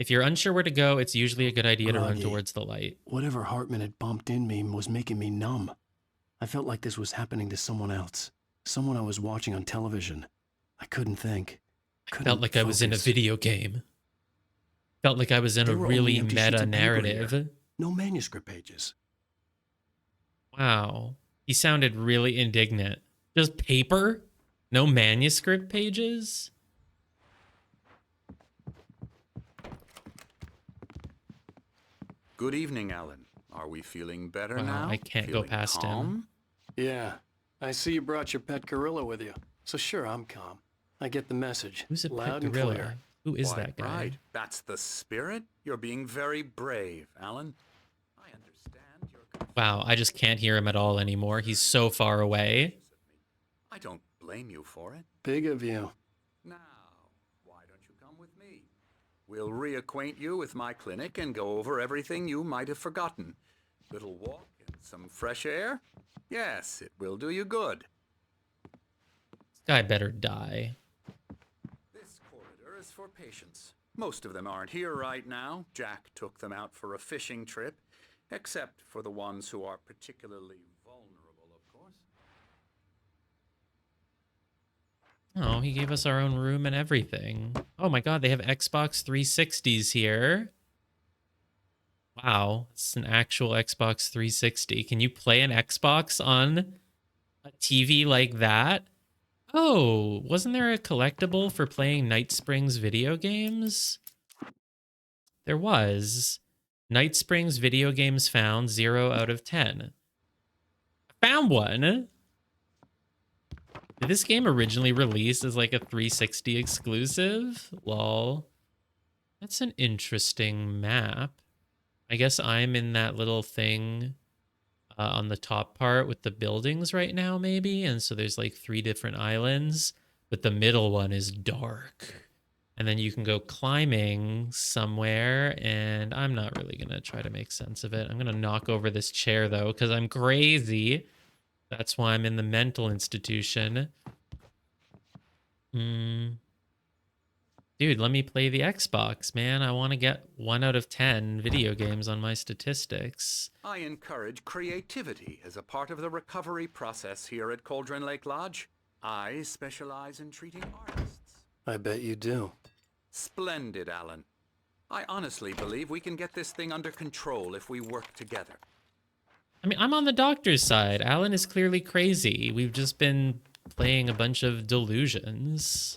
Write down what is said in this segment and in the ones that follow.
If you're unsure where to go, it's usually a good idea to run Groggy. towards the light. Whatever Hartman had bumped in me was making me numb. I felt like this was happening to someone else. Someone I was watching on television. I couldn't think. Felt Couldn't like I was in a focus. video game. Felt like I was in a There were only really empty sheets meta of paper narrative. here. No manuscript pages. Wow. He sounded really indignant. Just paper? No manuscript pages? Good evening, Alan. Are we feeling better Wow, now? I can't go Feeling past him. calm? Yeah. I see you brought your pet gorilla with you. So sure, I'm calm. I get the message. Who's a pet Loud and gorilla? clear. Who is Quite that guy? right. That's the spirit. You're being very brave, Alan. I understand your Wow, I just can't hear him at all anymore. He's so far away. I don't blame you for it. Big of you. Now, why don't you come with me? We'll reacquaint you with my clinic and go over everything you might have forgotten. Little walk and some fresh air? Yes, it will do you good. This guy better die. This corridor is for patients. Most of them aren't here right now. Jack took them out for a fishing trip, except for the ones who are particularly vulnerable, of course. Oh, he gave us our own room and everything. Oh my god, they have Xbox 360s here. Wow, it's an actual Xbox 360. Can you play an Xbox on a TV like that? Oh, wasn't there a collectible for playing Night Springs video games? There was. Night Springs video games found 0 out of 10. I found one. Did this game originally release as like a 360 exclusive? Lol. That's an interesting map. I guess I'm in that little thing on the top part with the buildings right now, maybe. And so there's like 3 different islands, but the middle one is dark. And then you can go climbing somewhere, and I'm not really going to try to make sense of it. I'm going to knock over this chair, though, because I'm crazy. That's why I'm in the mental institution. Dude, let me play the Xbox, man. I want to get 1 out of 10 video games on my statistics. I encourage creativity as a part of the recovery process here at Cauldron Lake Lodge. I specialize in treating artists. I bet you do. Splendid, Alan. I honestly believe we can get this thing under control if we work together. I mean, I'm on the doctor's side. Alan is clearly crazy. We've just been playing a bunch of delusions.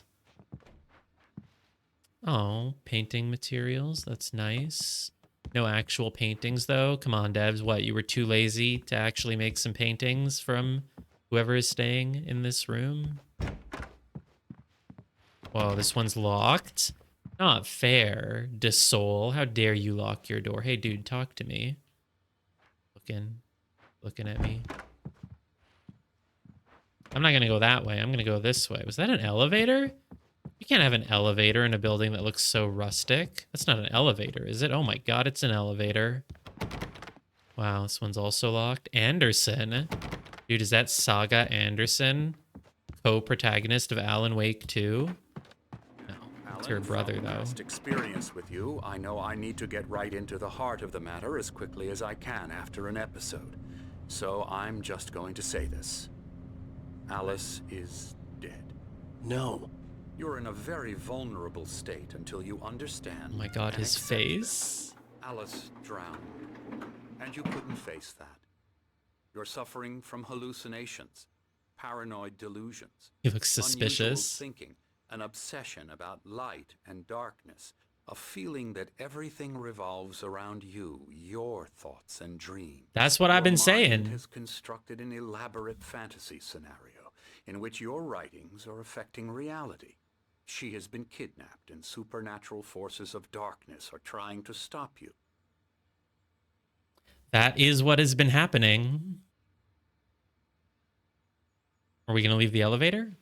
Oh, painting materials. That's nice. No actual paintings, though. Come on, devs. What, you were too lazy to actually make some paintings from whoever is staying in this room? Whoa, this one's locked? Not fair, DeSoul. How dare you lock your door? Hey, dude, talk to me. Looking at me. I'm not gonna go that way. I'm gonna go this way. Was that an elevator? You can't have an elevator in a building that looks so rustic. That's not an elevator, is it? Oh my god, it's an elevator. Wow, this one's also locked. Anderson. Dude, is that Saga Anderson? Co-protagonist of Alan Wake 2? No, it's her Alan, brother, from though. past experience with you, I know I need to get right into the heart of the matter as quickly as I can after an episode. So I'm just going to say this. Alice is dead. No. You're in a very vulnerable state until you understand. Oh my god, and his accept face. that. Alice drowned, and you couldn't face that. You're suffering from hallucinations, paranoid delusions. He looks unusual suspicious. thinking, an obsession about light and darkness, a feeling that everything revolves around you, your thoughts and dreams. That's what I've been Your saying. mind has constructed an elaborate fantasy scenario in which your writings are affecting reality. She has been kidnapped, and supernatural forces of darkness are trying to stop you. That is what has been happening. Are we going to leave the elevator?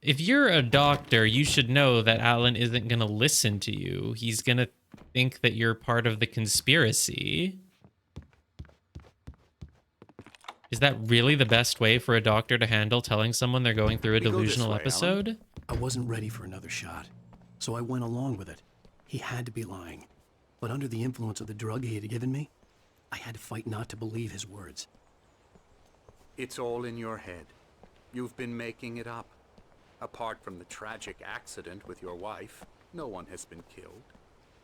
If you're a doctor, you should know that Alan isn't going to listen to you. He's going to think that you're part of the conspiracy. Is that really the best way for a doctor to handle telling someone they're going through a We go this delusional way, Alan. episode? I wasn't ready for another shot, so I went along with it. He had to be lying. But under the influence of the drug he had given me, I had to fight not to believe his words. It's all in your head. You've been making it up. Apart from the tragic accident with your wife, no one has been killed.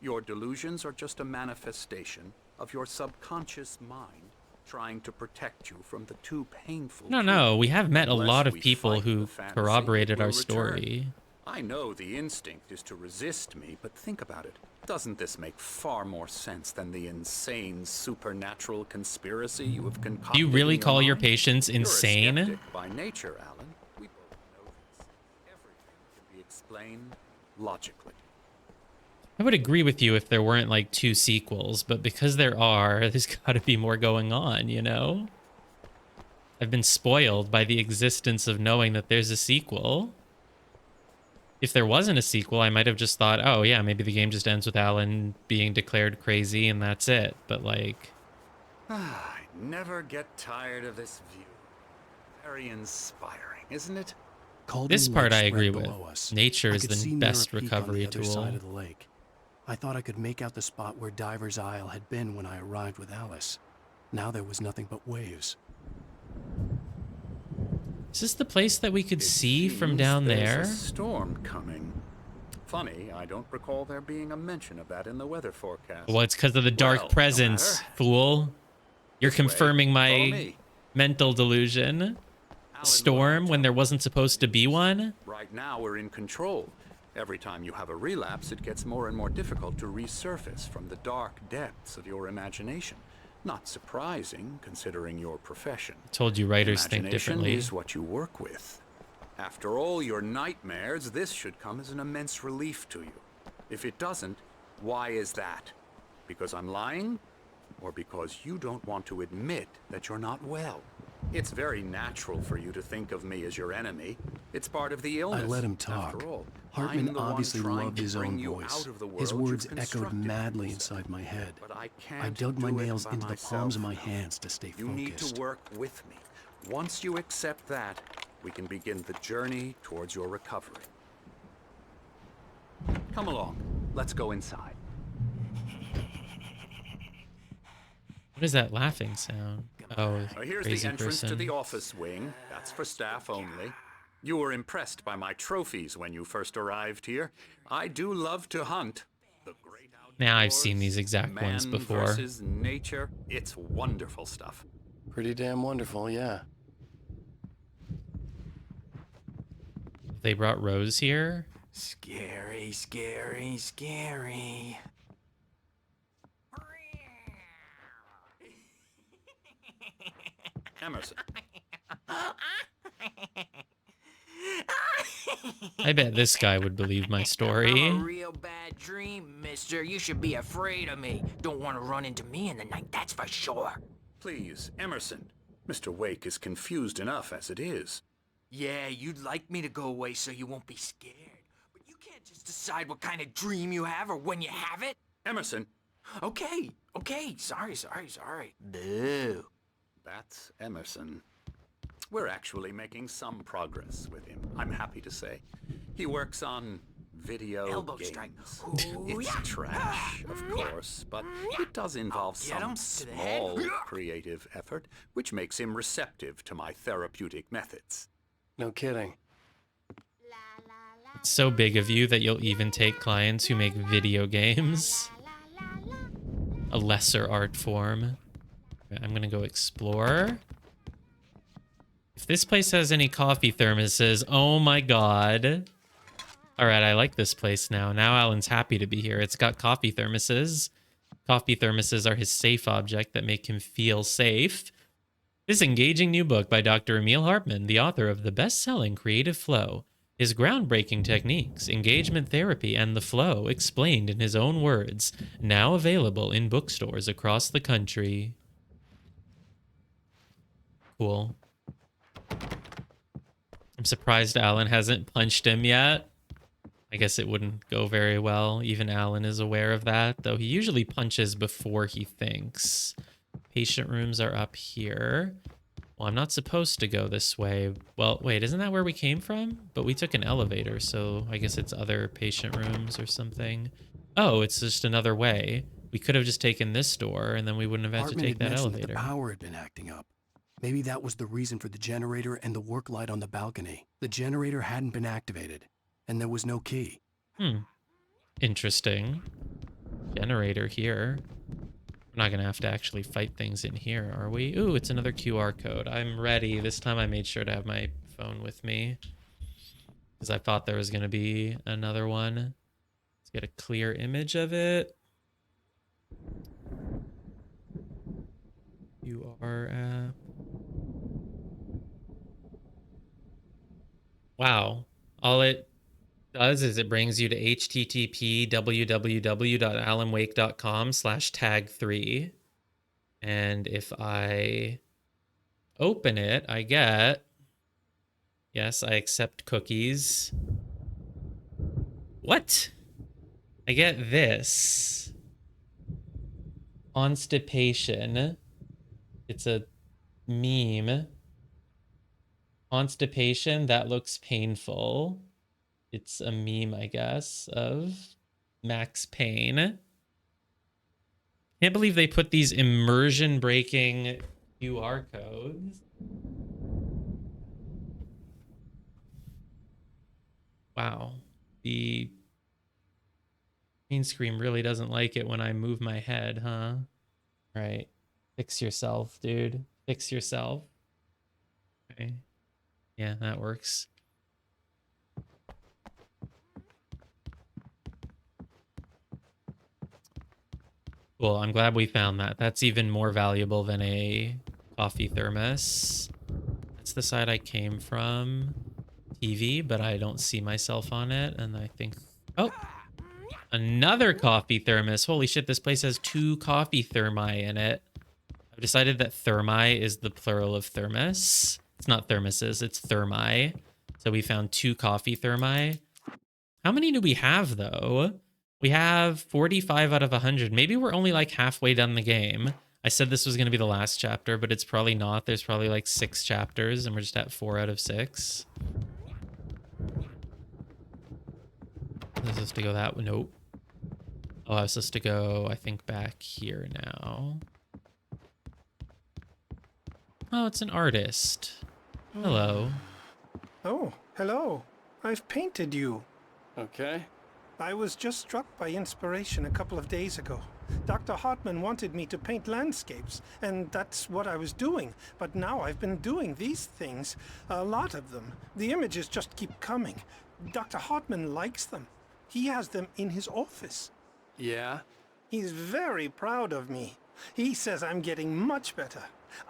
Your delusions are just a manifestation of your subconscious mind trying to protect you from the too painful No, we have met a Unless lot of we people fight who the fantasy, corroborated it our will story. I know the instinct is to resist me, but think about it. Doesn't this make far more sense than the insane supernatural conspiracy you have concocted? Do you really in call your mind? patients You're a insane? skeptic by nature, Alan. We both know this. Everything can be explained logically. I would agree with you if there weren't like 2 sequels, but because there are, there's got to be more going on, you know? I've been spoiled by the existence of knowing that there's a sequel. If there wasn't a sequel, I might have just thought, oh yeah, maybe the game just ends with Alan being declared crazy and that's it. But like, I never get tired of this view. Very inspiring, isn't it? Colden this part Lake I agree spread with. below us. Nature I is could the see best Mirror Peak on recovery the other tool. side of the lake. I thought I could make out the spot where Diver's Isle had been when I arrived with Alice. Now there was nothing but waves. Is this the place that we could It see from seems down there's there? a storm coming. Funny, I don't recall there being a mention of that in the weather forecast. Well, it's because of the dark Well, no presence, matter. fool. You're This way. confirming Follow my me. mental delusion. Alan, Storm look, when there wasn't supposed to be one? Right now, we're in control. Every time you have a relapse, it gets more and more difficult to resurface from the dark depths of your imagination. Not surprising, considering your profession. Told you writers think Imagination differently. is what you work with. After all your nightmares, this should come as an immense relief to you. If it doesn't, why is that? Because I'm lying? Or because you don't want to admit that you're not well? It's very natural for you to think of me as your enemy. It's part of the illness. I let him talk. After all, Hartman I'm the one obviously trying loved to his bring own you voice. out of the His world words you've echoed constructed madly for yourself. inside my head. But I can't I dug my do it nails by into the myself palms of my now. hands to stay You need focused. to work with me. Once you accept that, we can begin the journey towards your recovery. Come along. Let's go inside. What is that laughing sound? Oh, Here's crazy the entrance person. to the office wing. That's for staff only. You were impressed by my trophies when you first arrived here. I do love to hunt. The great Now I've seen outdoors, these exact man ones before. versus nature. It's wonderful stuff. Pretty damn wonderful, yeah. They brought Rose here. Scary, scary, scary. Emerson. I bet this guy would believe my I'm a story. real bad dream, mister. You should be afraid of me. Don't want to run into me in the night, that's for sure. Please, Emerson. Mr. Wake is confused enough as it is. Yeah, you'd like me to go away so you won't be scared. But you can't just decide what kind of dream you have or when you have it. Emerson. Okay, sorry. Boo. That's Emerson. We're actually making some progress with him, I'm happy to say. He works on video Elbow games. strike. It's trash, of course, but it does involve Get him some to the head. small creative effort, which makes him receptive to my therapeutic methods. No kidding. It's so big of you that you'll even take clients who make video games. A lesser art form. I'm gonna go explore. If this place has any coffee thermoses, oh my god. Alright, I like this place now. Now Alan's happy to be here. It's got coffee thermoses. Coffee thermoses are his safe object that make him feel safe. This engaging new book by Dr. Emil Hartman, the author of the best-selling Creative Flow, his groundbreaking techniques, engagement therapy, and the flow explained in his own words, now available in bookstores across the country. Cool. I'm surprised Alan hasn't punched him yet. I guess it wouldn't go very well. Even Alan is aware of that, though he usually punches before he thinks. Patient rooms are up here. Well, I'm not supposed to go this way. Well, wait, isn't that where we came from? But we took an elevator, so I guess it's other patient rooms or something. Oh, it's just another way. We could have just taken this door, and then we wouldn't have had to Hartman take had that mentioned elevator. that the power had been acting up. Maybe that was the reason for the generator and the work light on the balcony. The generator hadn't been activated, and there was no key. Interesting. Generator here. We're not gonna have to actually fight things in here, are we? Ooh, it's another QR code. I'm ready. This time I made sure to have my phone with me, because I thought there was gonna be another one. Let's get a clear image of it. QR app. Wow. All it does is it brings you to http://www.alanwake.com/tag3. And if I open it, I get, yes, I accept cookies. What? I get this. Constipation. It's a meme. Constipation, that looks painful. It's a meme, I guess, of Max Payne. Can't believe they put these immersion breaking QR codes. Wow. The green screen really doesn't like it when I move my head, huh? Right. Fix yourself, dude. Fix yourself. Okay. Yeah, that works. Cool, I'm glad we found that. That's even more valuable than a coffee thermos. That's the side I came from. TV, but I don't see myself on it, and I think... Oh! Another coffee thermos. Holy shit, this place has 2 coffee thermi in it. I've decided that thermi is the plural of thermos. It's not thermoses, it's thermi. So we found 2 coffee thermi. How many do we have, though? We have 45 out of 100. Maybe we're only like halfway done the game. I said this was going to be the last chapter, but it's probably not. There's probably like 6 chapters, and we're just at 4 out of 6. I was supposed to go that way. Nope. Oh, I was supposed to go, I think, back here now. Oh, it's an artist. Hello. Oh, hello. I've painted you. Okay. I was just struck by inspiration a couple of days ago. Dr. Hartman wanted me to paint landscapes, and that's what I was doing. But now I've been doing these things, a lot of them. The images just keep coming. Dr. Hartman likes them. He has them in his office. Yeah? He's very proud of me. He says I'm getting much better.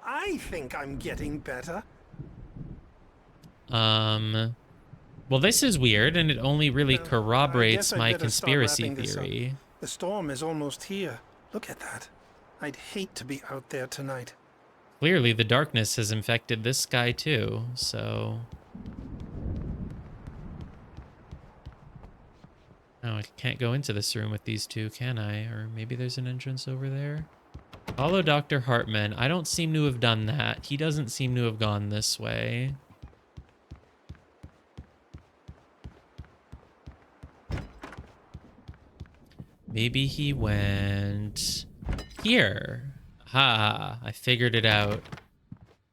I think I'm getting better. Well, this is weird, and it only really I corroborates guess I'd my better start conspiracy wrapping this up. theory. The storm is almost here. Look at that. I'd hate to be out there tonight. Clearly, the darkness has infected this guy too, so... Oh, I can't go into this room with these 2, can I? Or maybe there's an entrance over there? Follow Dr. Hartman. I don't seem to have done that. He doesn't seem to have gone this way. Maybe he went here. Ha! I figured it out.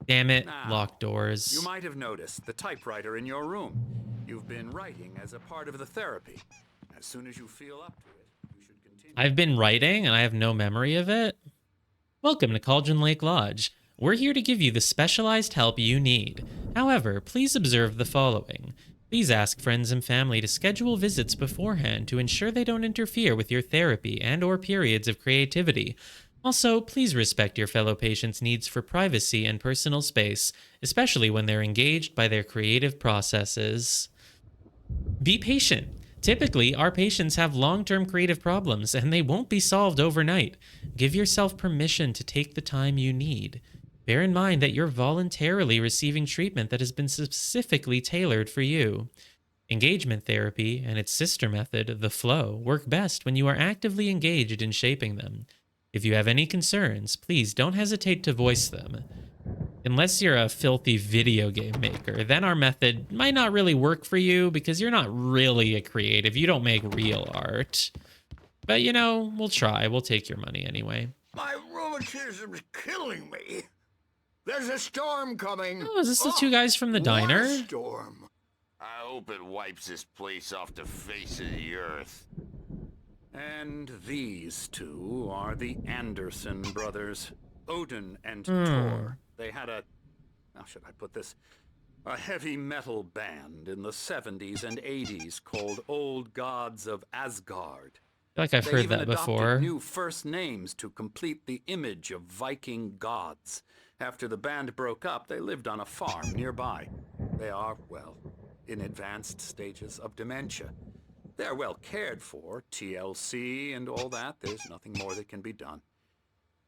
Damn it, Now, locked doors. You might have noticed the typewriter in your room. You've been writing as a part of the therapy. As soon as you feel up to it, you should continue. I've been writing and I have no memory of it. Welcome to Cauldron Lake Lodge. We're here to give you the specialized help you need. However, please observe the following. Please ask friends and family to schedule visits beforehand to ensure they don't interfere with your therapy and/or periods of creativity. Also, please respect your fellow patients' needs for privacy and personal space, especially when they're engaged by their creative processes. Be patient. Typically, our patients have long-term creative problems, and they won't be solved overnight. Give yourself permission to take the time you need. Bear in mind that you're voluntarily receiving treatment that has been specifically tailored for you. Engagement therapy and its sister method, the flow, work best when you are actively engaged in shaping them. If you have any concerns, please don't hesitate to voice them. Unless you're a filthy video game maker, then our method might not really work for you because you're not really a creative. You don't make real art. But, you know, we'll try. We'll take your money anyway. My rheumatism's killing me. There's a storm coming. Oh, is this the two guys from the diner? What a storm. I hope it wipes this place off the face of the earth. And these two are the Anderson brothers, Odin and Thor. They had how should I put this? A heavy metal band in the 70s and 80s called Old Gods of Asgard. I feel like I've They heard even that adopted before. new first names to complete the image of Viking gods. After the band broke up, they lived on a farm nearby. They are, well, in advanced stages of dementia. They're well cared for, TLC and all that. There's nothing more that can be done.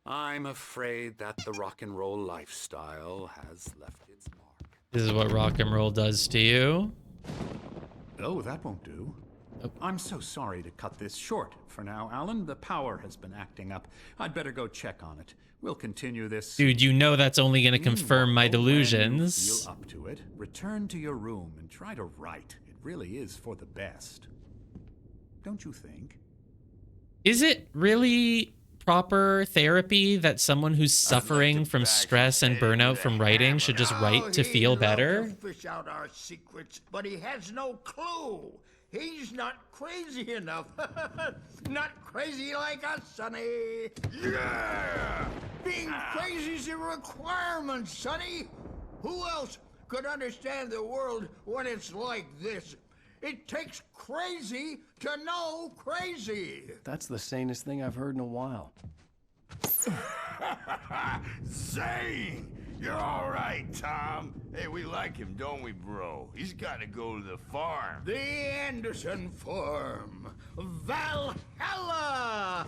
I'm afraid that the rock and roll lifestyle has left its mark. This is what rock and roll does to you. Oh, that won't do. I'm so sorry to cut this short for now, Alan. The power has been acting up. I'd better go check on it. We'll continue this. Dude, you know that's only going to confirm my Meanwhile, when delusions. you feel up to it, return to your room and try to write. It really is for the best. Don't you think? Is it really proper therapy that someone who's suffering from stress and burnout from writing should just write to feel better? He'd love to fish out our secrets, but he has no clue. He's not crazy enough. Not crazy like us, Sonny. Yeah! Being crazy's a requirement, Sonny. Who else could understand the world when it's like this? It takes crazy to know crazy. That's the sanest thing I've heard in a while. Zane! You're all right, Tom. Hey, we like him, don't we, bro? He's got to go to the farm. The Anderson Farm. Valhalla!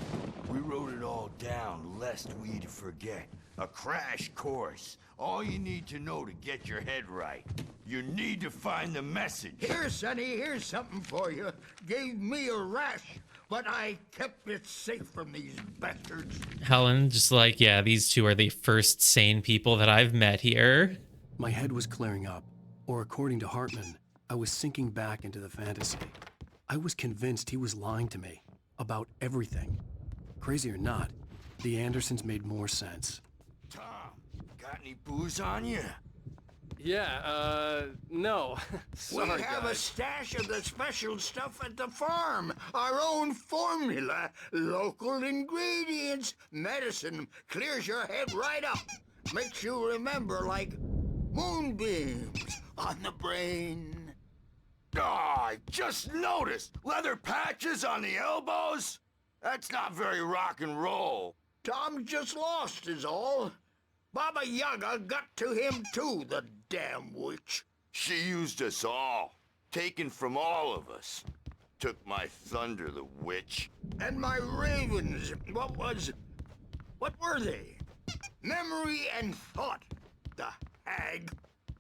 We wrote it all down, lest we forget. A crash course. All you need to know to get your head right. You need to find the message. Here, Sonny, here's something for you. Gave me a rash, but I kept it safe from these bastards. Helen, just like, yeah, these two are the first sane people that I've met here. My head was clearing up, or according to Hartman, I was sinking back into the fantasy. I was convinced he was lying to me about everything. Crazy or not, the Andersons made more sense. Tom, got any booze on you? Yeah, no. We Sorry, have a guys. stash of the special stuff at the farm. Our own formula, local ingredients, medicine. Clears your head right up. Makes you remember like moonbeams on the brain. Oh, I just noticed. Leather patches on the elbows? That's not very rock and roll. Tom just lost is all. Baba Yaga got to him too, the damn witch. She used us all. Taken from all of us. Took my thunder, the witch. And my ravens, what were they? Memory and thought, the hag.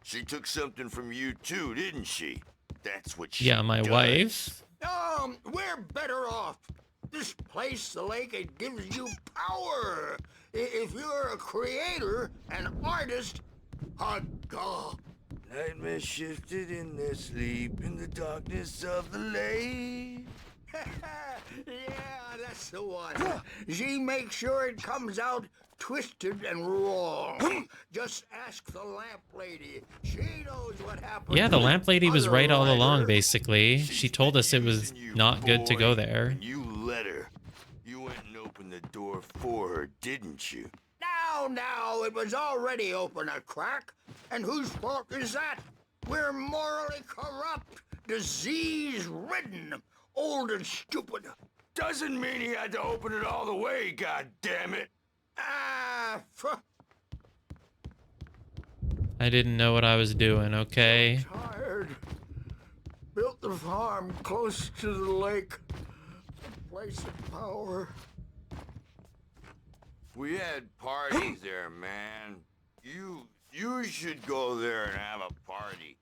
She took something from you too, didn't she? That's what she Yeah, my does. wife. We're better off. This place, the lake, it gives you power. If you're a creator, an artist, a god. Nightmare shifted in their sleep in the darkness of the lake. Yeah, that's the one. She makes sure it comes out twisted and wrong. Just ask the lamp lady. She knows what happened. Yeah, the to lamp lady was other right all along, writers. basically. She told us it was not good to go there. And you let her. You went and opened the door for her, didn't you? Now, it was already open a crack. And whose fault is that? We're morally corrupt, disease-ridden, old and stupid. Doesn't mean he had to open it all the way, God damn it. I didn't know what I was doing, okay? Tired. Built the farm close to the lake. A place of power. We had parties there, man. You should go there and have a party.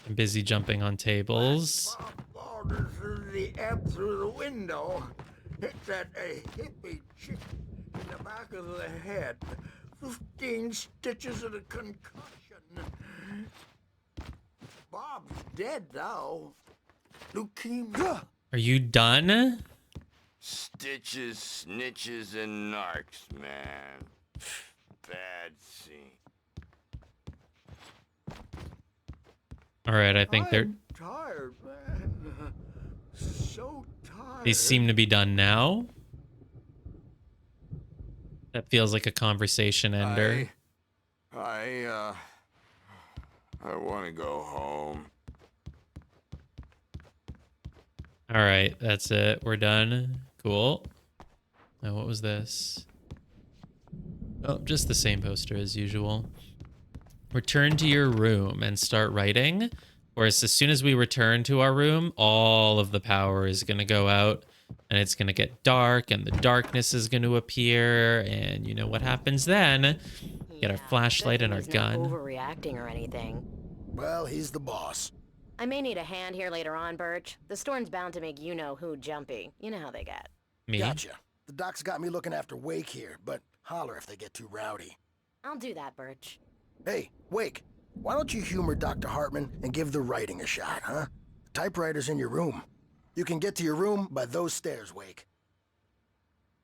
I'm busy jumping on tables. Bob wandered through the amp through the window. Hit that hippie in the back of the head. 15 stitches and a concussion. Bob's dead now. Leukemia. Are you done? Stitches, snitches, and narcs, man. Bad scene. All right, I think they're. I'm tired, man. So tired. They seem to be done now. That feels like a conversation ender. I want to go home. All right, that's it. We're done. Cool. Now, what was this? Oh, just the same poster as usual. Return to your room and start writing. Whereas as soon as we return to our room, all of the power is going to go out and it's going to get dark and the darkness is going to appear. And you know what happens then? Get our flashlight and our gun. Not overreacting or anything. Well, he's the boss. I may need a hand here later on, Birch. The storm's bound to make you-know-who jumpy. You know how they get. Me? Gotcha. The doc's got me looking after Wake here, but holler if they get too rowdy. I'll do that, Birch. Hey, Wake, why don't you humor Dr. Hartman and give the writing a shot, huh? The typewriter's in your room. You can get to your room by those stairs, Wake.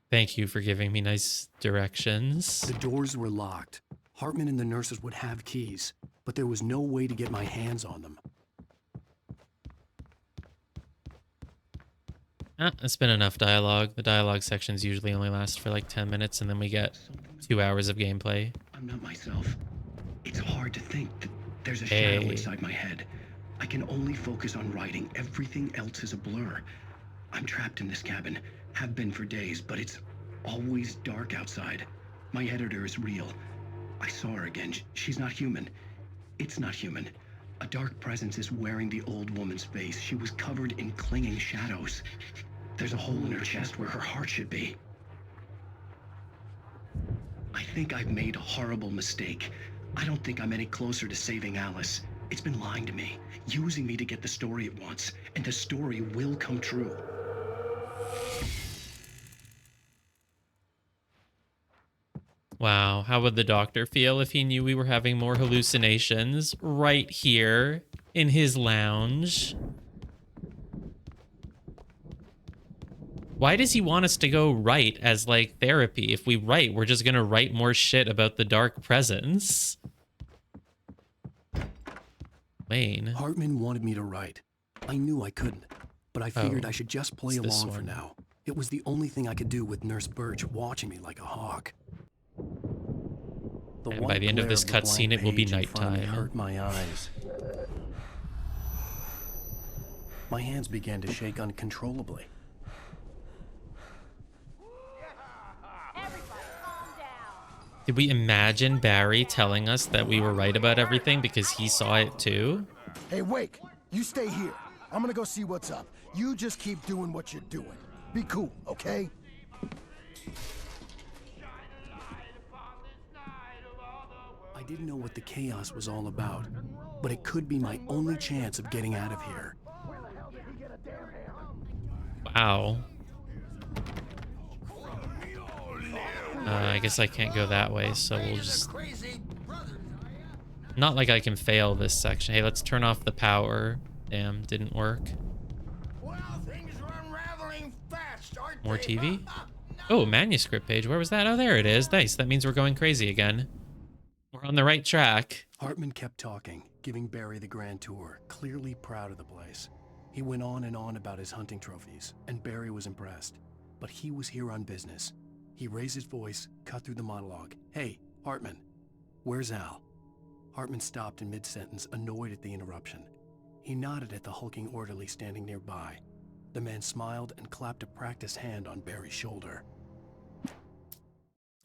Thank you for giving me nice directions. The doors were locked. Hartman and the nurses would have keys, but there was no way to get my hands on them. It's been enough dialogue. The dialogue sections usually only last for like 10 minutes, and then we get 2 hours of gameplay. I'm not myself. It's hard to think that there's a shadow inside my head. I can only focus on writing. Everything else is a blur. I'm trapped in this cabin. Have been for days, but it's always dark outside. My editor is real. I saw her again. She's not human. It's not human. A dark presence is wearing the old woman's face. She was covered in clinging shadows. There's a hole in her chest where her heart should be. I think I've made a horrible mistake. I don't think I'm any closer to saving Alice. It's been lying to me, using me to get the story it wants, and the story will come true. Wow, how would the doctor feel if he knew we were having more hallucinations right here in his lounge? Why does he want us to go write as like therapy? If we write, we're just gonna write more shit about the dark presence. Wayne. Hartman wanted me to write. I knew I couldn't, but I figured I should just play along for now. It was the only thing I could do with Nurse Birch watching me like a hawk. And by the end of this cutscene, it will be nighttime. Hurt my eyes. My hands began to shake uncontrollably. Did we imagine Barry telling us that we were right about everything because he saw it too? Hey, Wake, you stay here. I'm gonna go see what's up. You just keep doing what you're doing. Be cool, okay? I didn't know what the chaos was all about, but it could be my only chance of getting out of here. Wow. I guess I can't go that way, so we'll just... Not like I can fail this section. Hey, let's turn off the power. Damn, didn't work. More TV? Oh, manuscript page. Where was that? Oh, there it is. Nice. That means we're going crazy again. We're on the right track. Hartman kept talking, giving Barry the grand tour, clearly proud of the place. He went on and on about his hunting trophies, and Barry was impressed. But he was here on business. He raised his voice, cut through the monologue. Hey, Hartman, where's Al? Hartman stopped in mid-sentence, annoyed at the interruption. He nodded at the hulking orderly standing nearby. The man smiled and clapped a practiced hand on Barry's shoulder.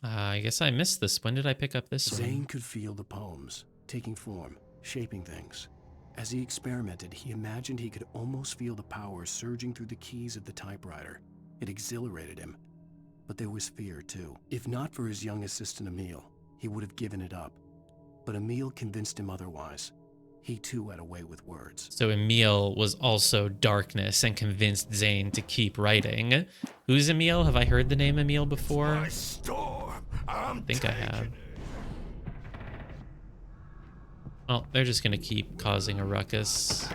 I guess I missed this. When did I pick up this Zane one? could feel the poems, taking form, shaping things. As he experimented, he imagined he could almost feel the power surging through the keys of the typewriter. It exhilarated him. But there was fear, too. If not for his young assistant, Emil, he would have given it up. But Emil convinced him otherwise. He too had a way with words. So Emil was also darkness and convinced Zane to keep writing. Who's Emil? Have I heard the name Emil before? I think I have. Oh, they're just gonna keep causing a ruckus.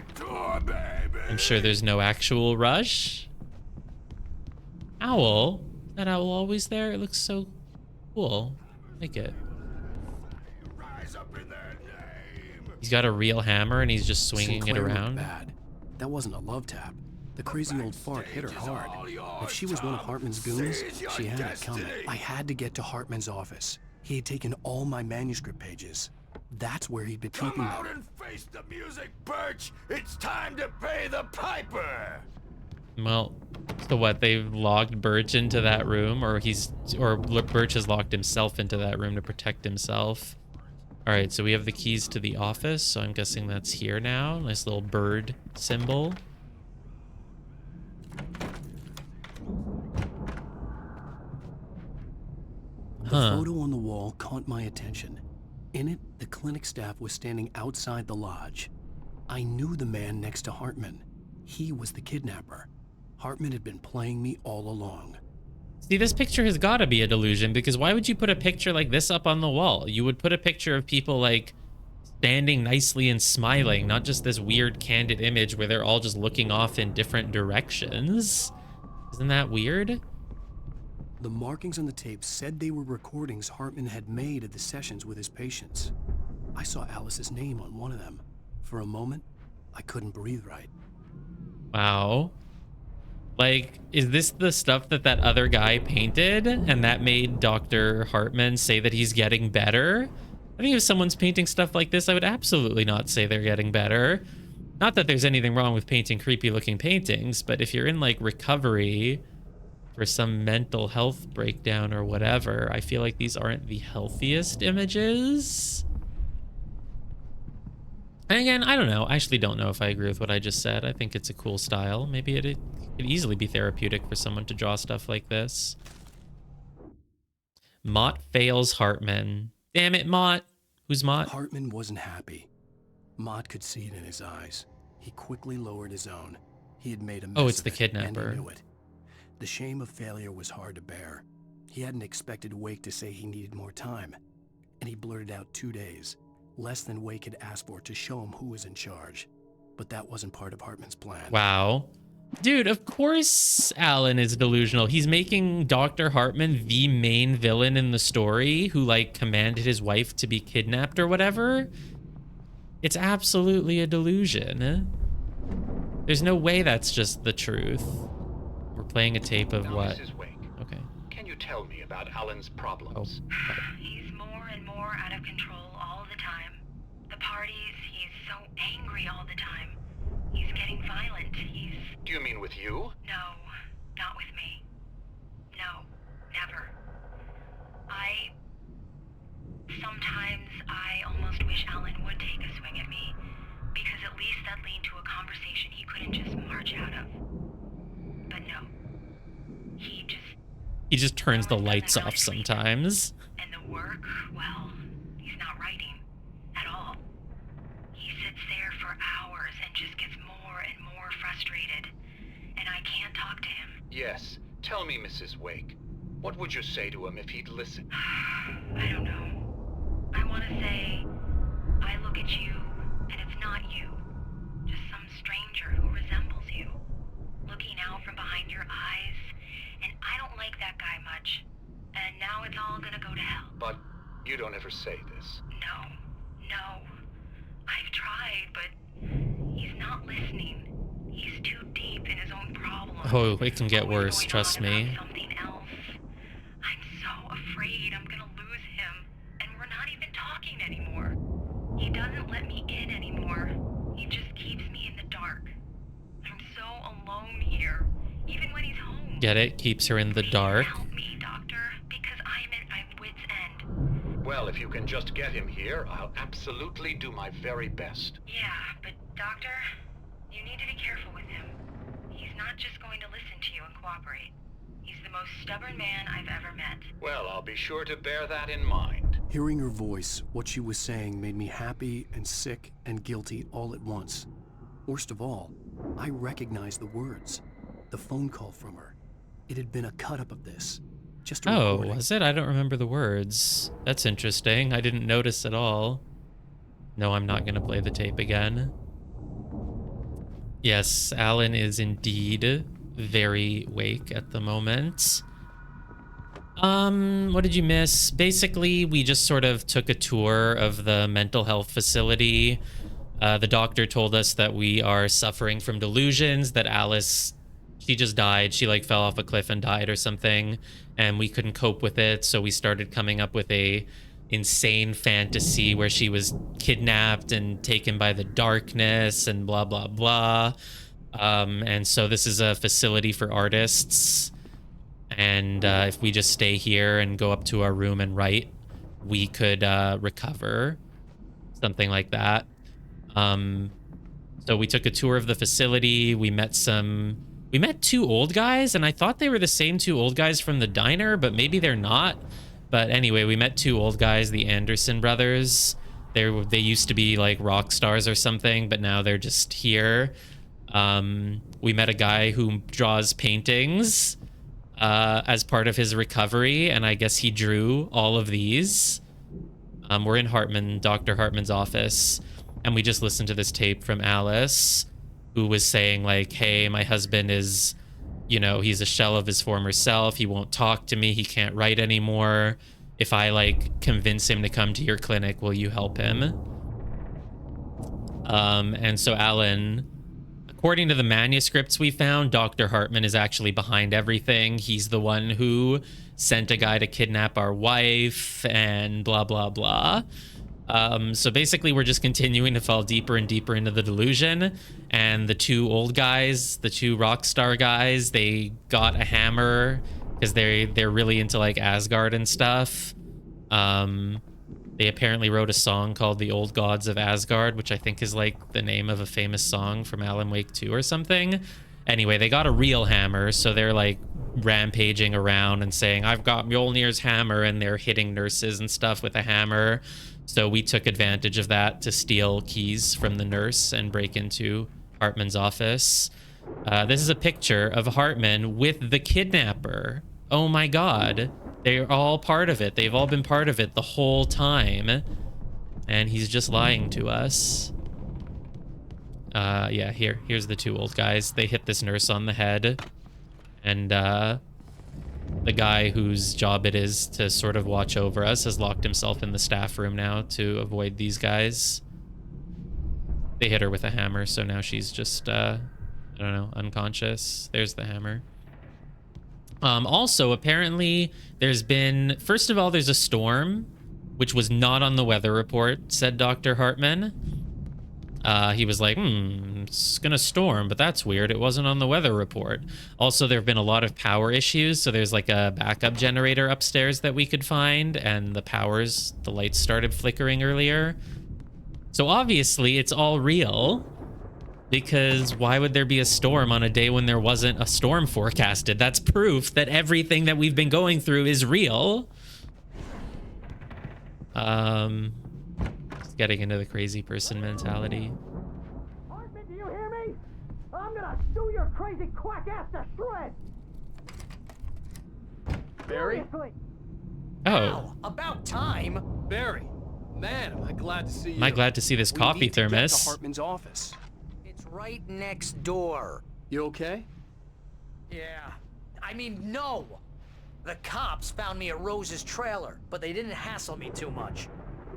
I'm sure there's no actual rush. Owl? That owl always there? It looks so cool. I like it. He's got a real hammer and he's just swinging Sinclair it looked around. Bad. That wasn't a love tap. The crazy old fart hit her hard. If she was one of Hartman's goons, she had it coming. I had to get to Hartman's office. He had taken all my manuscript pages. That's where he'd been keeping them. and face the music, Birch. It's time to pay the piper. Well, so what? They've locked Birch into that room, or Birch has locked himself into that room to protect himself. All right, so we have the keys to the office, so I'm guessing that's here now. Nice little bird symbol. The photo on the wall caught my attention. In it, the clinic staff was standing outside the lodge. I knew the man next to Hartman. He was the kidnapper. Hartman had been playing me all along. See, this picture has got to be a delusion, because why would you put a picture like this up on the wall? You would put a picture of people like standing nicely and smiling, not just this weird candid image where they're all just looking off in different directions. Isn't that weird? The markings on the tape said they were recordings Hartman had made of the sessions with his patients. I saw Alice's name on one of them. For a moment, I couldn't breathe right. Wow. Like, is this the stuff that other guy painted and that made Dr. Hartman say that he's getting better? I think if someone's painting stuff like this, I would absolutely not say they're getting better. Not that there's anything wrong with painting creepy looking paintings, but if you're in like recovery for some mental health breakdown or whatever, I feel like these aren't the healthiest images. And again, I don't know. I actually don't know if I agree with what I just said. I think it's a cool style. Maybe it could easily be therapeutic for someone to draw stuff like this. Mott fails Hartman. Damn it, Mott. Who's Mott? Hartman wasn't happy. Mott could see it in his eyes. He quickly lowered his own. He had made a mess Oh, it's of the it, kidnapper. and he knew it. The shame of failure was hard to bear. He hadn't expected Wake to say he needed more time, and he blurted out 2 days, less than Wake had asked for, to show him who was in charge. But that wasn't part of Hartman's plan. Wow. Dude, of course Alan is delusional. He's making Dr. Hartman the main villain in the story who, like, commanded his wife to be kidnapped or whatever. It's absolutely a delusion. There's no way that's just the truth. We're playing a tape of now, what? Mrs. Wake, okay. Can you tell me about Alan's problems? Oh. He's more and more out of control all the time. The parties, he's so angry all the time. He's getting violent. Do you mean with you? No, not with me. No, never. Sometimes I almost wish Alan would take a swing at me, because at least that'd lead to a conversation he couldn't just march out of. But no. He just turns the lights off sometimes. And the work, well, he's not writing at all. He sits there for hours and just gets more and more frustrated. And I can't talk to him. Yes. Tell me, Mrs. Wake. What would you say to him if he'd listen? I don't know. I want to say, I look at you, and it's not you. Just some stranger who resembles you. Looking out from behind your eyes. And I don't like that guy much. And now it's all gonna go to hell. But you don't ever say this. No. I've tried, but he's not listening. He's too deep in his own problems. Oh, it can get worse, trust me. Something else. I'm so afraid I'm gonna lose him. And we're not even talking anymore. He doesn't let me in anymore. He just keeps me in the dark. I'm so alone here. Even when he's home. Get it? Keeps her in the dark. Help me, Doctor, because I'm at my wit's end. Well, if you can just get him here, I'll absolutely do my very best. Yeah, but Doctor, you need to be careful with him. He's not just going to listen to you and cooperate. He's the most stubborn man I've ever met. Well, I'll be sure to bear that in mind. Hearing her voice, what she was saying made me happy and sick and guilty all at once. Worst of all, I recognized the words. The phone call from her. It had been a cut-up of this. Just a Oh, recording. was it? I don't remember the words. That's interesting. I didn't notice at all. No, I'm not going to play the tape again. Yes, Alan is indeed very wake at the moment. What did you miss? Basically, we just sort of took a tour of the mental health facility. The doctor told us that we are suffering from delusions, that Alice, she just died. She like fell off a cliff and died or something, and we couldn't cope with it. So we started coming up with a insane fantasy where she was kidnapped and taken by the darkness and blah, blah, blah. And so this is a facility for artists. And if we just stay here and go up to our room and write, we could recover. Something like that. So we took a tour of the facility. We met two old guys, and I thought they were the same two old guys from the diner, but maybe they're not. But anyway, we met two old guys, the Anderson brothers. They used to be like rock stars or something, but now they're just here. We met a guy who draws paintings as part of his recovery, and I guess he drew all of these. We're in Hartman, Dr. Hartman's office, and we just listened to this tape from Alice, who was saying like, hey, my husband is, you know, he's a shell of his former self. He won't talk to me. He can't write anymore. If I like convince him to come to your clinic, will you help him? And so Alan, according to the manuscripts we found, Dr. Hartman is actually behind everything. He's the one who sent a guy to kidnap our wife and blah, blah, blah. So basically, we're just continuing to fall deeper and deeper into the delusion. And the two old guys, the two rock star guys, they got a hammer because they're really into like Asgard and stuff. They apparently wrote a song called The Old Gods of Asgard, which I think is like the name of a famous song from Alan Wake 2 or something. Anyway, they got a real hammer, so they're like rampaging around and saying, I've got Mjolnir's hammer, and they're hitting nurses and stuff with a hammer. So we took advantage of that to steal keys from the nurse and break into Hartman's office. This is a picture of Hartman with the kidnapper. Oh my god. They're all part of it. They've all been part of it the whole time. And he's just lying to us. Yeah, here's the two old guys. They hit this nurse on the head. And the guy whose job it is to sort of watch over us has locked himself in the staff room now to avoid these guys. They hit her with a hammer, so now she's just, I don't know, unconscious. There's the hammer. Also, apparently, there's been... First of all, there's a storm, which was not on the weather report, said Dr. Hartman. He was like, it's gonna storm, but that's weird. It wasn't on the weather report. Also, there have been a lot of power issues, so there's like a backup generator upstairs that we could find, and the lights started flickering earlier. So obviously, it's all real. Because why would there be a storm on a day when there wasn't a storm forecasted? That's proof that everything that we've been going through is real. Just getting into the crazy person mentality. Hartman, do you hear me? I'm gonna chew your crazy quack ass to shreds! Barry? Seriously. Oh. Ow, about time. Barry, man, am I glad to see you. Am I glad to see this coffee We need to get thermos? to Hartman's office. It's right next door. You okay? Yeah. I mean, no. The cops found me at Rose's trailer, but they didn't hassle me too much.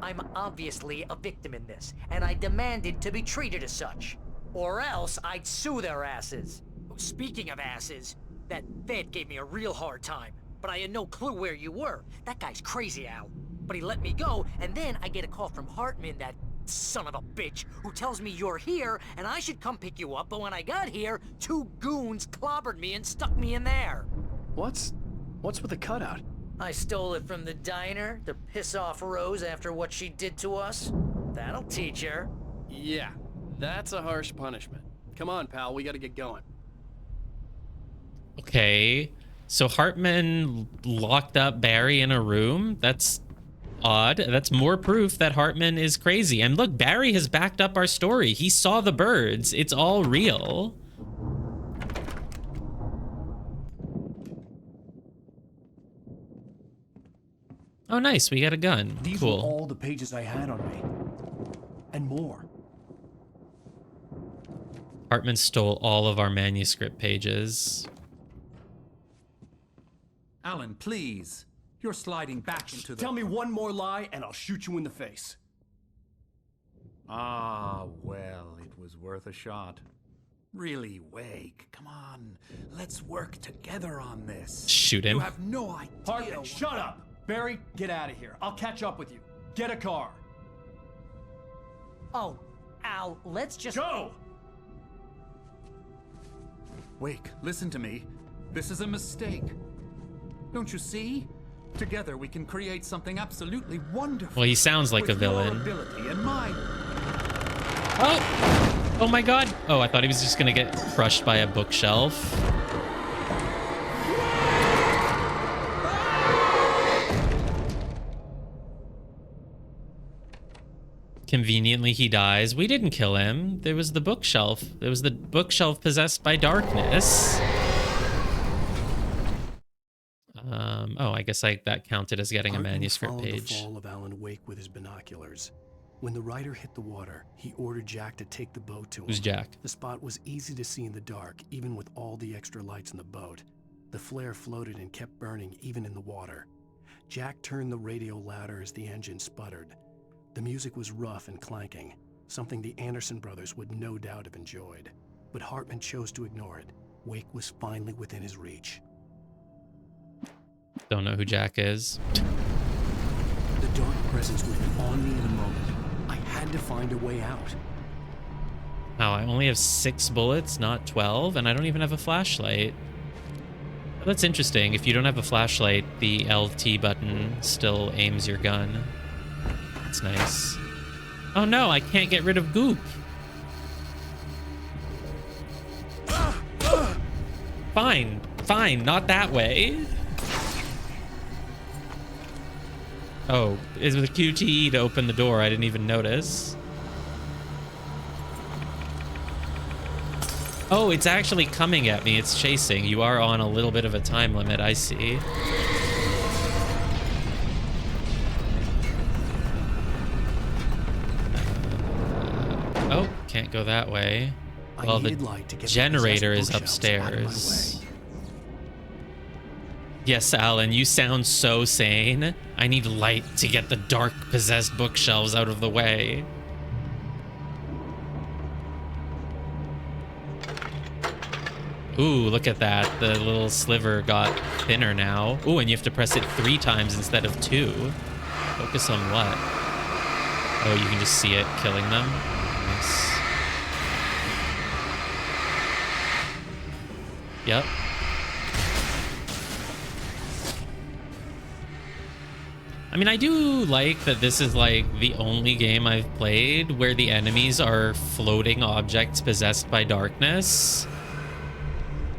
I'm obviously a victim in this, and I demanded to be treated as such. Or else I'd sue their asses. Speaking of asses, that vet gave me a real hard time, but I had no clue where you were. That guy's crazy, Al. But he let me go, and then I get a call from Hartman, that son of a bitch, who tells me you're here and I should come pick you up, but when I got here, two goons clobbered me and stuck me in there. What's with the cutout? I stole it from the diner to piss off Rose after what she did to us. That'll teach her. Yeah, that's a harsh punishment. Come on, pal, we gotta get going. Okay, so Hartman locked up Barry in a room? That's odd. That's more proof that Hartman is crazy. And look, Barry has backed up our story. He saw the birds. It's all real. Oh, nice. We got a gun. These Cool. were all the pages I had on me. And more. Hartman stole all of our manuscript pages. Alan, please. You're sliding back into the... Tell me one more lie and I'll shoot you in the face. Ah, well, it was worth a shot. Really, Wake, come on. Let's work together on this. Shoot him. You have no idea. Hartman, shut up! Barry, get out of here. I'll catch up with you. Get a car. Oh, Al, let's just... Go! Wake, listen to me. This is a mistake. Don't you see? Together we can create something absolutely wonderful. Well, he sounds like a villain. Your ability and mine. Oh! Oh my god! Oh, I thought he was just gonna get crushed by a bookshelf. Conveniently, he dies. We didn't kill him. There was the bookshelf. There was the bookshelf possessed by darkness. Oh, I guess that counted as getting Hartman a manuscript followed page. the fall of Alan Wake with his binoculars. When the rider hit the water, he ordered Jack to take the boat to him. Who's Jack? The spot was easy to see in the dark, even with all the extra lights in the boat. The flare floated and kept burning even in the water. Jack turned the radio louder as the engine sputtered. The music was rough and clanking, something the Anderson brothers would no doubt have enjoyed. But Hartman chose to ignore it. Wake was finally within his reach. Don't know who Jack is. The dark presence would be on me in a moment. I had to find a way out. Oh, I only have 6 bullets, not 12, and I don't even have a flashlight. Well, that's interesting. If you don't have a flashlight, the LT button still aims your gun. That's nice. Oh no, I can't get rid of Goop. Fine, fine, not that way. Oh, is with a QTE to open the door. I didn't even notice. Oh, it's actually coming at me. It's chasing. You are on a little bit of a time limit, I see. Oh, can't go that way. Well, the generator is upstairs. Yes, Alan, you sound so sane. I need light to get the dark, possessed bookshelves out of the way. Ooh, look at that. The little sliver got thinner now. Ooh, and you have to press it 3 times instead of 2. Focus on what? Oh, you can just see it killing them. Nice. Yep. I mean, I do like that this is like the only game I've played where the enemies are floating objects possessed by darkness.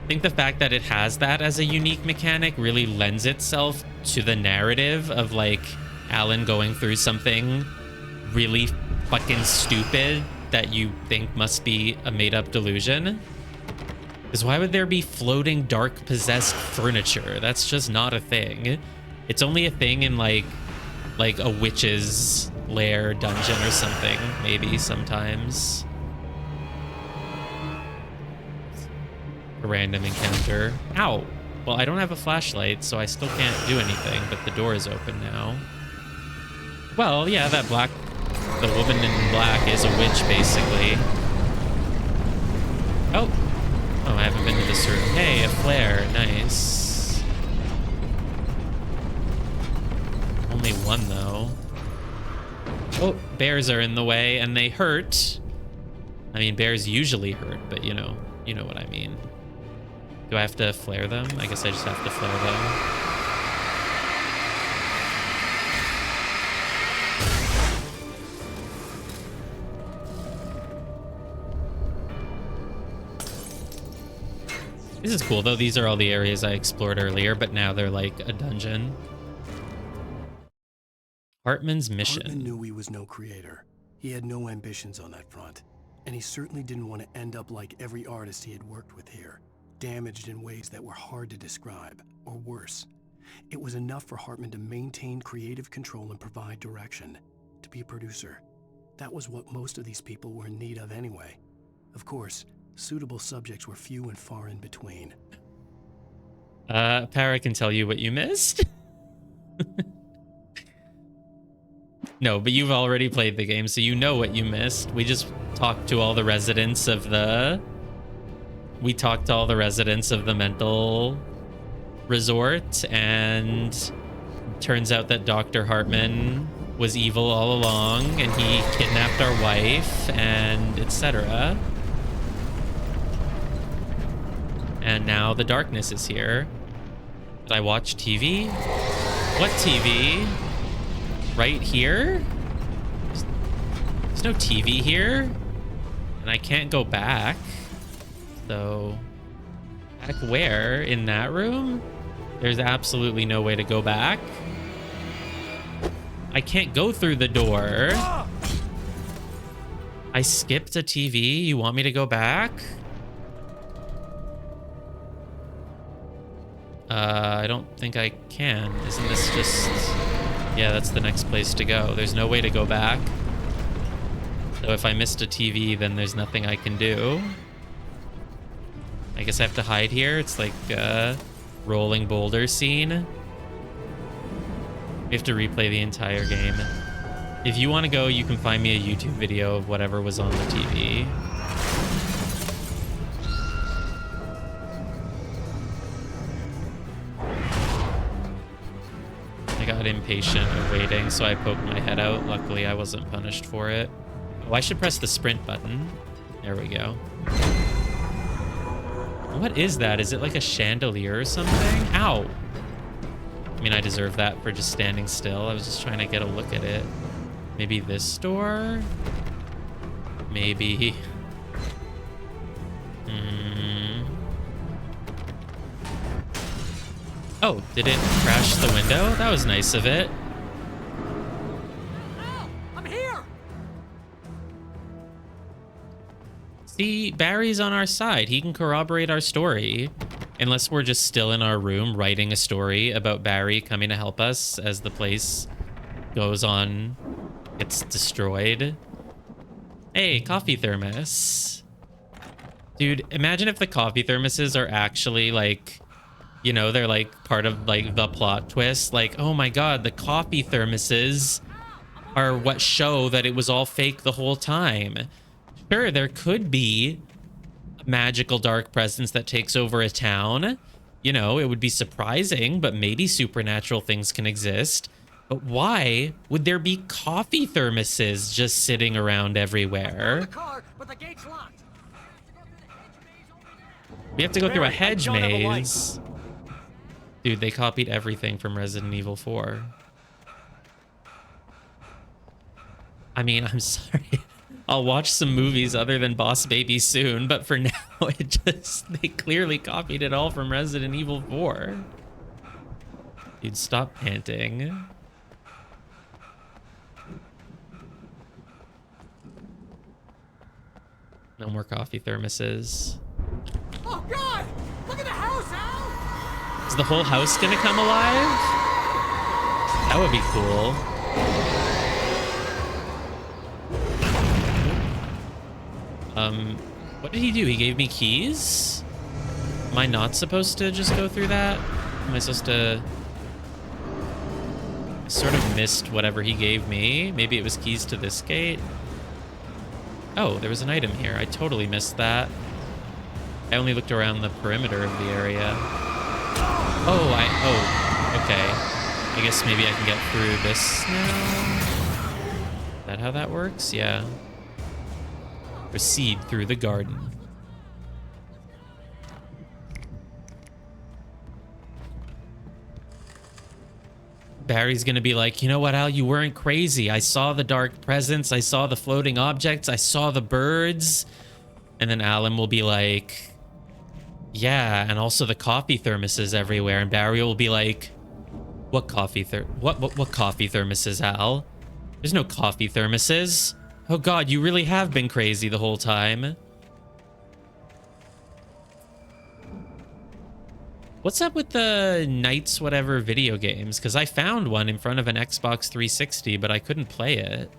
I think the fact that it has that as a unique mechanic really lends itself to the narrative of like Alan going through something really fucking stupid that you think must be a made-up delusion. Because why would there be floating dark possessed furniture? That's just not a thing. It's only a thing in like a witch's lair dungeon or something, maybe sometimes. A random encounter. Ow! Well, I don't have a flashlight, so I still can't do anything, but the door is open now. Well, yeah, the woman in black is a witch, basically. Oh! Oh, I haven't been to this room. Hey, a flare. Nice. Only one, though. Oh, bears are in the way, and they hurt. I mean, bears usually hurt, but you know what I mean. Do I have to flare them? I guess I just have to flare them. This is cool, though. These are all the areas I explored earlier, but now they're like a dungeon. Hartman's mission. Hartman knew he was no creator. He had no ambitions on that front. And he certainly didn't want to end up like every artist he had worked with here, damaged in ways that were hard to describe, or worse. It was enough for Hartman to maintain creative control and provide direction, to be a producer. That was what most of these people were in need of anyway. Of course, suitable subjects were few and far in between. Para can tell you what you missed. No, but you've already played the game, so you know what you missed. We just talked to all the residents of the... We talked to all the residents of the mental resort, and turns out that Dr. Hartman was evil all along, and he kidnapped our wife, and etc. And now the darkness is here. Did I watch TV? What TV? Right here? There's no TV here. And I can't go back. So, back where? In that room? There's absolutely no way to go back. I can't go through the door. I skipped a TV. You want me to go back? I don't think I can. Isn't this just... Yeah, that's the next place to go. There's no way to go back. So if I missed a TV, then there's nothing I can do. I guess I have to hide here. It's like a rolling boulder scene. We have to replay the entire game. If you want to go, you can find me a YouTube video of whatever was on the TV. I got impatient of waiting, so I poked my head out. Luckily, I wasn't punished for it. Oh, I should press the sprint button. There we go. What is that? Is it like a chandelier or something? Ow! I mean, I deserve that for just standing still. I was just trying to get a look at it. Maybe this door? Maybe... Oh, did it crash the window? That was nice of it. I'm here. See, Barry's on our side. He can corroborate our story. Unless we're just still in our room writing a story about Barry coming to help us as the place goes on, gets destroyed. Hey, coffee thermos. Dude, imagine if the coffee thermoses are actually like... You know, they're like part of like the plot twist. Like, oh my god, the coffee thermoses are what show that it was all fake the whole time. Sure, there could be a magical dark presence that takes over a town. You know, it would be surprising, but maybe supernatural things can exist. But why would there be coffee thermoses just sitting around everywhere? We have to go through a hedge maze. Dude, they copied everything from Resident Evil 4. I mean, I'm sorry. I'll watch some movies other than Boss Baby soon, but for now, they clearly copied it all from Resident Evil 4. Dude, stop panting. No more coffee thermoses. Oh God! Look at the house, Al! Is the whole house gonna come alive? That would be cool. What did he do? He gave me keys? Am I not supposed to just go through that? Am I supposed to... I sort of missed whatever he gave me. Maybe it was keys to this gate. Oh, there was an item here. I totally missed that. I only looked around the perimeter of the area. Oh, okay. I guess maybe I can get through this now. Is that how that works? Yeah. Proceed through the garden. Barry's gonna be like, you know what, Al, you weren't crazy. I saw the dark presence. I saw the floating objects. I saw the birds. And then Alan will be like, yeah, and also the coffee thermoses everywhere. And Barry will be like, What coffee what coffee thermoses, Al? There's no coffee thermoses. Oh god, you really have been crazy the whole time. What's up with the Knights whatever video games? Because I found one in front of an Xbox 360, but I couldn't play it.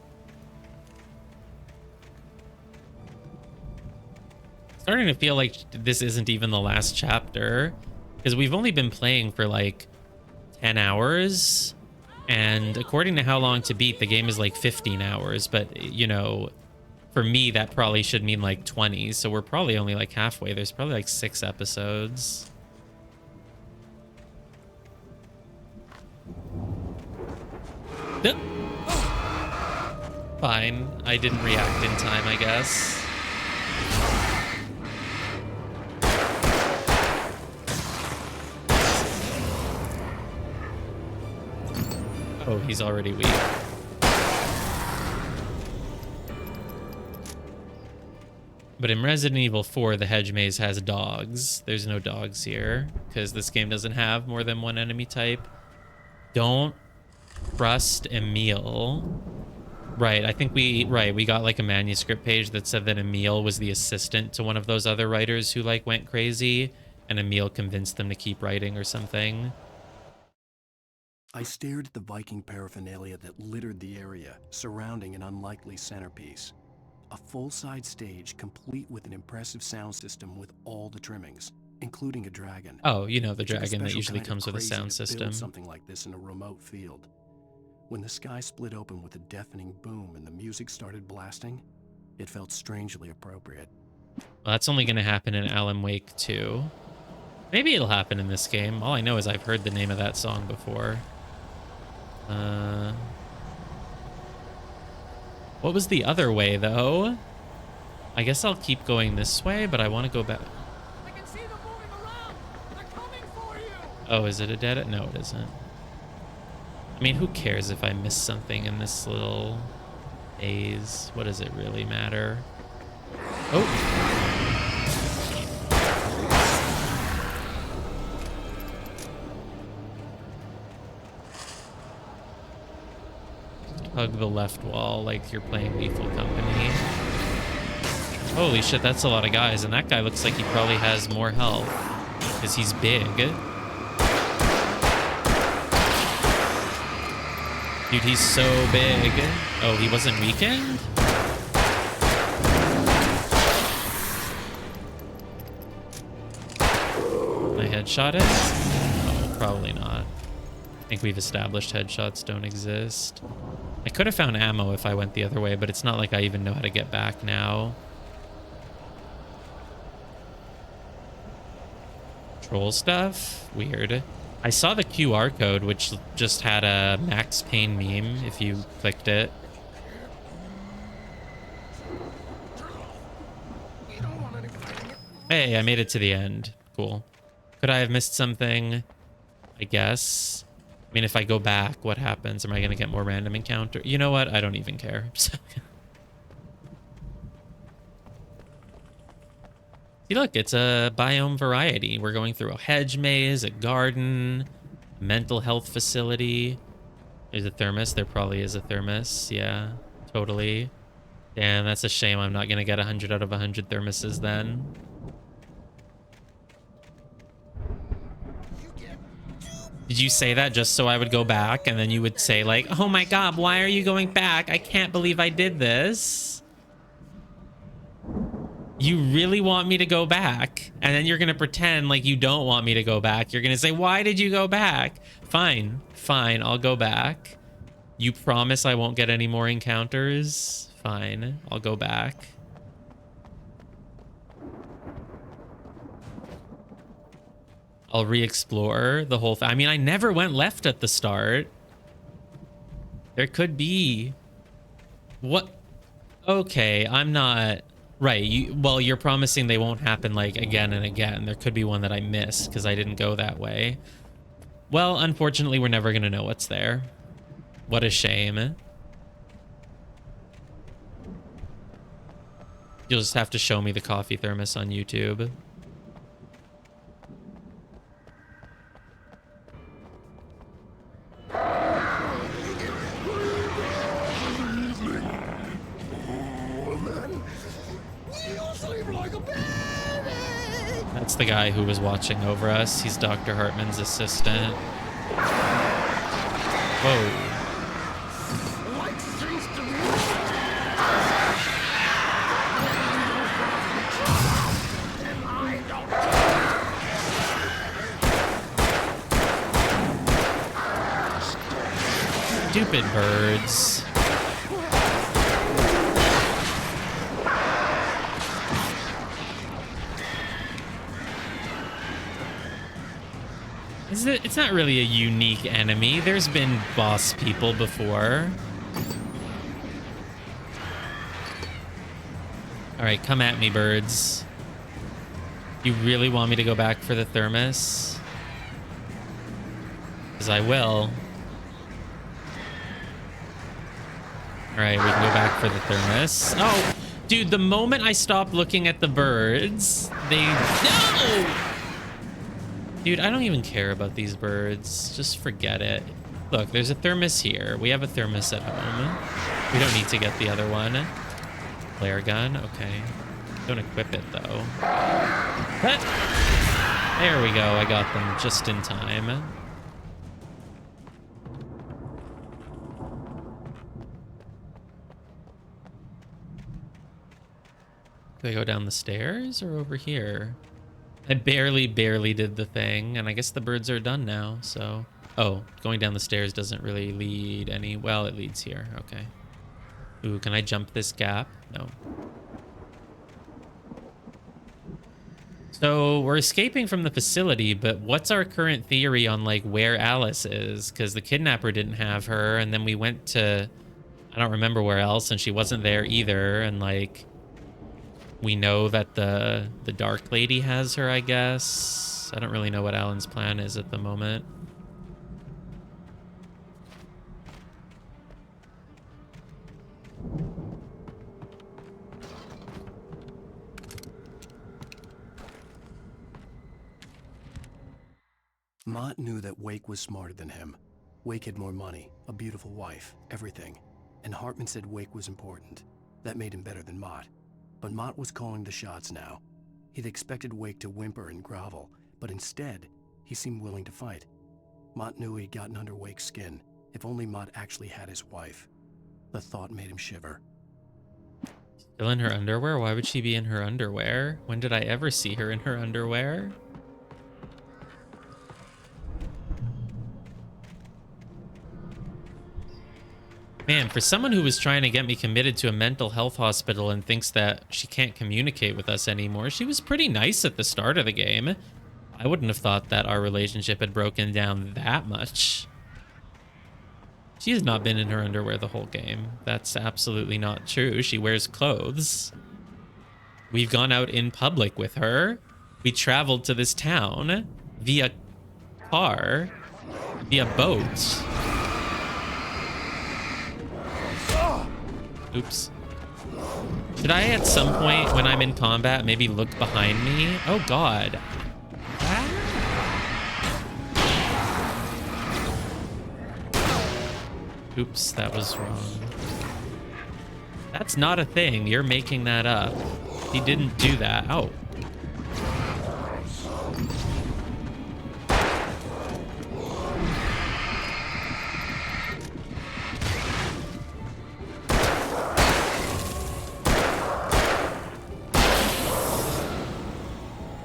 Starting to feel like this isn't even the last chapter, because we've only been playing for like 10 hours, and according to How Long to Beat, the game is like 15 hours, but you know, for me that probably should mean like 20, so we're probably only like halfway. There's probably like 6 episodes. Fine, I didn't react in time, I guess. Oh, he's already weak. But in Resident Evil 4, the hedge maze has dogs. There's no dogs here, because this game doesn't have more than one enemy type. Don't trust Emil. Right, I think we got like a manuscript page that said that Emil was the assistant to one of those other writers who like went crazy, and Emil convinced them to keep writing or something. I stared at the Viking paraphernalia that littered the area, surrounding an unlikely centerpiece. A full-size stage complete with an impressive sound system with all the trimmings, including a dragon. Oh, you know, the It took a dragon that special usually kind of comes with a crazy sound to build system. something like this in a remote field. When the sky split open with a deafening boom and the music started blasting, it felt strangely appropriate. Well, that's only going to happen in Alan Wake 2. Maybe it'll happen in this game. All I know is I've heard the name of that song before. What was the other way, though? I guess I'll keep going this way, but I want to go back. I can see them moving around. They're coming for you. Oh, is it a dead end? No, it isn't. I mean, who cares if I miss something in this little maze? What does it really matter? Oh! Hug the left wall like you're playing Lethal Company. Holy shit, that's a lot of guys, and that guy looks like he probably has more health because he's big. Dude, he's so big. Oh, he wasn't weakened? I headshot it? Oh, probably not. I think we've established headshots don't exist. I could have found ammo if I went the other way, but it's not like I even know how to get back now. Troll stuff? Weird. I saw the QR code, which just had a Max Payne meme if you clicked it. Hey, I made it to the end. Cool. Could I have missed something? I guess. I mean, if I go back, what happens? Am I going to get more random encounter? You know what? I don't even care. See, look, it's a biome variety. We're going through a hedge maze, a garden, mental health facility. There's a thermos. There probably is a thermos. Yeah, totally. Damn, that's a shame. I'm not going to get 100 out of 100 thermoses then. Did you say that just so I would go back and then you would say like, oh my god, why are you going back? I can't believe I did this. You really want me to go back? And then you're going to pretend like you don't want me to go back. You're going to say, why did you go back? Fine, fine, I'll go back. You promise I won't get any more encounters? Fine, I'll go back. I'll re-explore the whole thing. I mean, I never went left at the start. There could be... What? Okay, I'm not... Right, well, you're promising they won't happen, like, again and again. There could be one that I missed because I didn't go that way. Well, unfortunately, we're never going to know what's there. What a shame. You'll just have to show me the coffee thermos on YouTube. Sleep like a baby. That's the guy who was watching over us. He's Dr. Hartman's assistant. Whoa. Like things to me. And I don't. Stupid birds. It's not really a unique enemy. There's been boss people before. All right, come at me, birds. You really want me to go back for the thermos? Because I will. All right, we can go back for the thermos. Oh, dude, the moment I stopped looking at the birds, they... No! Dude, I don't even care about these birds. Just forget it. Look, there's a thermos here. We have a thermos at home. We don't need to get the other one. Flare gun, okay. Don't equip it, though. But there we go. I got them just in time. Do I go down the stairs or over here? I barely did the thing, and I guess the birds are done now, so... Oh, going down the stairs doesn't really lead any... Well, it leads here. Okay. Ooh, can I jump this gap? No. So, we're escaping from the facility, but what's our current theory on, like, where Alice is? Because the kidnapper didn't have her, and then we went to... I don't remember where else, and she wasn't there either, and, like... We know that the Dark Lady has her, I guess. I don't really know what Alan's plan is at the moment. Mott knew that Wake was smarter than him. Wake had more money, a beautiful wife, everything. And Hartman said Wake was important. That made him better than Mott. But Mott was calling the shots now. He'd expected Wake to whimper and grovel, but instead, he seemed willing to fight. Mott knew he'd gotten under Wake's skin. If only Mott actually had his wife. The thought made him shiver. Still in her underwear? Why would she be in her underwear? When did I ever see her in her underwear? Man, for someone who was trying to get me committed to a mental health hospital and thinks that she can't communicate with us anymore, she was pretty nice at the start of the game. I wouldn't have thought that our relationship had broken down that much. She has not been in her underwear the whole game. That's absolutely not true. She wears clothes. We've gone out in public with her. We traveled to this town via car, via boat. Oops. Should I at some point when I'm in combat maybe look behind me? Oh god. Oops, that was wrong. That's not a thing. You're making that up. He didn't do that. Oh.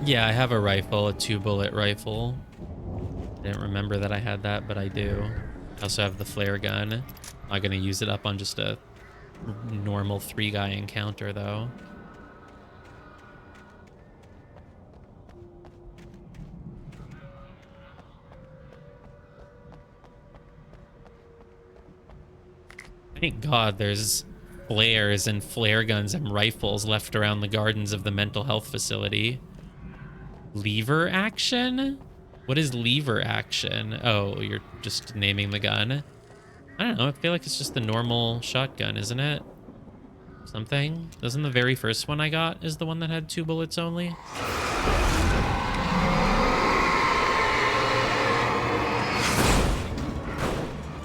Yeah, I have a rifle, a 2-bullet rifle. I didn't remember that I had that, but I do. I also have the flare gun. I'm not gonna use it up on just a normal 3-guy encounter, though. Thank God there's flares and flare guns and rifles left around the gardens of the mental health facility. Lever action? What is lever action? Oh, you're just naming the gun. I don't know. I feel like it's just the normal shotgun, isn't it? Something? Doesn't the very first one I got is the one that had 2 bullets only?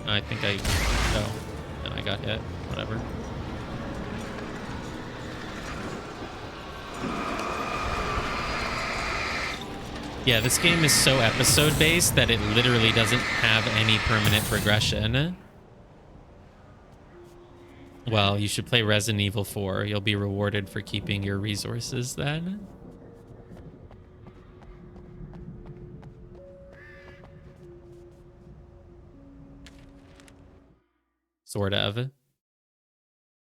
I think I... Oh. And I got hit. Whatever. Yeah, this game is so episode-based that it literally doesn't have any permanent progression. Well, you should play Resident Evil 4. You'll be rewarded for keeping your resources then. Sort of.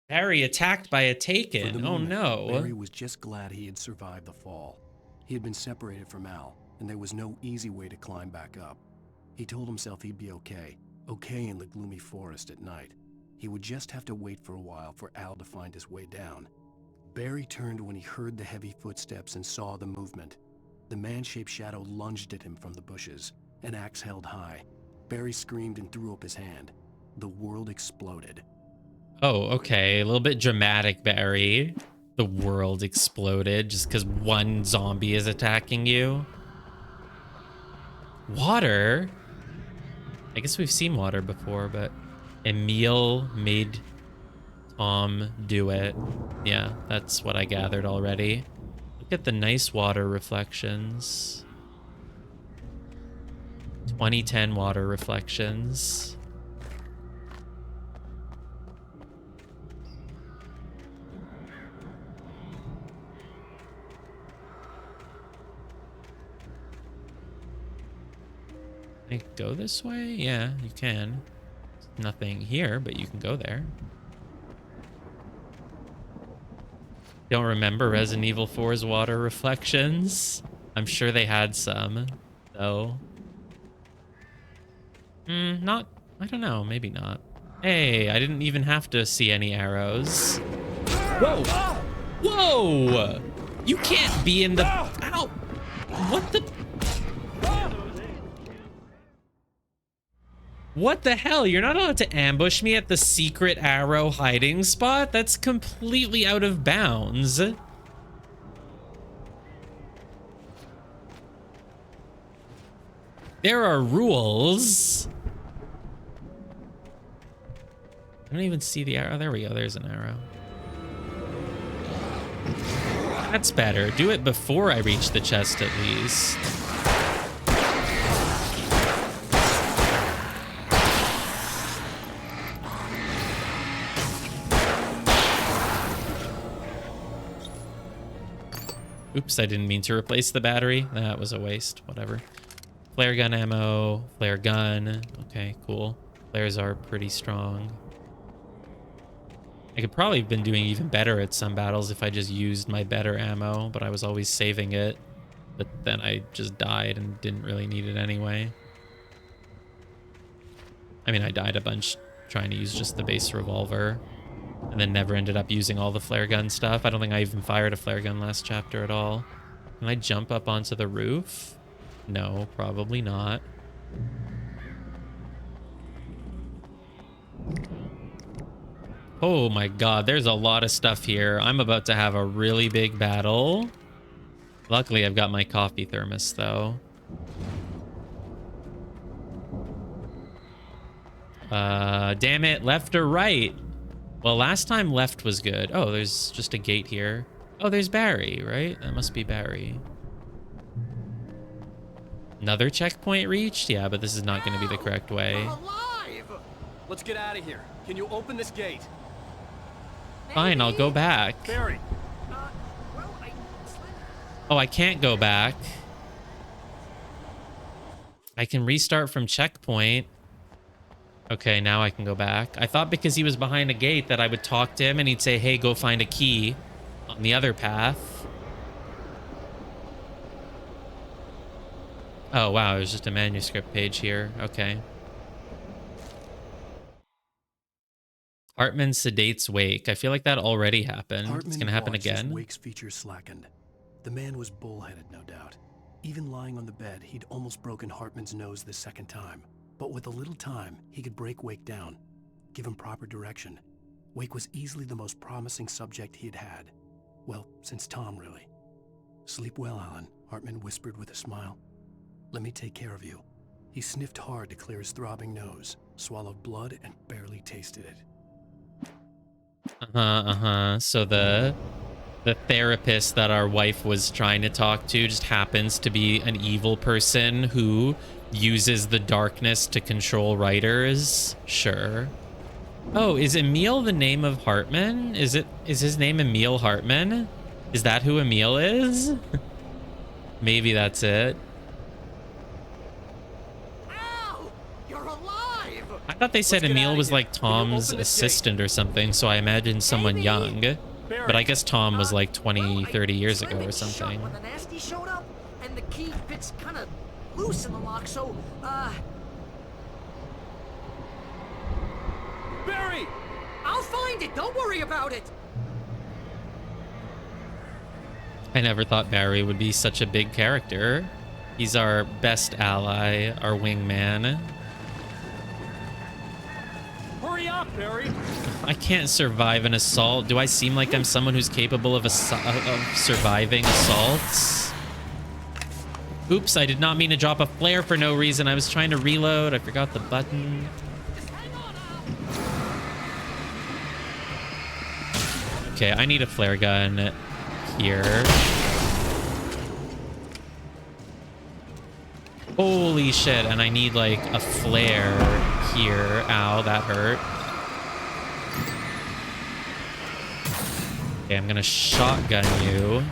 Barry attacked by a Taken. Oh no. Barry was just glad he had survived the fall. He had been separated from Al, and there was no easy way to climb back up. He told himself he'd be okay in the gloomy forest at night. He would just have to wait for a while for Al to find his way down. Barry turned when he heard the heavy footsteps and saw the movement. The man-shaped shadow lunged at him from the bushes, an axe held high. Barry screamed and threw up his hand. The world exploded. Oh, okay. A little bit dramatic, Barry. The world exploded just because one zombie is attacking you. Water? I guess we've seen water before, but Emil made Tom do it. Yeah, that's what I gathered already. Look at the nice water reflections. 2010 water reflections. Can I go this way? Yeah, you can. Nothing here, but you can go there. Don't remember Resident Evil 4's water reflections. I'm sure they had some, though. Not, I don't know, maybe not. Hey, I didn't even have to see any arrows. Whoa! Whoa! You can't be in the... Ow! What the... What the hell? You're not allowed to ambush me at the secret arrow hiding spot? That's completely out of bounds. There are rules. I don't even see the arrow. There we go. There's an arrow. That's better. Do it before I reach the chest at least. Oops, I didn't mean to replace the battery. That was a waste. Whatever. Flare gun ammo. Flare gun. Okay, cool. Flares are pretty strong. I could probably have been doing even better at some battles if I just used my better ammo, but I was always saving it. But then I just died and didn't really need it anyway. I mean, I died a bunch trying to use just the base revolver. And then never ended up using all the flare gun stuff. I don't think I even fired a flare gun last chapter at all. Can I jump up onto the roof? No, probably not. Oh my god, there's a lot of stuff here. I'm about to have a really big battle. Luckily, I've got my coffee thermos, though. Damn it, left or right? Well, last time left was good. Oh, there's just a gate here. Oh, there's Barry, right? That must be Barry. Another checkpoint reached? Yeah, but this is not going to be the correct way. Let's get out of here. Can you open this gate? Fine, I'll go back. Barry. Oh, I can't go back. I can restart from checkpoint. Okay, now I can go back. I thought because he was behind a gate that I would talk to him and he'd say, hey, go find a key on the other path. Oh, wow, there's just a manuscript page here. Okay. Hartman sedates Wake. I feel like that already happened. It's going to happen again. Wake's features slackened. The man was bullheaded, no doubt. Even lying on the bed, he'd almost broken Hartman's nose the second time. But with a little time, he could break Wake down, give him proper direction. Wake was easily the most promising subject he had had. Well, since Tom, really. Sleep well, Alan, Hartman whispered with a smile. Let me take care of you. He sniffed hard to clear his throbbing nose, swallowed blood, and barely tasted it. So the The therapist that our wife was trying to talk to just happens to be an evil person who uses the darkness to control writers. Sure. Oh, is Emil the name of Hartman? Is his name Emil Hartman? Is that who Emil is? Maybe that's it. Al, you're alive. I thought they said Emil was like Tom's assistant or something, so I imagined someone young. But I guess Tom was like 20, 30 years ago or something. When the nasty showed up, and the key fits kind of loose in the lock, so Barry! I'll find it. Don't worry about it. I never thought Barry would be such a big character. He's our best ally, our wingman. Hurry up, Barry! I can't survive an assault. Do I seem like I'm someone who's capable of surviving assaults? Oops, I did not mean to drop a flare for no reason. I was trying to reload. I forgot the button. Okay, I need a flare gun here. Holy shit, and I need like a flare here. Ow, that hurt. Okay, I'm gonna shotgun you.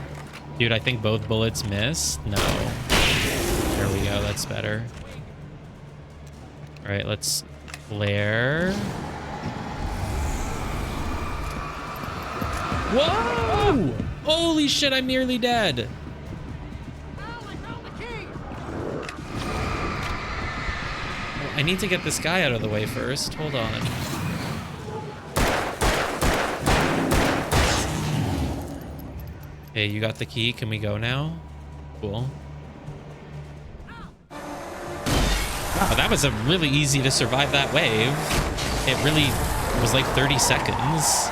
Dude, I think both bullets missed. No. There we go, that's better. All right, let's flare. Whoa! Holy shit, I'm nearly dead. I need to get this guy out of the way first. Hold on. Okay, you got the key. Can we go now? Cool. Wow, that was a really easy to survive that wave. It really was like 30 seconds.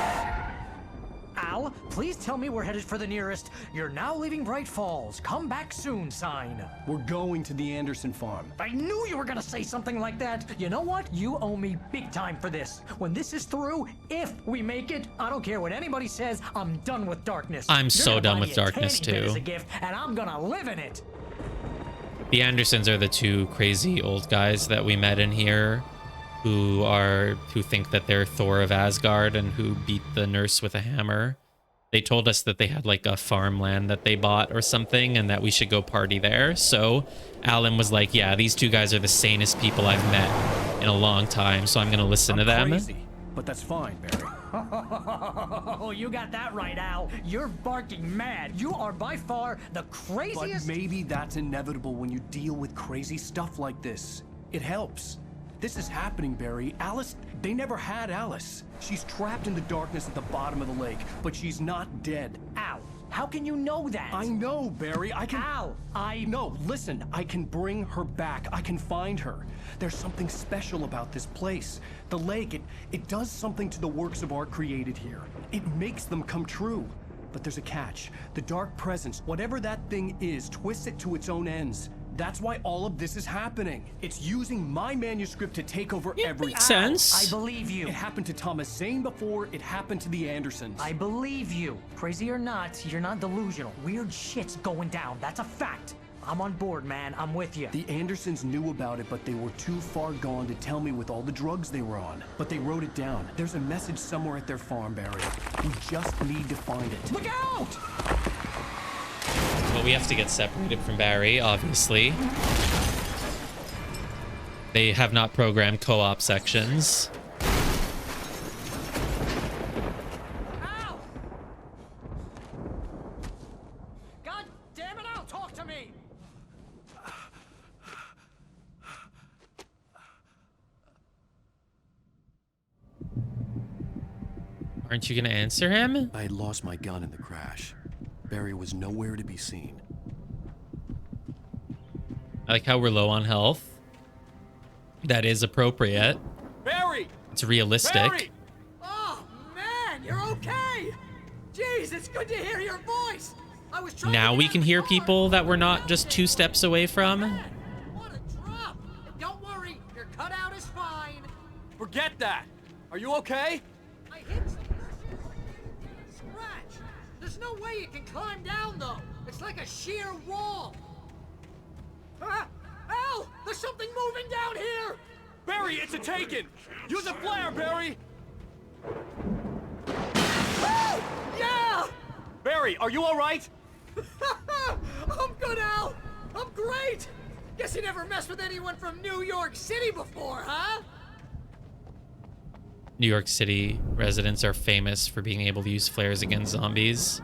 Al, please tell me we're headed for the nearest "You're now leaving Bright Falls. Come back soon" sign. We're going to the Anderson farm. I knew you were gonna say something like that. You know what? You owe me big time for this. When this is through, if we make it, I don't care what anybody says, I'm done with darkness. I'm You're so gonna done buy with me a darkness, tanny bed too. as a gift, and I'm gonna live in it. The Andersons are the two crazy old guys that we met in here who think that they're Thor of Asgard and who beat the nurse with a hammer. They told us that they had like a farmland that they bought or something and that we should go party there. So Alan was like, yeah, these two guys are the sanest people I've met in a long time, so I'm going to listen to them. Crazy, but that's fine, Barry. Oh, you got that right, Al. You're barking mad. You are by far the craziest. But maybe that's inevitable when you deal with crazy stuff like this. It helps. This is happening, Barry. Alice, they never had Alice. She's trapped in the darkness at the bottom of the lake, but she's not dead. Al, how can you know that? I know, Barry. I can... Al, No, listen. I can bring her back. I can find her. There's something special about this place. The lake, it does something to the works of art created here. It makes them come true. But there's a catch. The dark presence, whatever that thing is, twists it to its own ends. That's why all of this is happening. It's using my manuscript to take over everything. Makes sense. I believe you. It happened to Thomas Zane before. It happened to the Andersons. I believe you. Crazy or not, you're not delusional. Weird shit's going down. That's a fact. I'm on board, man. I'm with you. The Andersons knew about it, but they were too far gone to tell me with all the drugs they were on. But they wrote it down. There's a message somewhere at their farm, Barry. We just need to find it. Look out! Well, we have to get separated from Barry, obviously. They have not programmed co-op sections. Al! God damn it, Al, talk to me! Aren't you gonna answer him? I had lost my gun in the crash. Barry was nowhere to be seen. I like how we're low on health. That is appropriate. Barry! It's realistic. Barry! Oh, man, you're okay! Jeez, it's good to hear your voice! I was trying Now to we get can out hear the car. people that we're not just 2 steps away from. What a drop! Don't worry, your cutout is fine. Forget that! Are you okay? I hit some scratch. There's no way you can climb down, though. It's like a sheer wall. Ah! Al! There's something moving down here! Barry, it's a Taken! Use a flare, Barry! Oh! Yeah! Barry, are you alright? I'm good, Al! I'm great! Guess you never messed with anyone from New York City before, huh? New York City residents are famous for being able to use flares against zombies.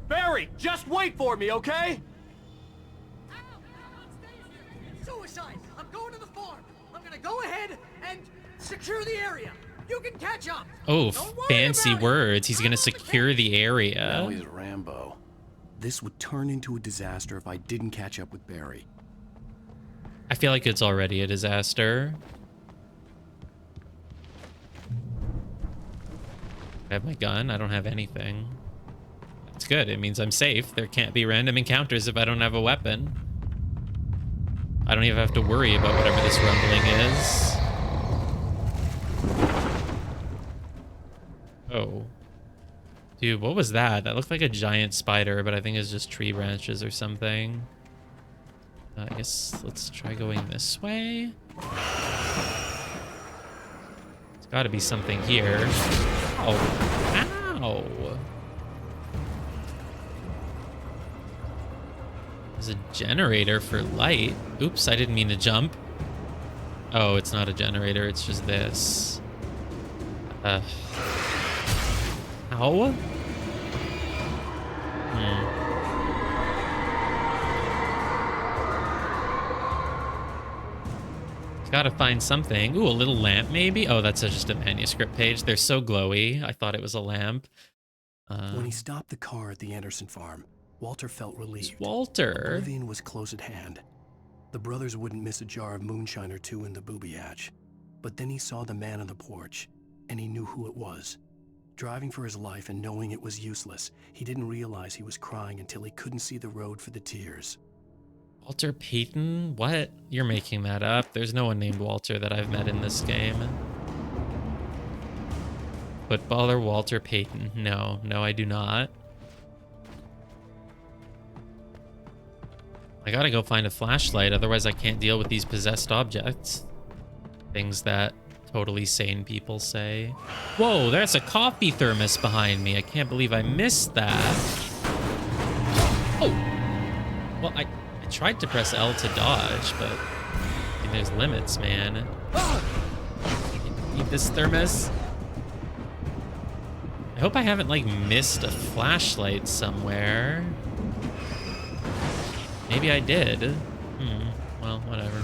Barry, just wait for me, okay? Suicide! I'm going to the farm. I'm gonna go ahead and secure the area. You can catch up. Oh, fancy words. He's gonna secure the Now area. he's Rambo. This would turn into a disaster if I didn't catch up with Barry. I feel like it's already a disaster. I have my gun. I don't have anything. That's good. It means I'm safe. There can't be random encounters if I don't have a weapon. I don't even have to worry about whatever this rumbling is. Oh. Dude, what was that? That looked like a giant spider, but I think it's just tree branches or something. I guess let's try going this way. There's got to be something here. Ow. Ow. There's a generator for light. Oops, I didn't mean to jump. Oh, it's not a generator. It's just this. Ow. Gotta find something. Ooh, a little lamp maybe? Oh, that's just a manuscript page. They're so glowy. I thought it was a lamp. When he stopped the car at the Anderson farm, Walter felt relieved. Walter. Oblivion was close at hand. The brothers wouldn't miss a jar of moonshine or two in the booby hatch. But then he saw the man on the porch, and he knew who it was. Driving for his life and knowing it was useless, he didn't realize he was crying until he couldn't see the road for the tears. Walter Payton? What? You're making that up. There's no one named Walter that I've met in this game. Footballer Walter Payton. No, I do not. I gotta go find a flashlight, otherwise I can't deal with these possessed objects. Things that totally sane people say. Whoa, there's a coffee thermos behind me. I can't believe I missed that. Oh! Well, I tried to press L to dodge, but I mean, there's limits, man. Need this thermos. I hope I haven't, like, missed a flashlight somewhere. Maybe I did. Well, whatever.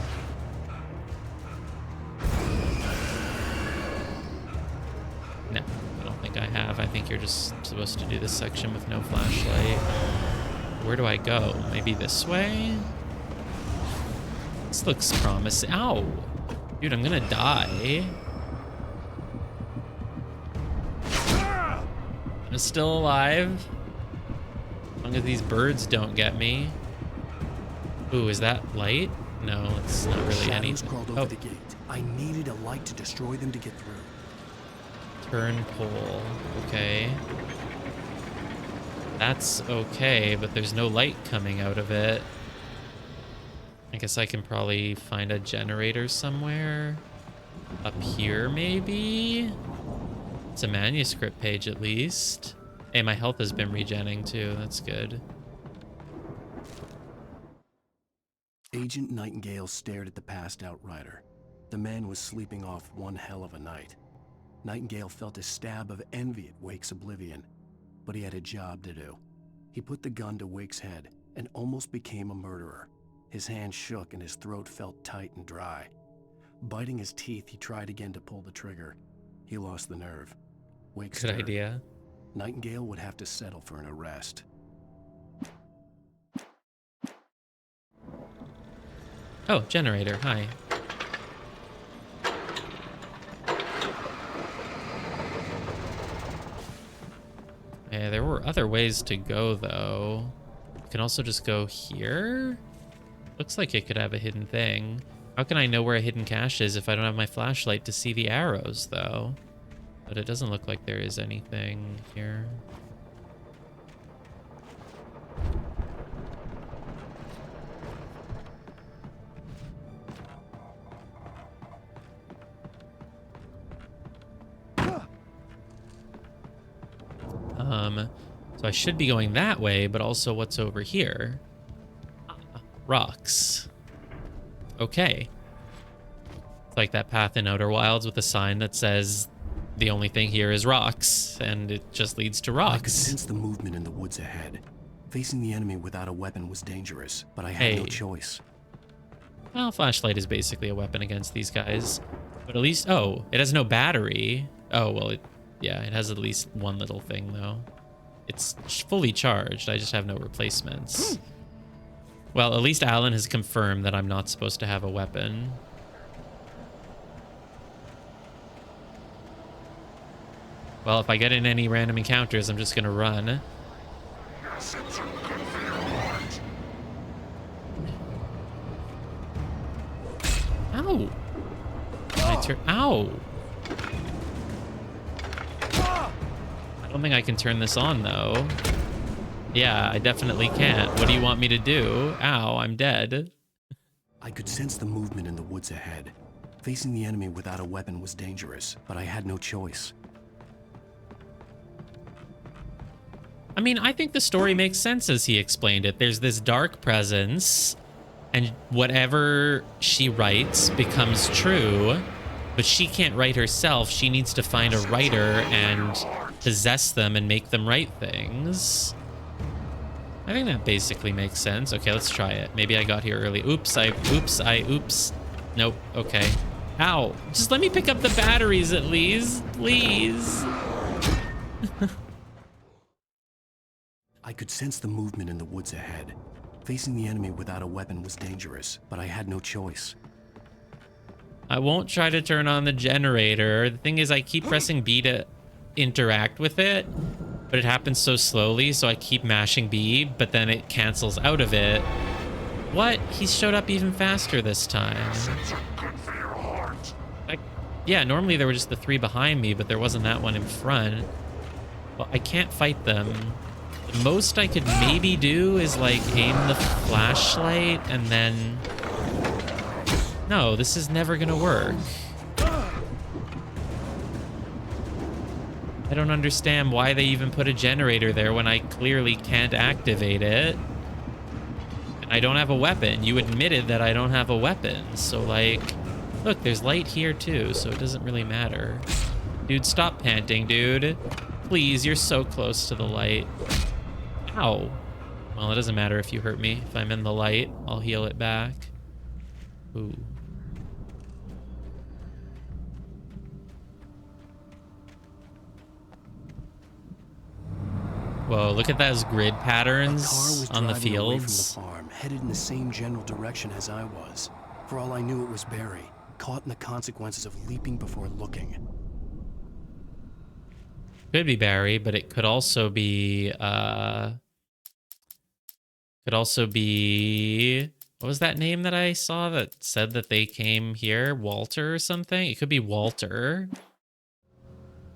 No, I don't think I have. I think you're just supposed to do this section with no flashlight. Where do I go? Maybe this way? This looks promising. Ow! Dude, I'm gonna die. I'm still alive. As long as these birds don't get me. Ooh, is that light? No, it's not really anything. Crawled over the gate. I needed a light to destroy them to get through. Turn pole. Okay. That's okay, but there's no light coming out of it. I guess I can probably find a generator somewhere. Up here, maybe? It's a manuscript page, at least. Hey, my health has been regenning, too. That's good. Agent Nightingale stared at the passed-out rider. The man was sleeping off one hell of a night. Nightingale felt a stab of envy at Wake's oblivion, but he had a job to do. He put the gun to Wake's head and almost became a murderer. His hand shook and his throat felt tight and dry. Biting his teeth, he tried again to pull the trigger. He lost the nerve. Wake Good idea. Nightingale would have to settle for an arrest. Oh, generator. Hi. Yeah, there were other ways to go, though. You can also just go here. Looks like it could have a hidden thing. How can I know where a hidden cache is if I don't have my flashlight to see the arrows, though? But it doesn't look like there is anything here. So I should be going that way, but also what's over here? Rocks. Okay. It's like that path in Outer Wilds with a sign that says the only thing here is rocks, and it just leads to rocks. I could sense the movement in the woods ahead. Facing the enemy without a weapon was dangerous, but I had no choice. Well, flashlight is basically a weapon against these guys. But at least, oh, it has no battery. Oh, well, yeah, it has at least one little thing, though. It's fully charged. I just have no replacements. Well, at least Alan has confirmed that I'm not supposed to have a weapon. Well, if I get in any random encounters, I'm just gonna run. Ow! Ow! I don't think I can turn this on, though. Yeah, I definitely can't. What do you want me to do? Ow, I'm dead. I could sense the movement in the woods ahead. Facing the enemy without a weapon was dangerous, but I had no choice. I mean, I think the story makes sense as he explained it. There's this dark presence, and whatever she writes becomes true, but she can't write herself. She needs to find a writer and possess them and make them write things. I think that basically makes sense. Okay, let's try it. Maybe I got here early. Oops. Nope. Okay. Ow. Just let me pick up the batteries at least, please. I could sense the movement in the woods ahead. Facing the enemy without a weapon was dangerous, but I had no choice. I won't try to turn on the generator. The thing is, I keep pressing B to interact with it, but it happens so slowly, so I keep mashing B, but then it cancels out of it. What? He showed up even faster this time. Yeah, normally there were just the three behind me, but there wasn't that one in front. Well, I can't fight them. The most I could maybe do is like aim the flashlight and then... No, this is never gonna work. I don't understand why they even put a generator there when I clearly can't activate it. And I don't have a weapon. You admitted that I don't have a weapon. So like, look, there's light here too, so it doesn't really matter. Dude, stop panting, dude. Please, you're so close to the light. Ow. Well, it doesn't matter if you hurt me. If I'm in the light, I'll heal it back. Ooh. Whoa, look at those grid patterns on the fields. From the farm, headed in the same general direction as I was. For all I knew, it was Barry, caught in the consequences of leaping before looking. Could be Barry, but it could also be, what was that name that I saw that said that they came here? Walter or something? It could be Walter.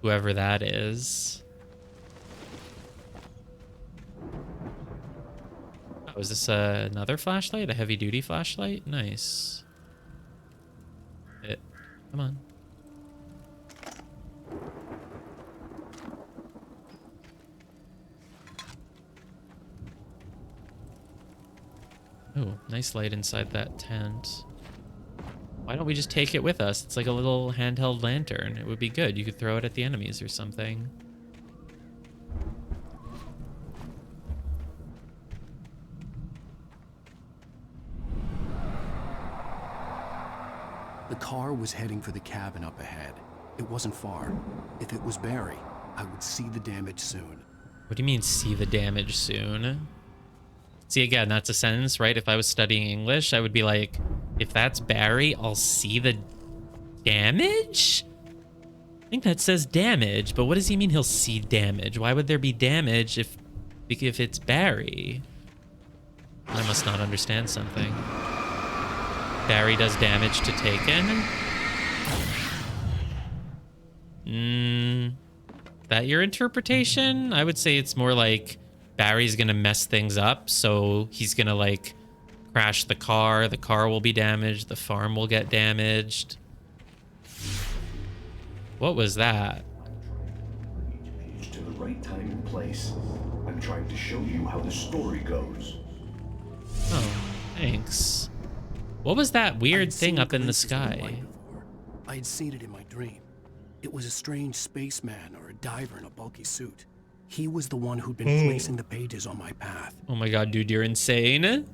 Whoever that is. Oh, is this another flashlight? A heavy-duty flashlight? Nice. Come on. Oh, nice light inside that tent. Why don't we just take it with us? It's like a little handheld lantern. It would be good. You could throw it at the enemies or something. The car was heading for the cabin up ahead. It wasn't far. If it was Barry, I would see the damage soon. What do you mean, see the damage soon? See, again, that's a sentence, right? If I was studying English, I would be like, if that's Barry, I'll see the damage? I think that says damage, but what does he mean he'll see damage? Why would there be damage if it's Barry? I must not understand something. Barry does damage to Taken? That your interpretation? I would say it's more like Barry's gonna mess things up, so he's gonna like crash the car will be damaged, the farm will get damaged. What was that? To the right time and place. I'm trying to show you how the story goes. Oh, thanks. What was that weird thing up in the sky? I had seen it in my dream. It was a strange spaceman or a diver in a bulky suit. He was the one who'd been placing the pages on my path. Oh my god, dude, you're insane. It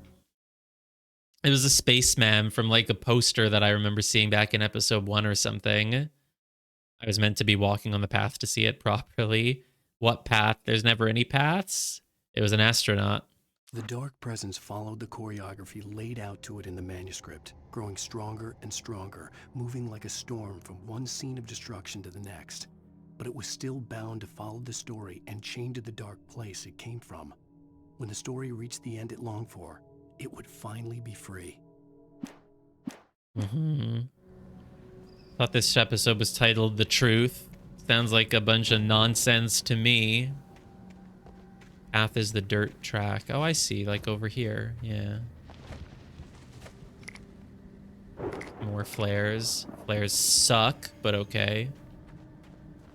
was a spaceman from like a poster that I remember seeing back in episode 1 or something. I was meant to be walking on the path to see it properly. What path? There's never any paths. It was an astronaut. The dark presence followed the choreography laid out to it in the manuscript, growing stronger and stronger, moving like a storm from one scene of destruction to the next. But it was still bound to follow the story and chained to the dark place it came from. When the story reached the end it longed for, it would finally be free. Thought this episode was titled The Truth. Sounds like a bunch of nonsense to me. Path is the dirt track. Oh, I see. Like over here. Yeah. More flares. Flares suck, but okay.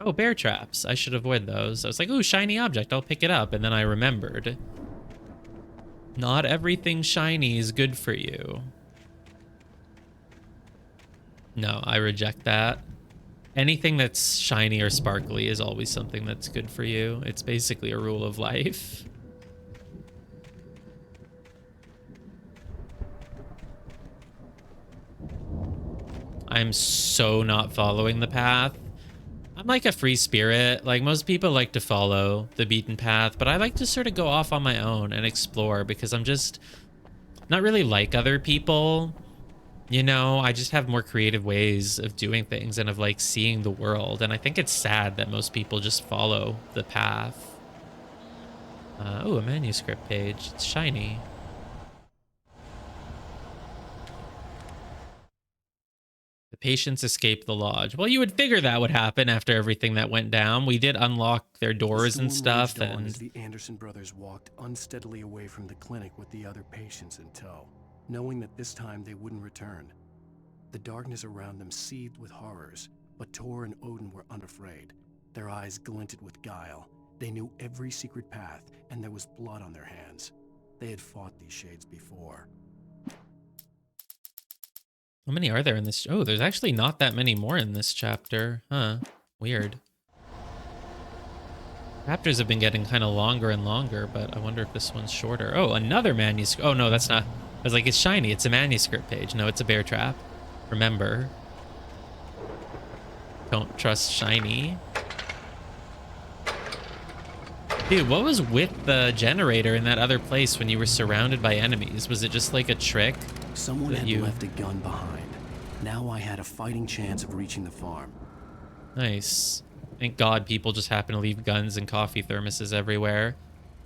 Oh, bear traps. I should avoid those. I was like, ooh, shiny object. I'll pick it up. And then I remembered. Not everything shiny is good for you. No, I reject that. Anything that's shiny or sparkly is always something that's good for you. It's basically a rule of life. I'm so not following the path. I'm like a free spirit. Like most people like to follow the beaten path, but I like to sort of go off on my own and explore because I'm just not really like other people. You know, I just have more creative ways of doing things and of like seeing the world. And I think it's sad that most people just follow the path. Oh, a manuscript page. It's shiny. The patients escaped the lodge. Well, you would figure that would happen after everything that went down. We did unlock their doors and stuff. And as the Anderson brothers walked unsteadily away from the clinic with the other patients in tow, knowing that this time they wouldn't return. The darkness around them seethed with horrors, but Tor and Odin were unafraid. Their eyes glinted with guile. They knew every secret path, and there was blood on their hands. They had fought these shades before. how many are there in this? Oh, there's actually not that many more in this chapter. Huh. Weird. Chapters have been getting kind of longer and longer, but I wonder if this one's shorter. Oh, another manuscript. Oh, no, that's not. I was like, it's shiny. It's a manuscript page. No, it's a bear trap. Remember. Don't trust shiny. Dude, what was with the generator in that other place when you were surrounded by enemies? Was it just like a trick? Someone had left a gun behind. Now I had a fighting chance of reaching the farm. Nice. Thank God people just happen to leave guns and coffee thermoses everywhere.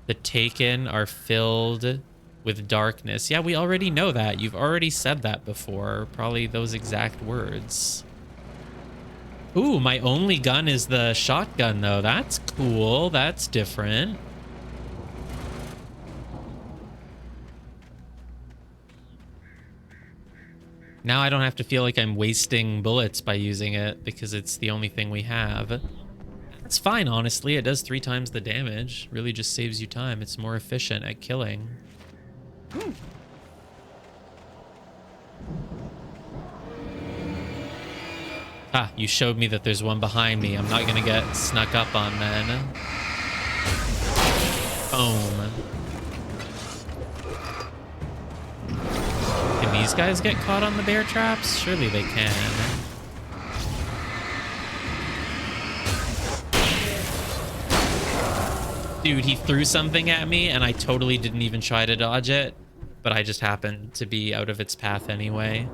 The Taken are filled with darkness. Yeah, we already know that. You've already said that before. Probably those exact words. Ooh, my only gun is the shotgun, though. That's cool. That's different. Now I don't have to feel like I'm wasting bullets by using it because it's the only thing we have. That's fine, honestly. It does 3 times the damage. Really just saves you time. It's more efficient at killing. Ah, you showed me that there's one behind me. I'm not gonna get snuck up on then. Boom. Can these guys get caught on the bear traps? Surely they can. Dude, he threw something at me and I totally didn't even try to dodge it, but I just happened to be out of its path anyway.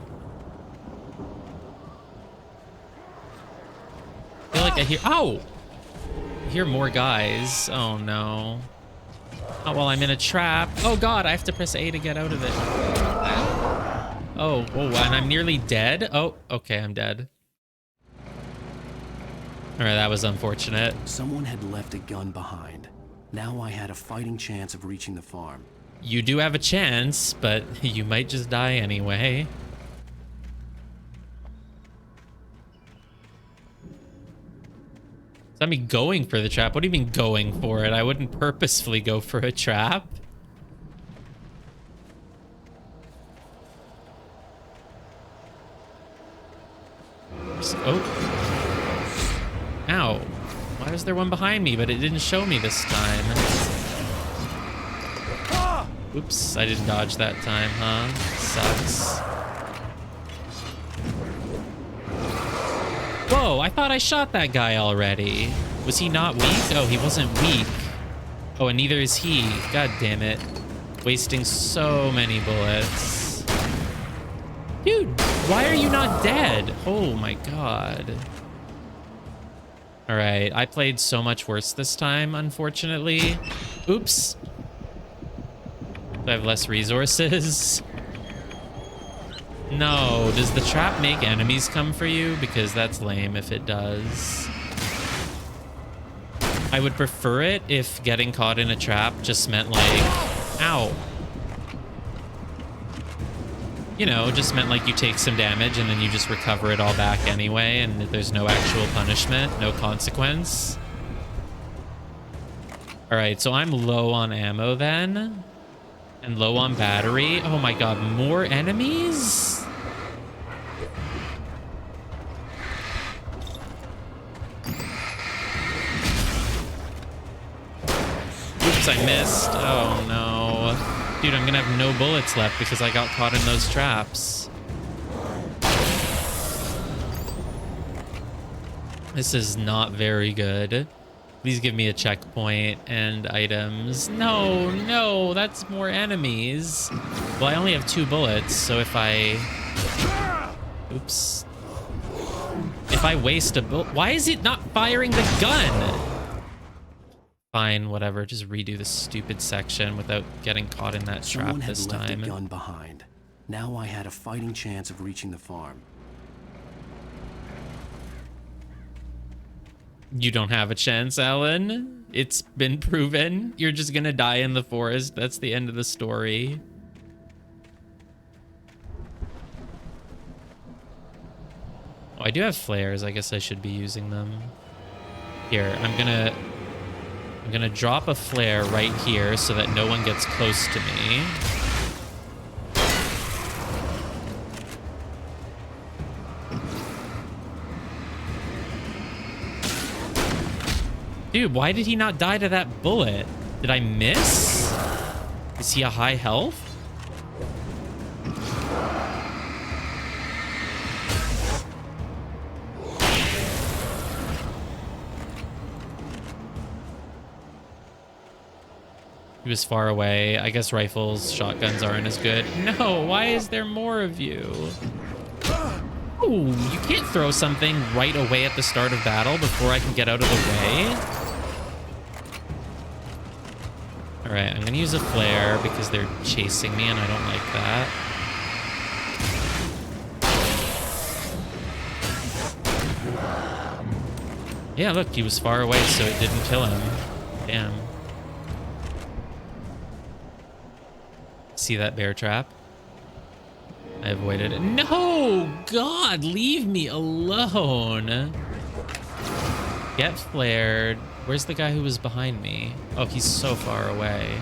I feel like I hear... Oh! I hear more guys. Oh, no. Oh, well, I'm in a trap. Oh, God, I have to press A to get out of it. Oh, whoa, and I'm nearly dead? Oh, okay, I'm dead. All right, that was unfortunate. Someone had left a gun behind. Now I had a fighting chance of reaching the farm. You do have a chance, but you might just die anyway. Is that me going for the trap? What do you mean going for it? I wouldn't purposefully go for a trap. Oh. Ow. Why was there one behind me, but it didn't show me this time? Oops, I didn't dodge that time, huh? Sucks. Whoa, I thought I shot that guy already. Was he not weak? Oh, he wasn't weak. Oh, and neither is he. God damn it. Wasting so many bullets. Dude, why are you not dead? Oh my god. All right, I played so much worse this time, unfortunately. Oops. I have less resources. No, does the trap make enemies come for you? Because that's lame if it does. I would prefer it if getting caught in a trap just meant like, ow. You know, just meant like you take some damage and then you just recover it all back anyway, and there's no actual punishment, no consequence. All right, so I'm low on ammo then, and low on battery. Oh my god, more enemies? Oops, I missed. Oh no. Dude, I'm gonna have no bullets left because I got caught in those traps. This is not very good. Please give me a checkpoint and items. No, no, that's more enemies. Well, I only have 2 bullets, so if I... Oops. If I waste a bullet... Why is it not firing the gun? Fine, whatever. Just redo this stupid section without getting caught in that trap this time. Someone had left a gun behind. Now I had a fighting chance of reaching the farm. You don't have a chance, Alan. It's been proven. You're just gonna die in the forest. That's the end of the story. Oh, I do have flares. I guess I should be using them. Here, I'm gonna drop a flare right here so that no one gets close to me. Dude, why did he not die to that bullet? Did I miss? Is he a high health? He was far away. I guess rifles, shotguns aren't as good. No, why is there more of you? Oh, you can't throw something right away at the start of battle before I can get out of the way. All right, I'm gonna use a flare because they're chasing me and I don't like that. Yeah, look, he was far away, so it didn't kill him. Damn. See that bear trap? I avoided it. No! God, leave me alone. Get flared. Where's the guy who was behind me? Oh, he's so far away.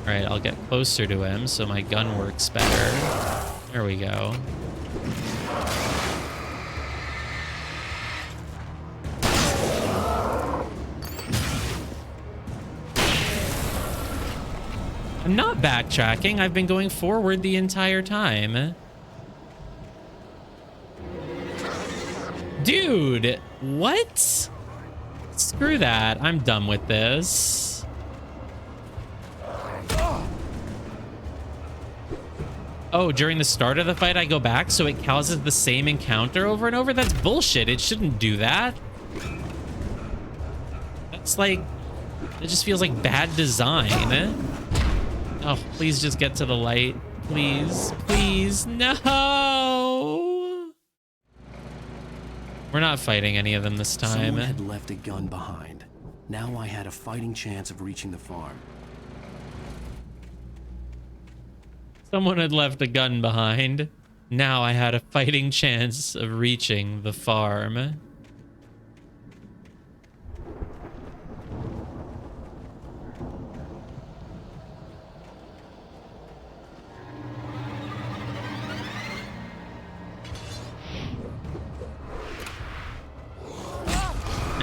All right, I'll get closer to him so my gun works better. There we go. I'm not backtracking. I've been going forward the entire time. Dude, what? Screw that. I'm done with this. Oh, during the start of the fight, I go back so it causes the same encounter over and over? That's bullshit. It shouldn't do that. That's like... It just feels like bad design. Oh, please just get to the light. Please, please, no! We're not fighting any of them this time. Someone had left a gun behind. Now I had a fighting chance of reaching the farm. Someone had left a gun behind. Now I had a fighting chance of reaching the farm.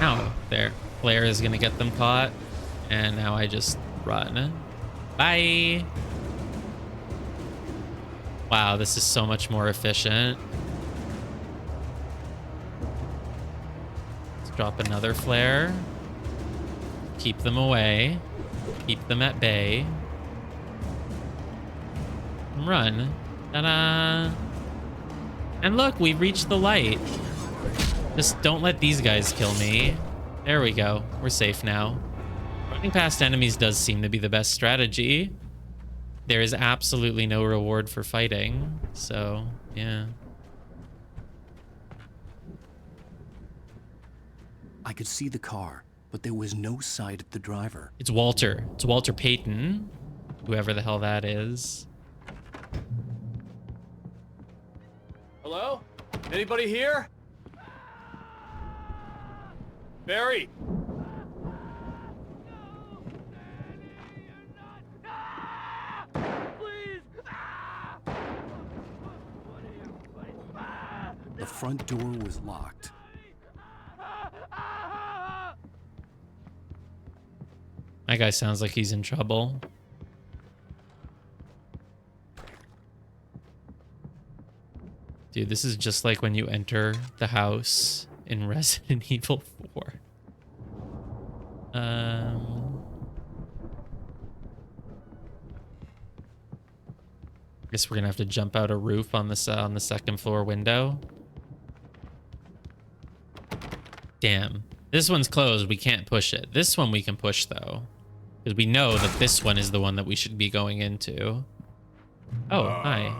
Ow, there. Claire is gonna get them caught. And now I just run. Bye. Wow, this is so much more efficient. Let's drop another flare. Keep them away. Keep them at bay. Run. Ta-da! And look, we reached the light. Just don't let these guys kill me. There we go. We're safe now. Running past enemies does seem to be the best strategy. There is absolutely no reward for fighting, so yeah. I could see the car, but there was no sight of the driver. It's Walter. It's Walter Payton, whoever the hell that is. Hello? Anybody here? Barry! The front door was locked. That guy sounds like he's in trouble. Dude, this is just like when you enter the house in Resident Evil 4. I guess we're gonna have to jump out a roof on the second floor window. Damn, this one's closed. We can't push it. This one we can push though, because we know that this one is the one that we should be going into. Oh, hi.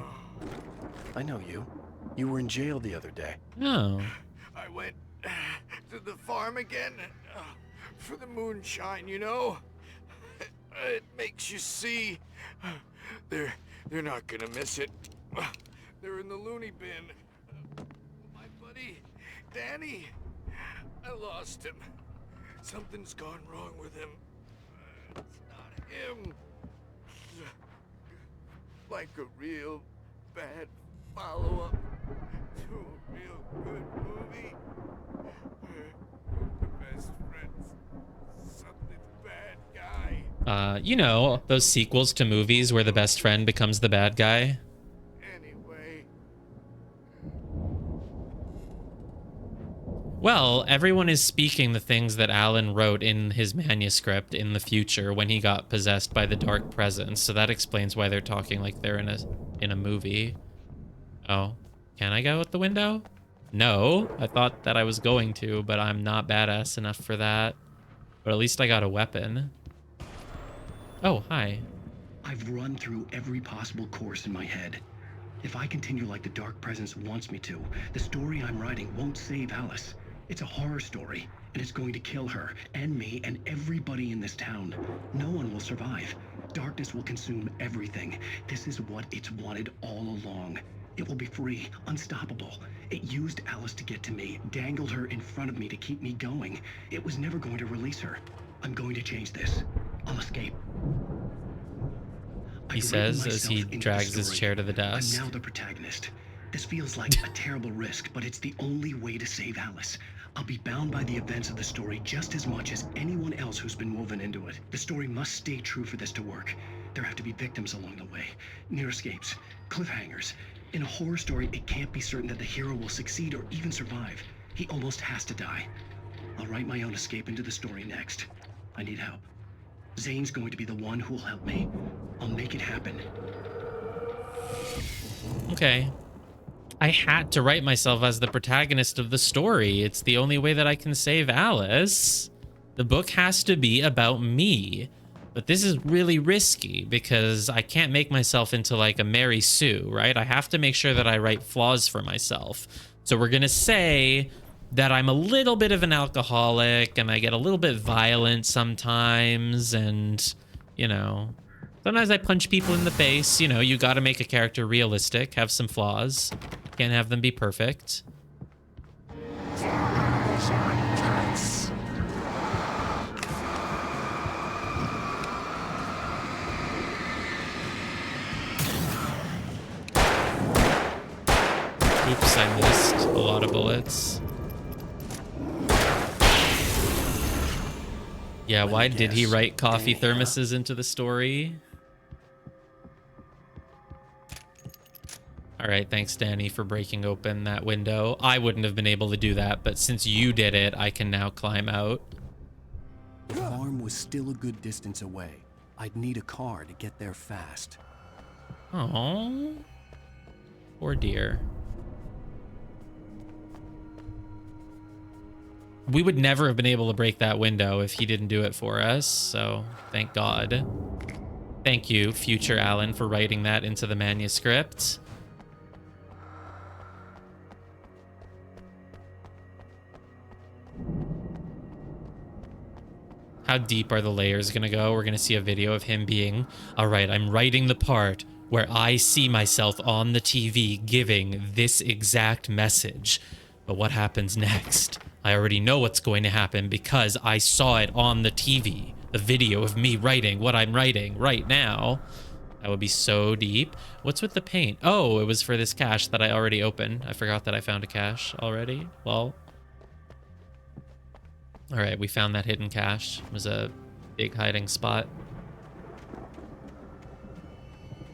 I know you. You were in jail the other day. Oh. I went to the farm again for the moonshine, you know? It makes you see. They're not gonna miss it. They're in the loony bin. My buddy, Danny, I lost him. Something's gone wrong with him. It's not him. Like a real bad follow-up to a real good movie. The best friend's suddenly the bad guy. You know, those sequels to movies where the best friend becomes the bad guy. Anyway. Well, everyone is speaking the things that Alan wrote in his manuscript in the future when he got possessed by the dark presence. So that explains why they're talking like they're in a movie. Oh, can I go out the window? No, I thought that I was going to, but I'm not badass enough for that. But at least I got a weapon. Oh, hi. I've run through every possible course in my head. If I continue like the Dark Presence wants me to, the story I'm writing won't save Alice. It's a horror story, and it's going to kill her, and me, and everybody in this town. No one will survive. Darkness will consume everything. This is what it's wanted all along. It will be free, unstoppable. It used Alice to get to me, dangled her in front of me to keep me going. It was never going to release her. I'm going to change this. I'll escape. He says as he drags his chair to the desk. I'm now the protagonist. This feels like a terrible risk, but it's the only way to save Alice. I'll be bound by the events of the story just as much as anyone else who's been woven into it. The story must stay true for this to work. There have to be victims along the way, near escapes, cliffhangers. In a horror story, it can't be certain that the hero will succeed or even survive. He almost has to die. I'll write my own escape into the story next. I need help. Zane's going to be the one who will help me. I'll make it happen. Okay. I had to write myself as the protagonist of the story. It's the only way that I can save Alice. The book has to be about me. But this is really risky because I can't make myself into like a Mary Sue, right? I have to make sure that I write flaws for myself. So we're going to say that I'm a little bit of an alcoholic and I get a little bit violent sometimes, and, you know, sometimes I punch people in the face. You know, you got to make a character realistic, have some flaws. Can't have them be perfect. Oops, I missed a lot of bullets. Yeah, why did he write coffee thermoses into the story? All right, thanks, Danny, for breaking open that window. I wouldn't have been able to do that, but since you did it, I can now climb out. The farm was still a good distance away. I'd need a car to get there fast. Oh, poor dear. We would never have been able to break that window if he didn't do it for us, so thank God. Thank you, future Alan, for writing that into the manuscript. How deep are the layers gonna go? We're gonna see a video of him being, all right, I'm writing the part where I see myself on the TV giving this exact message. But what happens next? I already know what's going to happen because I saw it on the TV. The video of me writing what I'm writing right now. That would be so deep. What's with the paint? Oh, it was for this cache that I already opened. I forgot that I found a cache already. Lol. All right, we found that hidden cache. It was a big hiding spot.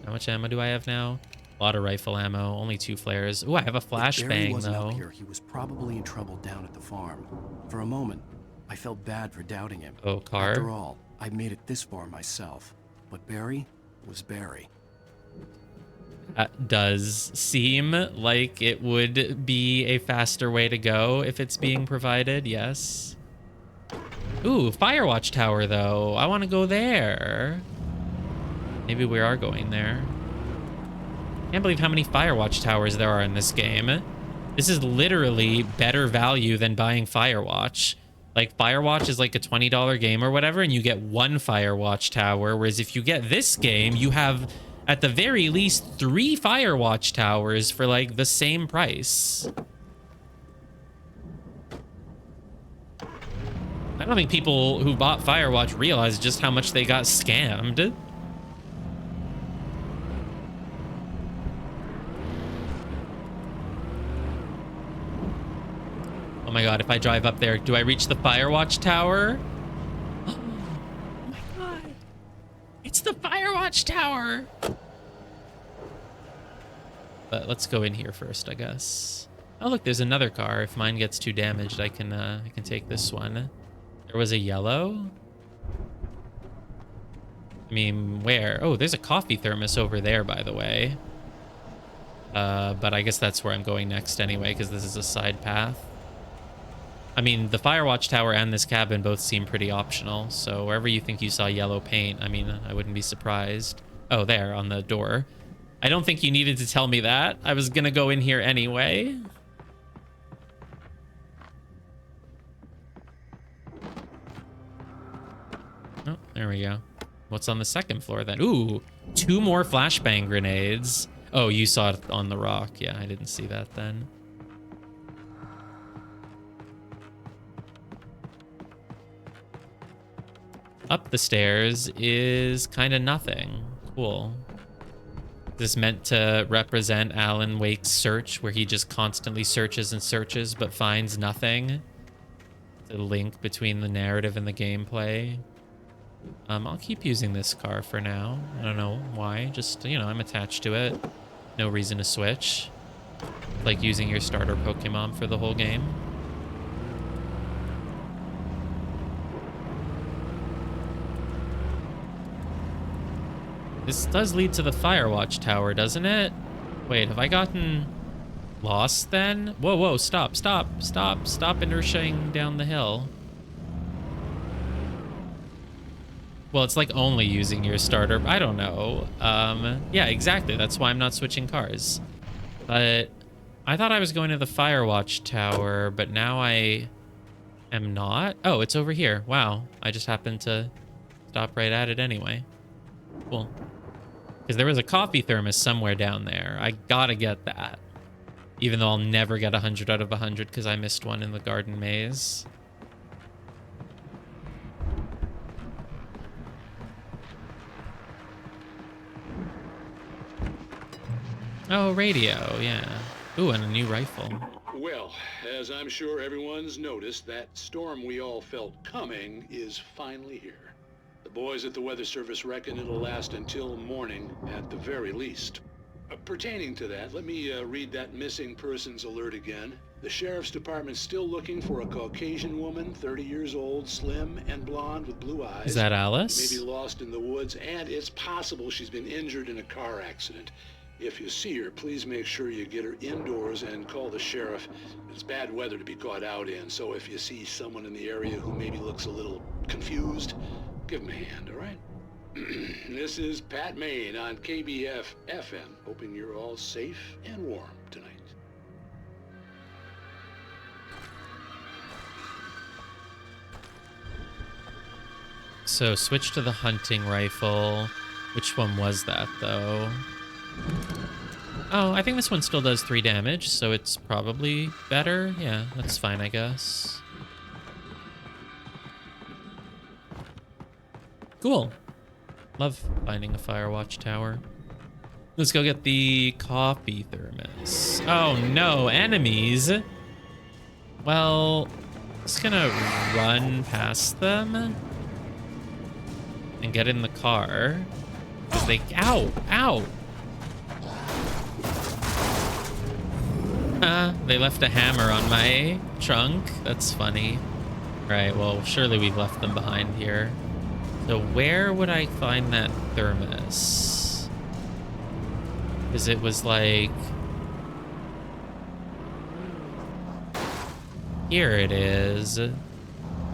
How much ammo do I have now? A lot of rifle ammo, only 2 flares. Ooh, I have a flashbang though. Up here, he was probably in trouble down at the farm. For a moment, I felt bad for doubting him. Oh, car. After all, I made it this far myself. But Barry was Barry. That does seem like it would be a faster way to go if it's being provided, yes. Ooh, Firewatch Tower though. I want to go there. Maybe we are going there. Can't believe how many Firewatch Towers there are in this game. This is literally better value than buying Firewatch. Like, Firewatch is like a $20 game or whatever, and you get 1 Firewatch Tower, whereas if you get this game, you have, at the very least, 3 Firewatch Towers for, like, the same price. I don't think people who bought Firewatch realize just how much they got scammed. Oh my god, if I drive up there, do I reach the Firewatch Tower? Oh my god. It's the Firewatch Tower! But let's go in here first, I guess. Oh look, there's another car. If mine gets too damaged, I can take this one. There was a yellow? I mean, where? Oh, there's a coffee thermos over there, by the way. But I guess that's where I'm going next anyway, because this is a side path. I mean, the Firewatch Tower and this cabin both seem pretty optional, so wherever you think you saw yellow paint, I mean, I wouldn't be surprised. Oh, there, on the door. I don't think you needed to tell me that. I was gonna go in here anyway. Oh, there we go. What's on the second floor then? Ooh, 2 more flashbang grenades. Oh, you saw it on the rock. Yeah, I didn't see that then. Up the stairs is kind of nothing. Cool. Is this meant to represent Alan Wake's search, where he just constantly searches and searches but finds nothing? The link between the narrative and the gameplay. I'll keep using this car for now. I don't know why. Just, you know, I'm attached to it. No reason to switch. Like using your starter Pokemon for the whole game. This does lead to the Firewatch Tower, doesn't it? Wait, have I gotten lost then? Whoa, whoa, stop inertiaing down the hill. Well, it's like only using your starter. I don't know. Yeah, exactly. That's why I'm not switching cars. But I thought I was going to the Firewatch Tower, but now I am not. Oh, it's over here. Wow. I just happened to stop right at it anyway. Cool. Because there was a coffee thermos somewhere down there. I gotta get that. Even though I'll never get 100 out of 100 because I missed one in the garden maze. Oh, radio, yeah. Ooh, and a new rifle. Well, as I'm sure everyone's noticed, that storm we all felt coming is finally here. The boys at the Weather Service reckon it'll last until morning at the very least. Pertaining to that, let me read that missing persons alert again. The Sheriff's Department's still looking for a Caucasian woman, 30 years old, slim and blonde with blue eyes. Is that Alice? She may be lost in the woods, and it's possible she's been injured in a car accident. If you see her, please make sure you get her indoors and call the sheriff. It's bad weather to be caught out in, so if you see someone in the area who maybe looks a little confused, give him a hand, all right? This is Pat Main on KBF FM, hoping you're all safe and warm tonight. So switch to the hunting rifle. Which one was that, though? Oh, I think this one still does 3 damage, so it's probably better. Yeah, that's fine, I guess. Cool. Love finding a Firewatch Tower. Let's go get the coffee thermos. Oh no, enemies! Well, just gonna run past them and get in the car. Cause they, ow, ow! They left a hammer on my trunk. That's funny. Right, well, surely we've left them behind here. So where would I find that thermos? Because it was like... Here it is.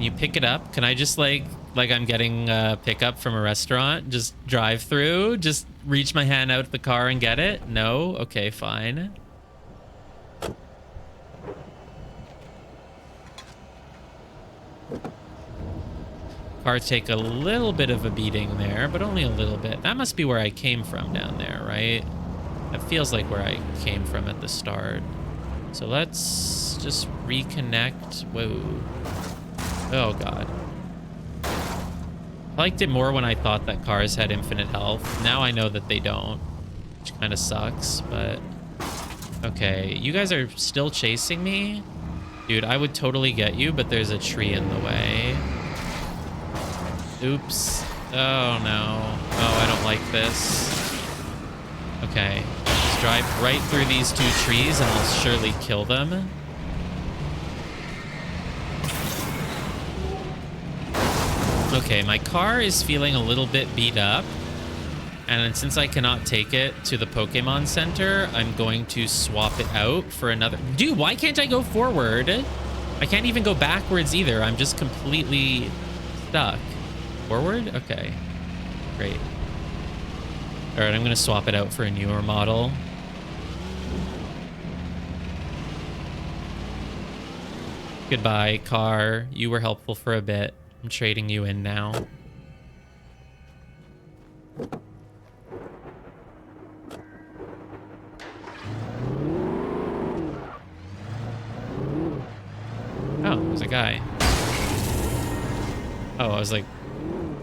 You pick it up. Can I just like I'm getting a pickup from a restaurant? Just drive through? Just reach my hand out the car and get it? No? Okay, fine. Cars take a little bit of a beating there, but only a little bit. That must be where I came from down there, right? That feels like where I came from at the start. So let's just reconnect. Whoa. Oh, God. I liked it more when I thought that cars had infinite health. Now I know that they don't, which kind of sucks, but... Okay, you guys are still chasing me? Dude, I would totally get you, but there's a tree in the way. Oops. Oh, no. Oh, I don't like this. Okay. Just drive right through these 2 trees and I'll surely kill them. Okay, my car is feeling a little bit beat up. And since I cannot take it to the Pokemon Center, I'm going to swap it out for another... Dude, why can't I go forward? I can't even go backwards either. I'm just completely stuck. Forward? Okay. Great. All right, I'm going to swap it out for a newer model. Goodbye, car. You were helpful for a bit. I'm trading you in now. Oh, there's a guy. Oh, I was like...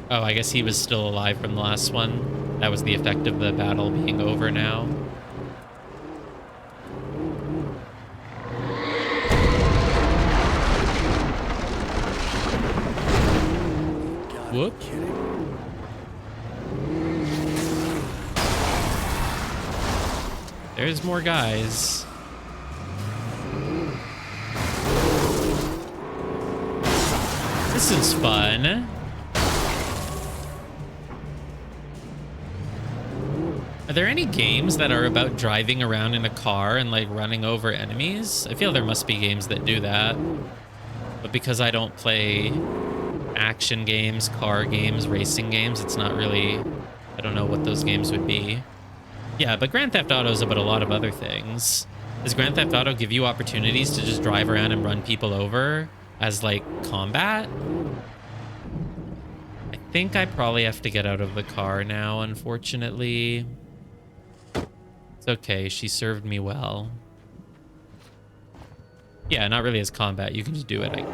Oh, I guess he was still alive from the last one. That was the effect of the battle being over now. Whoop. There's more guys. This is fun. Are there any games that are about driving around in a car and like running over enemies? I feel there must be games that do that. But because I don't play action games, car games, racing games, it's not really... I don't know what those games would be. Yeah, but Grand Theft Auto is about a lot of other things. Does Grand Theft Auto give you opportunities to just drive around and run people over as like combat? I think I probably have to get out of the car now, unfortunately. It's okay, she served me well. Yeah, not really as combat, you can just do it.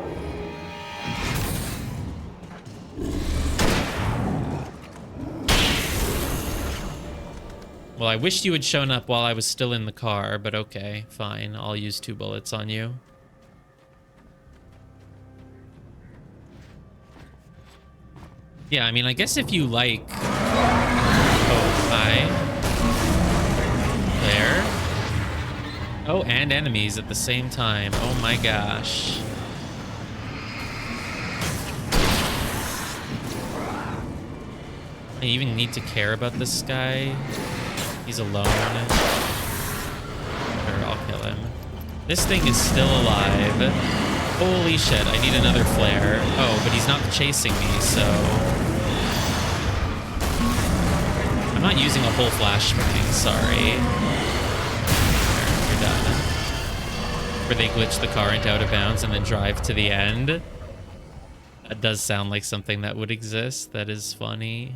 Well, I wished you had shown up while I was still in the car, but okay, fine. I'll use 2 bullets on you. Yeah, I mean, I guess if you like... Oh, hi. There. Oh, and enemies at the same time. Oh my gosh. I even need to care about this guy. He's alone. Sure, I'll kill him. This thing is still alive. Holy shit, I need another flare. Oh, but he's not chasing me, so... I'm not using a whole flashbang, sorry. There, you're done. Where they glitch the car into out of bounds and then drive to the end. That does sound like something that would exist. That is funny.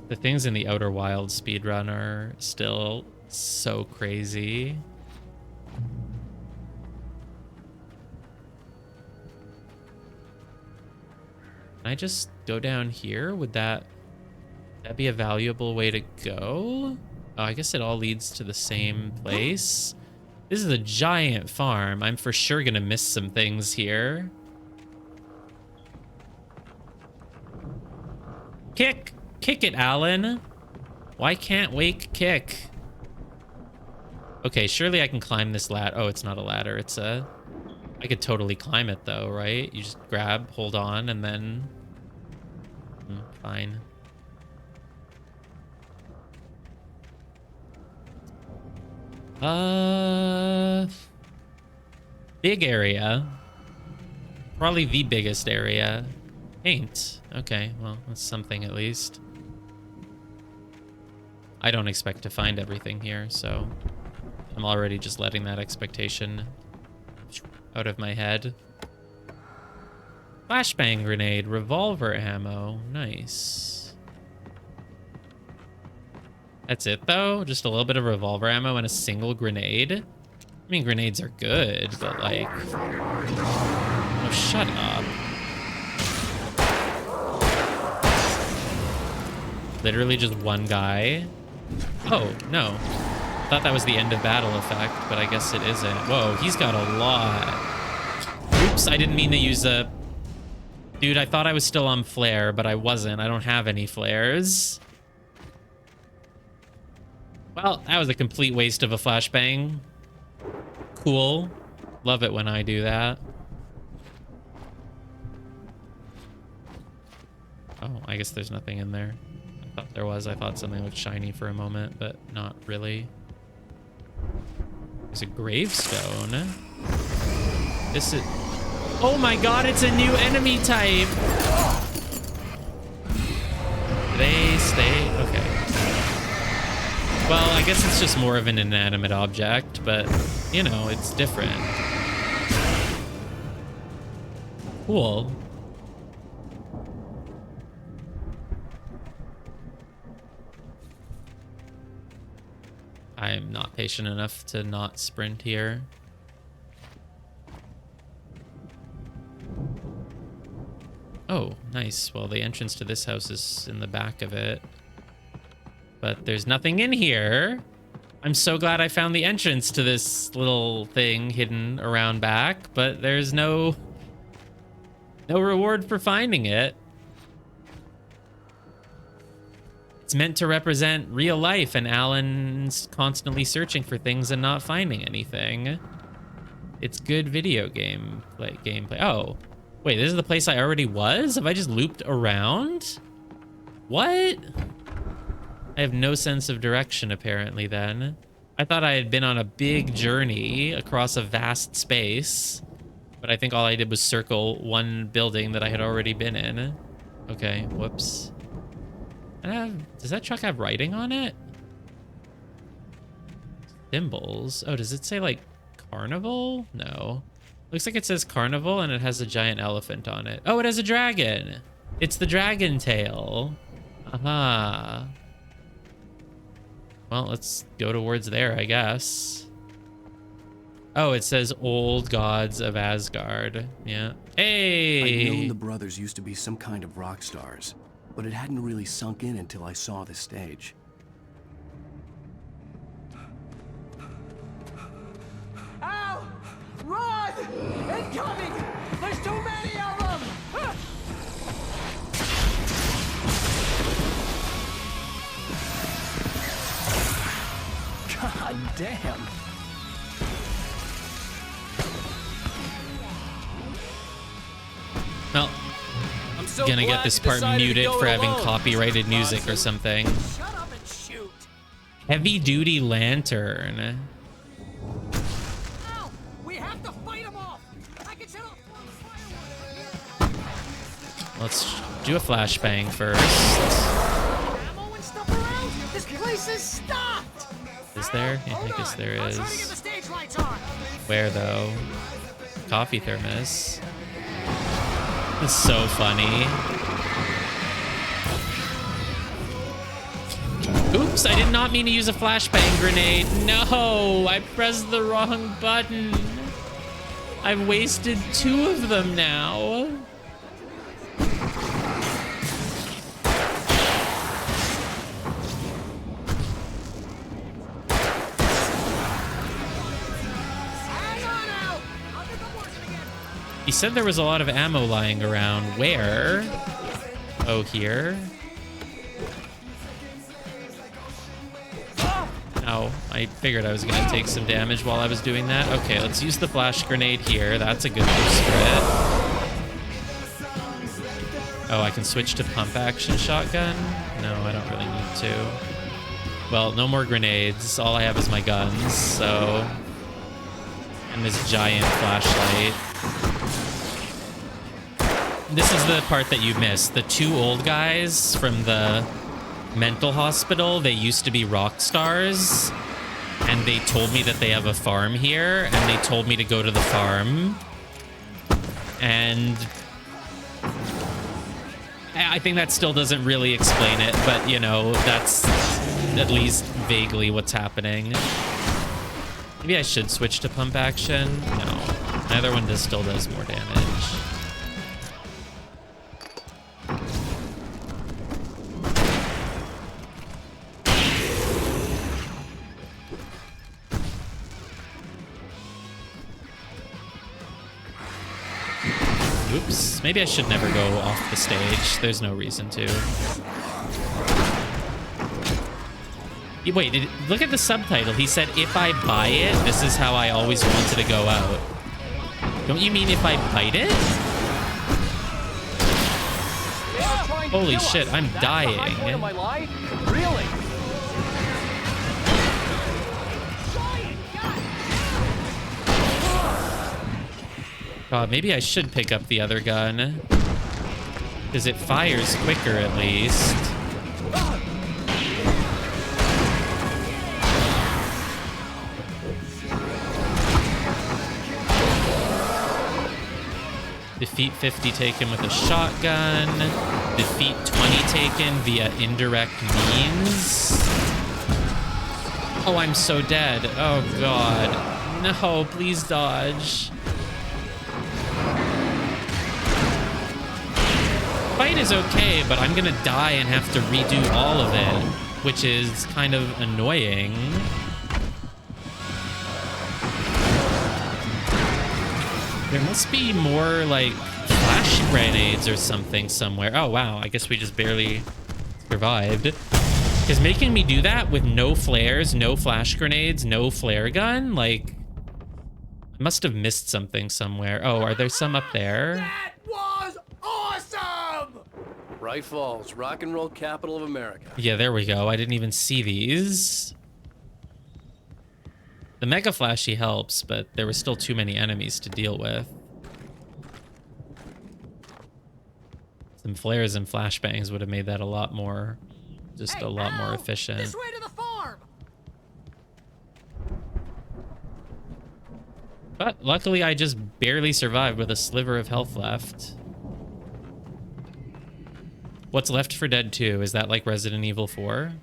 The things in the Outer Wilds speedrun are still so crazy. Can I just go down here? Would that be a valuable way to go? Oh, I guess it all leads to the same place. This is a giant farm. I'm for sure gonna miss some things here. Kick! Kick it, Alan. Why can't Wake kick? Okay, surely I can climb this ladder. Oh, it's not a ladder. It's a... I could totally climb it, though, right? You just grab, hold on, and then... fine. Big area. Probably the biggest area. Paint. Okay, well, that's something at least. I don't expect to find everything here, so I'm already just letting that expectation out of my head. Flashbang grenade, revolver ammo. Nice. That's it, though? Just a little bit of revolver ammo and a single grenade? I mean, grenades are good, but like... Oh, shut up. Literally just one guy. Oh, no. Thought that was the end of battle effect, but I guess it isn't. Whoa, he's got a lot. Oops, I didn't mean to use a... Dude, I thought I was still on flare, but I wasn't. I don't have any flares. Well, that was a complete waste of a flashbang. Cool. Love it when I do that. Oh, I guess there's nothing in there. I thought there was. I thought something looked shiny for a moment, but not really. There's a gravestone. This is... Oh my god, it's a new enemy type! They stay... Okay. Well, I guess it's just more of an inanimate object, but, you know, it's different. Cool. I'm not patient enough to not sprint here. Oh, nice. Well, the entrance to this house is in the back of it. But there's nothing in here. I'm so glad I found the entrance to this little thing hidden around back, but there's no reward for finding it. It's meant to represent real life, and Alan's constantly searching for things and not finding anything. It's good video game gameplay. Oh, wait, this is the place I already was? Have I just looped around? What? I have no sense of direction, apparently, then. I thought I had been on a big journey across a vast space, but I think all I did was circle one building that I had already been in. Okay, whoops. Does that truck have writing on it? Symbols. Oh, does it say like carnival? No. Looks like it says carnival and it has a giant elephant on it. Oh, it has a dragon. It's the dragon tail. Aha. Well, let's go towards there, I guess. Oh, it says Old Gods of Asgard. Yeah. Hey! I'd known the brothers used to be some kind of rock stars, but it hadn't really sunk in until I saw the stage. Al! Run! Incoming! There's too many of them! God damn. Well, I'm so gonna glad get this you part decided to muted go for it having alone, copyrighted Mr. music or Bronson. something. Shut up and shoot! Heavy duty lantern. Al! We have to fight them off! I can set off fireworks! Let's do a flashbang first. Ammo and stuff around? This place is stopped! Is there? Yeah, I guess there I'm is. trying to get the stage lights on! Where though? Coffee thermos. It's so funny. Oops, I did not mean to use a flashbang grenade. No, I pressed the wrong button. I've wasted 2 of them now. He said there was a lot of ammo lying around. Where? Oh, here. Oh, I figured I was gonna take some damage while I was doing that. Okay, let's use the flash grenade here. That's a good boost for it. Oh, I can switch to pump action shotgun? No, I don't really need to. Well, no more grenades. All I have is my guns, so... And this giant flashlight. This is the part that you missed. The 2 old guys from the mental hospital, they used to be rock stars, and they told me that they have a farm here, and they told me to go to the farm. And I think that still doesn't really explain it, but you know, that's at least vaguely what's happening. Maybe I should switch to pump action. No, either one still does more damage. Oops, maybe I should never go off the stage. There's no reason to. Wait, look at the subtitle. He said, if I buy it, this is how I always wanted to go out. Don't you mean if I bite it? Holy shit, I'm dying. Really? God, maybe I should pick up the other gun. Because it fires quicker, at least. Defeat 50 taken with a shotgun. Defeat 20 taken via indirect means. Oh, I'm so dead. Oh, God. No, please dodge. Fight is okay, but I'm gonna die and have to redo all of it, which is kind of annoying. There must be more, like, flash grenades or something somewhere. Oh, wow, I guess we just barely survived. Because making me do that with no flares, no flash grenades, no flare gun, like, I must have missed something somewhere. Oh, are there some up there? That was awesome! Bright Falls, rock and roll capital of America. Yeah, there we go. I didn't even see these. The Mega Flashy helps, but there were still too many enemies to deal with. Some flares and flashbangs would have made that a lot more, just a lot more efficient. This way to the farm! But luckily, I just barely survived with a sliver of health left. What's Left 4 Dead 2? Is that like Resident Evil 4?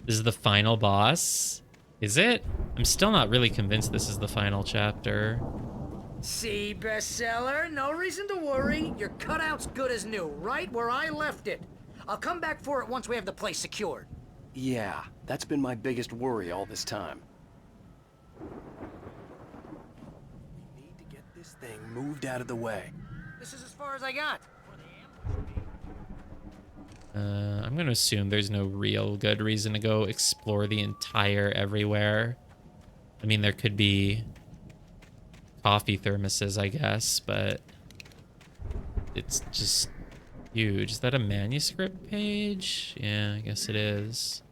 This is the final boss? Is it? I'm still not really convinced this is the final chapter. See, bestseller? No reason to worry. Your cutout's good as new, right where I left it. I'll come back for it once we have the place secured. Yeah, that's been my biggest worry all this time. We need to get this thing moved out of the way. This is as far as I got. I'm gonna assume there's no real good reason to go explore the entire everywhere. I mean, there could be coffee thermoses, I guess, but it's just huge. Is that a manuscript page? Yeah, I guess it is.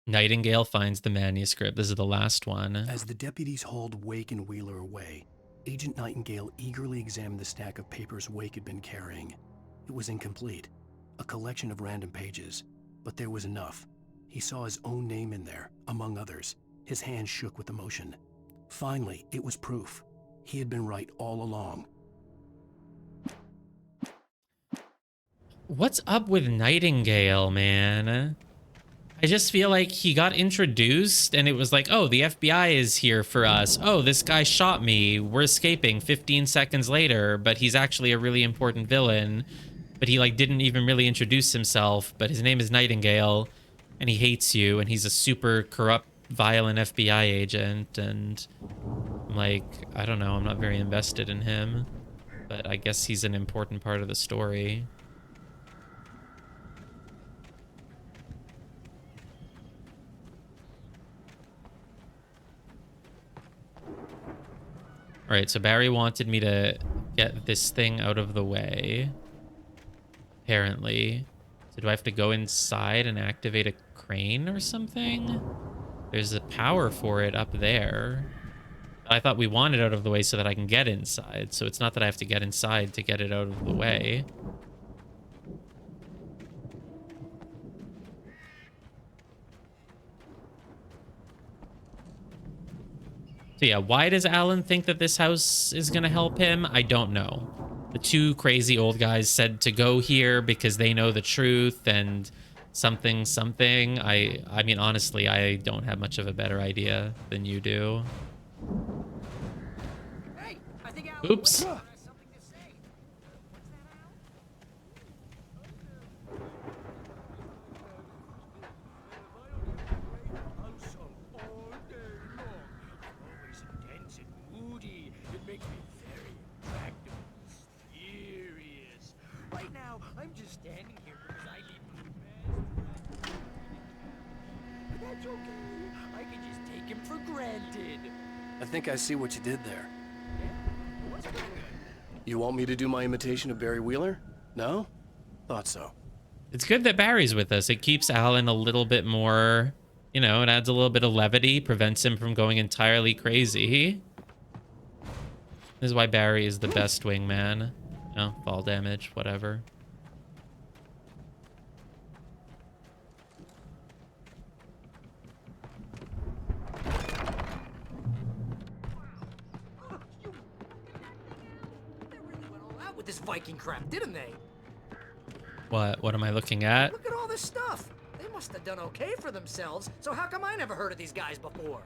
Nightingale finds the manuscript. This is the last one. As the deputies hauled Wake and Wheeler away, Agent Nightingale eagerly examined the stack of papers Wake had been carrying. It was incomplete, a collection of random pages, but there was enough. He saw his own name in there, among others. His hand shook with emotion. Finally, it was proof. He had been right all along. What's up with Nightingale, man? I just feel like he got introduced and it was like, oh, the FBI is here for us. Oh, this guy shot me. We're escaping 15 seconds later, but he's actually a really important villain. But he like didn't even really introduce himself, but his name is Nightingale and he hates you and he's a super corrupt, violent FBI agent. And I'm like, I don't know, I'm not very invested in him, but I guess he's an important part of the story. All right, so Barry wanted me to get this thing out of the way, apparently. So do I have to go inside and activate a crane or something? There's a power for it up there. I thought we wanted it out of the way so that I can get inside. So it's not that I have to get inside to get it out of the way. So yeah, why does Alan think that this house is gonna help him? I don't know. The two crazy old guys said to go here because they know the truth and something. I mean, honestly, I don't have much of a better idea than you do. Hey, I think Alan Oops. has something to say. Right now, I'm just standing here because I leave him. But that's okay. I can just take him for granted. I think I see what you did there. What's good? You want me to do my imitation of Barry Wheeler? No? Thought so. It's good that Barry's with us. It keeps Alan a little bit more, you know, it adds a little bit of levity, prevents him from going entirely crazy. This is why Barry is the best wingman. No, fall damage, whatever. With this Viking crap, didn't they? What am I looking at? Look at all this stuff. They must have done okay for themselves, so how come I never heard of these guys before?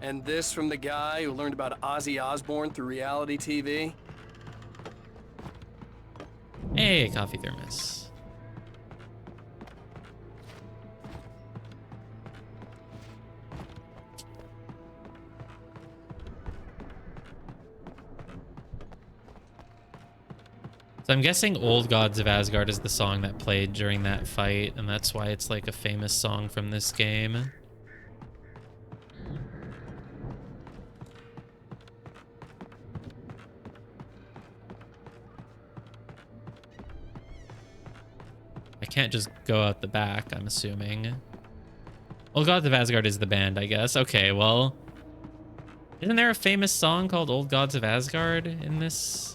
And this from the guy who learned about Ozzy Osbourne through reality TV? Hey, coffee thermos. So I'm guessing Old Gods of Asgard is the song that played during that fight, and that's why it's like a famous song from this game. I can't just go out the back, I'm assuming. Old Gods of Asgard is the band, I guess. Okay, well, isn't there a famous song called Old Gods of Asgard in this?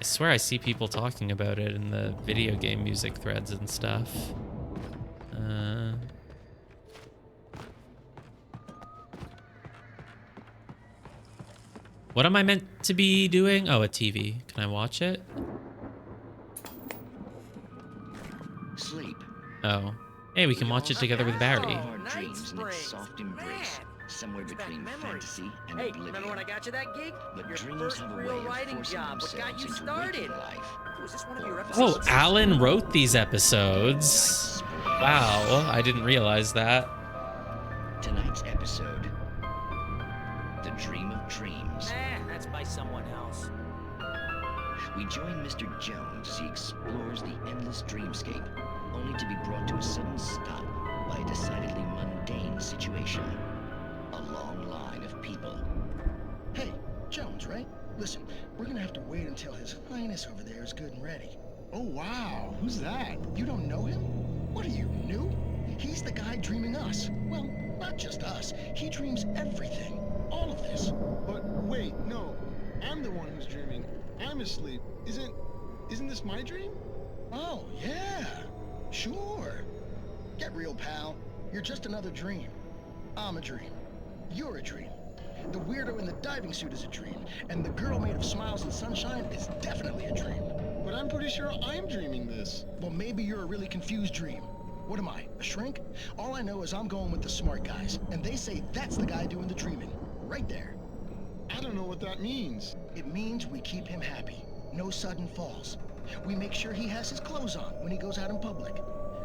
I swear I see people talking about it in the video game music threads and stuff. What am I meant to be doing? Oh, a TV. Can I watch it? Sleep. Oh. Hey, we can watch it together with Barry. Our dreams in its soft embrace, somewhere between fantasy and Hey, oblivion. remember when I got you that gig? But Your dreams first have a real way of writing forcing job. What got themselves you into started? waking life. Was this one of your episodes? Oh, Alan wrote these episodes. Wow, I didn't realize that. Tonight's episode, The Dream of Dreams. That's by someone else. We join Mr. Jones as he explores the endless dreamscape, only to be brought to a sudden stop by a decidedly mundane situation. A long line of people. Hey, Jones, right? Listen, we're gonna have to wait until His Highness over there is good and ready. Oh, wow. Who's that? You don't know him? What are you, new? He's the guy dreaming us. Well, not just us. He dreams everything. All of this. But wait, no. I'm the one who's dreaming. I'm asleep. Isn't this my dream? Oh, yeah. Sure. Get real, pal. You're just another dream. I'm a dream. You're a dream. The weirdo in the diving suit is a dream, and the girl made of smiles and sunshine is definitely a dream. But I'm pretty sure I'm dreaming this. Well, maybe you're a really confused dream. What am I, a shrink? All I know is I'm going with the smart guys, and they say that's the guy doing the dreaming. Right there. I don't know what that means. It means we keep him happy. No sudden falls. We make sure he has his clothes on when he goes out in public.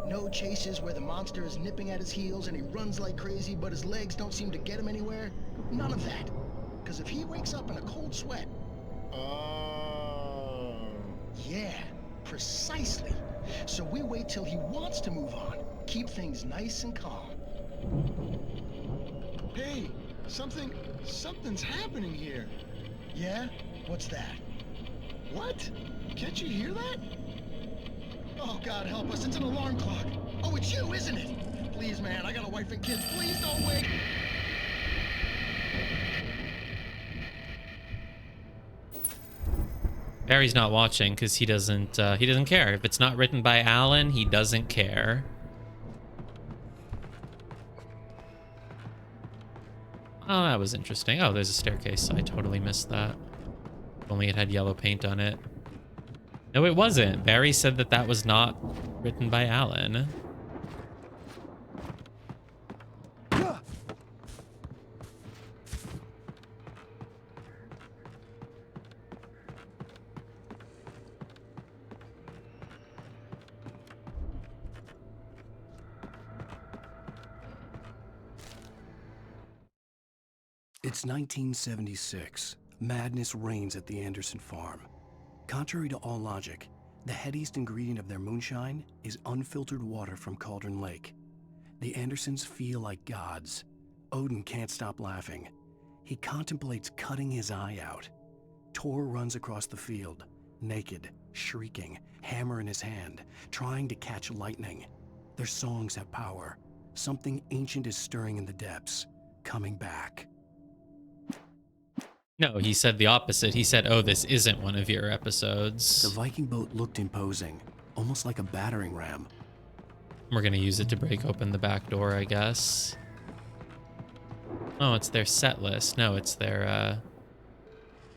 No chases where the monster is nipping at his heels and he runs like crazy, but his legs don't seem to get him anywhere. None of that. Because if he wakes up in a cold sweat... Yeah, precisely. So we wait till he wants to move on. Keep things nice and calm. Hey, something's happening here. Yeah? What's that? What? Can't you hear that? Oh, God help us, it's an alarm clock. Oh, it's you, isn't it? Please, man, I got a wife and kids. Please don't wake... Barry's not watching because he doesn't care. If it's not written by Alan, he doesn't care. Oh, that was interesting. Oh, there's a staircase. I totally missed that. If only it had yellow paint on it. No, it wasn't. Barry said that that was not written by Alan. It's 1976. Madness reigns at the Anderson farm. Contrary to all logic, the headiest ingredient of their moonshine is unfiltered water from Cauldron Lake. The Andersons feel like gods. Odin can't stop laughing. He contemplates cutting his eye out. Tor runs across the field, naked, shrieking, hammer in his hand, trying to catch lightning. Their songs have power. Something ancient is stirring in the depths, coming back. No, he said the opposite. He said, oh, this isn't one of your episodes. The Viking boat looked imposing, almost like a battering ram. We're gonna use it to break open the back door, I guess. Oh, it's their set list. No, it's their,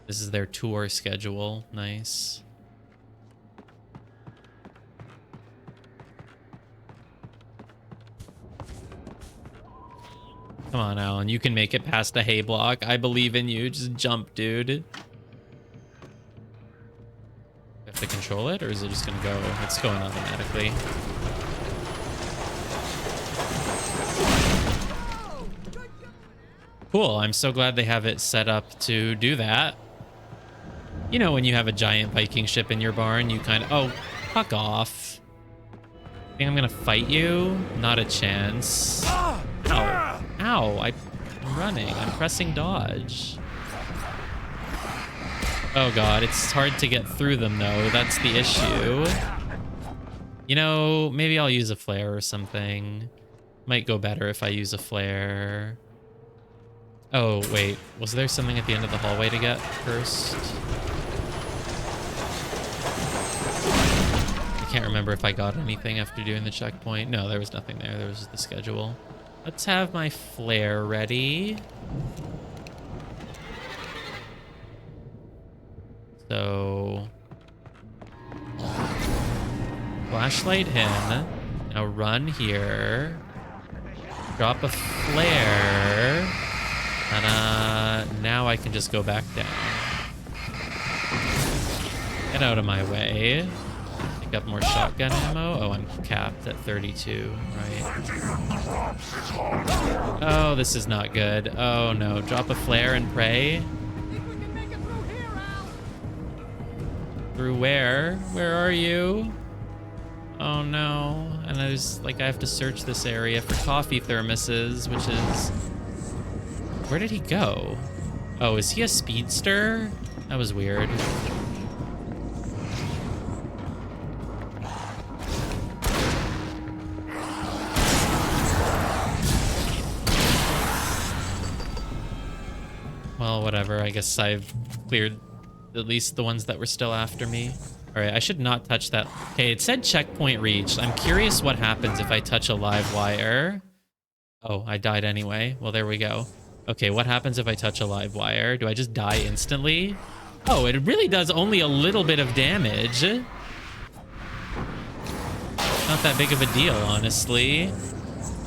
this is their tour schedule. Nice. Come on, Alan. You can make it past a hay block. I believe in you. Just jump, dude. You have to control it, or is it just gonna go? It's going automatically. Cool. I'm so glad they have it set up to do that. You know, when you have a giant Viking ship in your barn, you kind of... Oh, fuck off. Think I'm gonna fight you? Not a chance. Ow. Ow. I'm running. I'm pressing dodge. Oh god, it's hard to get through them though. That's the issue. You know, maybe I'll use a flare or something. Might go better if I use a flare. Oh, wait. Was there something at the end of the hallway to get first? I can't remember if I got anything after doing the checkpoint. No, there was nothing there. There was just the schedule. Let's have my flare ready. So flashlight him. Now run here. Drop a flare. And now I can just go back down. Get out of my way. Pick up more shotgun ammo. Oh, I'm capped at 32, right? Oh, this is not good. Oh no, drop a flare and pray. Through where? Where are you? Oh no. And I have to search this area for coffee thermoses, which is... Where did he go? Oh, is he a speedster? That was weird. Well, whatever. I guess I've cleared at least the ones that were still after me. All right, I should not touch that. Okay, it said checkpoint reached. I'm curious what happens if I touch a live wire. Oh, I died anyway. Well, there we go. Okay, what happens if I touch a live wire? Do I just die instantly? Oh, it really does only a little bit of damage. Not that big of a deal, honestly.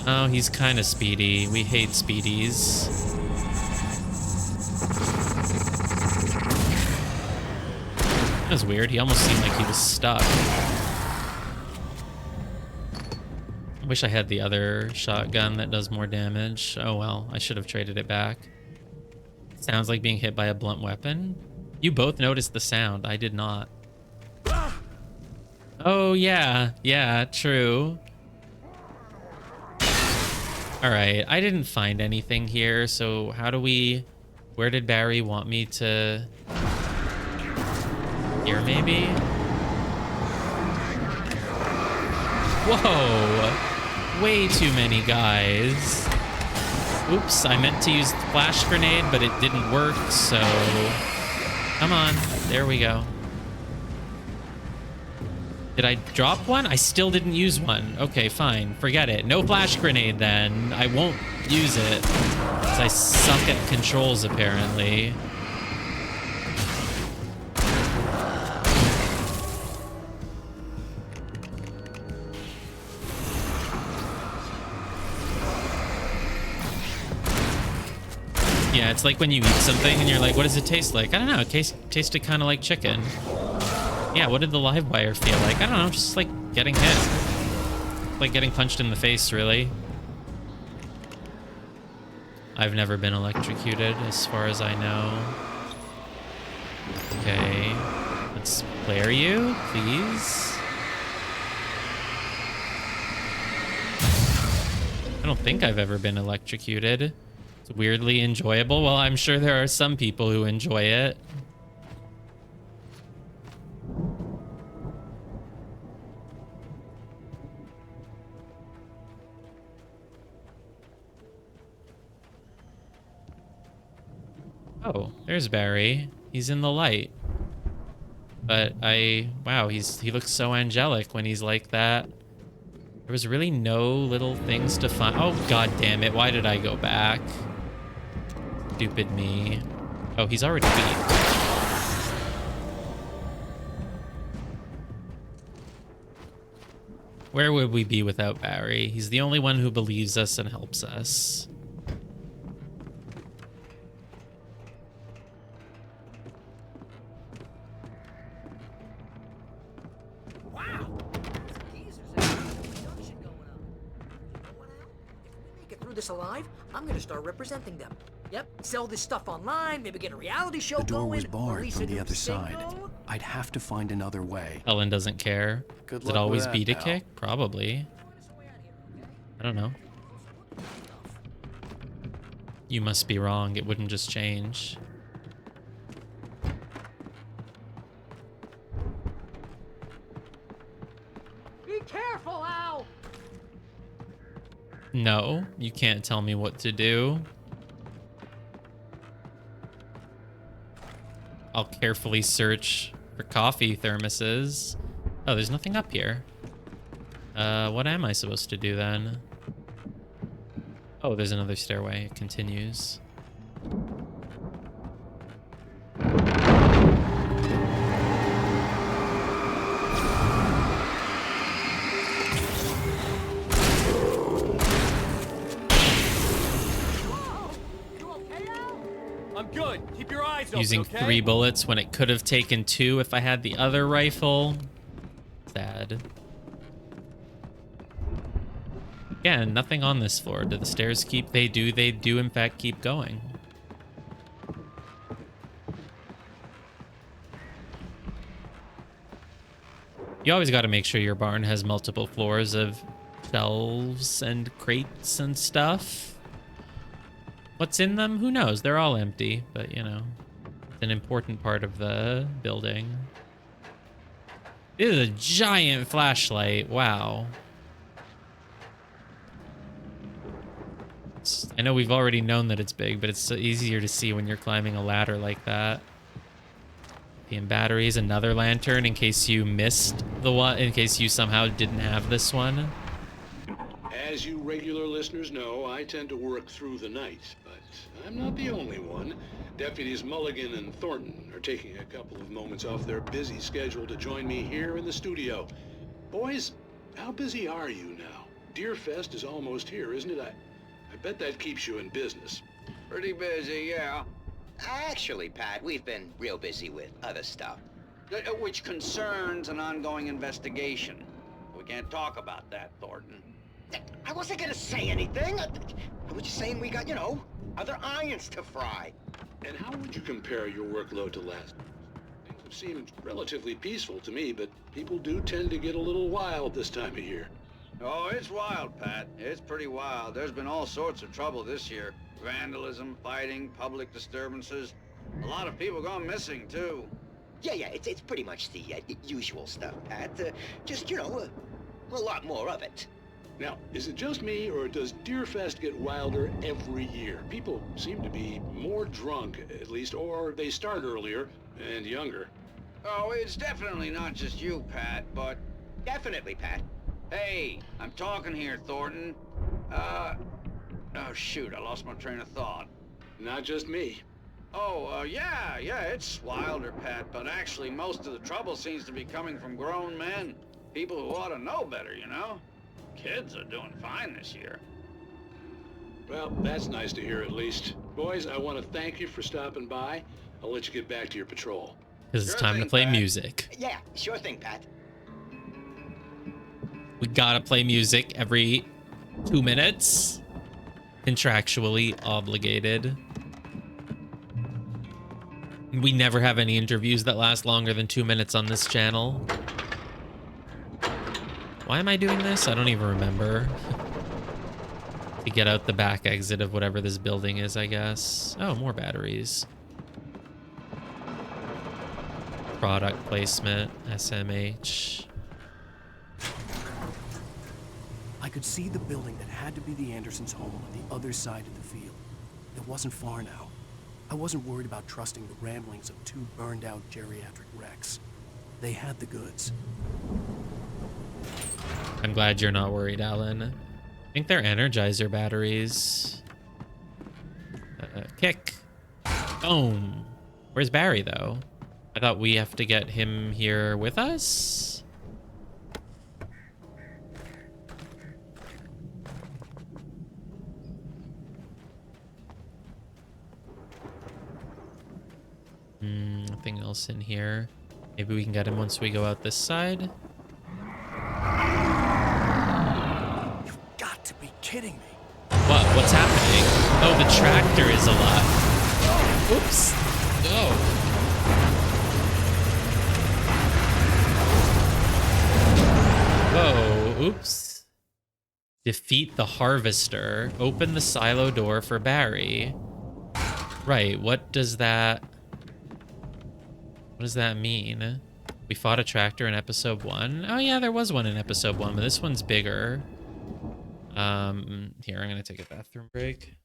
Oh, he's kind of speedy. We hate speedies. That was weird. He almost seemed like he was stuck. I wish I had the other shotgun that does more damage. Oh well, I should have traded it back. Sounds like being hit by a blunt weapon. You both noticed the sound. I did not. Oh yeah, yeah, true. All right, I didn't find anything here, so how do we... Where did Barry want me to... Here, maybe? Whoa! Way too many guys. Oops, I meant to use the flash grenade, but it didn't work, so... Come on, there we go. Did I drop one? I still didn't use one. Okay, fine. Forget it. No flash grenade then. I won't use it. Because I suck at controls, apparently. Yeah, it's like when you eat something and you're like, what does it taste like? I don't know. It tasted kind of like chicken. Yeah, what did the live wire feel like? I don't know, just like getting hit. Like getting punched in the face, really. I've never been electrocuted, as far as I know. Okay, let's flare you, please. I don't think I've ever been electrocuted. It's weirdly enjoyable. Well, I'm sure there are some people who enjoy it. Oh, there's Barry. He's in the light. But wow, he looks so angelic when he's like that. There was really no little things to find. Oh, god damn it. Why did I go back? Stupid me. Oh, he's already beat. Where would we be without Barry? He's the only one who believes us and helps us. This alive, I'm gonna start representing them. Yep, sell this stuff online, maybe get a reality show going. The door was barred release from a the new other side. single. I'd have to find another way. Ellen doesn't care. Good Does it luck always with beat that, a pal. kick? Probably. I don't know. You must be wrong. It wouldn't just change. Be careful, Al! No, you can't tell me what to do. I'll carefully search for coffee thermoses. Oh, there's nothing up here. What am I supposed to do then? Oh, there's another stairway. It continues. Using 3 bullets when it could have taken 2 if I had the other rifle. Sad. Again, nothing on this floor. Do the stairs keep? They do in fact keep going. You always got to make sure your barn has multiple floors of shelves and crates and stuff. What's in them? Who knows? They're all empty, but you know, it's an important part of the building. This is a giant flashlight. Wow. I know we've already known that it's big, but it's so easier to see when you're climbing a ladder like that. And batteries, another lantern in case you missed the one, in case you somehow didn't have this one. As you regular listeners know, I tend to work through the night, but I'm not the only one. Deputies Mulligan and Thornton are taking a couple of moments off their busy schedule to join me here in the studio. Boys, how busy are you now? Deerfest is almost here, isn't it? I bet that keeps you in business. Pretty busy, yeah. Actually, Pat, we've been real busy with other stuff, which concerns an ongoing investigation. We can't talk about that, Thornton. I wasn't gonna say anything. I was just saying we got, you know, other irons to fry. And how would you compare your workload to last? Things have seemed relatively peaceful to me, but people do tend to get a little wild this time of year. Oh, it's wild, Pat. It's pretty wild. There's been all sorts of trouble this year. Vandalism, fighting, public disturbances. A lot of people gone missing, too. Yeah, it's pretty much the usual stuff, Pat. Just, you know, a lot more of it. Now, is it just me, or does Deerfest get wilder every year? People seem to be more drunk, at least, or they start earlier and younger. Oh, it's definitely not just you, Pat, but... Definitely, Pat. Hey, I'm talking here, Thornton. Oh, shoot, I lost my train of thought. Not just me. Oh, yeah, it's wilder, Pat, but actually most of the trouble seems to be coming from grown men. People who ought to know better, you know? Kids are doing fine this year. Well, that's nice to hear at least. Boys, I want to thank you for stopping by. I'll let you get back to your patrol. Because it's time to play music. Yeah, sure thing, Pat. We gotta play music every 2 minutes. Contractually obligated. We never have any interviews that last longer than 2 minutes on this channel. Why am I doing this? I don't even remember. To get out the back exit of whatever this building is, I guess. Oh, more batteries. Product placement, SMH. I could see the building that had to be the Andersons' home on the other side of the field. It wasn't far now. I wasn't worried about trusting the ramblings of 2 burned-out geriatric wrecks. They had the goods. I'm glad you're not worried, Alan. I think they're Energizer batteries. Kick. Boom. Where's Barry, though? I thought we have to get him here with us? Nothing else in here. Maybe we can get him once we go out this side. You've got to be kidding me. What? What's happening? Oh, the tractor is alive. Oops. Oh. Whoa. Oops. Defeat the harvester. Open the silo door for Barry. Right. What does that mean? We fought a tractor in episode 1. Oh yeah, there was one in episode 1, but this one's bigger. Here, I'm gonna take a bathroom break.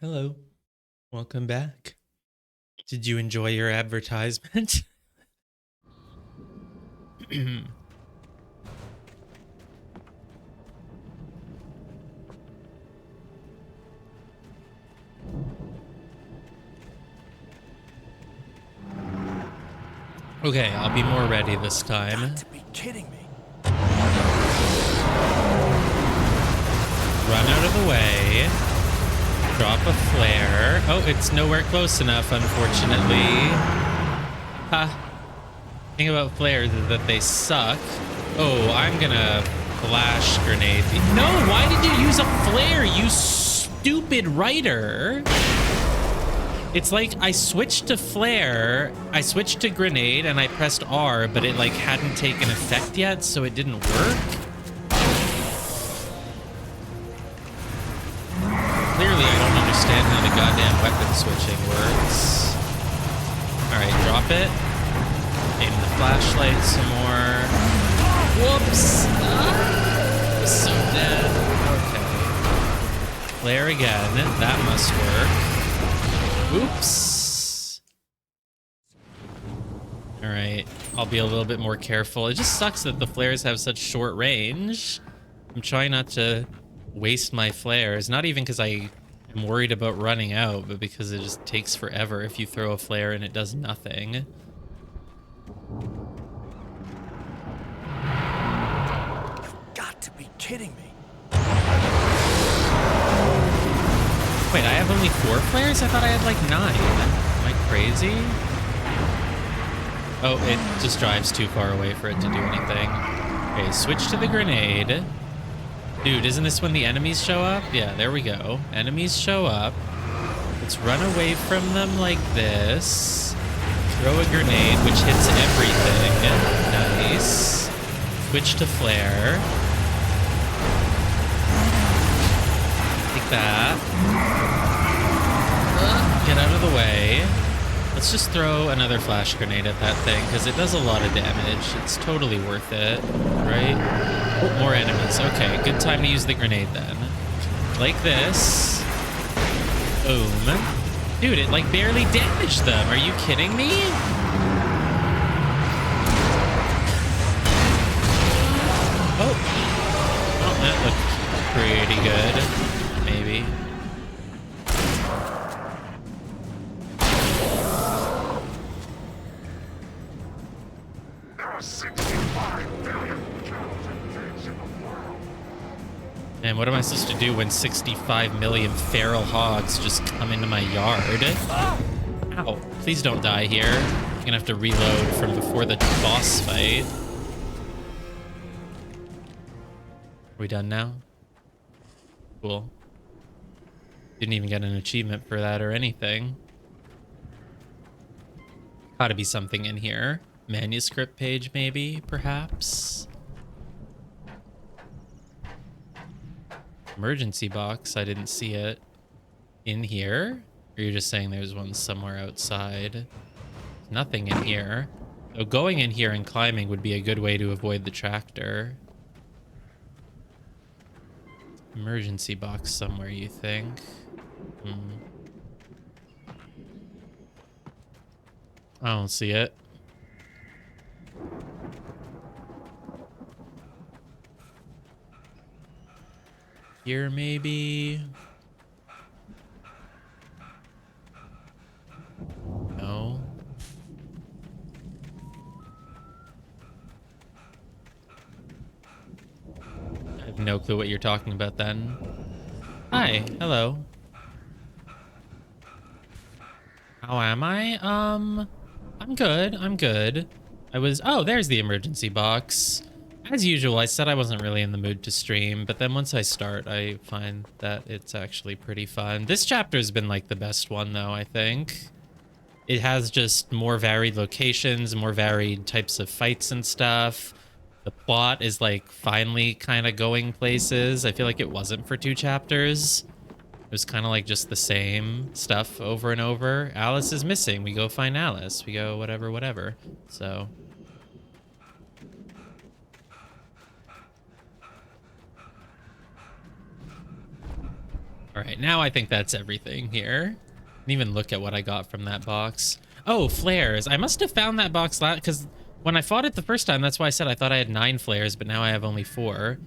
Hello. Welcome back. Did you enjoy your advertisement? Okay, I'll be more ready this time. Got to be kidding me. Run out of the way. Drop a flare. Oh, it's nowhere close enough, unfortunately. Ha. Thing about flares is that they suck. Oh, I'm gonna flash grenade. No, why did you use a flare, you stupid writer? It's like I switched to flare, I switched to grenade, and I pressed R, but it like hadn't taken effect yet, so it didn't work. Clearly, I don't understand how the goddamn weapon switching works. Alright, drop it. Aim the flashlight some more. Whoops! Ah, so dead. Okay. Flare again. That must work. Oops. Alright, I'll be a little bit more careful. It just sucks that the flares have such short range. I'm trying not to waste my flares. Not even because I am worried about running out, but because it just takes forever if you throw a flare and it does nothing. Got to be kidding me. Wait, I have only 4 flares? I thought I had like 9. Am I crazy? Oh, it just drives too far away for it to do anything. Okay, switch to the grenade. Dude, isn't this when the enemies show up? Yeah, there we go. Enemies show up. Let's run away from them like this. Throw a grenade, which hits everything. Nice. Switch to flare. Take that. Get out of the way. Let's just throw another flash grenade at that thing, because it does a lot of damage. It's totally worth it, right? Oh, more enemies. Okay, good time to use the grenade then. Like this. Boom. Dude, it like barely damaged them. Are you kidding me? Oh. Oh, that looked pretty good. Maybe. And what am I supposed to do when 65 million feral hogs just come into my yard? Ow. Please don't die here. I'm gonna have to reload from before the boss fight. Are we done now? Cool. Didn't even get an achievement for that or anything. Gotta be something in here. Manuscript page, maybe, perhaps? Emergency box, I didn't see it in here. Or you're just saying there's one somewhere outside? There's nothing in here. So going in here and climbing would be a good way to avoid the tractor. Emergency box somewhere, you think? I don't see it. Here, maybe? No. I have no clue what you're talking about then. Hi, hello. How am I? I'm good, I'm good. Oh, there's the emergency box. As usual, I said I wasn't really in the mood to stream, but then once I start, I find that it's actually pretty fun. This chapter's been like the best one though, I think. It has just more varied locations, more varied types of fights and stuff. The plot is like finally kind of going places. I feel like it wasn't for 2 chapters. It was kind of like just the same stuff over and over. Alice is missing. We go find Alice. We go whatever, whatever. So... All right, now I think that's everything here. Didn't even look at what I got from that box. Oh, flares. I must have found that box because when I fought it the first time, that's why I said I thought I had 9 flares, but now I have only 4.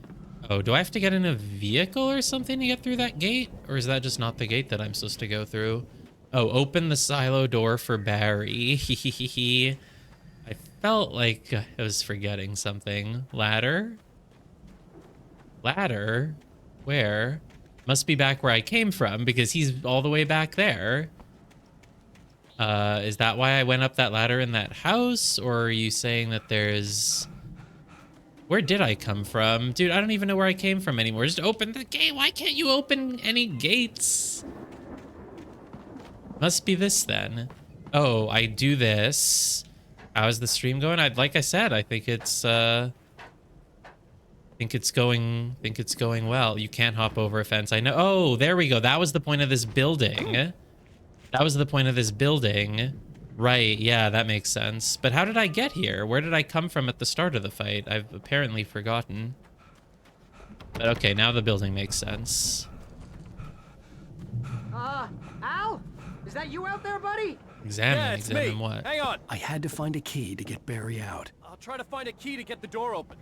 Oh, do I have to get in a vehicle or something to get through that gate? Or is that just not the gate that I'm supposed to go through? Oh, open the silo door for Barry. I felt like I was forgetting something. Ladder? Ladder? Where? Must be back where I came from because he's all the way back there. Is that why I went up that ladder in that house? Or are you saying that there's... Where did I come from? Dude, I don't even know where I came from anymore. Just open the gate. Why can't you open any gates? Must be this then. Oh, I do this. How's the stream going? Like I said, I think it's going well. You can't hop over a fence. I know. Oh, there we go. That was the point of this building. That was the point of this building. Right, yeah, that makes sense. But how did I get here? Where did I come from at the start of the fight? I've apparently forgotten. But okay, now the building makes sense. Al? Is that you out there, buddy? Examine what? Hang on. I had to find a key to get Barry out. I'll try to find a key to get the door open.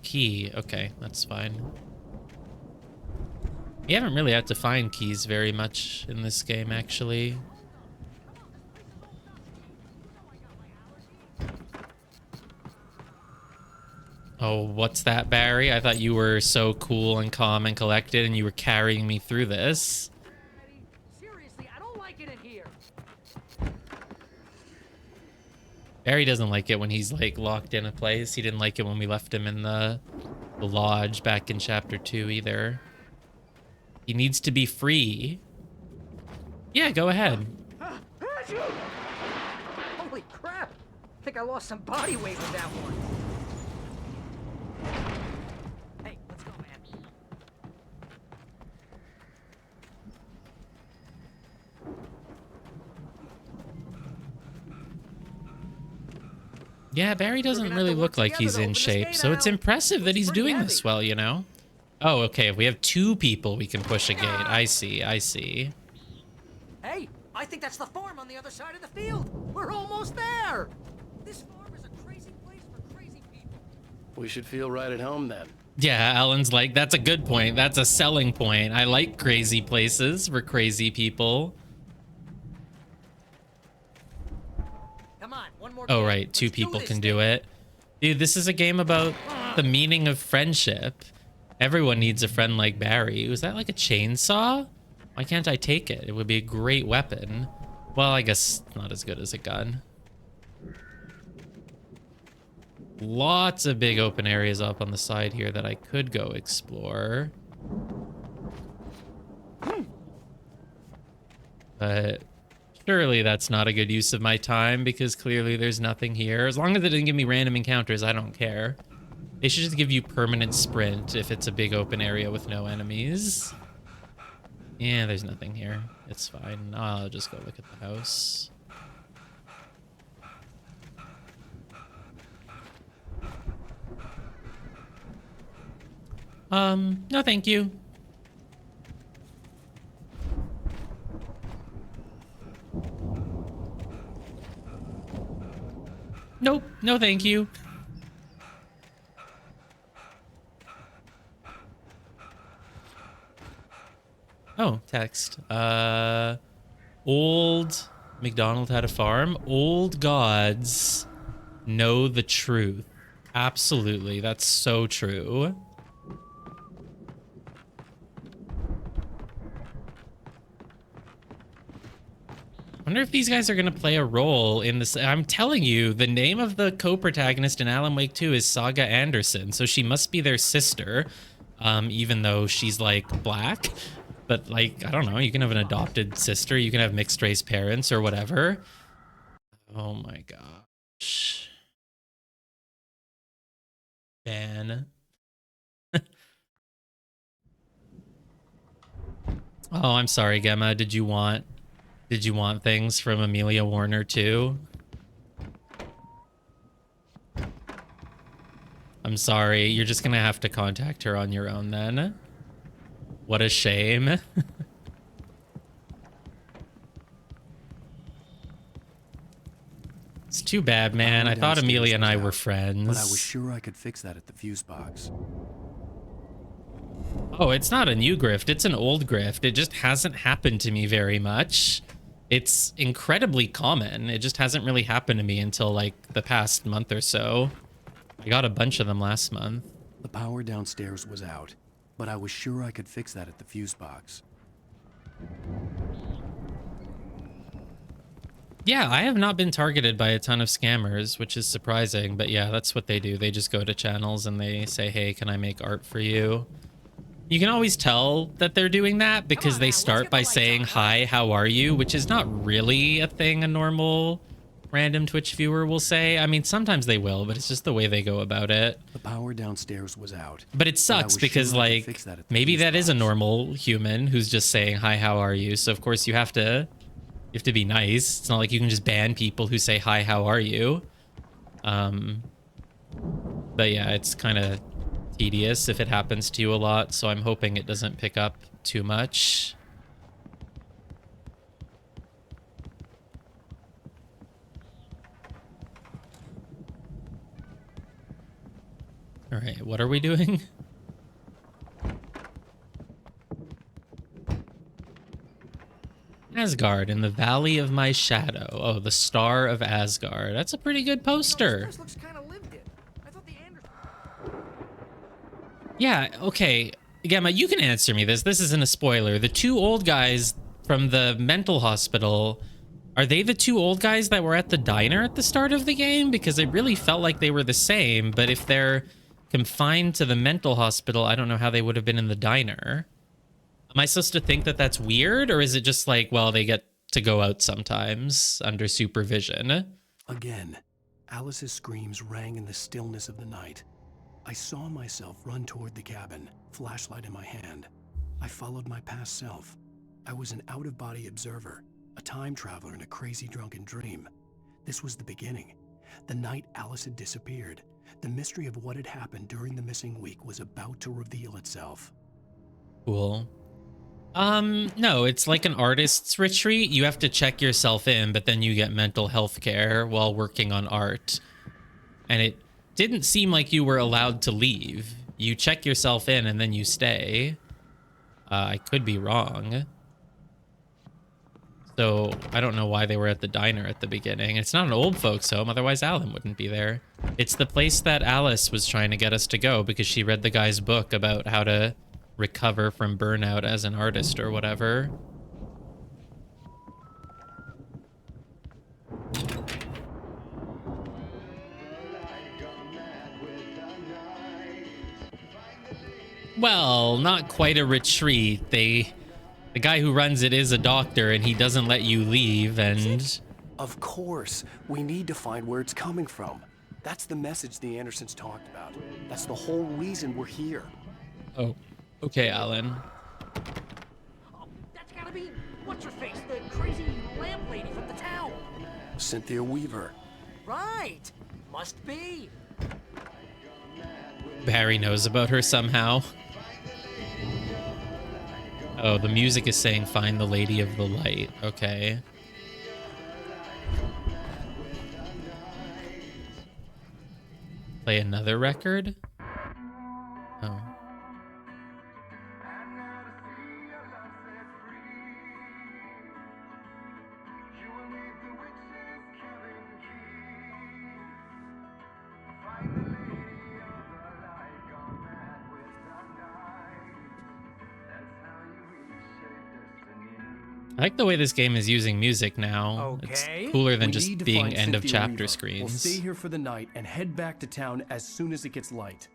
Key, okay, that's fine. You haven't really had to find keys very much in this game, actually. Oh, what's that, Barry? I thought you were so cool and calm and collected and you were carrying me through this. Seriously, I don't like it in here. Barry doesn't like it when he's like locked in a place. He didn't like it when we left him in the lodge back in chapter 2 either. He needs to be free. Yeah, go ahead. Holy crap! I think I lost some body weight with that one. Hey, let's go, man. Yeah, Barry doesn't really look like he's in shape, so it's impressive that he's doing this well, you know? Oh, okay, if we have 2 people, we can push a gate. I see, I see. Hey, I think that's the farm on the other side of the field. We're almost there. This farm is a crazy place for crazy people. We should feel right at home then. Yeah, Alan's like, that's a good point. That's a selling point. I like crazy places for crazy people. Come on, one more Oh, game. right, 2 Let's people do can this do thing. it. Dude, this is a game about the meaning of friendship. Everyone needs a friend like Barry. Was that like a chainsaw? Why can't I take it? It would be a great weapon. Well, I guess not as good as a gun. Lots of big open areas up on the side here that I could go explore. But surely that's not a good use of my time because clearly there's nothing here. As long as it didn't give me random encounters, I don't care. They should just give you permanent sprint if it's a big open area with no enemies. Yeah, there's nothing here. It's fine. I'll just go look at the house. No thank you. Nope, no thank you. Oh, text. Old McDonald had a farm. Old gods know the truth. Absolutely. That's so true. I wonder if these guys are going to play a role in this. I'm telling you, the name of the co-protagonist in Alan Wake 2 is Saga Anderson, so she must be their sister, even though she's, like, black. But, like, I don't know, you can have an adopted sister, you can have mixed-race parents or whatever. Oh my gosh. Dan. Oh, I'm sorry, Gemma. Did you want things from Amelia Warner too? I'm sorry. You're just gonna have to contact her on your own then. What a shame. It's too bad, man. I thought Amelia and I were friends. But I was sure I could fix that at the fuse box. Oh, it's not a new grift. It's an old grift. It just hasn't happened to me very much. It's incredibly common. It just hasn't really happened to me until like the past month or so. I got a bunch of them last month. The power downstairs was out, but I was sure I could fix that at the fuse box. Yeah, I have not been targeted by a ton of scammers, which is surprising. But yeah, that's what they do. They just go to channels and they say, hey, can I make art for you? You can always tell that they're doing that because they start by saying, hi, how are you? Which is not really a thing a normal random Twitch viewer will say. I mean, sometimes they will, but it's just the way they go about it. The power downstairs was out. But it sucks because, like, maybe that is a normal human who's just saying, hi, how are you? So, of course, you have to be nice. It's not like you can just ban people who say, hi, how are you? But yeah, it's kind of tedious if it happens to you a lot, so I'm hoping it doesn't pick up too much. All right, what are we doing? Asgard in the Valley of My Shadow. Oh, the Star of Asgard. That's a pretty good poster. This looks kind of lived in. I thought the Yeah, okay. Gamma, you can answer me this. This isn't a spoiler. The two old guys from the mental hospital, are they the two old guys that were at the diner at the start of the game? Because it really felt like they were the same, but if they're confined to the mental hospital, I don't know how they would have been in the diner. Am I supposed to think that that's weird, or is it just like, well, they get to go out sometimes under supervision? Again, Alice's screams rang in the stillness of the night. I saw myself run toward the cabin, flashlight in my hand. I followed my past self. I was an out-of-body observer, a time traveler in a crazy drunken dream. This was the beginning. The night Alice had disappeared. The mystery of what had happened during the missing week was about to reveal itself. Cool. No, it's like an artist's retreat. You have to check yourself in, but then you get mental health care while working on art. And it didn't seem like you were allowed to leave. You check yourself in and then you stay. I could be wrong. So I don't know why they were at the diner at the beginning. It's not an old folks home, otherwise Alan wouldn't be there. It's the place that Alice was trying to get us to go because she read the guy's book about how to recover from burnout as an artist or whatever. Well, not quite a retreat. The guy who runs it is a doctor and he doesn't let you leave, and... Of course, we need to find where it's coming from. That's the message the Andersons talked about. That's the whole reason we're here. Oh, okay, Alan. Oh, that's gotta be what's-her-face, the crazy lamp lady from the town. Cynthia Weaver. Right, must be. Barry knows about her somehow. Oh, the music is saying find the Lady of the Light. Okay. Play another record? Oh. I like the way this game is using music now. Okay. It's cooler than just being end of chapter Weaver. screens. We'll stay here for the night and head back to town as soon as it gets light.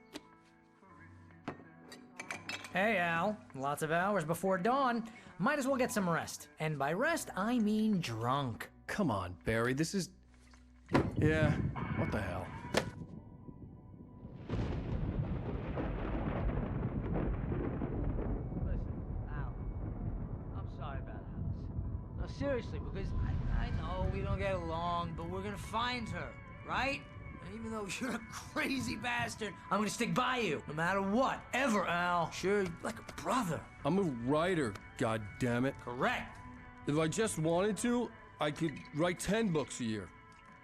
Hey, Al. Lots of hours before dawn. Might as well get some rest. And by rest, I mean drunk. Come on, Barry. This is... Yeah, what the hell? No, seriously, because I know we don't get along, but we're gonna find her, right? Even though you're a crazy bastard, I'm gonna stick by you, no matter what, ever, Al. Sure, like a brother. I'm a writer, goddammit. Correct. If I just wanted to, I could write 10 books a year.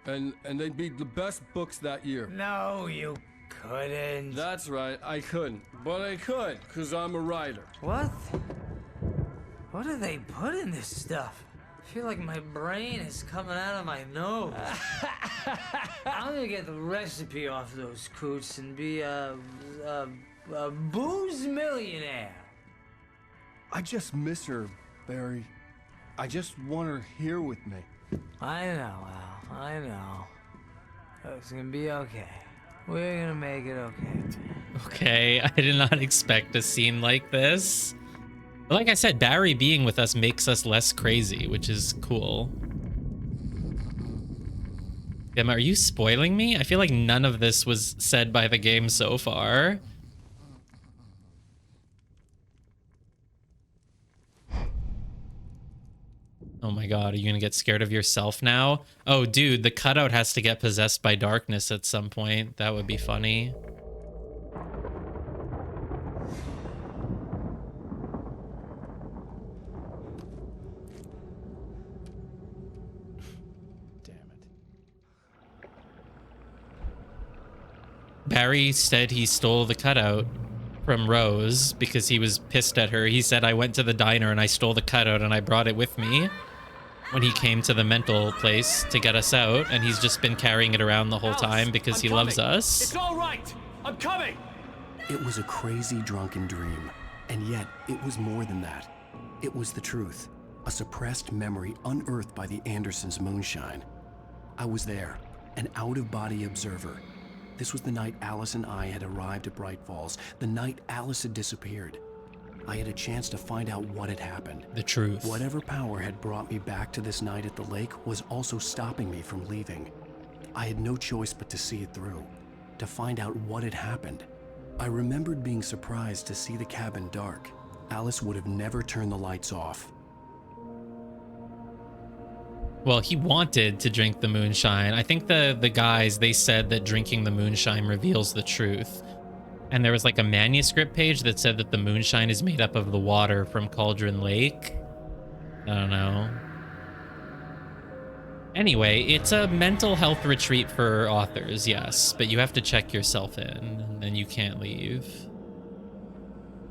And they'd be the best books that year. No, you couldn't. That's right, I couldn't. But I could, because I'm a writer. What? What do they put in this stuff? I feel like my brain is coming out of my nose. I'm gonna get the recipe off those coots and be a booze millionaire. I just miss her, Barry. I just want her here with me. I know, Al. I know. It's gonna be okay. We're gonna make it okay. Okay, I did not expect a scene like this. But like I said, Barry being with us makes us less crazy, which is cool. Emma, are you spoiling me? I feel like none of this was said by the game so far. Oh my god, are you gonna get scared of yourself now? Oh dude, the cutout has to get possessed by darkness at some point. That would be funny. Barry said he stole the cutout from Rose because he was pissed at her. He said, I went to the diner and I stole the cutout and I brought it with me when he came to the mental place to get us out. And he's just been carrying it around the whole time because he loves us. It's all right. I'm coming. It was a crazy drunken dream, and yet it was more than that. It was the truth, a suppressed memory unearthed by the Andersons' moonshine. I was there, an out-of-body observer. This was the night Alice and I had arrived at Bright Falls, the night Alice had disappeared. I had a chance to find out what had happened. The truth. Whatever power had brought me back to this night at the lake was also stopping me from leaving. I had no choice but to see it through, to find out what had happened. I remembered being surprised to see the cabin dark. Alice would have never turned the lights off. Well, he wanted to drink the moonshine. I think the guys, they said that drinking the moonshine reveals the truth. And there was like a manuscript page that said that the moonshine is made up of the water from Cauldron Lake. I don't know. Anyway, it's a mental health retreat for authors, yes, but you have to check yourself in and you can't leave.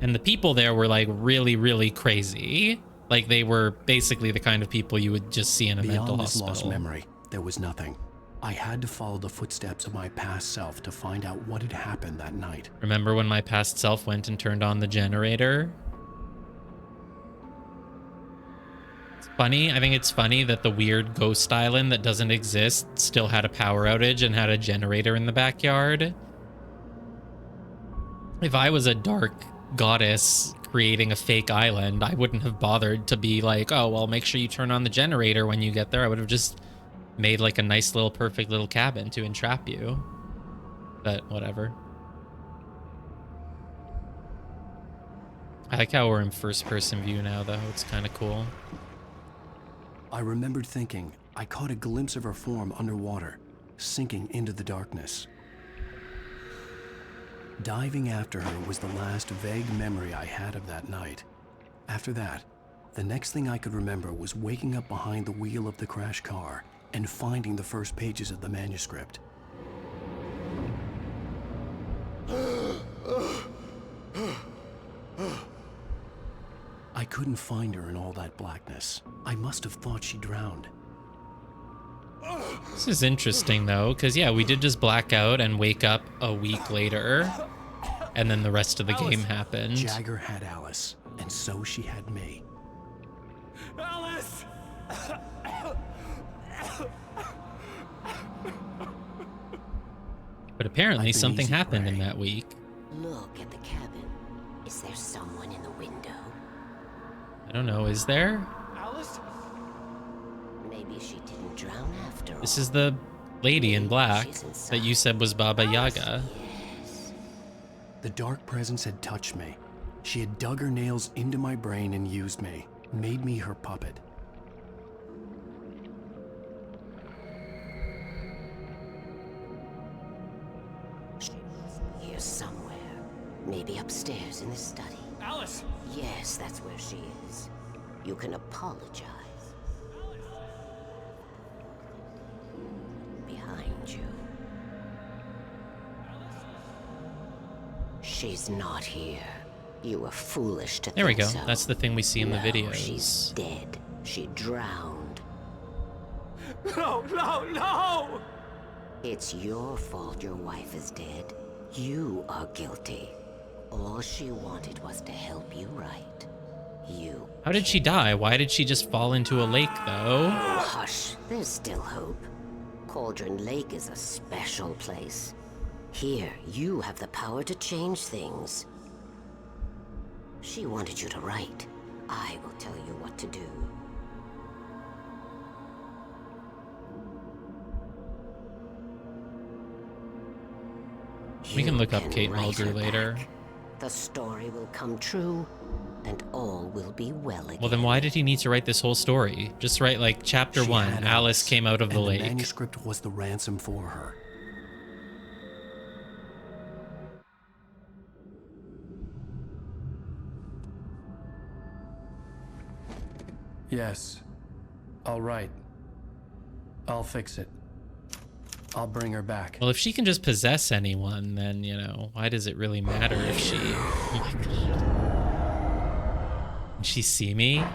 And the people there were like really, really crazy. Like they were basically the kind of people you would just see in a mental hospital. Beyond this lost memory, there was nothing. I had to follow the footsteps of my past self to find out what had happened that night. Remember when my past self went and turned on the generator? It's funny. I think it's funny that the weird ghost island that doesn't exist still had a power outage and had a generator in the backyard. If I was a dark goddess creating a fake island, I wouldn't have bothered to be like, oh, well, make sure you turn on the generator when you get there. I would have just made like a nice little perfect little cabin to entrap you. But whatever. I like how we're in first person view now though. It's kind of cool. I remembered thinking I caught a glimpse of her form underwater, sinking into the darkness. Diving after her was the last vague memory I had of that night. After that, the next thing I could remember was waking up behind the wheel of the crashed car and finding the first pages of the manuscript. I couldn't find her in all that blackness. I must have thought she drowned. This is interesting though, because yeah, we did just black out and wake up a week later, and then the rest of the game happened. Jagger had Alice, and so she had me. Alice! But apparently something happened in that week. Look at the cabin. Is there someone in the window? I don't know, is there? Alice? Maybe she didn't drown after all. This is the lady in black that you said was Baba Yaga. The dark presence had touched me. She had dug her nails into my brain and used me, made me her puppet. Maybe upstairs in the study. Alice! Yes, that's where she is. You can apologize. Behind you. She's not here. You were foolish to There we think go. so. That's the thing we see in the No, videos. She's dead. She drowned. No, no, no! It's your fault your wife is dead. You are guilty. All she wanted was to help you right. You. How did she die? Why did she just fall into a lake, though? Oh, hush. There's still hope. Cauldron Lake is a special place. Here, you have the power to change things. She wanted you to write. I will tell you what to do. We can look up You Kate write Mulgrew her later. back. The story will come true, and all will be well again. Well, then why did he need to write this whole story? Just write, like, chapter She 1, had Alice came out of the and lake. The manuscript was the ransom for her. Yes. All right. I'll fix it. I'll bring her back. Well, if she can just possess anyone, then, you know, why does it really matter if she... Oh my god. Did she see me? Are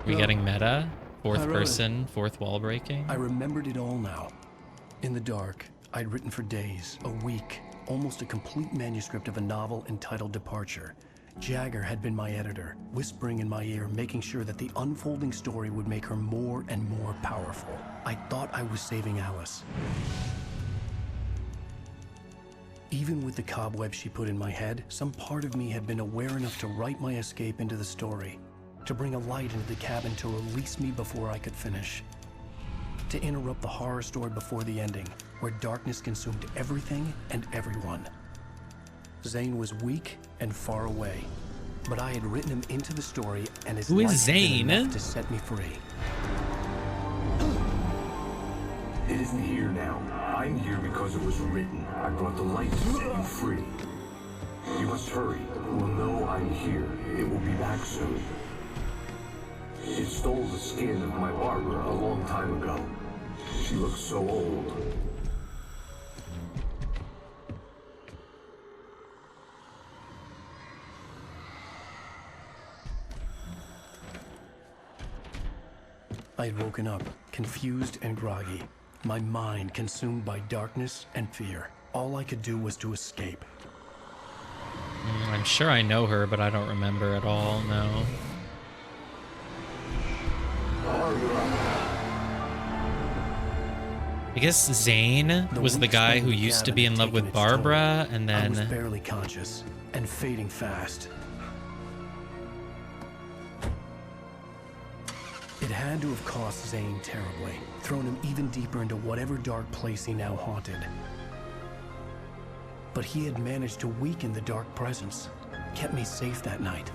we No. getting meta? Fourth I wrote it. person, fourth wall breaking? I remembered it all now. In the dark, I'd written for days, a week, almost a complete manuscript of a novel entitled Departure. Jagger had been my editor, whispering in my ear, making sure that the unfolding story would make her more and more powerful. I thought I was saving Alice. Even with the cobweb she put in my head, some part of me had been aware enough to write my escape into the story, to bring a light into the cabin to release me before I could finish, to interrupt the horror story before the ending, where darkness consumed everything and everyone. Zane was weak and far away, but I had written him into the story, and his Who is light had been Zane? enough to set me free. It isn't here now. I'm here because it was written. I brought the light to set you free. You must hurry. We'll know I'm here. It will be back soon. It stole the skin of my Barbara a long time ago. She looks so old. I had woken up, confused and groggy, my mind consumed by darkness and fear. All I could do was to escape. I'm sure I know her, but I don't remember at all, no. I guess Zane was the guy who used to be in love with Barbara, and I was then... barely conscious and fading fast. It had to have cost Zane terribly, thrown him even deeper into whatever dark place he now haunted. But he had managed to weaken the dark presence, kept me safe that night.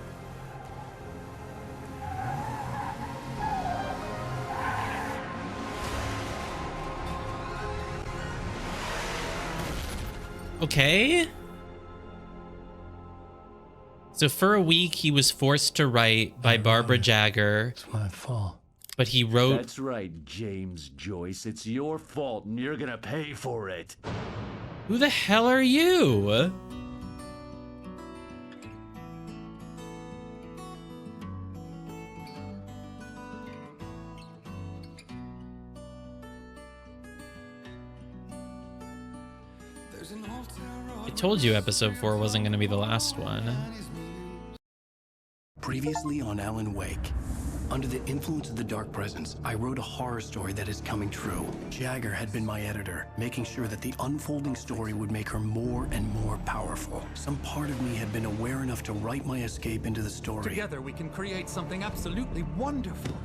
Okay. So for a week, he was forced to write by Barbara Jagger. It's my fault. But he wrote... That's right, James Joyce. It's your fault, and you're gonna pay for it. Who the hell are you? I told you episode 4 wasn't going to be the last one. Previously on Alan Wake. Under the influence of the dark presence, I wrote a horror story that is coming true. Jagger had been my editor, making sure that the unfolding story would make her more and more powerful. Some part of me had been aware enough to write my escape into the story. Together we can create something absolutely wonderful.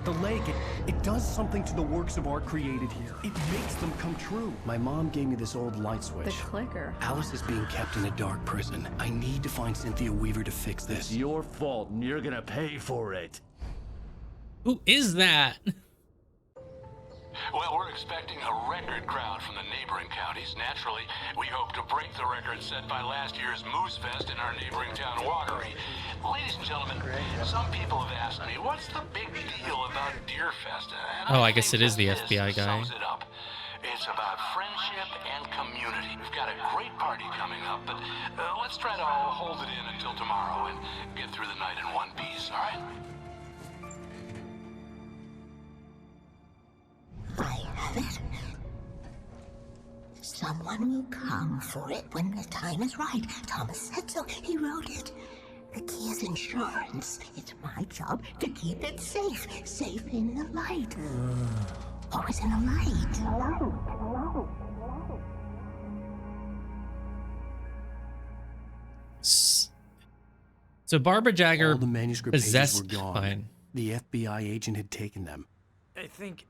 The lake, it does something to the works of art created here. It makes them come true. My mom gave me this old light switch. The clicker. Alice is being kept in a dark prison. I need to find Cynthia Weaver to fix this. It's your fault, and you're gonna pay for it. Who is that? Well, we're expecting a record crowd from the neighboring counties. Naturally, we hope to break the record set by last year's Moose Fest in our neighboring town, Watery. Ladies and gentlemen, some people have asked me, what's the big deal about Deer Fest? Oh, I guess it is the FBI guy. Sums it up. It's about friendship and community. We've got a great party coming up, but let's try to hold it in until tomorrow and get through the night in one piece, all right? I have it. Someone will come for it when the time is right. Thomas said so. He wrote it. The key is insurance. It's my job to keep it safe. Safe in the light. Always in the light. So Barbara Jagger All the manuscript pages possessed. were gone. Fine. The FBI agent had taken them. I think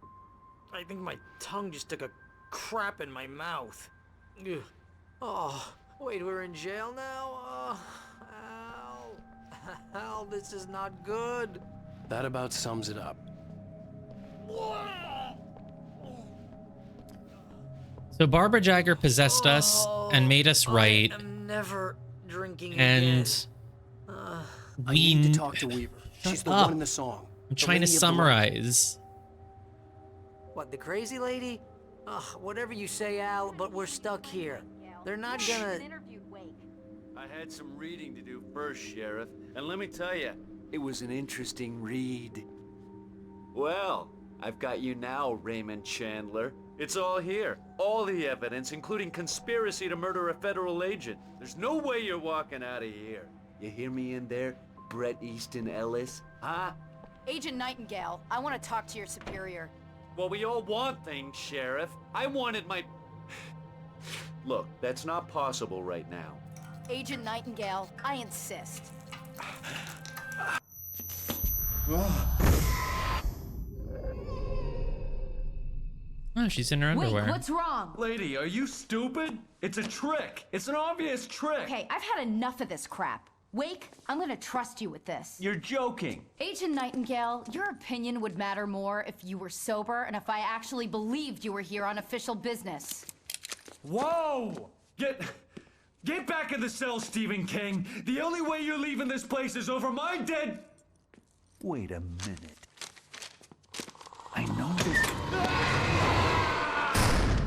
my tongue just took a crap in my mouth. Ugh. Oh, wait, we're in jail now? Al, this is not good. That about sums it up. So Barbara Jagger possessed us and made us write. I'm never drinking And again. I need to talk to Weaver. She's the one in the song. I'm trying to summarize. What, the crazy lady? Ugh, whatever you say, Al, but we're stuck here. They're not gonna... I had some reading to do first, Sheriff, and let me tell you, it was an interesting read. Well, I've got you now, Raymond Chandler. It's all here. All the evidence, including conspiracy to murder a federal agent. There's no way you're walking out of here. You hear me in there, Bret Easton Ellis? Huh? Agent Nightingale, I want to talk to your superior. Well, we all want things, Sheriff. I wanted my... Look, that's not possible right now. Agent Nightingale, I insist. Oh, she's in her underwear. Wait, what's wrong? Lady, are you stupid? It's a trick. It's an obvious trick. Okay, I've had enough of this crap. Wake, I'm gonna trust you with this. You're joking. Agent Nightingale, your opinion would matter more if you were sober and if I actually believed you were here on official business. Whoa! Get back in the cell, Stephen King. The only way you're leaving this place is over my dead... Wait a minute. I know this...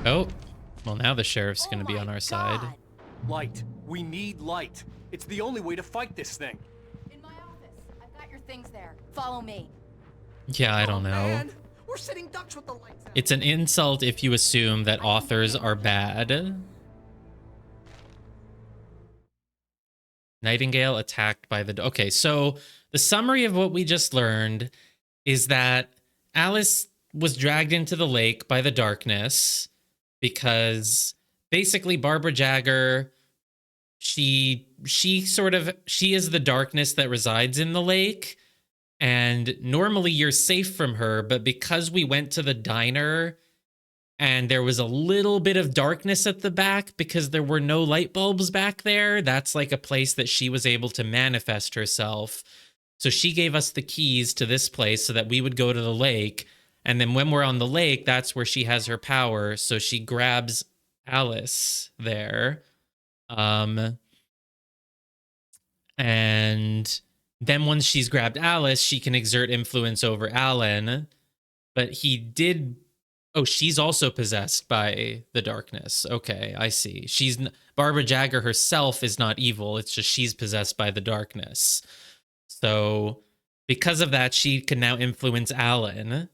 Oh, well now the sheriff's gonna be on our side. Light. We need light. It's the only way to fight this thing. In my office. I've got your things there. Follow me. Yeah, I don't know. Man, we're sitting ducks with the lights out. It's an insult if you assume that authors are bad. Nightingale attacked by the... Okay, so the summary of what we just learned is that Alice was dragged into the lake by the darkness because basically Barbara Jagger, she is the darkness that resides in the lake, and normally you're safe from her, but because we went to the diner and there was a little bit of darkness at the back because there were no light bulbs back there, that's like a place that she was able to manifest herself. So she gave us the keys to this place so that we would go to the lake. And then when we're on the lake, that's where she has her power. So she grabs Alice there. And then once she's grabbed Alice, she can exert influence over Alan. But he did... Oh, she's also possessed by the darkness. Okay, I see. Barbara Jagger herself is not evil. It's just she's possessed by the darkness. So because of that, she can now influence Alan.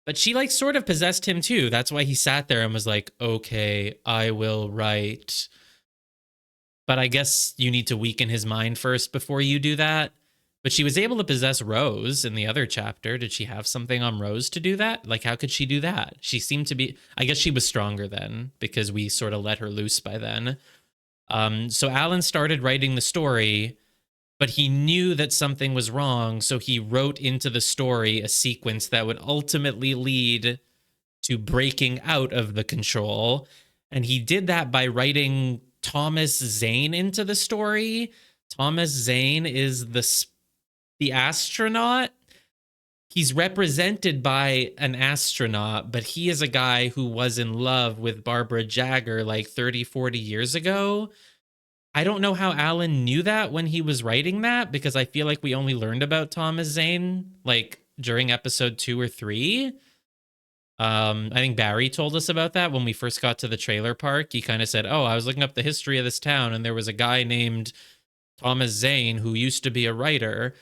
But she like sort of possessed him too. That's why he sat there and was like, okay, I will write. But I guess you need to weaken his mind first before you do that. But she was able to possess Rose in the other chapter. Did she have something on Rose to do that? Like, how could she do that? She seemed to be... I guess she was stronger then because we sort of let her loose by then. So Alan started writing the story, but he knew that something was wrong, so he wrote into the story a sequence that would ultimately lead to breaking out of the control. And he did that by writing Thomas Zane into the story. Thomas Zane is the astronaut he's represented by an astronaut, but he is a guy who was in love with Barbara Jagger like 30, 40 years ago. I don't know how Alan knew that when he was writing that, because I feel like we only learned about Thomas Zane like during episode 2 or 3. I think Barry told us about that when we first got to the trailer park. He kind of said, oh, I was looking up the history of this town and there was a guy named Thomas Zane who used to be a writer.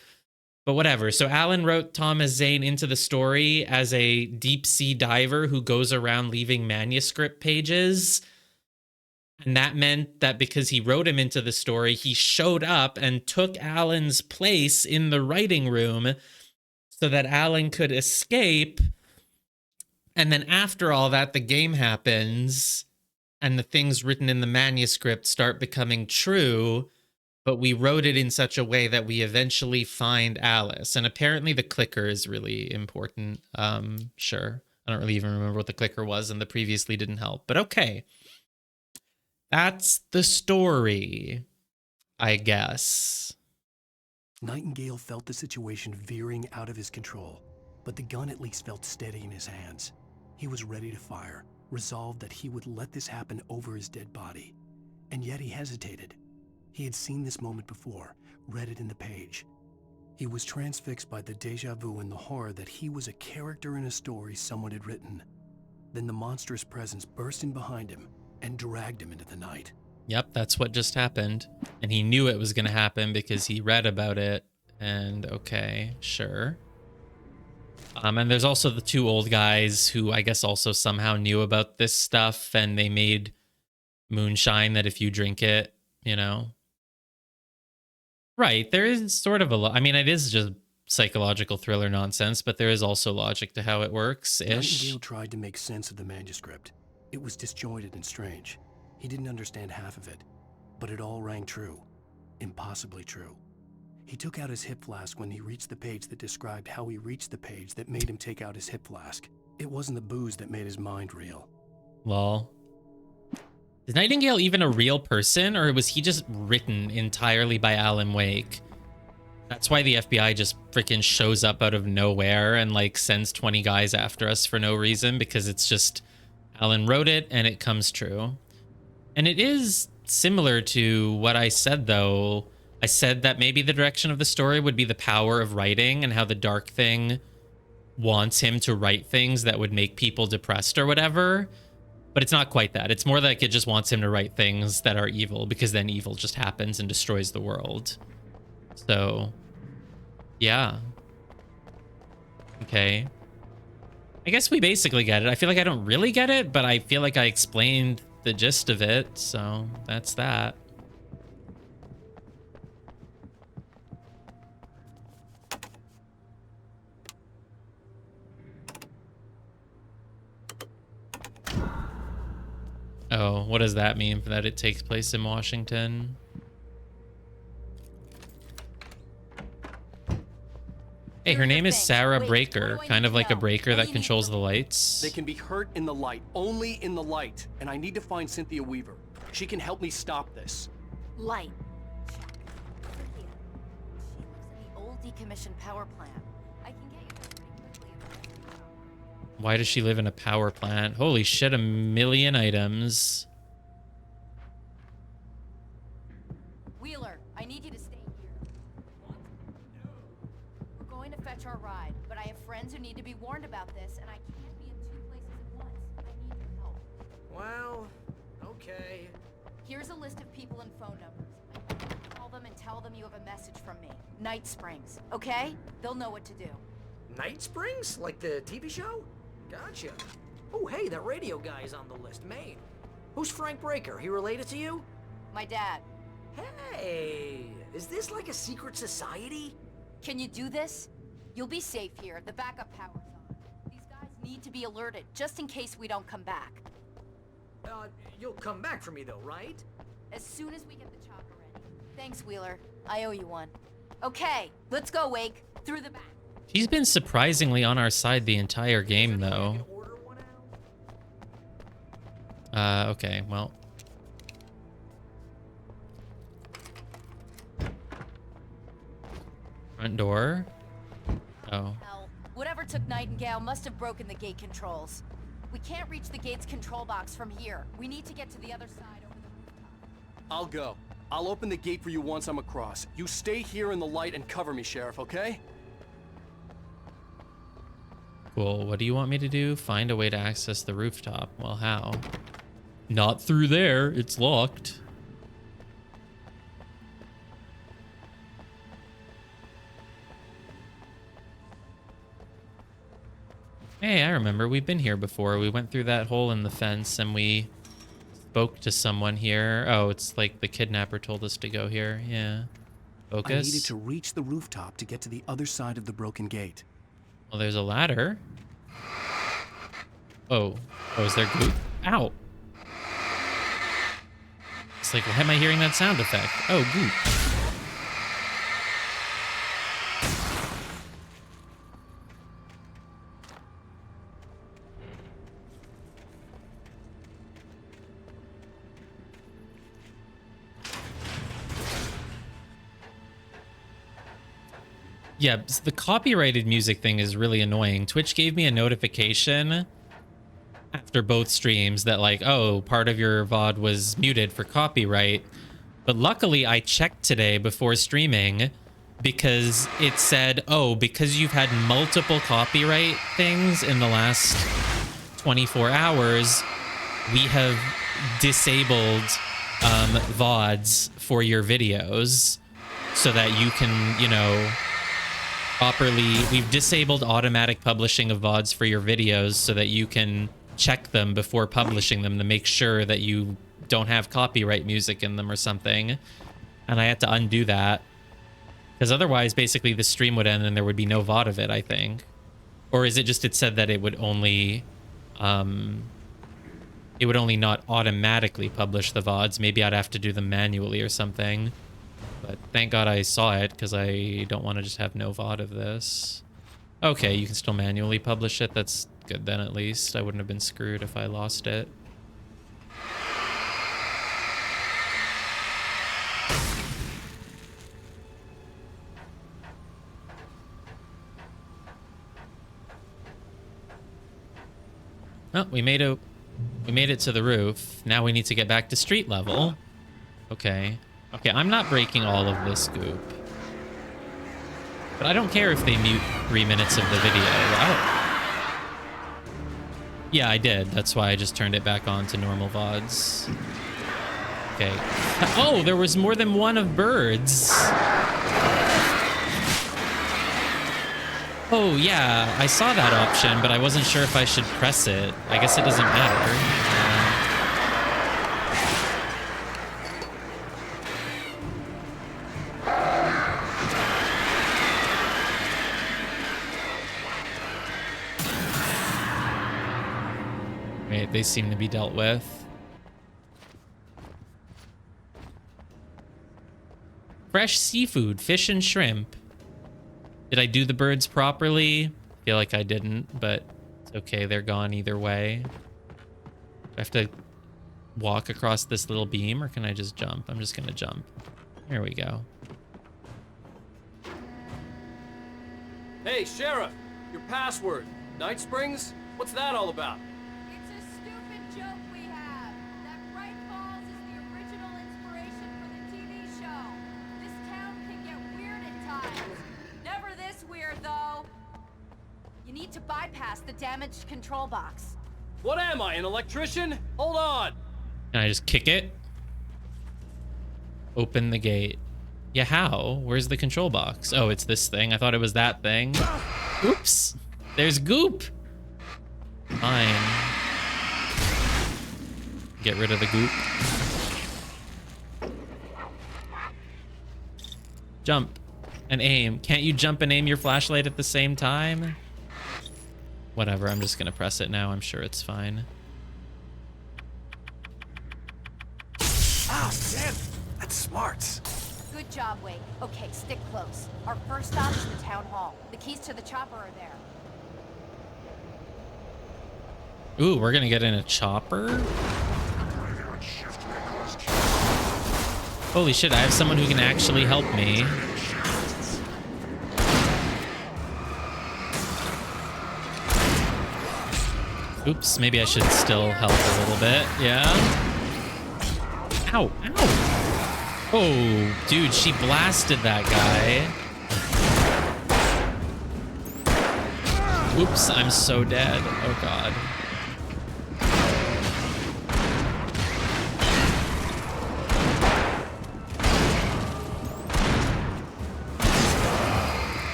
But whatever. So Alan wrote Thomas Zane into the story as a deep sea diver who goes around leaving manuscript pages. And that meant that because he wrote him into the story, he showed up and took Alan's place in the writing room so that Alan could escape. And then after all that, the game happens and the things written in the manuscript start becoming true. But we wrote it in such a way that we eventually find Alice. And apparently the clicker is really important. Sure. I don't really even remember what the clicker was, and the previously didn't help. But okay. That's the story, I guess. Nightingale felt the situation veering out of his control, but the gun at least felt steady in his hands. He was ready to fire, resolved that he would let this happen over his dead body. And yet he hesitated. He had seen this moment before, read it in the page. He was transfixed by the déjà vu and the horror that he was a character in a story someone had written. Then the monstrous presence burst in behind him and dragged him into the night. Yep, that's what just happened. And he knew it was going to happen because he read about it. And okay, sure. And there's also the 2 old guys who I guess also somehow knew about this stuff, and they made moonshine that if you drink it, you know. Right, there is sort of a I mean, it is just psychological thriller nonsense, but there is also logic to how it works-ish. Nightingale tried to make sense of the manuscript. It was disjointed and strange. He didn't understand half of it, but it all rang true. Impossibly true. He took out his hip flask when he reached the page that described how he reached the page that made him take out his hip flask. It wasn't the booze that made his mind reel. Lol. Is Nightingale even a real person, or was he just written entirely by Alan Wake? That's why the FBI just freaking shows up out of nowhere and like sends 20 guys after us for no reason, because it's just Alan wrote it and it comes true. And it is similar to what I said, though. I said that maybe the direction of the story would be the power of writing and how the Dark Thing wants him to write things that would make people depressed or whatever. But it's not quite that. It's more like it just wants him to write things that are evil, because then evil just happens and destroys the world. So, yeah. Okay. I guess we basically get it. I feel like I don't really get it, but I feel like I explained the gist of it, so that's that. Oh, what does that mean? That it takes place in Washington? Hey, her name is Sarah Breaker, kind of like a breaker that controls the lights. They can be hurt in the light, only in the light. And I need to find Cynthia Weaver. She can help me stop this. Light. Check. Cynthia. She lives in the old decommissioned power plant. I can get you there pretty quickly if I have. Why does she live in a power plant? Holy shit, 1,000,000 items. Wheeler, I need you to stay here. We're going to fetch our ride, but I have friends who need to be warned about this, and I can't be in 2 places at once. I need your help. Well, okay. Here's a list of people and phone numbers. I need you to call them and tell them you have a message from me. Night Springs, okay? They'll know what to do. Night Springs? Like the TV show? Gotcha. Oh, hey, that radio guy is on the list, Maine. Who's Frank Breaker? He related to you? My dad. Hey, is this like a secret society? Can you do this? You'll be safe here. The backup power's on. These guys need to be alerted, just in case we don't come back. You'll come back for me though, right? As soon as we get the chopper ready. Thanks, Wheeler. I owe you one. Okay, let's go, Wake. Through the back. She's been surprisingly on our side the entire game, though. Okay, well. Front door. Oh. What took Nightingale must have broken the gate controls. We can't reach the gate's control box from here. We need to get to the other side over the rooftop. I'll go. I'll open the gate for you once I'm across. You stay here in the light and cover me, Sheriff, okay? Cool. What do you want me to do? Find a way to access the rooftop. Well, how? Not through there. It's locked. Hey, I remember. We've been here before. We went through that hole in the fence and we spoke to someone here. Oh, it's like the kidnapper told us to go here. Yeah. Focus. I needed to reach the rooftop to get to the other side of the broken gate. Well, there's a ladder. Oh. Oh, is there goop? Ow. It's like, why am I hearing that sound effect? Oh, goop. Yeah, the copyrighted music thing is really annoying. Twitch gave me a notification after both streams that like, oh, part of your VOD was muted for copyright. But luckily I checked today before streaming because it said, oh, because you've had multiple copyright things in the last 24 hours, we have disabled VODs for your videos so that you can, you know, properly, we've disabled automatic publishing of VODs for your videos so that you can check them before publishing them to make sure that you don't have copyright music in them or something. And I had to undo that because otherwise basically the stream would end and there would be no VOD of it, I think. Or is it just, it said that it would only not automatically publish the VODs. Maybe I'd have to do them manually or something. But thank God I saw it because I don't want to just have no VOD of this. Okay, you can still manually publish it. That's good then, at least. I wouldn't have been screwed if I lost it. Oh, we made it to the roof. Now we need to get back to street level. Okay. Okay, I'm not breaking all of this goop. But I don't care if they mute 3 minutes of the video. Yeah, I did. That's why I just turned it back on to normal VODs. Okay. Oh, there was more than one of birds. Oh, yeah, I saw that option, but I wasn't sure if I should press it. I guess it doesn't matter. They seem to be dealt with. Fresh seafood, fish and shrimp. Did I do the birds properly? I feel like I didn't, but it's okay. They're gone either way. Do I have to walk across this little beam or can I just jump? I'm just gonna jump. There we go. Hey, Sheriff, your password. Night Springs? What's that all about? Joke we have. That Bright Falls is the original inspiration for the TV show. This town can get weird at times. Never this weird, though. You need to bypass the damaged control box. What am I, an electrician? Hold on. Can I just kick it? Open the gate. Yeah, how? Where's the control box? Oh, it's this thing. I thought it was that thing. Oops. There's goop. Fine. Get rid of the goop. Jump and aim. Can't you jump and aim your flashlight at the same time? Whatever, I'm just gonna press it now. I'm sure it's fine. Ah, damn! That's smart. Good job, Wake. Okay, stick close. Our first stop is the town hall. The keys to the chopper are there. Ooh, we're gonna get in a chopper? Holy shit, I have someone who can actually help me. Oops, maybe I should still help a little bit. Yeah. Ow, ow. Oh, dude, she blasted that guy. Oops, I'm so dead. Oh, God.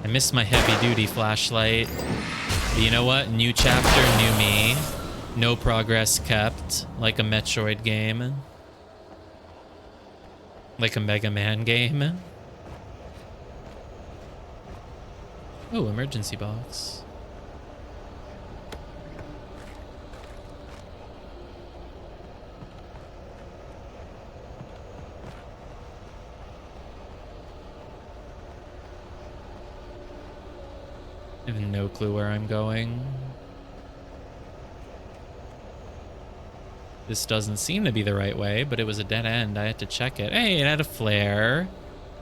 I missed my heavy-duty flashlight. But you know what? New chapter, new me. No progress kept. Like a Metroid game. Like a Mega Man game. Oh, emergency box. I have no clue where I'm going. This doesn't seem to be the right way, but it was a dead end. I had to check it. Hey, it had a flare.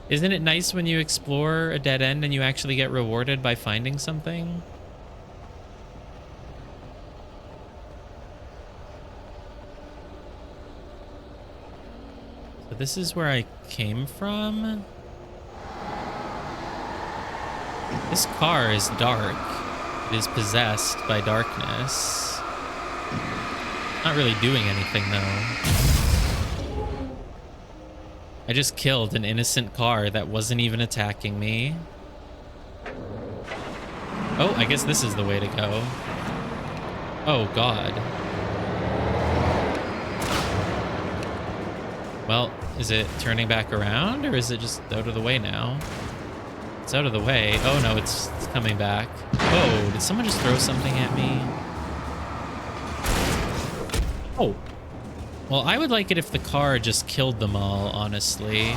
Isn't it nice when you explore a dead end and you actually get rewarded by finding something? So this is where I came from? This car is dark. It is possessed by darkness. Not really doing anything, though. I just killed an innocent car that wasn't even attacking me. Oh, I guess this is the way to go. Oh, God. Well, is it turning back around, or is it just out of the way now? It's out of the way. Oh, no, it's coming back. Oh, did someone just throw something at me? Oh. Well, I would like it if the car just killed them all, honestly.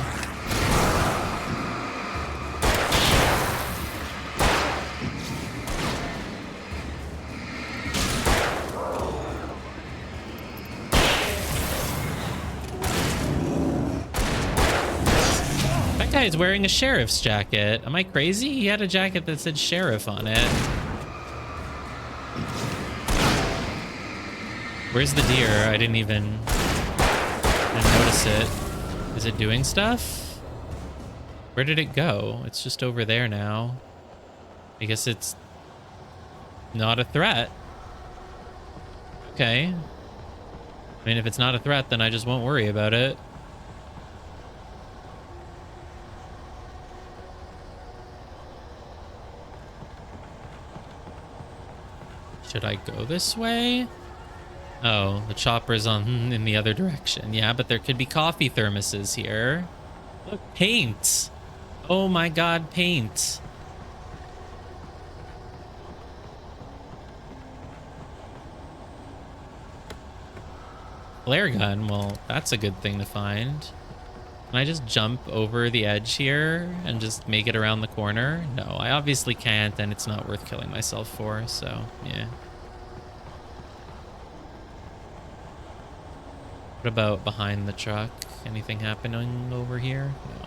That guy's wearing a sheriff's jacket. Am I crazy? He had a jacket that said sheriff on it. Where's the deer? I didn't even notice it. Is it doing stuff? Where did it go? It's just over there now. I guess it's not a threat. Okay. I mean, if it's not a threat, then I just won't worry about it. Should I go this way? Oh, the chopper's on in the other direction. Yeah, but there could be coffee thermoses here. Look, paint. Oh my God, paint. Flare gun, well, that's a good thing to find. Can I just jump over the edge here and just make it around the corner? No, I obviously can't, and it's not worth killing myself for, so yeah. What about behind the truck? Anything happening over here? No.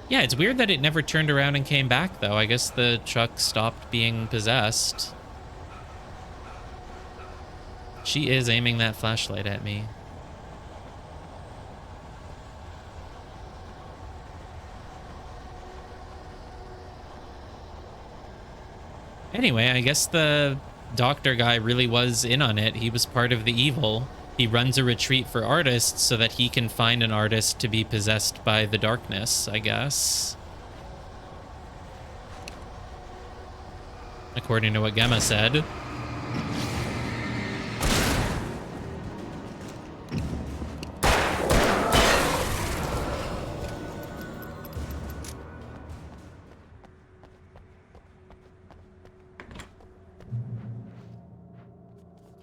Yeah, it's weird that it never turned around and came back, though. I guess the truck stopped being possessed. She is aiming that flashlight at me. Anyway, I guess the doctor guy really was in on it. He was part of the evil. He runs a retreat for artists so that he can find an artist to be possessed by the darkness, I guess. According to what Gemma said.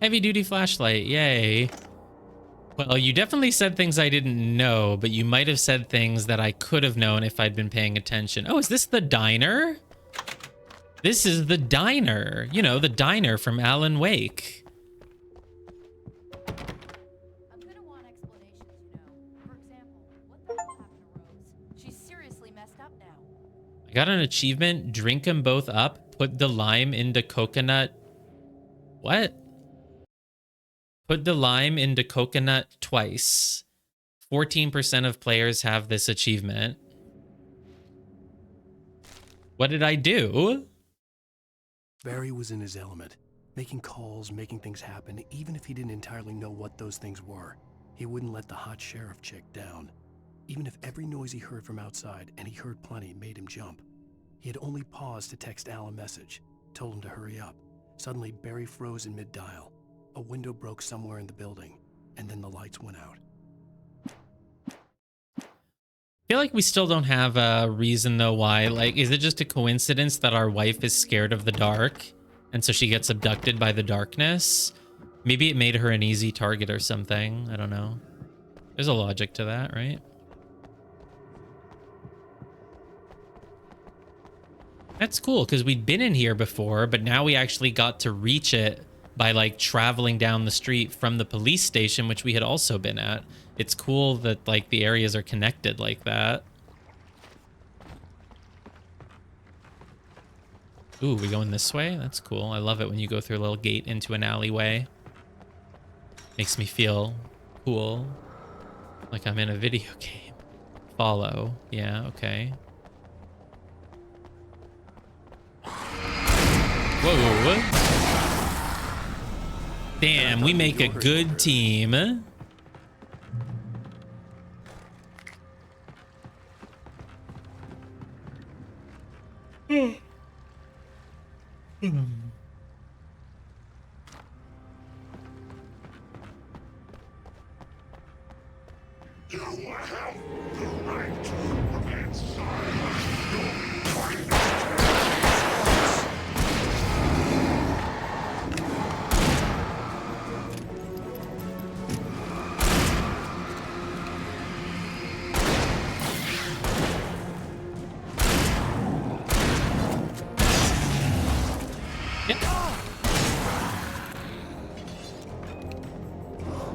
Heavy duty flashlight, yay. Well, you definitely said things I didn't know, but you might have said things that I could have known if I'd been paying attention. Oh, is this the diner? This is the diner. You know, the diner from Alan Wake. I'm gonna want explanations, you know. For example, what the hell happened to Rose? She's seriously messed up now. I got an achievement, drink them both up, Put the lime into coconut. What? Put the lime into coconut twice. 14% of players have this achievement. What did I do? Barry was in his element, making calls, making things happen, even if he didn't entirely know what those things were. He wouldn't let the hot sheriff chick down. Even if every noise he heard from outside, and he heard plenty, made him jump. He had only paused to text Al a message, told him to hurry up. Suddenly, Barry froze in mid-dial. A window broke somewhere in the building, and then the lights went out. I feel like we still don't have a reason though why. Like, is it just a coincidence that our wife is scared of the dark and so she gets abducted by the darkness? Maybe it made her an easy target or something. I don't know. There's a logic to that, right? That's cool because we'd been in here before, but now we actually got to reach it by like traveling down the street from the police station, which we had also been at. It's cool that like the areas are connected like that. Ooh, we going this way? That's cool. I love it when you go through a little gate into an alleyway. Makes me feel cool. Like I'm in a video game. Follow. Yeah, okay. Whoa. Damn, we make a good team.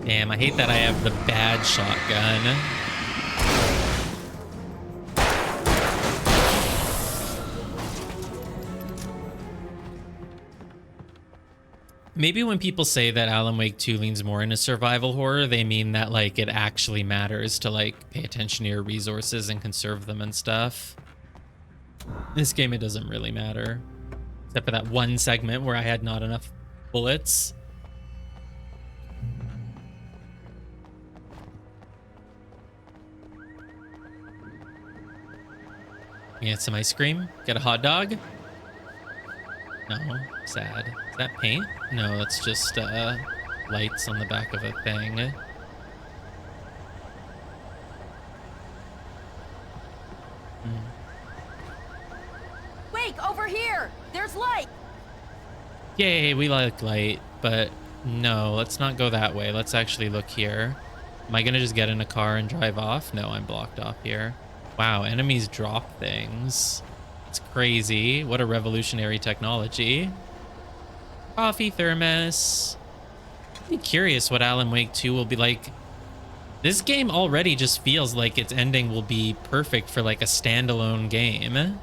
Damn, I hate that I have the bad shotgun. Maybe when people say that Alan Wake 2 leans more into survival horror, they mean that like it actually matters to like pay attention to your resources and conserve them and stuff. In this game, it doesn't really matter. Except for that one segment where I had not enough bullets. Get some ice cream? Get a hot dog? No, sad. Is that paint? No, that's just lights on the back of a thing. Wake, over here! There's light! Yay, we like light, but no, let's not go that way. Let's actually look here. Am I gonna just get in a car and drive off? No, I'm blocked off here. Wow, enemies drop things. It's crazy. What a revolutionary technology. Coffee thermos. I'm curious what Alan Wake 2 will be like. This game already just feels like its ending will be perfect for like a standalone game.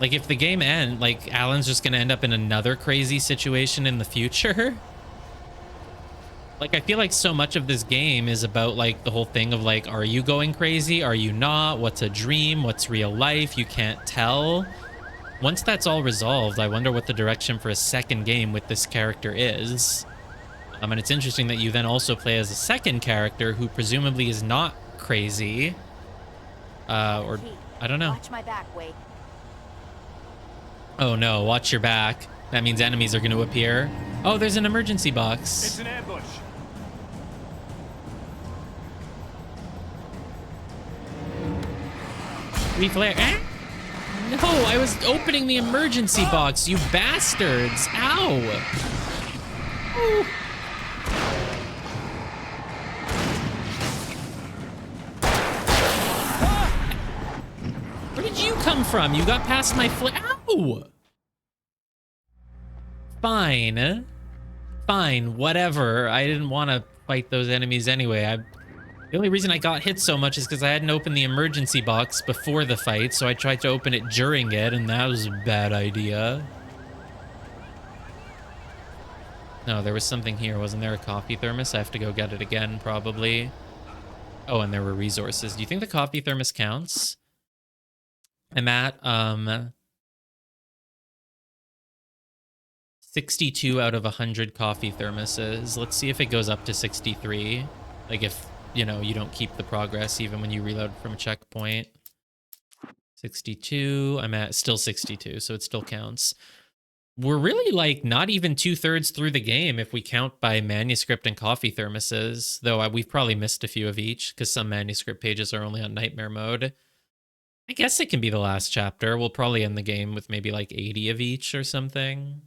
Like if the game ends, like Alan's just gonna end up in another crazy situation in the future. Like, I feel like so much of this game is about, like, the whole thing of, like, are you going crazy? Are you not? What's a dream? What's real life? You can't tell. Once that's all resolved, I wonder what the direction for a second game with this character is. And it's interesting that you then also play as a second character who presumably is not crazy. Or, I don't know. Watch my back, Wake. Oh, no. Watch your back. That means enemies are going to appear. Oh, there's an emergency box. It's an ambush. Flare. Ah! No, I was opening the emergency box, you bastards. Ow. Ooh. Where did you come from? You got past my flare. Ow. Fine. Fine, whatever. I didn't want to fight those enemies anyway. The only reason I got hit so much is because I hadn't opened the emergency box before the fight, so I tried to open it during it, and that was a bad idea. No, there was something here. Wasn't there a coffee thermos? I have to go get it again, probably. Oh, and there were resources. Do you think the coffee thermos counts? I'm at 62 out of 100 coffee thermoses. Let's see if it goes up to 63. Like if, you know, you don't keep the progress even when you reload from a checkpoint. 62. I'm at still 62, so it still counts. We're really like not even 2/3 through the game if we count by manuscript and coffee thermoses, though we've probably missed a few of each because some manuscript pages are only on nightmare mode. I guess it can be the last chapter. We'll probably end the game with maybe like 80 of each or something.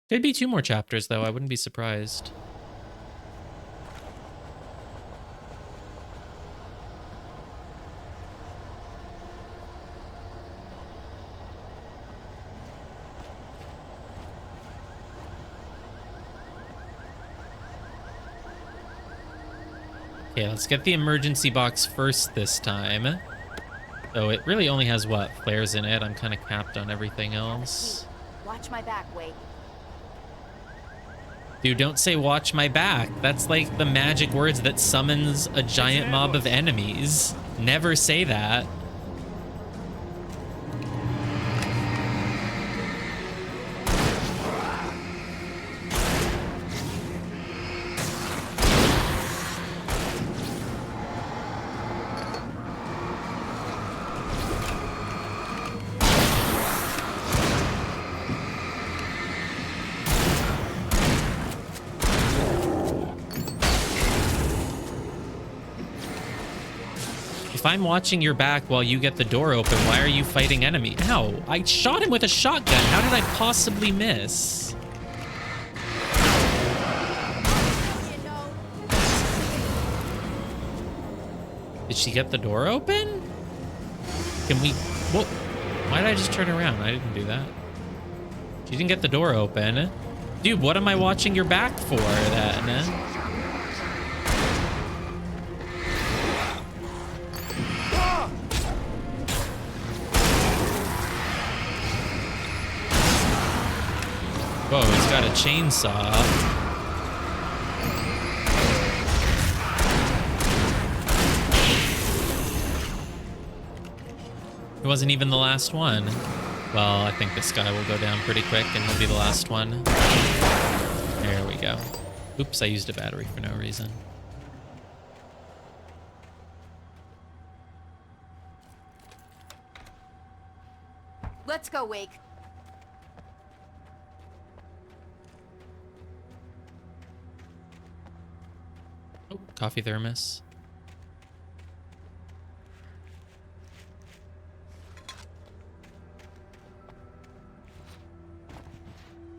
Could be 2 more chapters though, I wouldn't be surprised. Okay, let's get the emergency box first this time. So it really only has, what, flares in it? I'm kind of capped on everything else. Watch my back, Wake. Dude, don't say watch my back. That's like the magic words that summons a giant mob of enemies. Never say that. If I'm watching your back while you get the door open, why are you fighting enemy? Ow, I shot him with a shotgun. How did I possibly miss? Did she get the door open? Can we... Whoa. Why did I just turn around? I didn't do that. She didn't get the door open. Dude, what am I watching your back for then? Whoa, he's got a chainsaw. It wasn't even the last one. Well, I think this guy will go down pretty quick and he'll be the last one. There we go. Oops, I used a battery for no reason. Let's go, Wake. Oh, coffee thermos.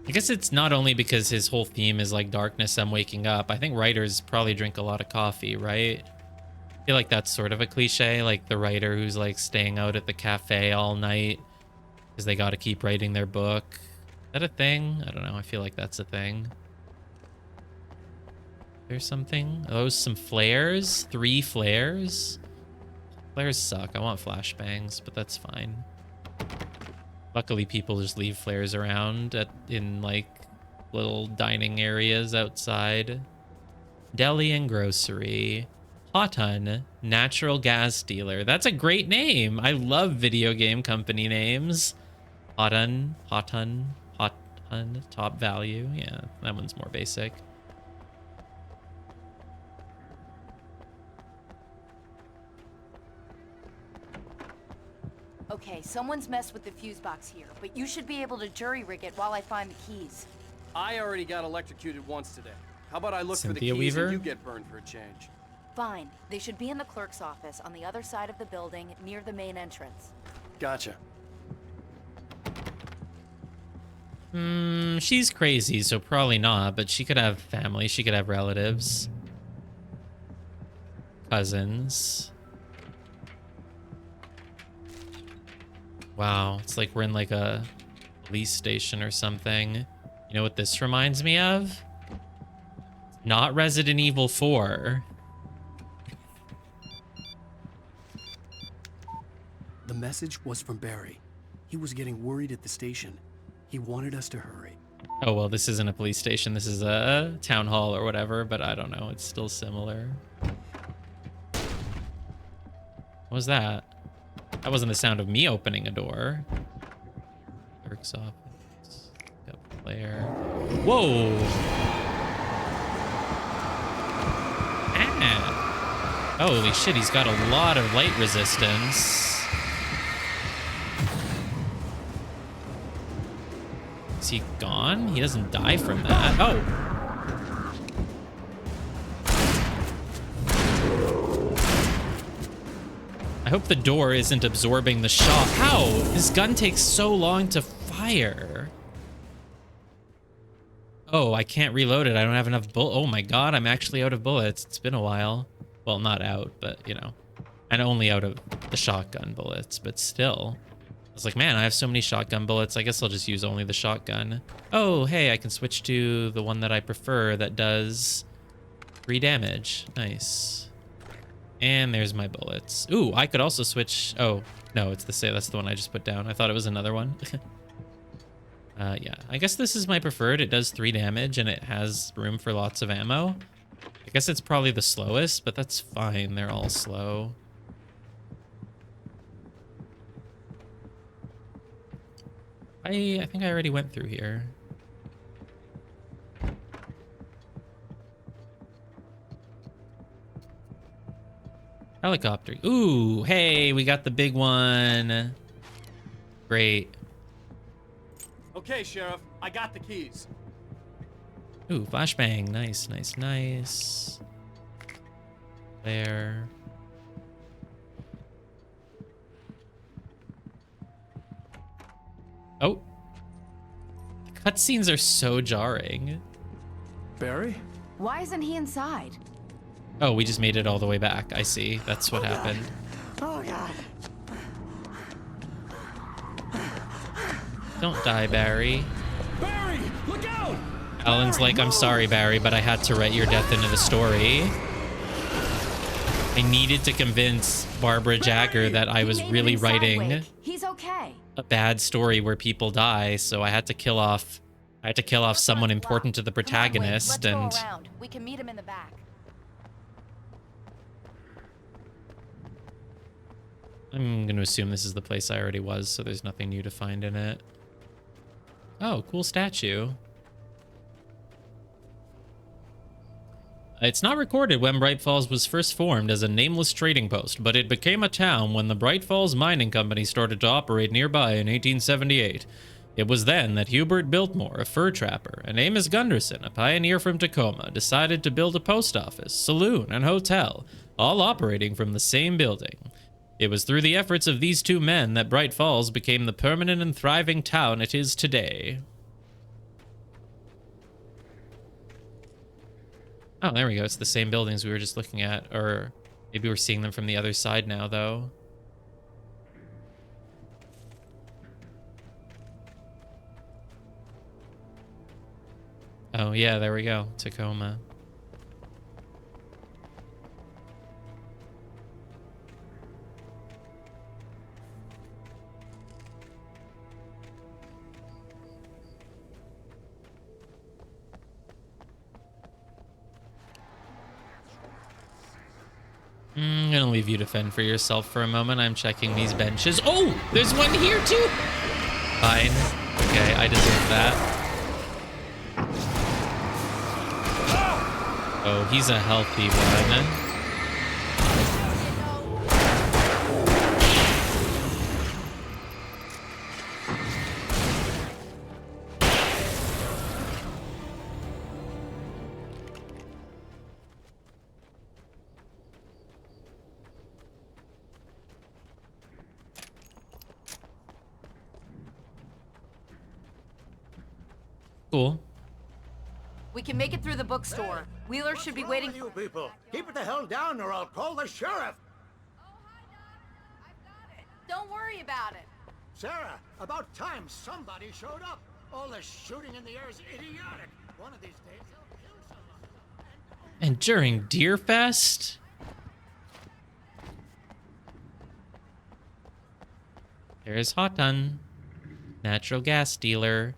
I guess it's not only because his whole theme is like darkness, I'm waking up. I think writers probably drink a lot of coffee, right? I feel like that's sort of a cliche, like the writer who's like staying out at the cafe all night because they got to keep writing their book. Is that a thing? I don't know. I feel like that's a thing. There's something. Oh, some flares. 3 flares. Flares suck. I want flashbangs, but that's fine. Luckily, people just leave flares around in like little dining areas outside. Deli and grocery. Hotun, natural gas dealer. That's a great name. I love video game company names. Hotun, top value. Yeah, that one's more basic. Okay, someone's messed with the fuse box here, but you should be able to jury rig it while I find the keys. I already got electrocuted once today. How about I look for the Cynthia keys Weaver? and you get burned for a change? Fine. They should be in the clerk's office on the other side of the building near the main entrance. Gotcha. She's crazy, so probably not, but she could have family. She could have relatives. Cousins. Wow, it's like we're in like a police station or something. You know what this reminds me of? Not Resident Evil 4. The message was from Barry. He was getting worried at the station. He wanted us to hurry. Oh, well, this isn't a police station. This is a town hall or whatever, but I don't know. It's still similar. What was that? That wasn't the sound of me opening a door. Clerk's office. Got player. Whoa! Ah! Holy shit, he's got a lot of light resistance. Is he gone? He doesn't die from that. Oh! I hope the door isn't absorbing the shot. How? His gun takes so long to fire. Oh, I can't reload it. I don't have enough bullets. Oh my god, I'm actually out of bullets. It's been a while. Well, not out, but you know. And only out of the shotgun bullets, but still. I was like, man, I have so many shotgun bullets. I guess I'll just use only the shotgun. Oh, hey, I can switch to the one that I prefer that does 3 damage. Nice. And there's my bullets. Ooh, I could also switch. Oh, no, it's that's the one I just put down. I thought it was another one. Yeah, I guess this is my preferred. It does 3 damage and it has room for lots of ammo. I guess it's probably the slowest, but that's fine. They're all slow. I think I already went through here. Helicopter. Ooh, hey, we got the big one. Great. Okay, Sheriff, I got the keys. Ooh, flashbang. Nice, nice, nice. There. Oh. The cutscenes are so jarring. Barry? Why isn't he inside? Oh, we just made it all the way back. I see. That's what happened. Oh, God. Don't die, Barry. Barry, look out! Alan's like, I'm sorry, Barry, but I had to write your death into the story. I needed to convince Barbara Jagger that I was really writing He's okay. a bad story where people die, so I had to kill off someone important to the protagonist. Let's And go around. We can meet him in the back. I'm going to assume this is the place I already was, so there's nothing new to find in it. Oh, cool statue. It's not recorded when Bright Falls was first formed as a nameless trading post, but it became a town when the Bright Falls Mining Company started to operate nearby in 1878. It was then that Hubert Biltmore, a fur trapper, and Amos Gunderson, a pioneer from Tacoma, decided to build a post office, saloon, and hotel, all operating from the same building. It was through the efforts of these two men that Bright Falls became the permanent and thriving town it is today. Oh, there we go. It's the same buildings we were just looking at. Or maybe we're seeing them from the other side now, though. Oh, yeah, there we go. Tacoma. I'm gonna leave you to fend for yourself for a moment. I'm checking these benches. Oh, there's one here too. Fine. Okay, I deserve that. Oh, he's a healthy one. Cool. We can make it through the bookstore. Wheeler should be waiting for you people. Keep it the hell down or I'll call the sheriff. Don't worry about it. Sarah, about time somebody showed up. All the shooting in the air is idiotic. One of these days they'll kill someone. And during Deerfest? There's Hotan, natural gas dealer.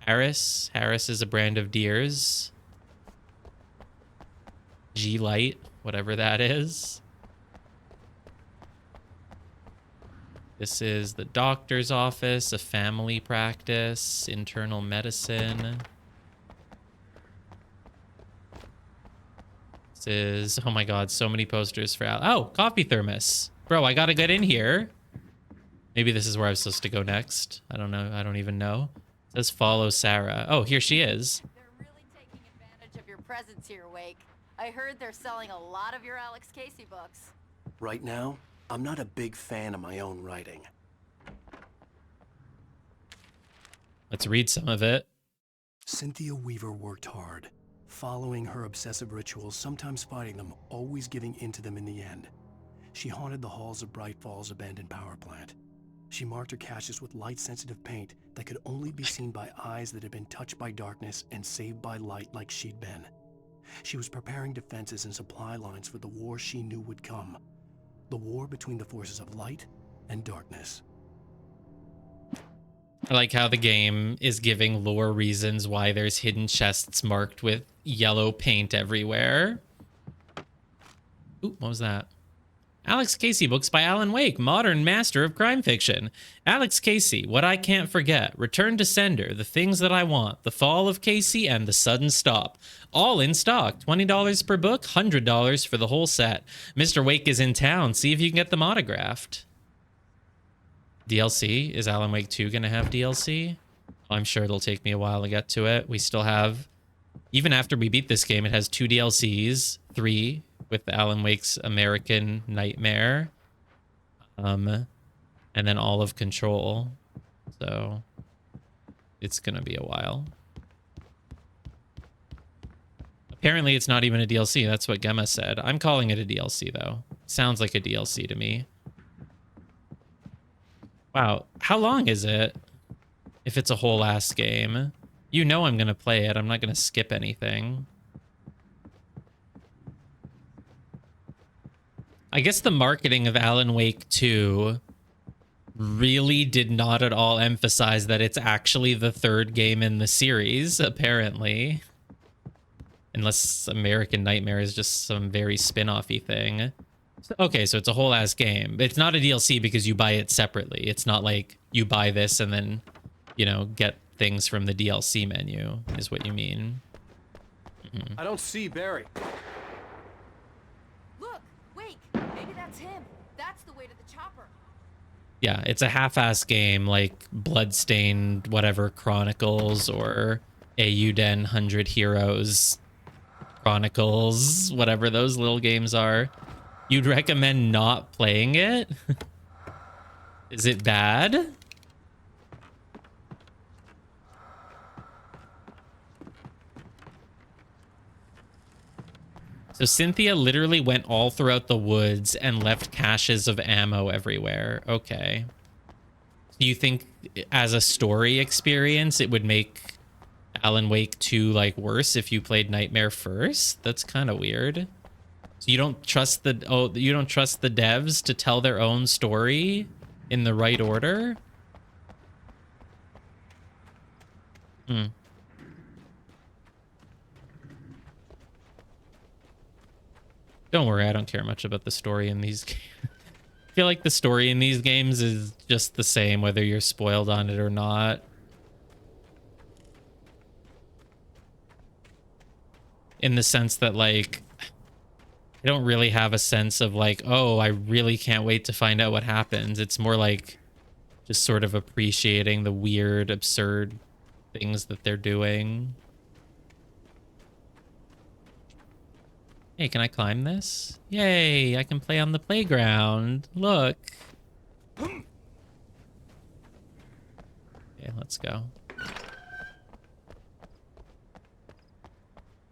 Harris. Harris is a brand of deers. G-Light, whatever that is. This is the doctor's office, a family practice, internal medicine. This is, oh my god, so many posters for Al. Oh, coffee thermos. Bro, I gotta get in here. Maybe this is where I'm supposed to go next. I don't know. I don't even know. It says follow Sarah. Oh, here she is. They're really taking advantage of your presence here, Wake. I heard they're selling a lot of your Alex Casey books. Right now, I'm not a big fan of my own writing. Let's read some of it. Cynthia Weaver worked hard, following her obsessive rituals, sometimes fighting them, always giving in to them in the end. She haunted the halls of Bright Falls abandoned power plant. She marked her caches with light-sensitive paint that could only be seen by eyes that had been touched by darkness and saved by light like she'd been. She was preparing defenses and supply lines for the war she knew would come. The war between the forces of light and darkness. I like how the game is giving lore reasons why there's hidden chests marked with yellow paint everywhere. Ooh, what was that? Alex Casey books by Alan Wake, modern master of crime fiction. Alex Casey, What I Can't Forget, Return to Sender, The Things That I Want, The Fall of Casey, and The Sudden Stop. All in stock. $20 per book, $100 for the whole set. Mr. Wake is in town. See if you can get them autographed. DLC? Is Alan Wake 2 going to have DLC? I'm sure it'll take me a while to get to it. We still have... Even after we beat this game, it has 2 DLCs. 3 with Alan Wake's American Nightmare. And then all of Control. So it's going to be a while. Apparently it's not even a DLC. That's what Gemma said. I'm calling it a DLC though. Sounds like a DLC to me. Wow. How long is it? If it's a whole ass game. You know I'm going to play it. I'm not going to skip anything. I guess the marketing of Alan Wake 2 really did not at all emphasize that it's actually the 3rd game in the series, apparently. Unless American Nightmare is just some very spin-off-y thing. Okay, so it's a whole ass game. It's not a DLC because you buy it separately. It's not like you buy this and then, you know, get things from the DLC menu, is what you mean. I don't see Barry. Look, Wake, maybe that's him. That's the way to the chopper. Yeah, it's a half-ass game like Bloodstained whatever Chronicles or Eiyuden 100 Heroes Chronicles, whatever those little games are. You'd recommend not playing it? Is it bad? So Cynthia literally went all throughout the woods and left caches of ammo everywhere. Okay. Do you think as a story experience it would make Alan Wake 2 like worse if you played Nightmare first? That's kind of weird. So you don't trust the devs to tell their own story in the right order? Don't worry, I don't care much about the story in these games. I feel like the story in these games is just the same whether you're spoiled on it or not. In the sense that, like, I don't really have a sense of, like, oh, I really can't wait to find out what happens. It's more like just sort of appreciating the weird, absurd things that they're doing. Hey, can I climb this? Yay, I can play on the playground. Look. Okay, let's go.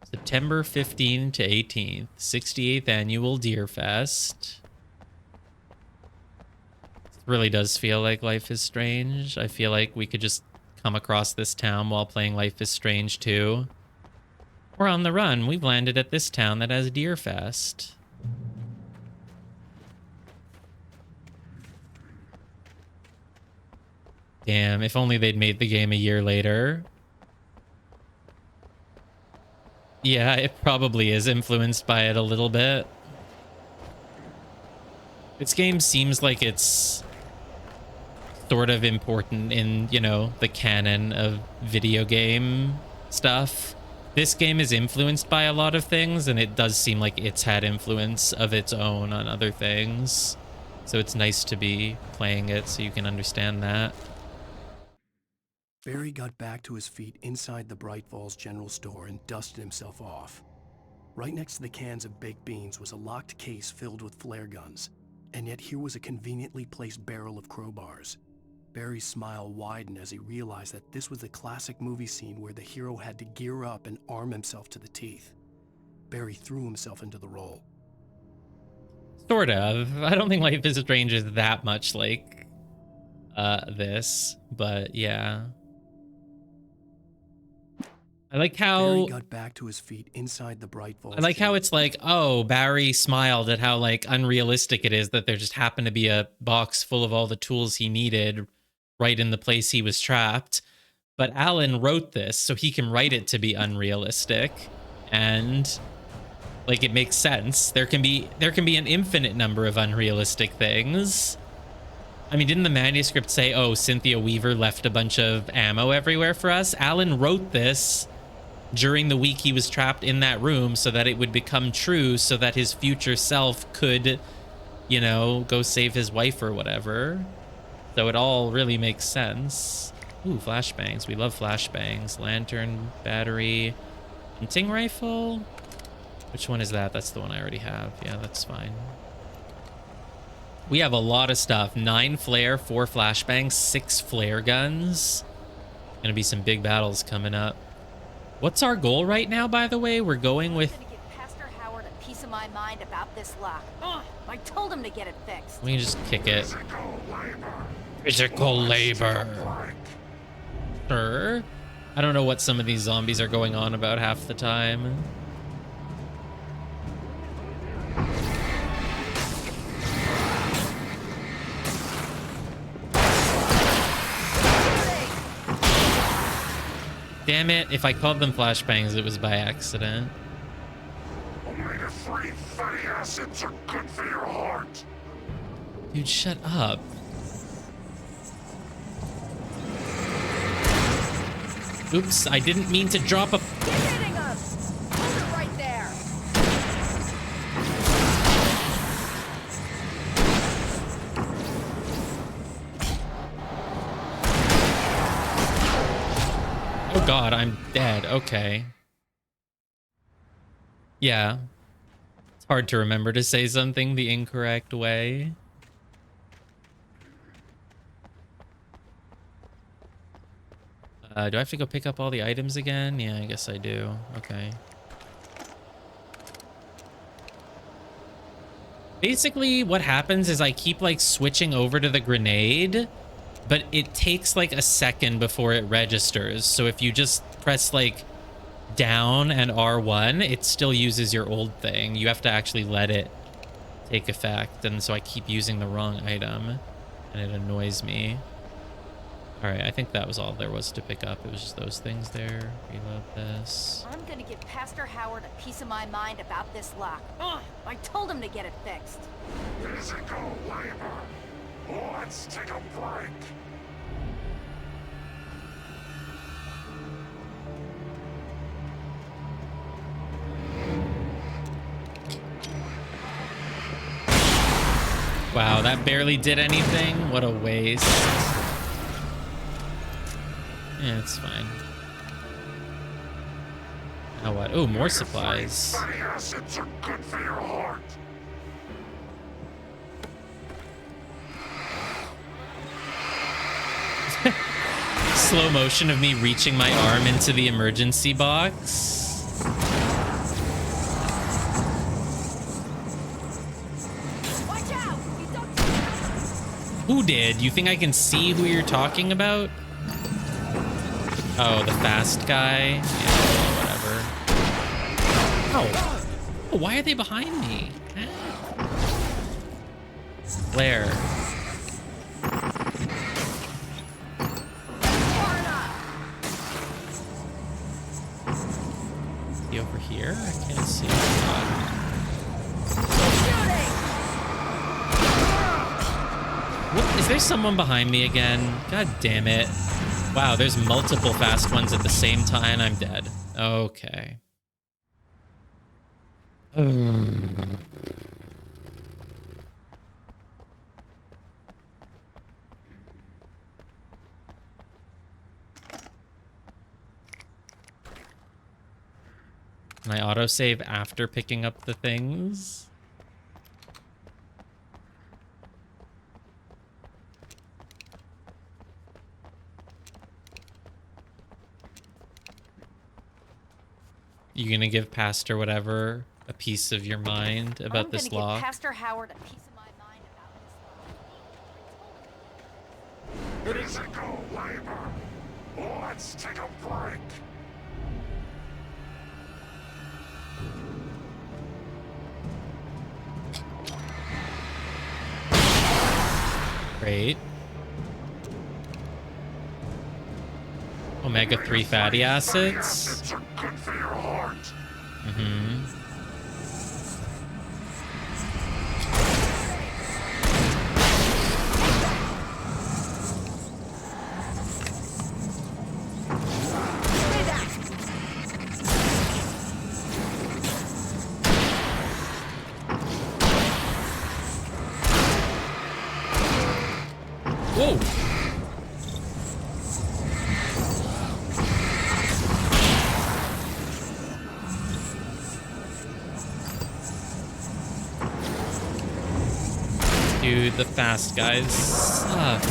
September 15 to 18th, 68th Annual Deer Fest. It really does feel like Life is Strange. I feel like we could just come across this town while playing Life is Strange 2. We're on the run. We've landed at this town that has Deer Fest. Damn, if only they'd made the game a year later. Yeah, it probably is influenced by it a little bit. This game seems like it's sort of important in, you know, the canon of video game stuff. This game is influenced by a lot of things, and it does seem like it's had influence of its own on other things. So it's nice to be playing it so you can understand that. Barry got back to his feet inside the Bright Falls General Store and dusted himself off. Right next to the cans of baked beans was a locked case filled with flare guns, and yet here was a conveniently placed barrel of crowbars. Barry's smile widened as he realized that this was the classic movie scene where the hero had to gear up and arm himself to the teeth. Barry threw himself into the role. Sort of. I don't think Life is Strange is that much like this, but yeah. I like how Barry got back to his feet inside the Bright Falls. I like how it's like, oh, Barry smiled at how like unrealistic it is that there just happened to be a box full of all the tools he needed right in the place he was trapped. But Alan wrote this so he can write it to be unrealistic, and like it makes sense. There can be an infinite number of unrealistic things. I mean, didn't the manuscript say, oh, Cynthia Weaver left a bunch of ammo everywhere for us? Alan wrote this during the week he was trapped in that room so that it would become true, so that his future self could, you know, go save his wife or whatever. So it all really makes sense. Ooh, flashbangs. We love flashbangs. Lantern, battery, hunting rifle. Which one is that? That's the one I already have. Yeah, that's fine. We have a lot of stuff. 9 flare, 4 flashbangs, 6 flare guns. Gonna be some big battles coming up. What's our goal right now, by the way? We're going with... I'm gonna give Pastor Howard a piece of my mind about this lock. I told him to get it fixed. We can just kick it. Physical labor. Sure. I don't know what some of these zombies are going on about half the time. Damn it, if I called them flashbangs, it was by accident. Omega-3 fatty acids are good for your heart. Dude, shut up. Oops, I didn't mean to drop a... He's hitting us! Hold it right there! Oh god, I'm dead. Okay. Yeah. It's hard to remember to say something the incorrect way. Do I have to go pick up all the items again? Yeah, I guess I do. Okay. Basically, what happens is I keep, like, switching over to the grenade, but it takes, like, a second before it registers. So if you just press, like, down and R1, it still uses your old thing. You have to actually let it take effect, and so I keep using the wrong item, and it annoys me. All right, I think that was all there was to pick up. It was just those things there. Reload this. I'm gonna give Pastor Howard a piece of my mind about this lock. I told him to get it fixed. Physical labor. Let's take a break. Wow, that barely did anything. What a waste. Yeah, it's fine. Now what? Oh, more supplies. Fatty acids are good for your heart. Slow motion of me reaching my arm into the emergency box. Watch out! You don't... Who did? You think I can see who you're talking about? Oh, the fast guy? Yeah, whatever. Oh, why are they behind me? Flare. He over here? I can't see. What? Is there someone behind me again? God damn it. Wow, there's multiple fast ones at the same time. I'm dead. Okay. Can I autosave after picking up the things? You gonna give Pastor whatever a piece of your mind about this law? Give Pastor Howard a piece of my mind about this law. Physical labor. Let's take a break. Great. Omega-3 fatty acids. Good for your heart. Mm-hmm. Whoa! Dude, the fast guys suck.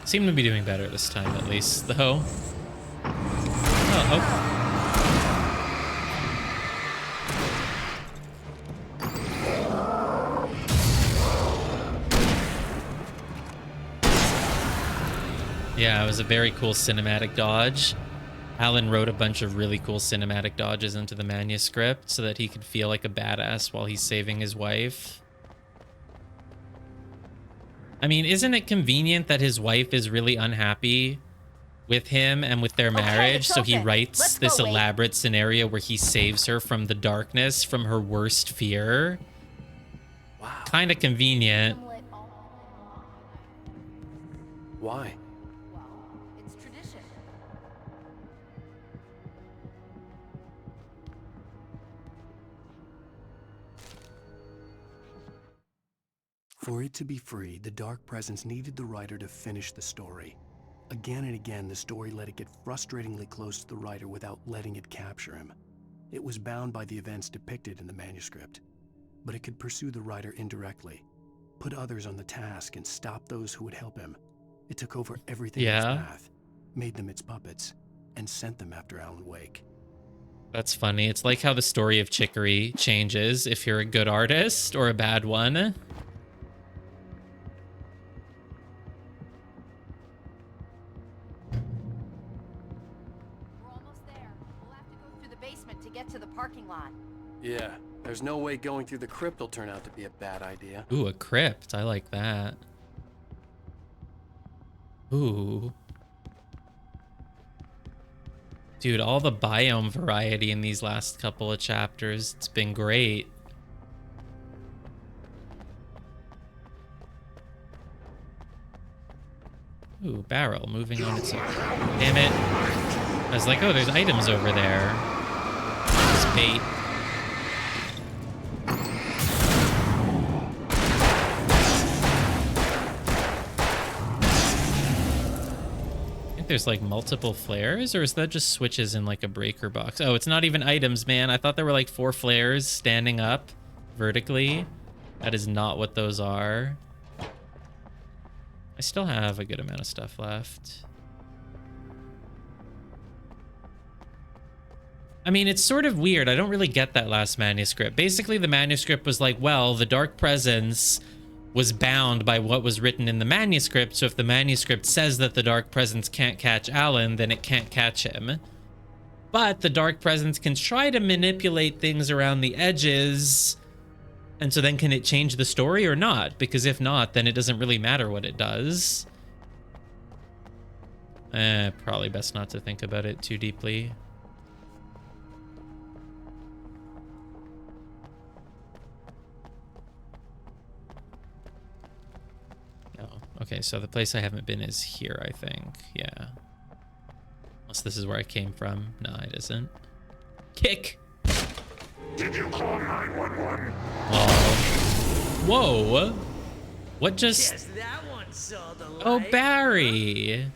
Seem to be doing better this time, at least, though. Oh. Yeah, it was a very cool cinematic dodge. Alan wrote a bunch of really cool cinematic dodges into the manuscript so that he could feel like a badass while he's saving his wife. I mean, isn't it convenient that his wife is really unhappy with him and with their marriage? So he writes this elaborate scenario where he saves her from the darkness, from her worst fear. Wow. Kind of convenient. Why? It's tradition. For it to be free, the Dark Presence needed the writer to finish the story. Again and again, the story let it get frustratingly close to the writer without letting it capture him. It was bound by the events depicted in the manuscript, but it could pursue the writer indirectly, put others on the task, and stop those who would help him. It took over everything in its path, made them its puppets, and sent them after Alan Wake. That's funny. It's like how the story of Chicory changes if you're a good artist or a bad one. To get to the parking lot. Yeah, there's no way going through the crypt will turn out to be a bad idea. Ooh, a crypt. I like that. Ooh. Dude, all the biome variety in these last couple of chapters, it's been great. Ooh, barrel moving on its own. Damn it. I was like, oh, there's items over there. Bait. I think there's like multiple flares, or is that just switches in like a breaker box? Oh, it's not even items, man. I thought there were like 4 flares standing up vertically. That is not what those are. I still have a good amount of stuff left. I mean, it's sort of weird. I don't really get that last manuscript. Basically, the manuscript was like, well, the Dark Presence was bound by what was written in the manuscript, so if the manuscript says that the Dark Presence can't catch Alan, then it can't catch him. But the Dark Presence can try to manipulate things around the edges, and so then can it change the story or not? Because if not, then it doesn't really matter what it does. Probably best not to think about it too deeply. No. Okay, so the place I haven't been is here, I think. Yeah. Unless this is where I came from. No, it isn't. Kick! Did you call 911? Oh. Whoa! What just... Yes, that one saw the light. Oh, Barry!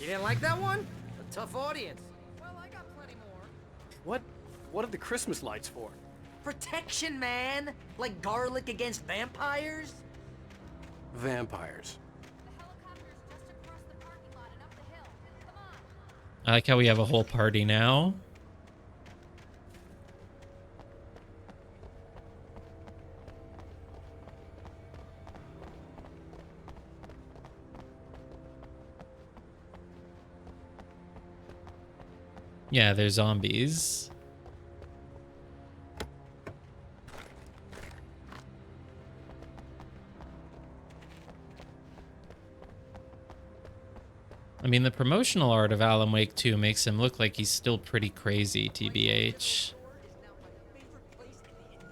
You didn't like that one? A tough audience. Well, I got plenty more. What are the Christmas lights for? Protection, man! Like garlic against vampires? Vampires. I like how we have a whole party now. Yeah, they're zombies. I mean, the promotional art of Alan Wake 2 makes him look like he's still pretty crazy, TBH.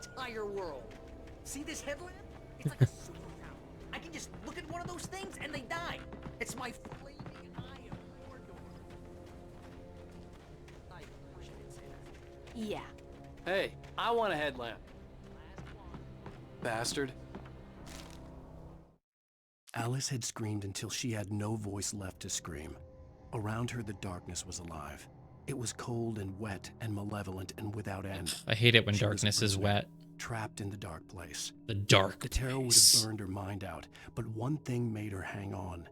Entire world. See this headlamp? It's like a superpower. I can just look at one of those things and they die. It's my flaming eye of Mordor. I wish I didn't say that. Yeah. Hey, I want a headlamp. Bastard. Alice had screamed until she had no voice left to scream. Around her, the darkness was alive. It was cold and wet and malevolent and without end. I hate it when She was a darkness is prisoner, wet. trapped in the dark place. The dark The terror would place. have burned her mind out, but one thing made her hang on.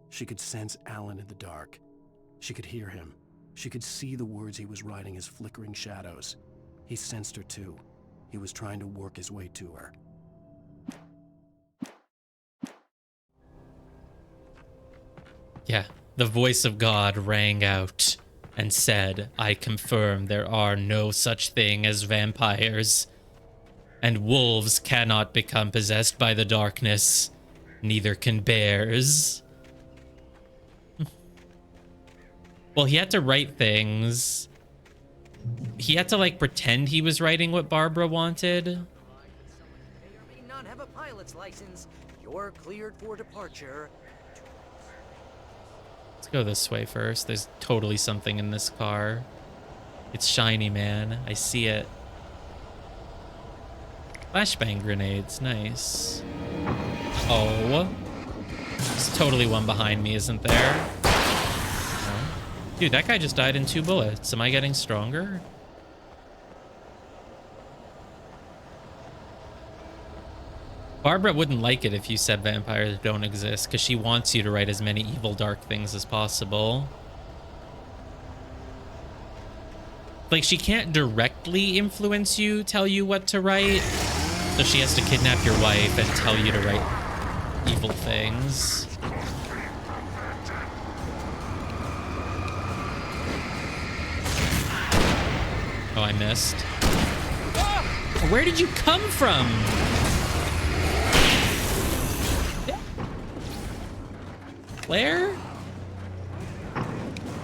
She could sense Alan in the dark. She could hear him. She could see the words he was writing as flickering shadows. He sensed her too. He was trying to work his way to her. Yeah, the voice of God rang out and said, I confirm there are no such thing as vampires, and wolves cannot become possessed by the darkness, neither can bears. Well, he had to write things. He had to, like, pretend he was writing what Barbara wanted. May or may not have a pilot's license. You're cleared for departure. Let's go this way first. There's totally something in this car. It's shiny, man. I see it. Flashbang grenades. Nice. Oh. There's totally one behind me, isn't there? No. Dude, that guy just died in 2 bullets. Am I getting stronger? Barbara wouldn't like it if you said vampires don't exist, because she wants you to write as many evil, dark things as possible. Like, she can't directly influence you, tell you what to write, so she has to kidnap your wife and tell you to write evil things. Oh, I missed. Where did you come from? Claire?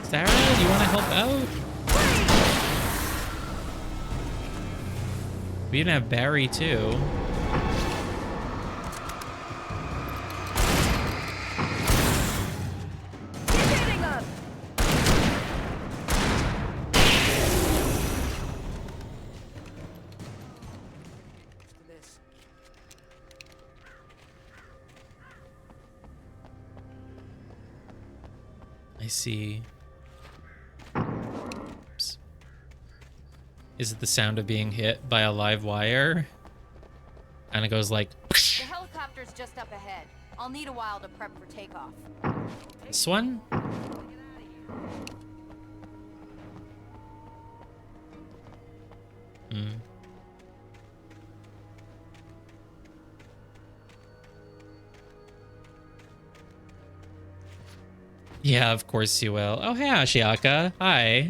Sarah, do you want to help out? We didn't have Barry, too. I see. Oops. Is it the sound of being hit by a live wire? Kind of goes like... The helicopter's just up ahead. I'll need a while to prep for takeoff. This one? Hmm. Yeah, of course you will. Oh, hey, Ashiaka. Hi.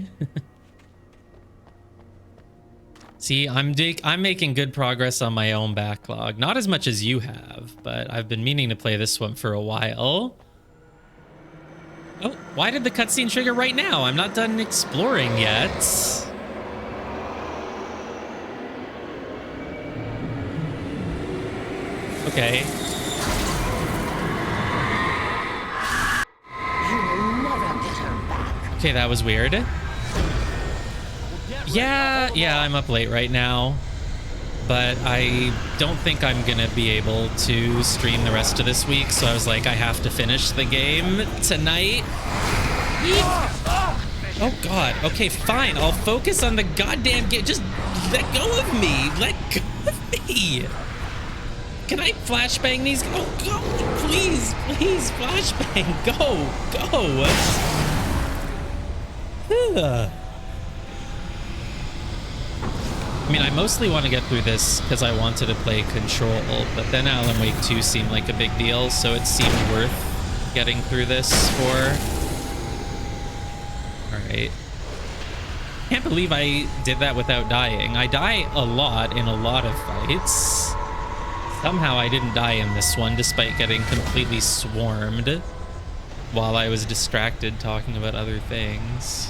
See, I'm making good progress on my own backlog. Not as much as you have, but I've been meaning to play this one for a while. Oh, why did the cutscene trigger right now? I'm not done exploring yet. Okay. Okay, that was weird. Yeah, I'm up late right now. But I don't think I'm gonna be able to stream the rest of this week, so I was like, I have to finish the game tonight. Oh god, okay, fine. I'll focus on the goddamn game. Just let go of me. Let go of me. Can I flashbang these? Oh god, please, please, flashbang. Go, go. Ugh. I mean, I mostly want to get through this because I wanted to play Control, but then Alan Wake 2 seemed like a big deal, so it seemed worth getting through this for. Alright. Can't believe I did that without dying. I die a lot in a lot of fights. Somehow I didn't die in this one, despite getting completely swarmed while I was distracted talking about other things.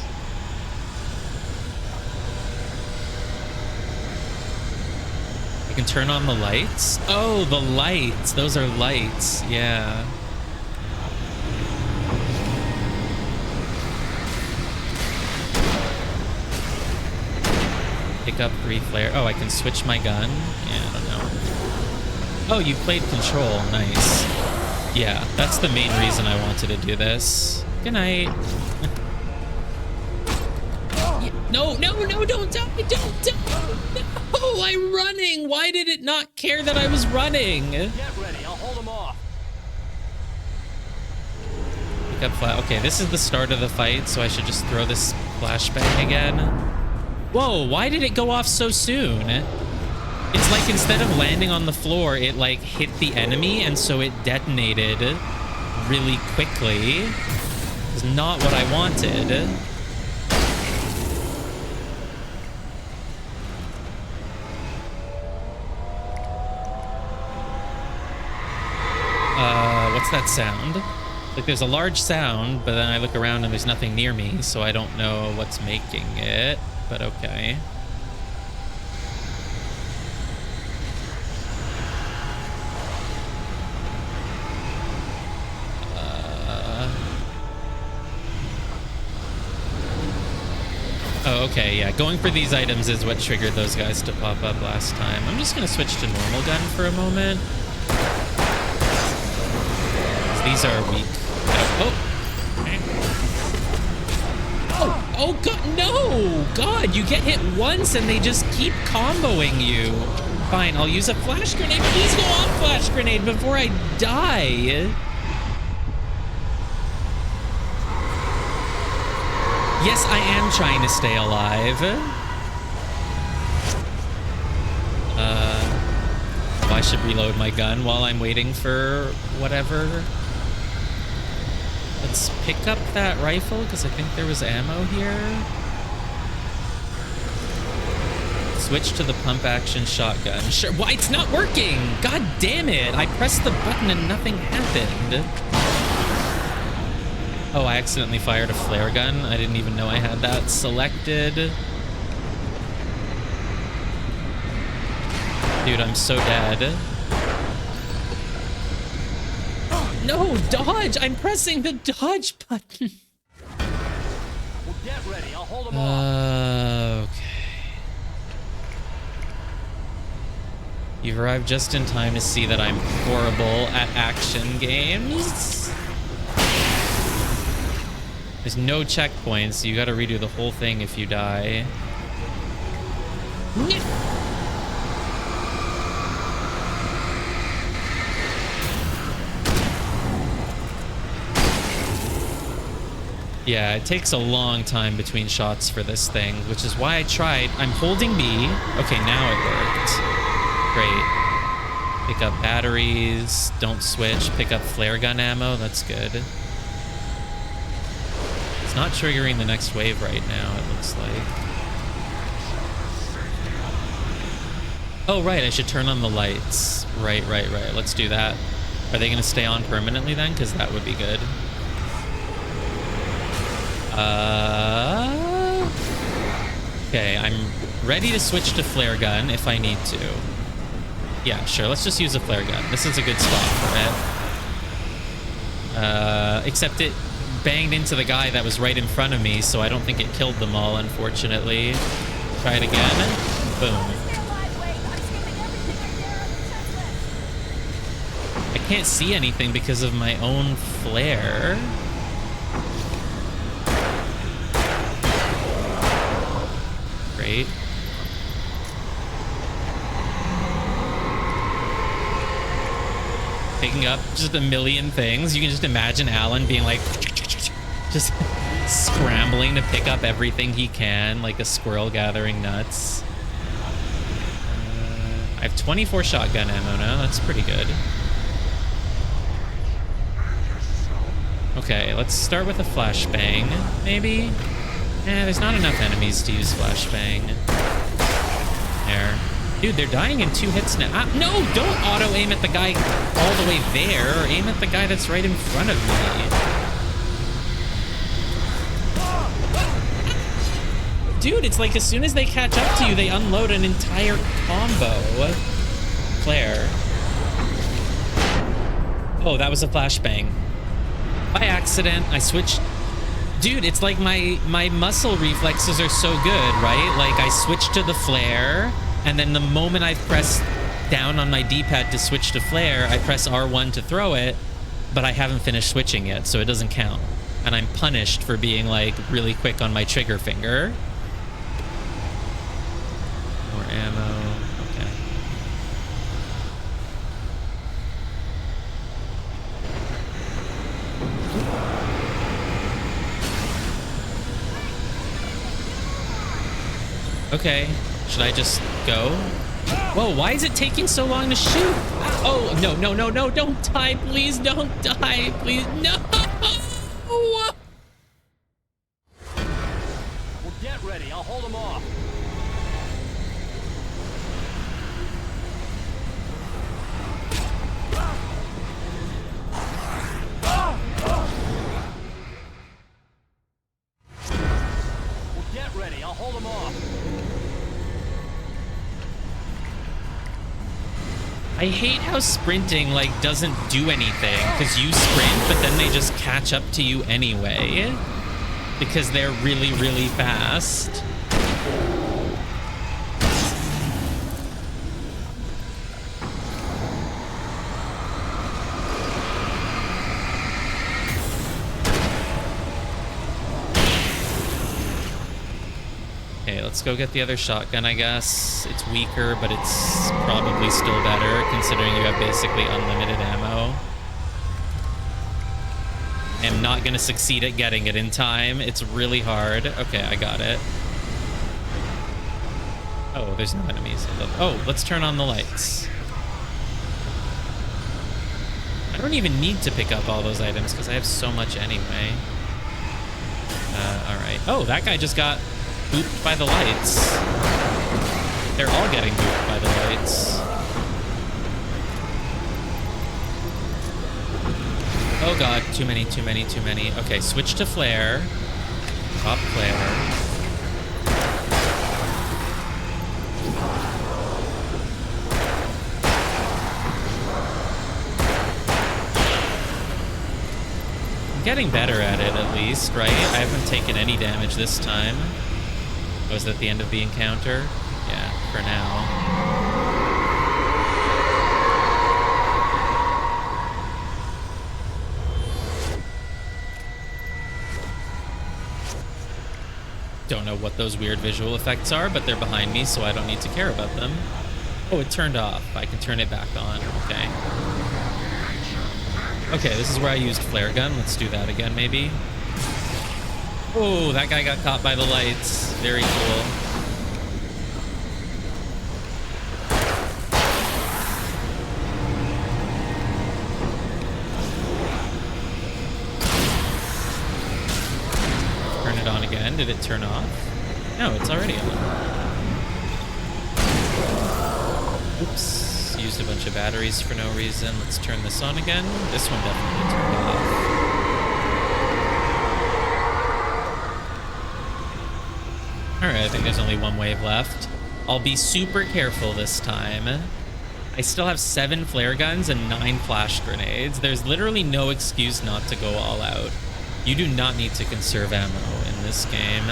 You can turn on the lights? Oh, the lights. Those are lights. Yeah. Pick up 3 flare. Oh, I can switch my gun? Yeah, I don't know. Oh, you played Control. Nice. Yeah, that's the main reason I wanted to do this. Good night. No, no, no, don't die, don't die. No, I'm running. Why did it not care that I was running? Get ready, I'll hold them off. Pick up flat. Okay, this is the start of the fight, so I should just throw this flashbang again. Whoa, why did it go off so soon? It's like instead of landing on the floor, it like hit the enemy, and so it detonated really quickly. It's not what I wanted. What's that sound? Like there's a large sound, but then I look around and there's nothing near me, so I don't know what's making it, but okay. Oh, okay, yeah. Going for these items is what triggered those guys to pop up last time. I'm just gonna switch to normal gun for a moment. These are weak. Oh. Oh, oh god, no! God, you get hit once and they just keep comboing you. Fine, I'll use a flash grenade. Please go off flash grenade before I die. Yes, I am trying to stay alive. I should reload my gun while I'm waiting for whatever. Let's pick up that rifle because I think there was ammo here. Switch to the pump action shotgun. Sure. Why it's not working? God damn it. I pressed the button and nothing happened. Oh, I accidentally fired a flare gun. I didn't even know I had that selected. Dude, I'm so dead. No, dodge! I'm pressing the dodge button. Well, get ready. I'll hold them off. Okay. You've arrived just in time to see that I'm horrible at action games. There's no checkpoints, so you gotta redo the whole thing if you die. Yeah, it takes a long time between shots for this thing, which is why I tried. I'm holding B. Okay, now it worked. Great. Pick up batteries. Don't switch. Pick up flare gun ammo. That's good. It's not triggering the next wave right now, it looks like. Oh, right. I should turn on the lights. Right. Let's do that. Are they going to stay on permanently then? Because that would be good. Okay, I'm ready to switch to flare gun if I need to. Yeah, sure. Let's just use a flare gun. This is a good spot for it. Except it banged into the guy that was right in front of me, so I don't think it killed them all, unfortunately. Try it again. Boom. I can't see anything because of my own flare. Great. Picking up just a million things. You can just imagine Alan being like, just scrambling to pick up everything he can, like a squirrel gathering nuts. I have 24 shotgun ammo now. That's pretty good. Okay, let's start with a flashbang, maybe? There's not enough enemies to use flashbang. There. Dude, they're dying in 2 hits now. No, don't auto-aim at the guy all the way there. Aim at the guy that's right in front of me. Dude, it's like as soon as they catch up to you, they unload an entire combo. Flare. Oh, that was a flashbang. By accident, I switched. Dude, it's like my muscle reflexes are so good, right? Like I switched to the flare, and then the moment I press down on my D-pad to switch to flare, I press R1 to throw it, but I haven't finished switching yet, so it doesn't count. And I'm punished for being like really quick on my trigger finger. More ammo. Okay. Okay, should I just go? Whoa, why is it taking so long to shoot? Oh, no, no, no, no, don't die, please, don't die, please, no! Well, get ready, I'll hold them off. Well, get ready, I'll hold them off. I hate how sprinting like doesn't do anything because you sprint, but then they just catch up to you anyway because they're really, really fast. Okay, let's go get the other shotgun, I guess. It's weaker, but it's probably still better, considering you have basically unlimited ammo. I am not going to succeed at getting it in time. It's really hard. Okay, I got it. Oh, there's no enemies. Oh, let's turn on the lights. I don't even need to pick up all those items, because I have so much anyway. All right. Oh, that guy just got booped by the lights. They're all getting booped by the lights. Oh god, too many, too many, too many. Okay, switch to flare. Pop flare. I'm getting better at it, at least, right? I haven't taken any damage this time. Was that the end of the encounter? Yeah, for now. Don't know what those weird visual effects are, but they're behind me, so I don't need to care about them. Oh, it turned off. I can turn it back on. Okay. Okay, this is where I used flare gun. Let's do that again, maybe. Oh, that guy got caught by the lights. Very cool. Turn it on again. Did it turn off? No, it's already on. Oops. Used a bunch of batteries for no reason. Let's turn this on again. This one definitely turned off. Alright, I think there's only one wave left. I'll be super careful this time. I still have 7 flare guns and 9 flash grenades. There's literally no excuse not to go all out. You do not need to conserve ammo in this game.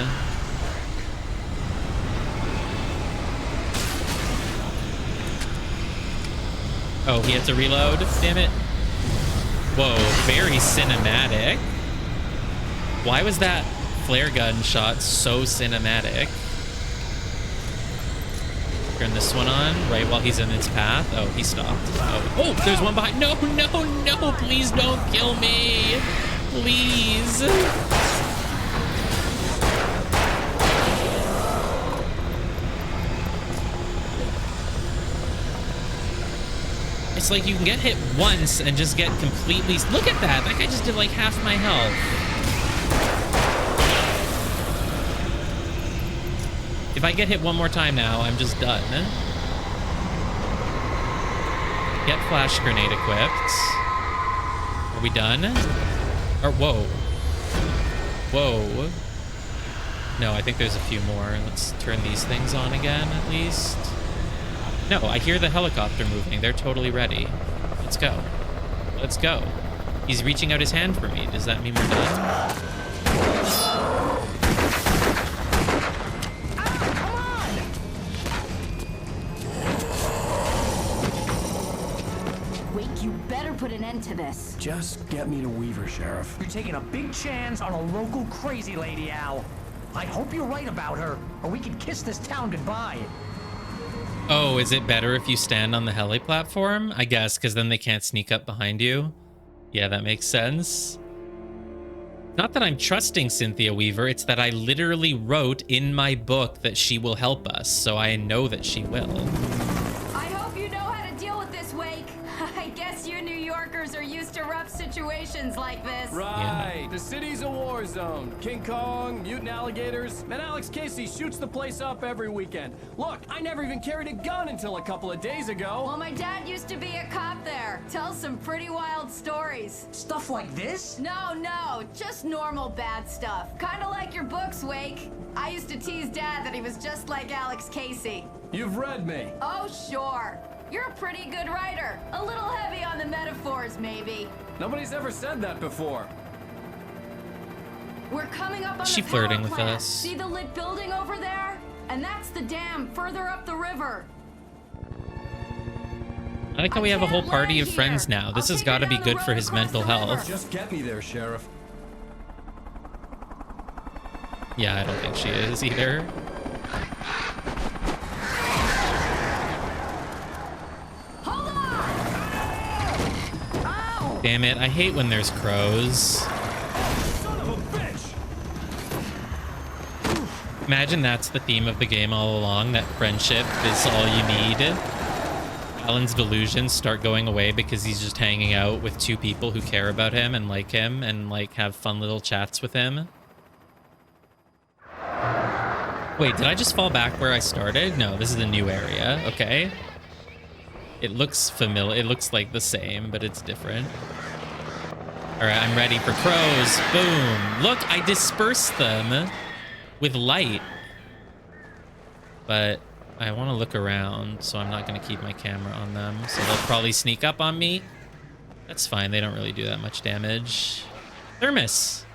Oh, he had to reload? Damn it. Whoa, very cinematic. Why was that flare gun shot so cinematic? Turn this one on right while he's in its path. Oh, he stopped. Oh, there's one behind. No, no, no, please don't kill me. Please. It's like you can get hit once and just get completely... Look at that. That guy just did like half my health. If I get hit one more time now, I'm just done. Get flash grenade equipped. Are we done? Or whoa. Whoa. No, I think there's a few more. Let's turn these things on again, at least. No, I hear the helicopter moving. They're totally ready. Let's go. Let's go. He's reaching out his hand for me. Does that mean we're done? Wake, you better put an end to this. Just get me to Weaver, Sheriff. You're taking a big chance on a local crazy lady, Al. I hope you're right about her, or we can kiss this town goodbye. Oh, is it better if you stand on the heli platform? I guess, because then they can't sneak up behind you. Yeah, that makes sense. Not that I'm trusting Cynthia Weaver, it's that I literally wrote in my book that she will help us, so I know that she will. I hope you know how to deal with this, Wake. I guess you New Yorkers are used to rough situations like this. Right. The city's a war zone. King Kong, mutant alligators, and Alex Casey shoots the place up every weekend. Look, I never even carried a gun until a couple of days ago. Well, my dad used to be a cop there. Tells some pretty wild stories. Stuff like this? No, just normal bad stuff. Kind of like your books, Wake. I used to tease Dad that he was just like Alex Casey. You've read me. Oh, sure. You're a pretty good writer. A little heavy on the metaphors, maybe. Nobody's ever said that before. We're coming up on She the flirting power with plant. us. See the lit building over there? And that's the dam further up the river. I like how we have a whole party of friends now. This has got to be good for his mental health. Just get me there, Sheriff. Yeah, I don't think she is either. Damn it, I hate when there's crows. Imagine that's the theme of the game all along, that friendship is all you need. Alan's delusions start going away because he's just hanging out with 2 people who care about him and like have fun little chats with him. Wait, did I just fall back where I started? No, this is a new area. Okay. It looks familiar. It looks like the same, but it's different. All right, I'm ready for crows. Boom. Look, I dispersed them with light. But I want to look around, so I'm not going to keep my camera on them. So they'll probably sneak up on me. That's fine. They don't really do that much damage. Thermos.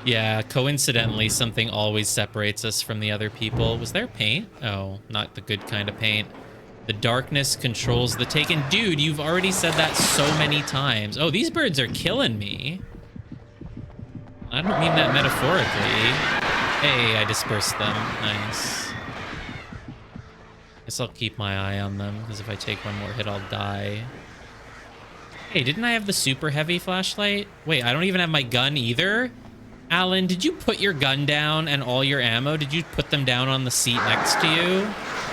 Yeah, coincidentally, something always separates us from the other people. Was there paint? Oh, not the good kind of paint. The darkness controls the taken. Dude, you've already said that so many times. Oh, these birds are killing me. I don't mean that metaphorically. Hey, I dispersed them. Nice. Guess I'll keep my eye on them, because if I take one more hit, I'll die. Hey, didn't I have the super heavy flashlight? Wait, I don't even have my gun either? Alan, did you put your gun down and all your ammo? Did you put them down on the seat next to you?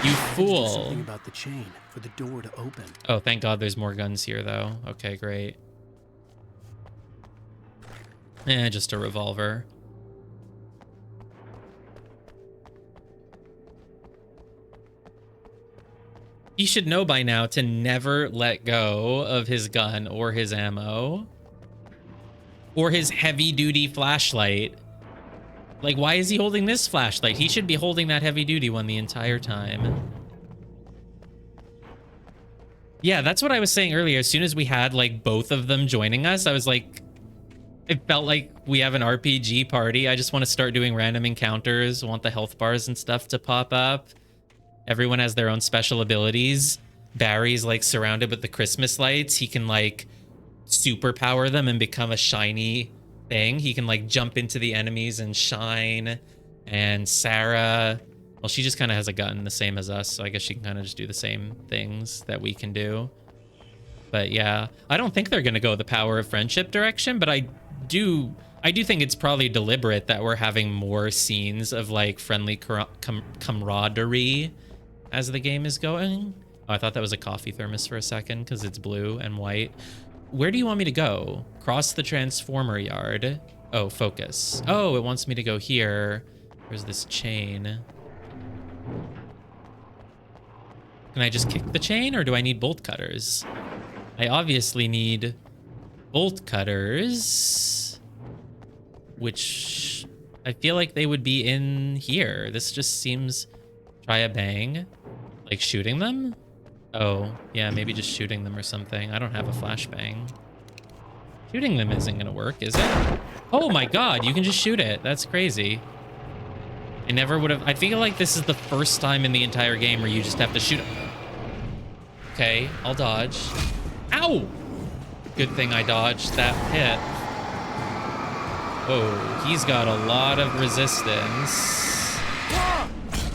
You fool. Something about the chain for the door to open. Oh, thank God there's more guns here, though. Okay, great. Just a revolver. He should know by now to never let go of his gun or his ammo. Or his heavy-duty flashlight. Like, why is he holding this flashlight? He should be holding that heavy-duty one the entire time. Yeah, that's what I was saying earlier. As soon as we had, like, both of them joining us, I was like... It felt like we have an RPG party. I just want to start doing random encounters. I want the health bars and stuff to pop up. Everyone has their own special abilities. Barry's, like, surrounded with the Christmas lights. He can, like, superpower them and become a shiny thing. He can, like, jump into the enemies and shine. And Sarah... Well, she just kind of has a gun, the same as us, so I guess she can kind of just do the same things that we can do. But yeah, I don't think they're going to go the power of friendship direction, but I do think it's probably deliberate that we're having more scenes of, like, friendly camaraderie as the game is going. Oh, I thought that was a coffee thermos for a second because it's blue and white. Where do you want me to go? Cross the transformer yard. Oh, focus. Oh, it wants me to go here. There's this chain. Can I just kick the chain, or do I need bolt cutters? I obviously need bolt cutters, which I feel like they would be in here. This just seems... Try a bang? Like shooting them? Oh, yeah, maybe just shooting them or something. I don't have a flashbang. Shooting them isn't gonna work, is it? Oh my god, you can just shoot it. That's crazy. I never would have... I feel like this is the first time in the entire game where you just have to shoot him. Okay, I'll dodge. Ow! Good thing I dodged that hit. Oh, he's got a lot of resistance.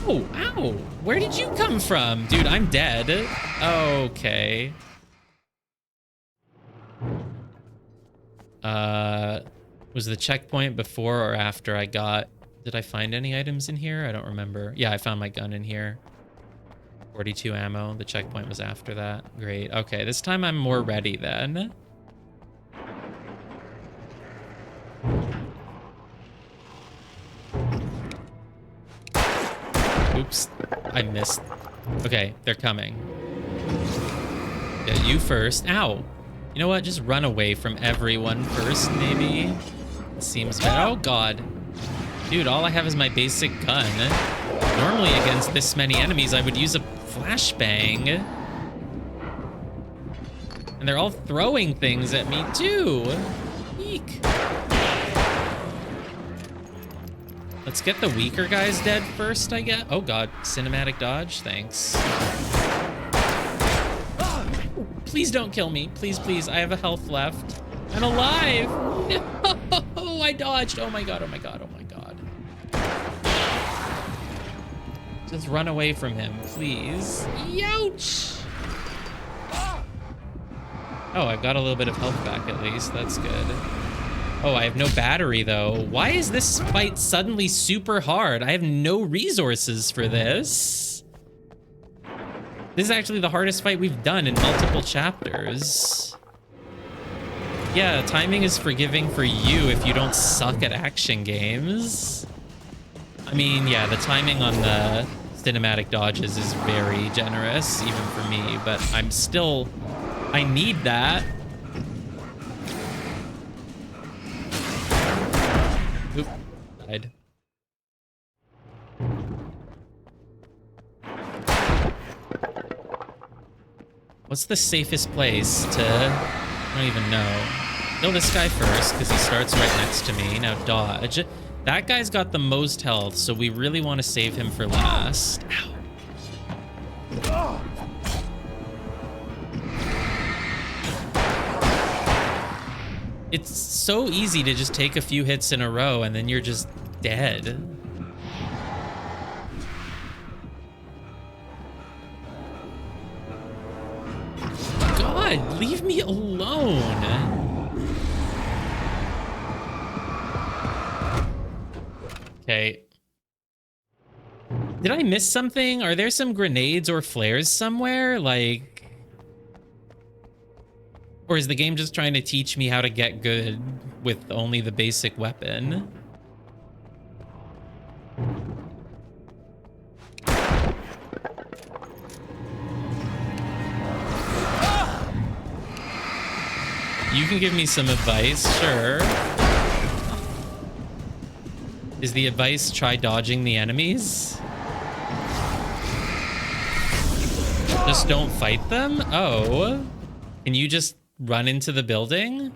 Oh, ow! Where did you come from? Dude, I'm dead. Okay. Was the checkpoint before or after I got... Did I find any items in here? I don't remember. Yeah, I found my gun in here. 42 ammo. The checkpoint was after that. Great. Okay, this time I'm more ready then. Oops. I missed. Okay, they're coming. Yeah, you first. Ow. You know what? Just run away from everyone first, maybe. Seems better. Oh, God. Dude, all I have is my basic gun. Normally, against this many enemies, I would use a flashbang. And they're all throwing things at me, too. Eek. Let's get the weaker guys dead first, I guess. Oh, God. Cinematic dodge. Thanks. Please don't kill me. Please, please. I have a health left. I'm alive. No, I dodged. Oh, my God. Oh, my God. Oh, my God. Just run away from him, please. Youch! Oh, I've got a little bit of health back at least. That's good. Oh, I have no battery, though. Why is this fight suddenly super hard? I have no resources for this. This is actually the hardest fight we've done in multiple chapters. Yeah, timing is forgiving for you if you don't suck at action games. I mean, yeah, the timing on the cinematic dodges is very generous, even for me, but I'm still... I need that. Oop, died. What's the safest place to... I don't even know. Kill this guy first, because he starts right next to me. Now dodge. That guy's got the most health, so we really want to save him for last. Ow. It's so easy to just take a few hits in a row, and then you're just dead. God, leave me alone. Okay. Did I miss something? Are there some grenades or flares somewhere? Like... Or is the game just trying to teach me how to get good with only the basic weapon? can give me some advice, sure. Is the advice try dodging the enemies? Just don't fight them? Oh. Can you just run into the building?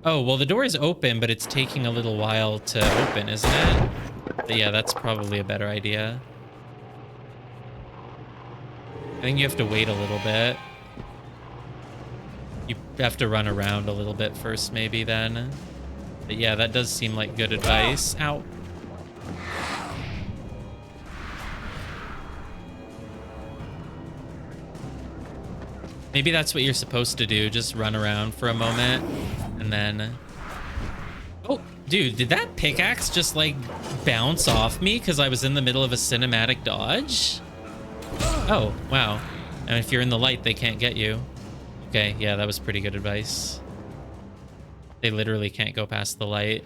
Oh, well, the door is open, but it's taking a little while to open, isn't it? But yeah, that's probably a better idea. I think you have to wait a little bit. You have to run around a little bit first, maybe, then. But yeah, that does seem like good advice. Ow. Maybe that's what you're supposed to do. Just run around for a moment and then... Oh, dude, did that pickaxe just like bounce off me because I was in the middle of a cinematic dodge? Oh, wow. And if you're in the light, they can't get you. Okay, yeah, that was pretty good advice. They literally can't go past the light.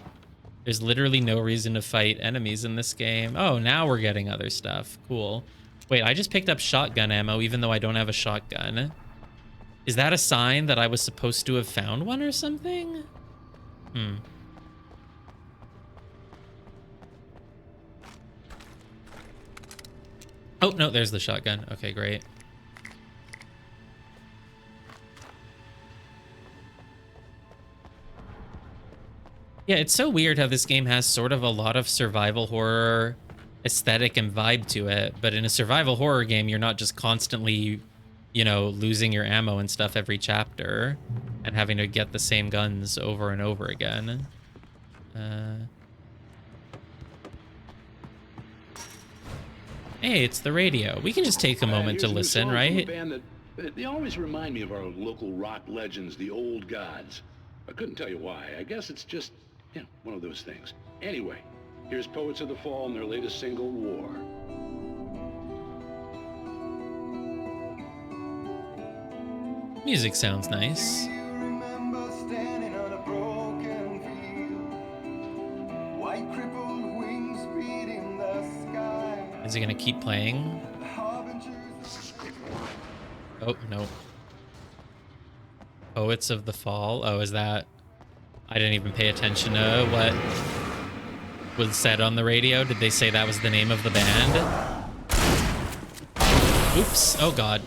There's literally no reason to fight enemies in this game. Oh, now we're getting other stuff. Cool. Wait, I just picked up shotgun ammo even though I don't have a shotgun. Is that a sign that I was supposed to have found one or something? Oh, no, there's the shotgun. Okay, great. Yeah, it's so weird how this game has sort of a lot of survival horror aesthetic and vibe to it. But in a survival horror game, you're not just constantly, you know, losing your ammo and stuff every chapter and having to get the same guns over and over again. Hey, it's the radio. We can just take a moment to listen, right? They always remind me of our local rock legends, the Old Gods. I couldn't tell you why. I guess it's just, you know, one of those things. Anyway, here's Poets of the Fall and their latest single, War. Music sounds nice. Is it gonna keep playing? Oh, no. Poets of the Fall. Oh, is that... I didn't even pay attention to what was said on the radio. Did they say that was the name of the band? Oops. Oh, God.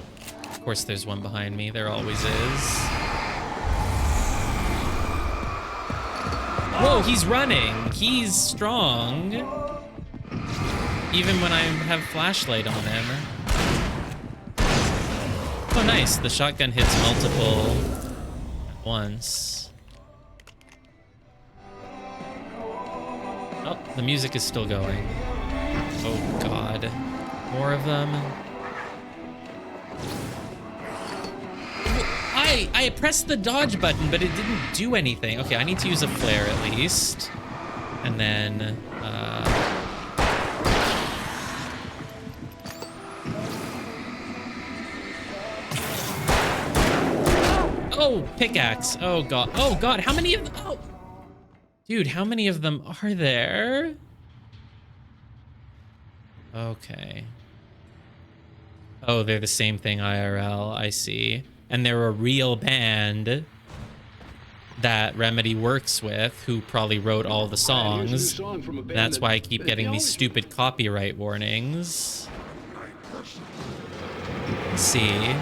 Of course, there's one behind me. There always is. Whoa, he's running. He's strong. Even when I have flashlight on him. Oh, nice. The shotgun hits multiple at once. Oh, the music is still going. Oh, God. More of them. I pressed the dodge button, but it didn't do anything. Okay, I need to use a flare at least. And then, oh, pickaxe. Oh, God. Oh, God. How many of them? Oh. Dude, how many of them are there? Okay. Oh, they're the same thing IRL. I see. And they're a real band that Remedy works with, who probably wrote all the songs. That's why I keep getting these stupid copyright warnings. Let's see.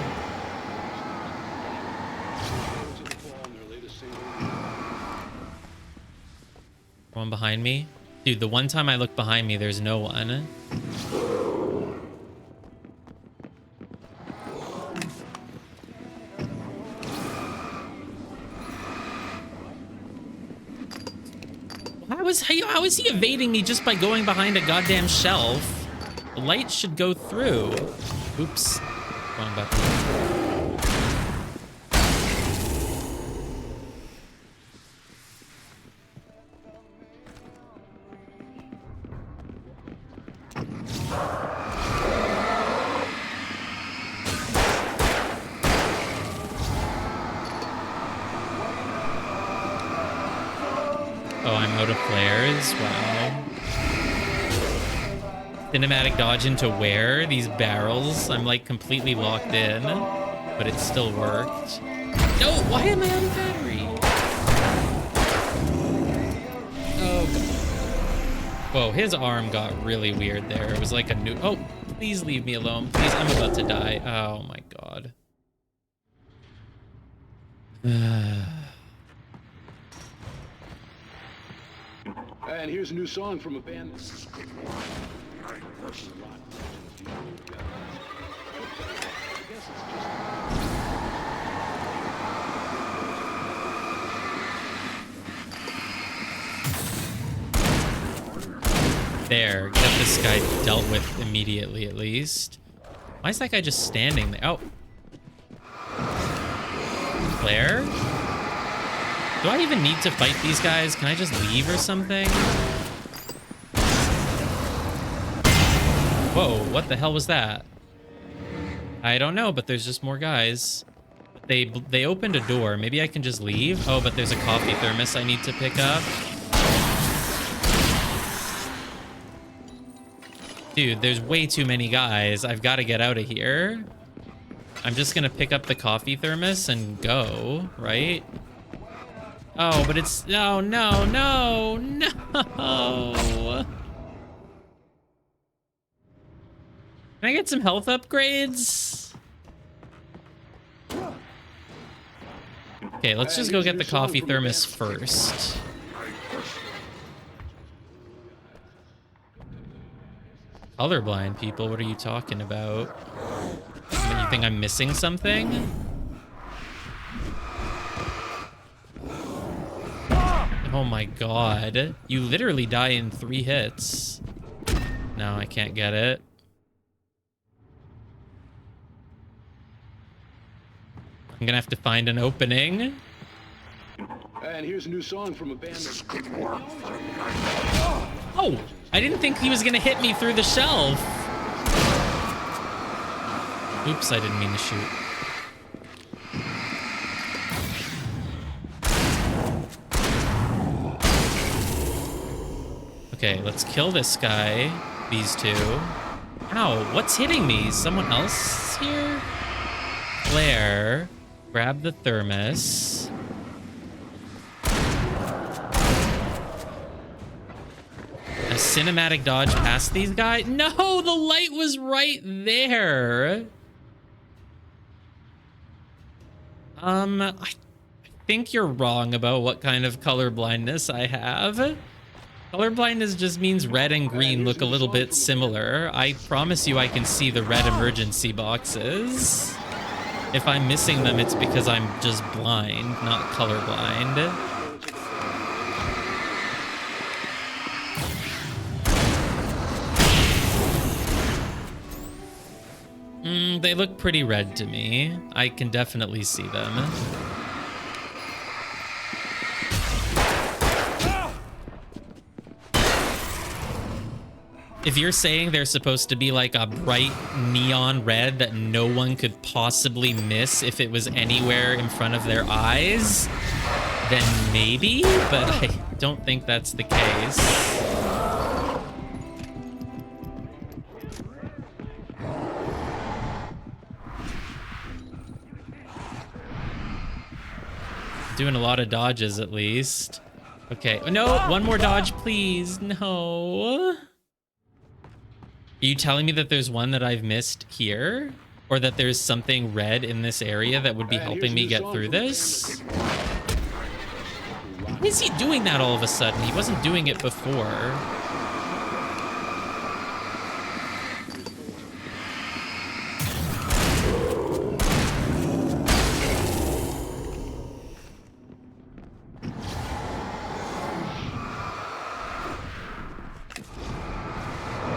One behind me? Dude, the one time I look behind me, there's no one. How is he evading me just by going behind a goddamn shelf? The light should go through. Oops. Wrong button. Oh, I'm out of flares. Wow. Cinematic dodge into where? These barrels? I'm like completely locked in, but it still worked. No, why am I out of battery? Whoa, his arm got really weird there. It was like a new... Oh, please leave me alone. Please, I'm about to die. Oh my god. And here's a new song from a band. There, get this guy dealt with immediately at least. Why is that guy just standing there? Oh. Claire? Do I even need to fight these guys? Can I just leave or something? Whoa, what the hell was that? I don't know, but there's just more guys. They opened a door. Maybe I can just leave? Oh, but there's a coffee thermos I need to pick up. Dude, there's way too many guys. I've got to get out of here. I'm just gonna pick up the coffee thermos and go, right? Oh, but it's... No, no, no, no! Can I get some health upgrades? Okay, let's just go get the coffee thermos first. Colorblind people, what are you talking about? You think I'm missing something? Oh my god. You literally die in 3 hits. No, I can't get it. I'm gonna have to find an opening. And here's a new song from a band that... Oh! I didn't think he was gonna hit me through the shelf. Oops, I didn't mean to shoot. Okay, let's kill this guy. These two. Ow, what's hitting me? Someone else here? Claire, grab the thermos. A cinematic dodge past these guys? No, the light was right there. I think you're wrong about what kind of color blindness I have. Color blindness just means red and green look a little bit similar. I promise you I can see the red emergency boxes. If I'm missing them, it's because I'm just blind, not colorblind. They look pretty red to me. I can definitely see them. If you're saying they're supposed to be like a bright neon red that no one could possibly miss if it was anywhere in front of their eyes, then maybe, but I don't think that's the case. Doing a lot of dodges at least. Okay. Oh, no, one more dodge, please. No. Are you telling me that there's one that I've missed here? Or that there's something red in this area that would be helping me get through this? Why is he doing that all of a sudden? He wasn't doing it before.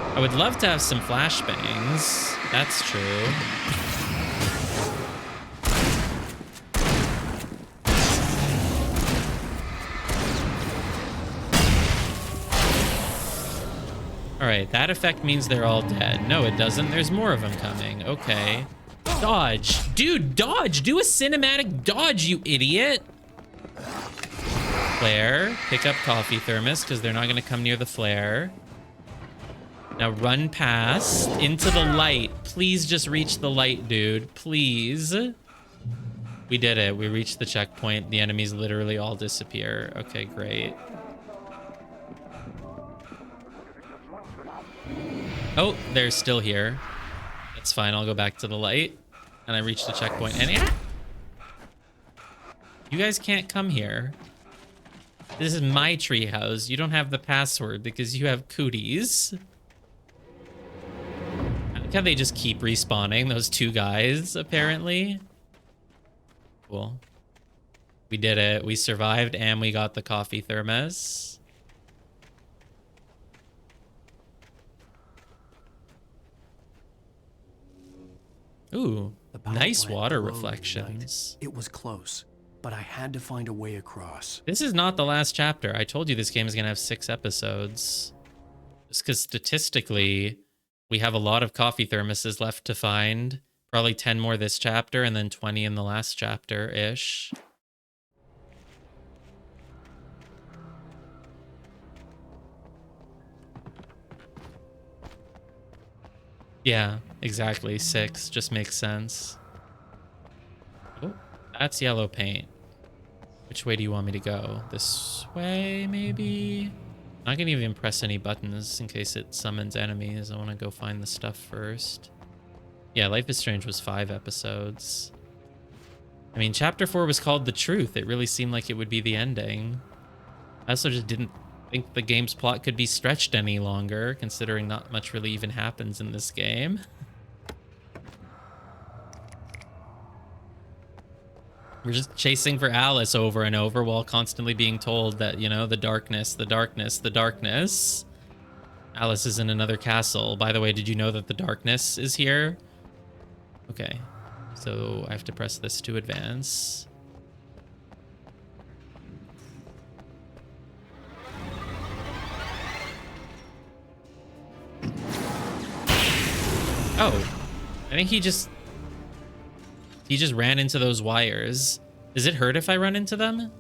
I would love to have some flashbangs. That's true. All right, that effect means they're all dead. No, it doesn't. There's more of them coming. Okay. Dodge. Dude, dodge. Do a cinematic dodge, you idiot. Flare. Pick up coffee thermos because they're not going to come near the flare. Now run past into the light. Please just reach the light, dude. Please. We did it. We reached the checkpoint. The enemies literally all disappear. Okay, great. Oh, they're still here. That's fine. I'll go back to the light. And I reached the checkpoint. And yeah, you guys can't come here. This is my treehouse. You don't have the password because you have cooties. I like how they just keep respawning, those two guys, apparently. Cool. We did it. We survived and we got the coffee thermos. Ooh, nice water reflections. It was close, but I had to find a way across. This is not the last chapter. I told you this game is going to have 6 episodes. Just because statistically, we have a lot of coffee thermoses left to find. Probably 10 more this chapter and then 20 in the last chapter-ish. Yeah, exactly. 6 just makes sense. Oh, that's yellow paint. Which way do you want me to go? This way, maybe? I'm not gonna even press any buttons in case it summons enemies. I want to go find the stuff first. Yeah, Life is Strange was 5 episodes. I mean, chapter 4 was called The Truth. It really seemed like it would be the ending. I also just didn't think the game's plot could be stretched any longer, considering not much really even happens in this game. We're just chasing for Alice over and over while constantly being told that, you know, the darkness, the darkness, the darkness. Alice is in another castle. By the way, did you know that the darkness is here? Okay, so I have to press this to advance. Oh, I think he just ran into those wires. Does it hurt if I run into them?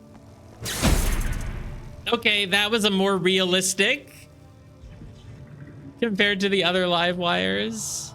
Okay, that was a more realistic compared to the other live wires.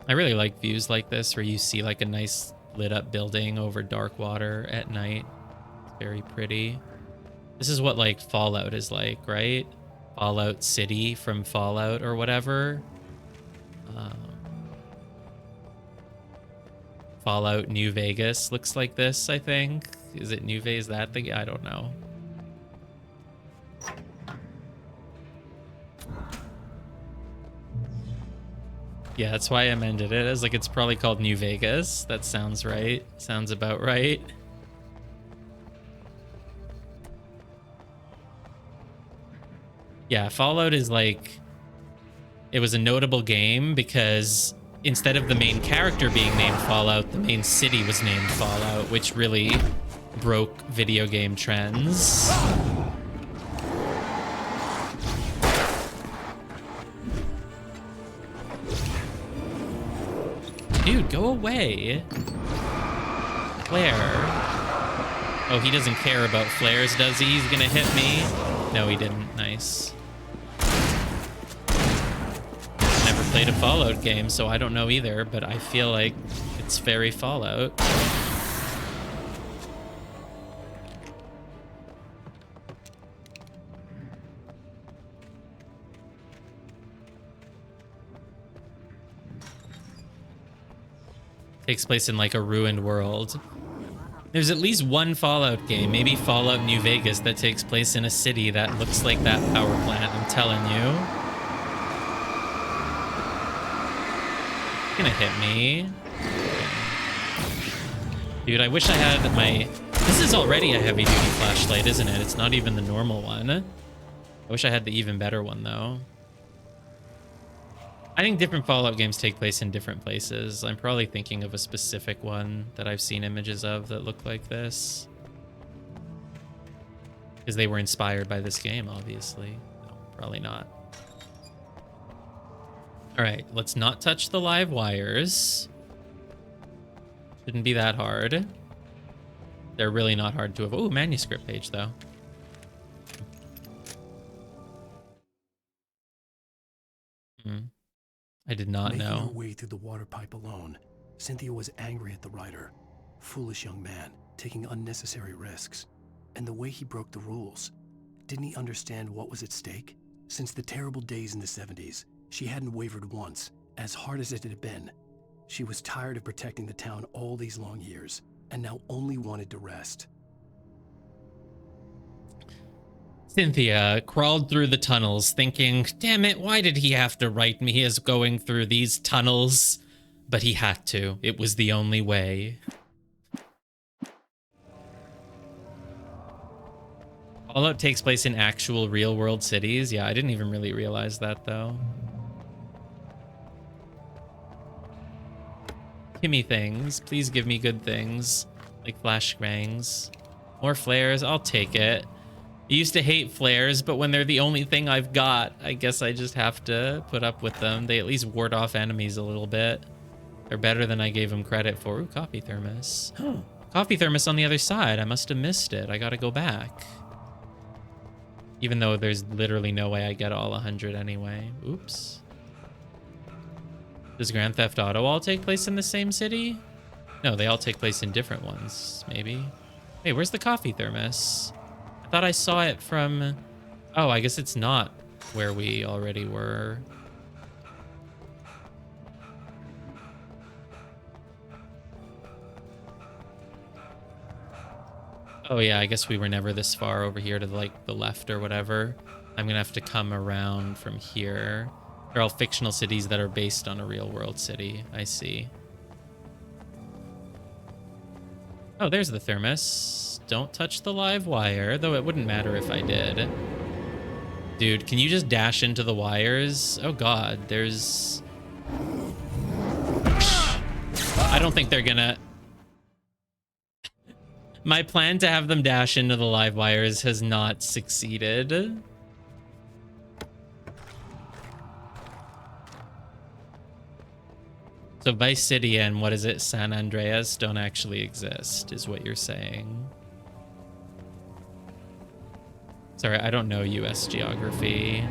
I really like views like this where you see like a nice lit up building over dark water at night. It's very pretty. This is what like Fallout is like, right? Fallout City from Fallout or whatever. Fallout New Vegas looks like this, I think. Is it New Vegas that thing? I don't know. Yeah, that's why I amended it. As like it's probably called New Vegas. That sounds right. Sounds about right. Yeah, Fallout is like, it was a notable game because instead of the main character being named Fallout, the main city was named Fallout, which really broke video game trends. Dude, go away. Flare. Oh, he doesn't care about flares, does he? He's gonna hit me. No, he didn't. Nice. Never played a Fallout game, so I don't know either, but I feel like it's very Fallout. Takes place in like a ruined world. There's at least one Fallout game, maybe Fallout New Vegas, that takes place in a city that looks like that power plant, I'm telling you. You're gonna hit me. Dude, I wish I had my... This is already a heavy-duty flashlight, isn't it? It's not even the normal one. I wish I had the even better one, though. I think different Fallout games take place in different places. I'm probably thinking of a specific one that I've seen images of that look like this. Because they were inspired by this game, obviously. No, probably not. All right, let's not touch the live wires. Shouldn't be that hard. They're really not hard to avoid. Ooh, manuscript page, though. I did not Making her know. way through the water pipe alone, Cynthia was angry at the writer. Foolish young man, taking unnecessary risks. And the way he broke the rules. Didn't he understand what was at stake? Since the terrible days in the 70s, she hadn't wavered once, as hard as it had been. She was tired of protecting the town all these long years, and now only wanted to rest. Cynthia crawled through the tunnels thinking, damn it, why did he have to write me as going through these tunnels? But he had to. It was the only way. Fallout takes place in actual real-world cities. Yeah, I didn't even really realize that, though. Give me things. Please give me good things. Like flashbangs. More flares. I'll take it. I used to hate flares, but when they're the only thing I've got, I guess I just have to put up with them. They at least ward off enemies a little bit. They're better than I gave them credit for. Ooh, coffee thermos. Coffee thermos on the other side. I must have missed it. I gotta go back. Even though there's literally no way I get all 100 anyway. Oops. Does Grand Theft Auto all take place in the same city? No, they all take place in different ones, maybe. Hey, where's the coffee thermos? I thought I saw it from... Oh, I guess it's not where we already were. Oh yeah, I guess we were never this far over here to like the left or whatever. I'm gonna have to come around from here. They're all fictional cities that are based on a real world city. I see. Oh, there's the thermos. Don't touch the live wire, though it wouldn't matter if I did. Dude, can you just dash into the wires? Oh god, there's... I don't think they're gonna... My plan to have them dash into the live wires has not succeeded. So Vice City and what is it, San Andreas don't actually exist, is what you're saying. Sorry, I don't know US geography.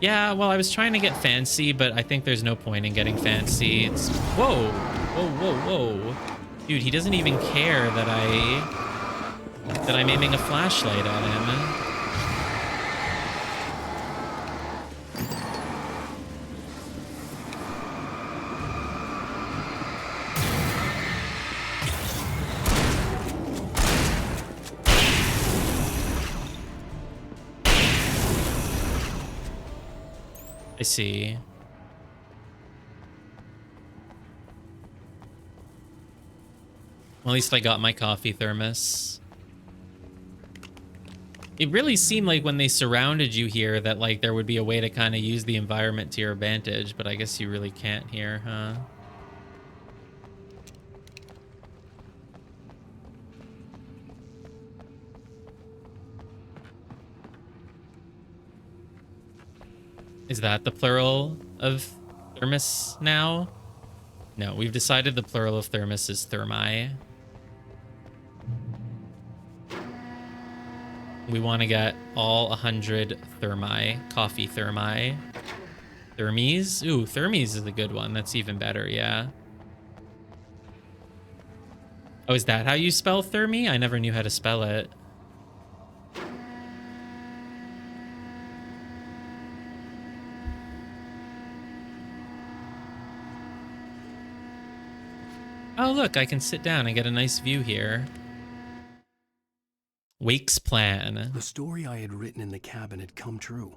Yeah, well, I was trying to get fancy, but I think there's no point in getting fancy. It's... Whoa! Whoa, whoa, whoa. Dude, he doesn't even care that I'm aiming a flashlight at him. I see. Well, at least I got my coffee thermos. It really seemed like when they surrounded you here that like there would be a way to kind of use the environment to your advantage, but I guess you really can't here, huh? Is that the plural of thermos now? No, we've decided the plural of thermos is thermi. We want to get all 100 thermi, coffee thermi. Thermes? Ooh, thermes is a good one. That's even better, yeah. Oh, is that how you spell thermi? I never knew how to spell it. Oh, look, I can sit down and get a nice view here. Wake's plan. The story I had written in the cabin had come true.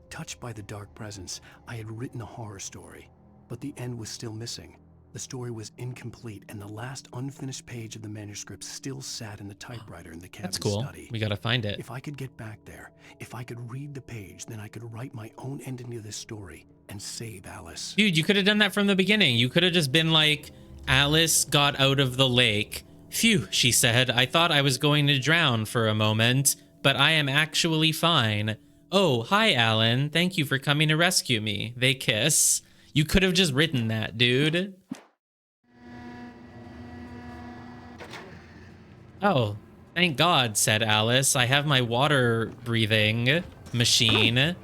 Touched by the dark presence, I had written a horror story, but the end was still missing. The story was incomplete, and the last unfinished page of the manuscript still sat in the typewriter in the cabin That's cool. study. We gotta find it. If I could get back there, if I could read the page, then I could write my own ending to this story and save Alice. Dude, you could have done that from the beginning. You could have just been like, Alice got out of the lake. Phew, she said. I thought I was going to drown for a moment, but I am actually fine. Oh, hi, Alan. Thank you for coming to rescue me. They kiss. You could have just written that, dude. Oh, thank God, said Alice. I have my water breathing machine.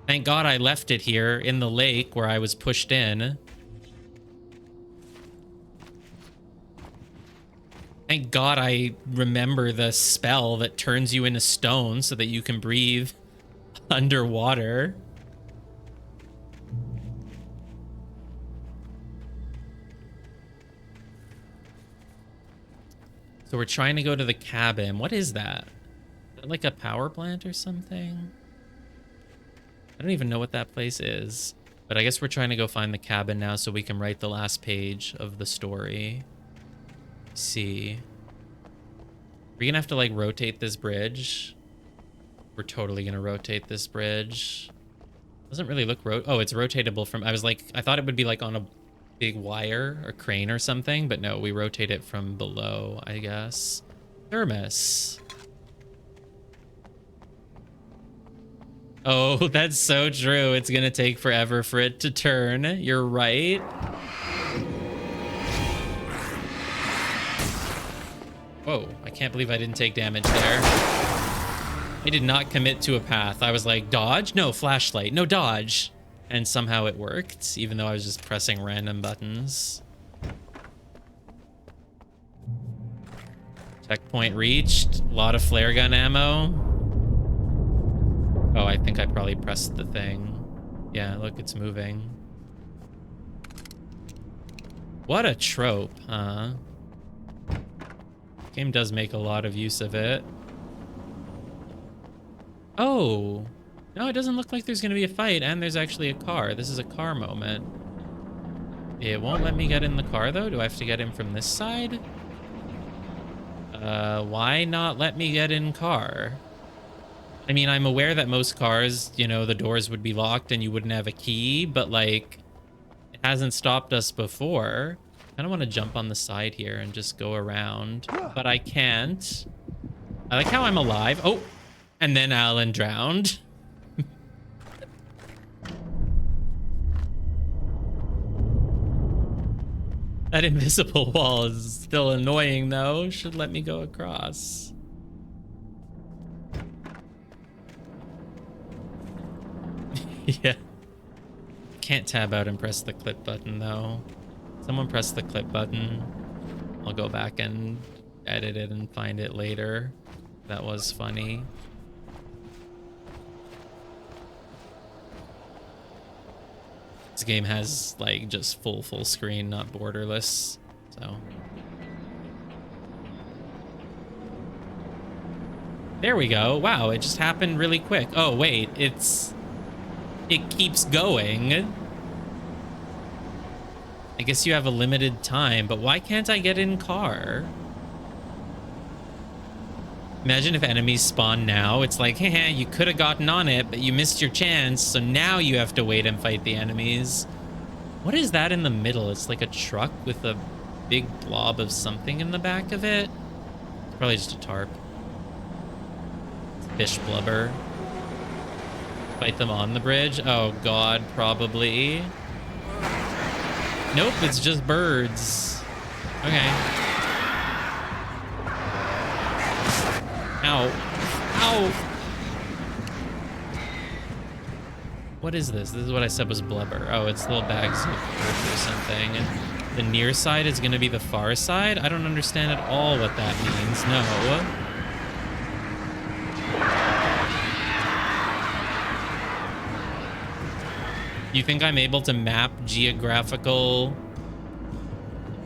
Thank God I left it here in the lake where I was pushed in. Thank God I remember the spell that turns you into stone so that you can breathe underwater. So we're trying to go to the cabin. What is that? Is that like a power plant or something? I don't even know what that place is. But I guess we're trying to go find the cabin now so we can write the last page of the story. Let's see. We're gonna have to like rotate this bridge. We're totally gonna rotate this bridge. Doesn't really look oh, it's rotatable from, I was like, I thought it would be like on a big wire or crane or something, but no, we rotate it from below, I guess. Thermos. Oh, that's so true. It's gonna take forever for it to turn. You're right. Whoa, I can't believe I didn't take damage there. I did not commit to a path. I was like, dodge? No, flashlight. No, dodge. And somehow it worked, even though I was just pressing random buttons. Checkpoint reached. A lot of flare gun ammo. Oh, I think I probably pressed the thing. Yeah, look, it's moving. What a trope, huh? Game does make a lot of use of it. Oh, no, it doesn't look like there's gonna be a fight, and there's actually a car. This is a car moment. It won't let me get in the car, though. Do I have to get in from this side? Why not let me get in car? I mean, I'm aware that most cars, you know, the doors would be locked and you wouldn't have a key, but like, it hasn't stopped us before. I don't want to jump on the side here and just go around, but I can't. I like how I'm alive. Oh, and then Alan drowned. That invisible wall is still annoying though. Should let me go across. Yeah. Can't tab out and press the clip button though. Someone press the clip button. I'll go back and edit it and find it later. That was funny. This game has like just full screen, not borderless. So there we go. Wow, it just happened really quick. Oh wait, it keeps going. I guess you have a limited time, but why can't I get in car? Imagine if enemies spawn now. It's like, hey, you could have gotten on it, but you missed your chance, so now you have to wait and fight the enemies. What is that in the middle? It's like a truck with a big blob of something in the back of it. It's probably just a tarp. Fish blubber. Fight them on the bridge? Oh god, probably. Nope, it's just birds. Okay. Ow. Ow! What is this? This is what I said was blubber. Oh, it's little bags of earth or something. And the near side is gonna be the far side? I don't understand at all what that means. No. You think I'm able to map geographical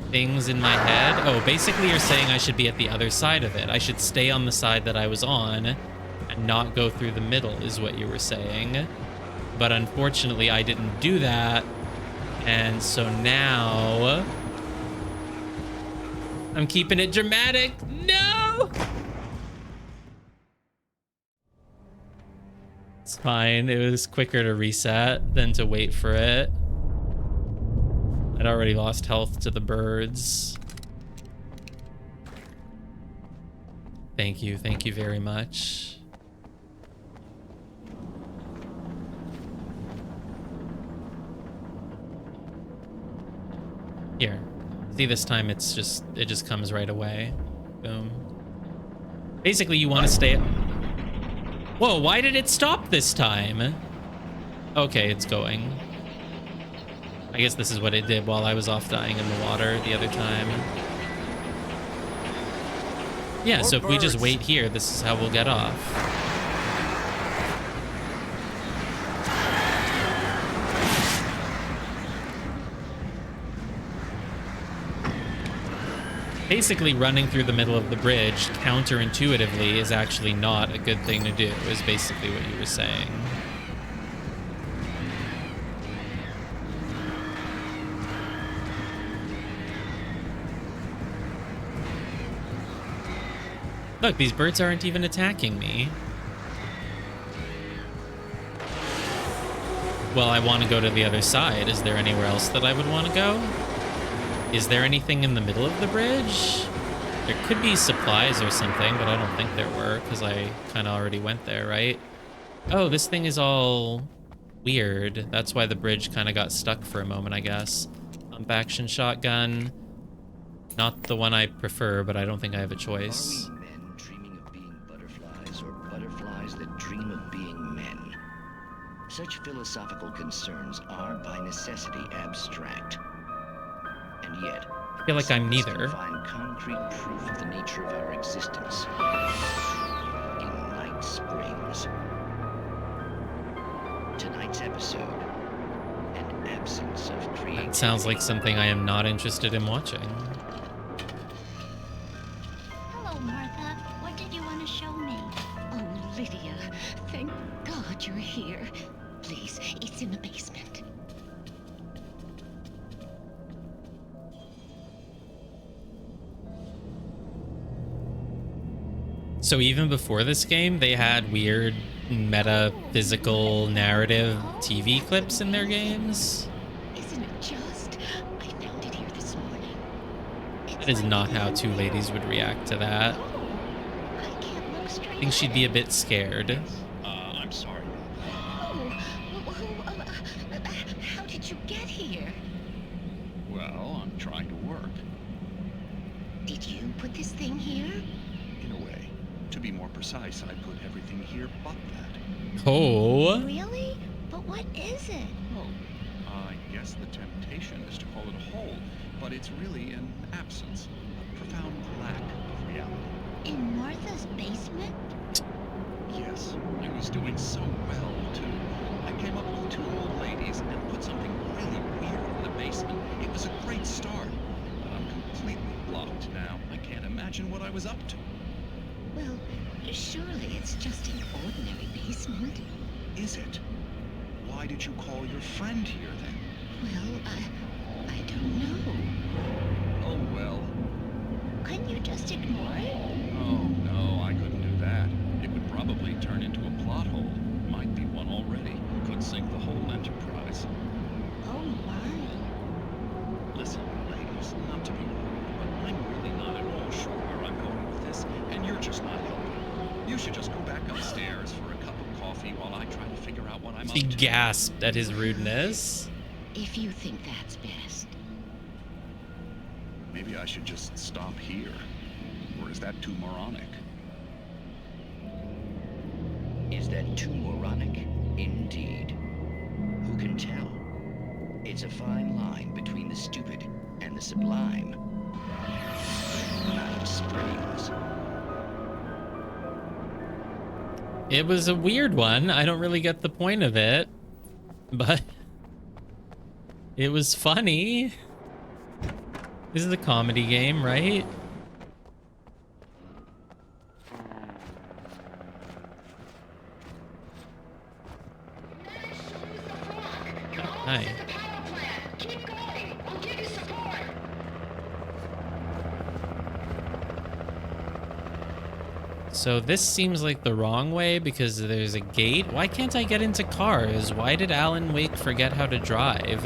things in my head? Oh, basically you're saying I should be at the other side of it. I should stay on the side that I was on and not go through the middle is what you were saying. But unfortunately I didn't do that. And so now I'm keeping it dramatic. No! It's fine. It was quicker to reset than to wait for it. I'd already lost health to the birds. Thank you very much. Here. See, this time it just comes right away. Boom. Basically, you want to stay... Whoa, why did it stop this time? Okay, it's going. I guess this is what it did while I was off dying in the water the other time. Yeah, so if we just wait here, this is how we'll get off. Basically, running through the middle of the bridge counterintuitively is actually not a good thing to do, is basically what you were saying. Look, these birds aren't even attacking me. Well, I want to go to the other side. Is there anywhere else that I would want to go? Is there anything in the middle of the bridge? There could be supplies or something, but I don't think there were because I kind of already went there, right? Oh, this thing is all weird. That's why the bridge kind of got stuck for a moment, I guess. Pump action shotgun. Not the one I prefer, but I don't think I have a choice. Such philosophical concerns are by necessity abstract. And yet, I feel like I'm neither. Find concrete proof of the nature of our existence in Night Springs. Tonight's episode, an absence of creativity. That sounds like something I am not interested in watching. Hello, Martha. What did you want to show me? Oh, Lydia. Thank God you're here. Please, it's in the basement. So even before this game, they had weird metaphysical narrative TV clips in their games? Isn't it just? I found it here this morning. That is not how two ladies would react to that. I think she'd be a bit scared. I'm sorry. How did you get here? Well, I'm trying to work. Did you put this thing here? In a way. To be more precise, I put everything here but that. Oh. Really? But what is it? Well, I guess the temptation is to call it a hole, but it's really an absence, a profound lack of reality. In Martha's basement? Yes, I was doing so well, too. I came up with two old ladies and put something really weird in the basement. It was a great start, but I'm completely blocked now. I can't imagine what I was up to. Well, surely it's just an ordinary basement. Is it? Why did you call your friend here, then? Well, I don't know. Oh, well. Couldn't you just ignore it? Oh, no, I couldn't do that. It would probably turn into a plot hole. Might be one already. Could sink the whole enterprise. Oh, my. Listen, ladies, not to be rude, but I'm really not at all sure where I'm going with this, and you're just not helping. You should just go back upstairs for a cup of coffee while I try to figure out what I'm up She to. gasped at his rudeness. If you think that's best. Maybe I should just stop here. Or is that too moronic? Is that too moronic? Indeed. Who can tell? It's a fine line between the stupid and the sublime. Night Springs. It was a weird one. I don't really get the point of it, but it was funny. This is a comedy game, right? Hi. So this seems like the wrong way because there's a gate. Why can't I get into cars? Why did Alan Wake forget how to drive?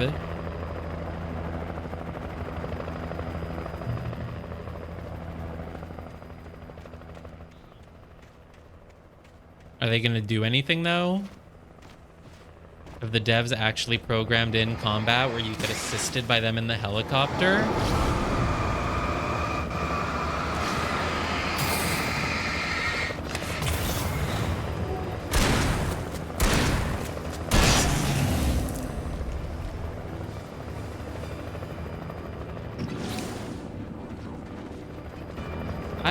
Are they gonna do anything though? Have the devs actually programmed in combat where you get assisted by them in the helicopter?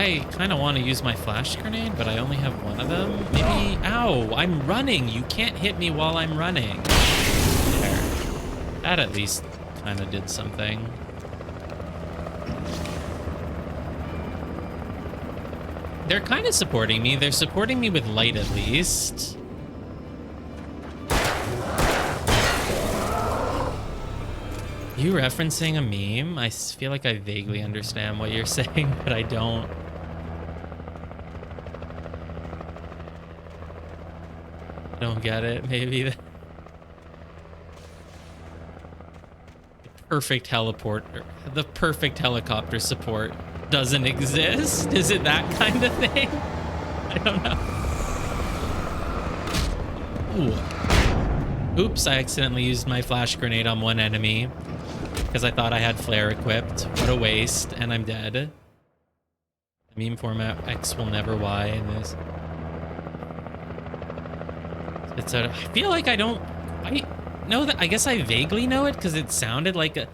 I kind of want to use my flash grenade, but I only have one of them. Maybe... Ow! I'm running! You can't hit me while I'm running. There. That at least kind of did something. They're kind of supporting me. They're supporting me with light at least. You referencing a meme? I feel like I vaguely understand what you're saying, but I don't. Don't get it, maybe. Perfect teleporter. The perfect helicopter support doesn't exist? Is it that kind of thing? I don't know. Ooh. Oops, I accidentally used my flash grenade on one enemy because I thought I had flare equipped. What a waste, and I'm dead. Meme format X will never Y in this. It's a, I feel like I don't... I know that... I guess I vaguely know it because it sounded like a...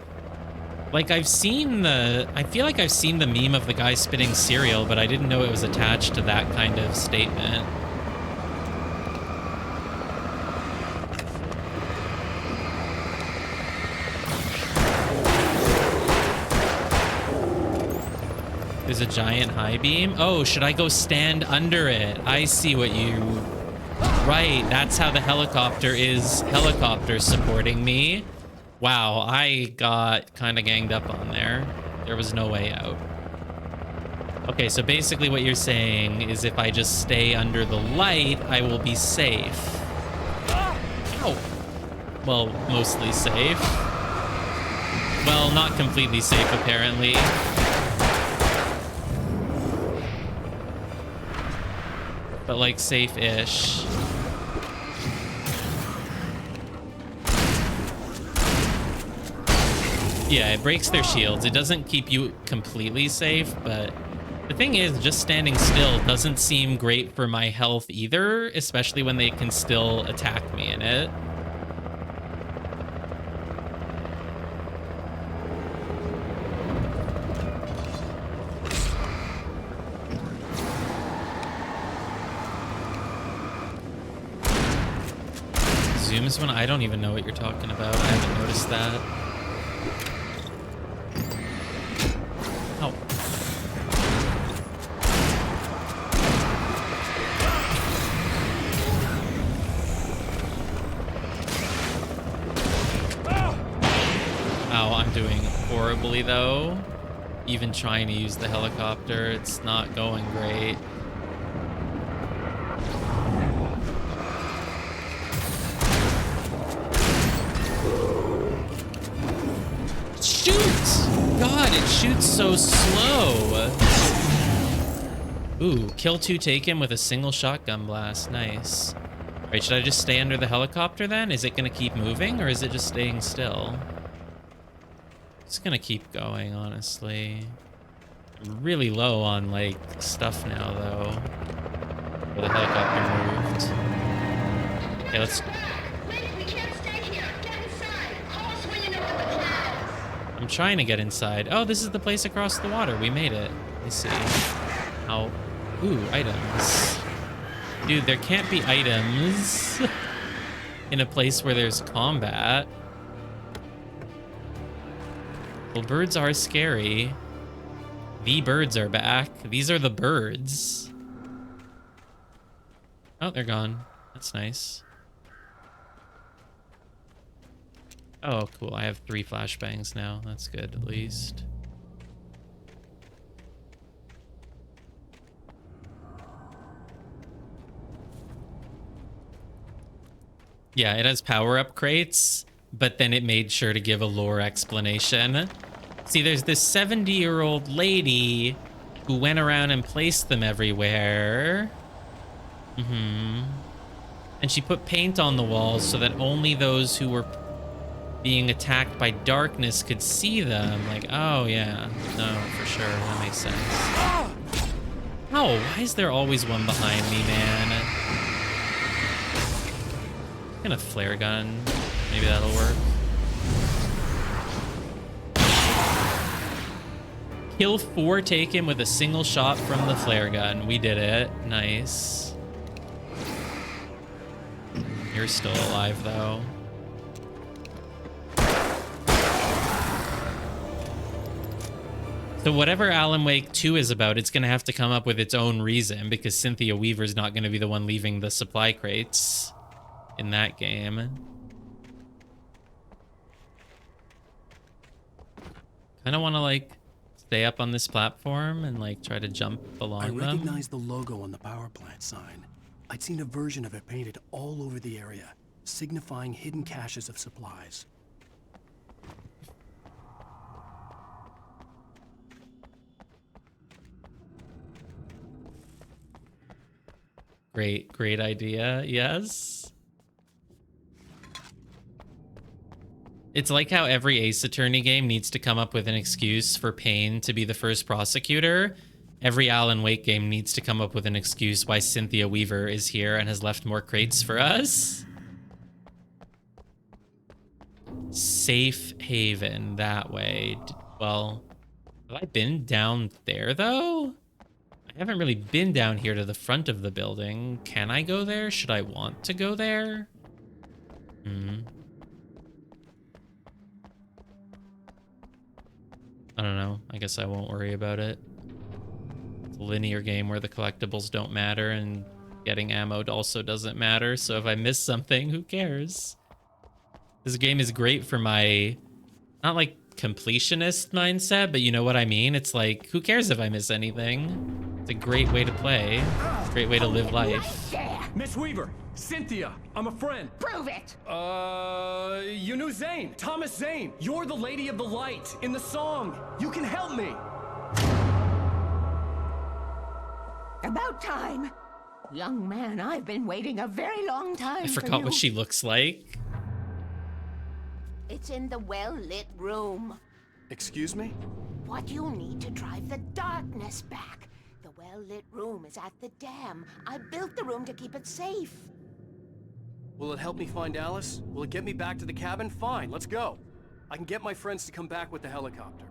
Like I've seen the... I feel like I've seen the meme of the guy spitting cereal, but I didn't know it was attached to that kind of statement. There's a giant high beam. Oh, should I go stand under it? I see what you... Right, that's how the helicopter is helicopter supporting me. Wow, I got kind of ganged up on there. There was no way out. Okay, so basically what you're saying is if I just stay under the light, I will be safe. Oh. Well, mostly safe. Well, not completely safe, apparently. But like safe-ish. Yeah, it breaks their shields. It doesn't keep you completely safe, but the thing is, just standing still doesn't seem great for my health either, especially when they can still attack me in it. Zooms when I don't even know what you're talking about. I haven't noticed that. Oh. Ow, I'm doing horribly though. Even trying to use the helicopter, it's not going great. God, it shoots so slow. Ooh, kill 2 taken with a single shotgun blast. Nice. All right, should I just stay under the helicopter then? Is it gonna keep moving or is it just staying still? It's gonna keep going, honestly. I'm really low on like stuff now though. Oh, the helicopter moved. Okay, let's... I'm trying to get inside. Oh, this is the place across the water. We made it. Let's see. Oh. Ooh, items. Dude, there can't be items in a place where there's combat. Well, birds are scary. The birds are back. These are the birds. Oh, they're gone. That's nice. Oh, cool. I have 3 flashbangs now. That's good, at least. Yeah, it has power-up crates, but then it made sure to give a lore explanation. See, there's this 70-year-old lady who went around and placed them everywhere. And she put paint on the walls so that only those who were being attacked by darkness could see them. Like, oh yeah, no, for sure, that makes sense. Oh, why is there always one behind me, man? I'm gonna flare gun. Maybe that'll work. Kill 4 taken with a single shot from the flare gun. We did it. Nice. You're still alive, though. So whatever Alan Wake 2 is about, it's going to have to come up with its own reason, because Cynthia Weaver's not going to be the one leaving the supply crates in that game. Kind of want to, like, stay up on this platform and, like, try to jump along I them. recognized the logo on the power plant sign. I'd seen a version of it painted all over the area, signifying hidden caches of supplies. Great idea. Yes. It's like how every Ace Attorney game needs to come up with an excuse for Payne to be the first prosecutor. Every Alan Wake game needs to come up with an excuse why Cynthia Weaver is here and has left more crates for us. Safe haven that way. Well, have I been down there though? I haven't really been down here to the front of the building. Can I go there? Should I want to go there? I don't know. I guess I won't worry about it. It's a linear game where the collectibles don't matter and getting ammo also doesn't matter. So if I miss something, who cares? This game is great for my, not like completionist mindset, but you know what I mean? It's like, who cares if I miss anything? It's a great way to play. Great way to live life. Miss Weaver, Cynthia, I'm a friend. Prove it. You knew Zane, Thomas Zane. You're the Lady of the Light in the song. You can help me. About time. Young man, I've been waiting a very long time I for forgot you. what she looks like. It's in the well-lit room. Excuse me? What you need to drive the darkness back. The well-lit room is at the dam. I built the room to keep it safe. Will it help me find Alice? Will it get me back to the cabin? Fine, let's go. I can get my friends to come back with the helicopter.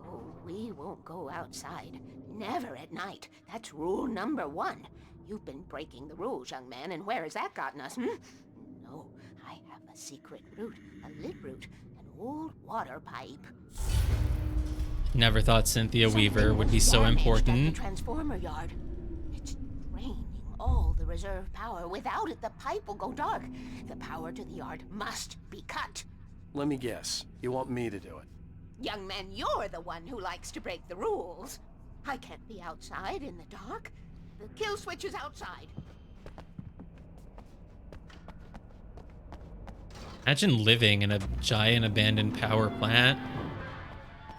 Oh, we won't go outside. Never at night. That's rule number 1. You've been breaking the rules, young man, and where has that gotten us, No, I have a secret route, a lit route, an old water pipe. Never thought Cynthia Weaver would be so Damaged at the important. transformer yard. It's draining all the reserve power. Without it, the pipe will go dark. The power to the yard must be cut. Let me guess. You want me to do it? Young man, you're the one who likes to break the rules. I can't be outside in the dark. The kill switch is outside. Imagine living in a giant abandoned power plant.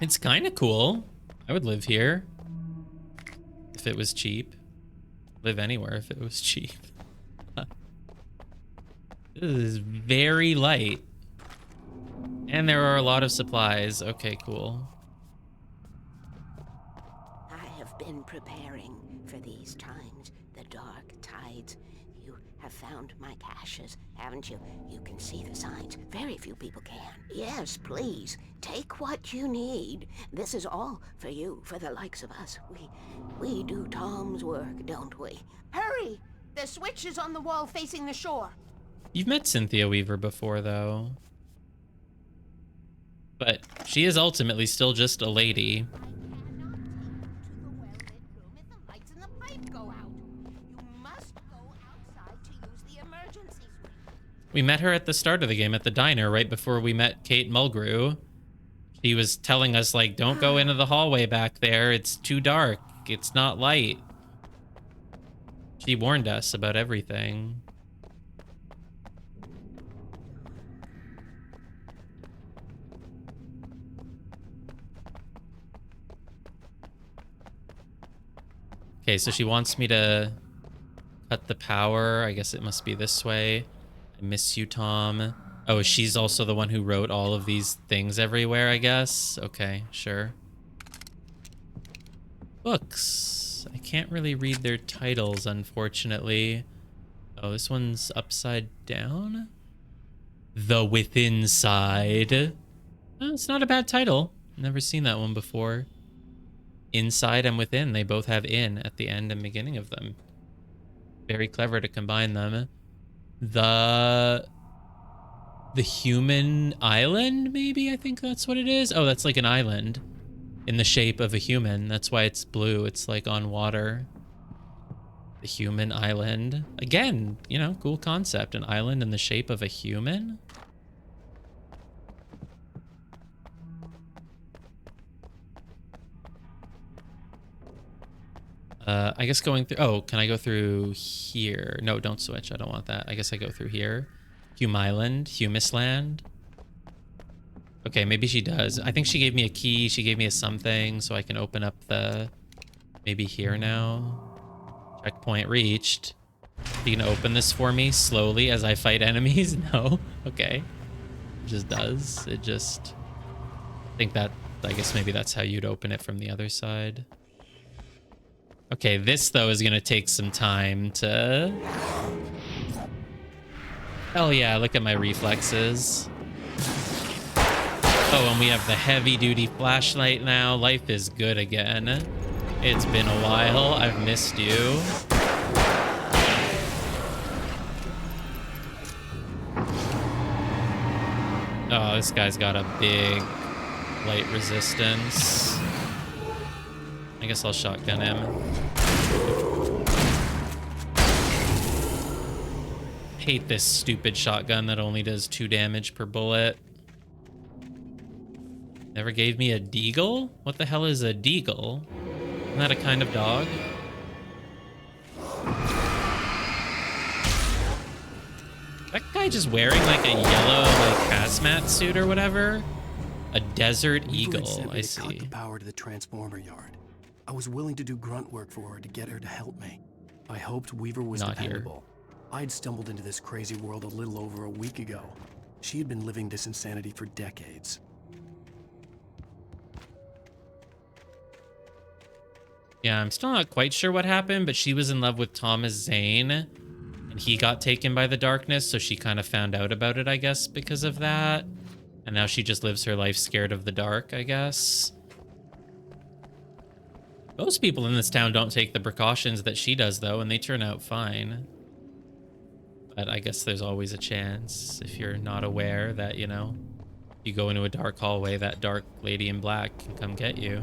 It's kind of cool. I would live here if it was cheap. Live anywhere if it was cheap. This is very light. And there are a lot of supplies. Okay, cool. I have been preparing for these times, the dark tides. You have found my caches, haven't you? You can see the signs. Very few people can. Yes, please, take what you need. This is all for you, for the likes of us. We do Tom's work, don't we? Hurry! The switch is on the wall facing the shore. You've met Cynthia Weaver before, though. But she is ultimately still just a lady. We met her at the start of the game at the diner, right before we met Kate Mulgrew. She was telling us, like, don't go into the hallway back there. It's too dark. It's not light. She warned us about everything. Okay, so she wants me to cut the power. I guess it must be this way. I miss you, Tom. Oh, she's also the one who wrote all of these things everywhere, I guess. Okay, sure. Books. I can't really read their titles, unfortunately. Oh, this one's upside down? The Within Side. Oh, it's not a bad title. Never seen that one before. inside and within. They both have in at the end and beginning of them. Very clever to combine them. The human island, maybe? I think that's what it is. Oh, that's like an island in the shape of a human. That's why it's blue. It's like on water. The human island. Again, you know, cool concept. An island in the shape of a human. I guess going through... Oh, can I go through here? No, don't switch. I don't want that. I guess I go through here. Hume Island. Humisland. Okay, maybe she does. I think she gave me a key. She gave me a something, so I can open up the... Maybe here now. Checkpoint reached. You gonna open this for me slowly as I fight enemies? No? Okay. It just does. It just... I think that... I guess maybe that's how you'd open it from the other side. Okay, this, though, is going to take some time to... Hell yeah, look at my reflexes. Oh, and we have the heavy-duty flashlight now. Life is good again. It's been a while. I've missed you. Oh, this guy's got a big light resistance. I guess I'll shotgun him. Hate this stupid shotgun that only does 2 damage per bullet. Never gave me a deagle? What the hell is a deagle? Isn't that a kind of dog? That guy just wearing like a yellow like hazmat suit or whatever? A desert eagle, I see. Cut the power to the transformer yard. I was willing to do grunt work for her to get her to help me. I hoped Weaver was Not dependable. I'd stumbled into this crazy world a little over a week ago. She had been living this insanity for decades. Yeah, I'm still not quite sure what happened, but she was in love with Thomas Zane, and he got taken by the darkness, so she kind of found out about it, I guess, because of that. And now she just lives her life scared of the dark, I guess. Most people in this town don't take the precautions that she does, though, and they turn out fine. But I guess there's always a chance if you're not aware that, you know, you go into a dark hallway, that dark lady in black can come get you.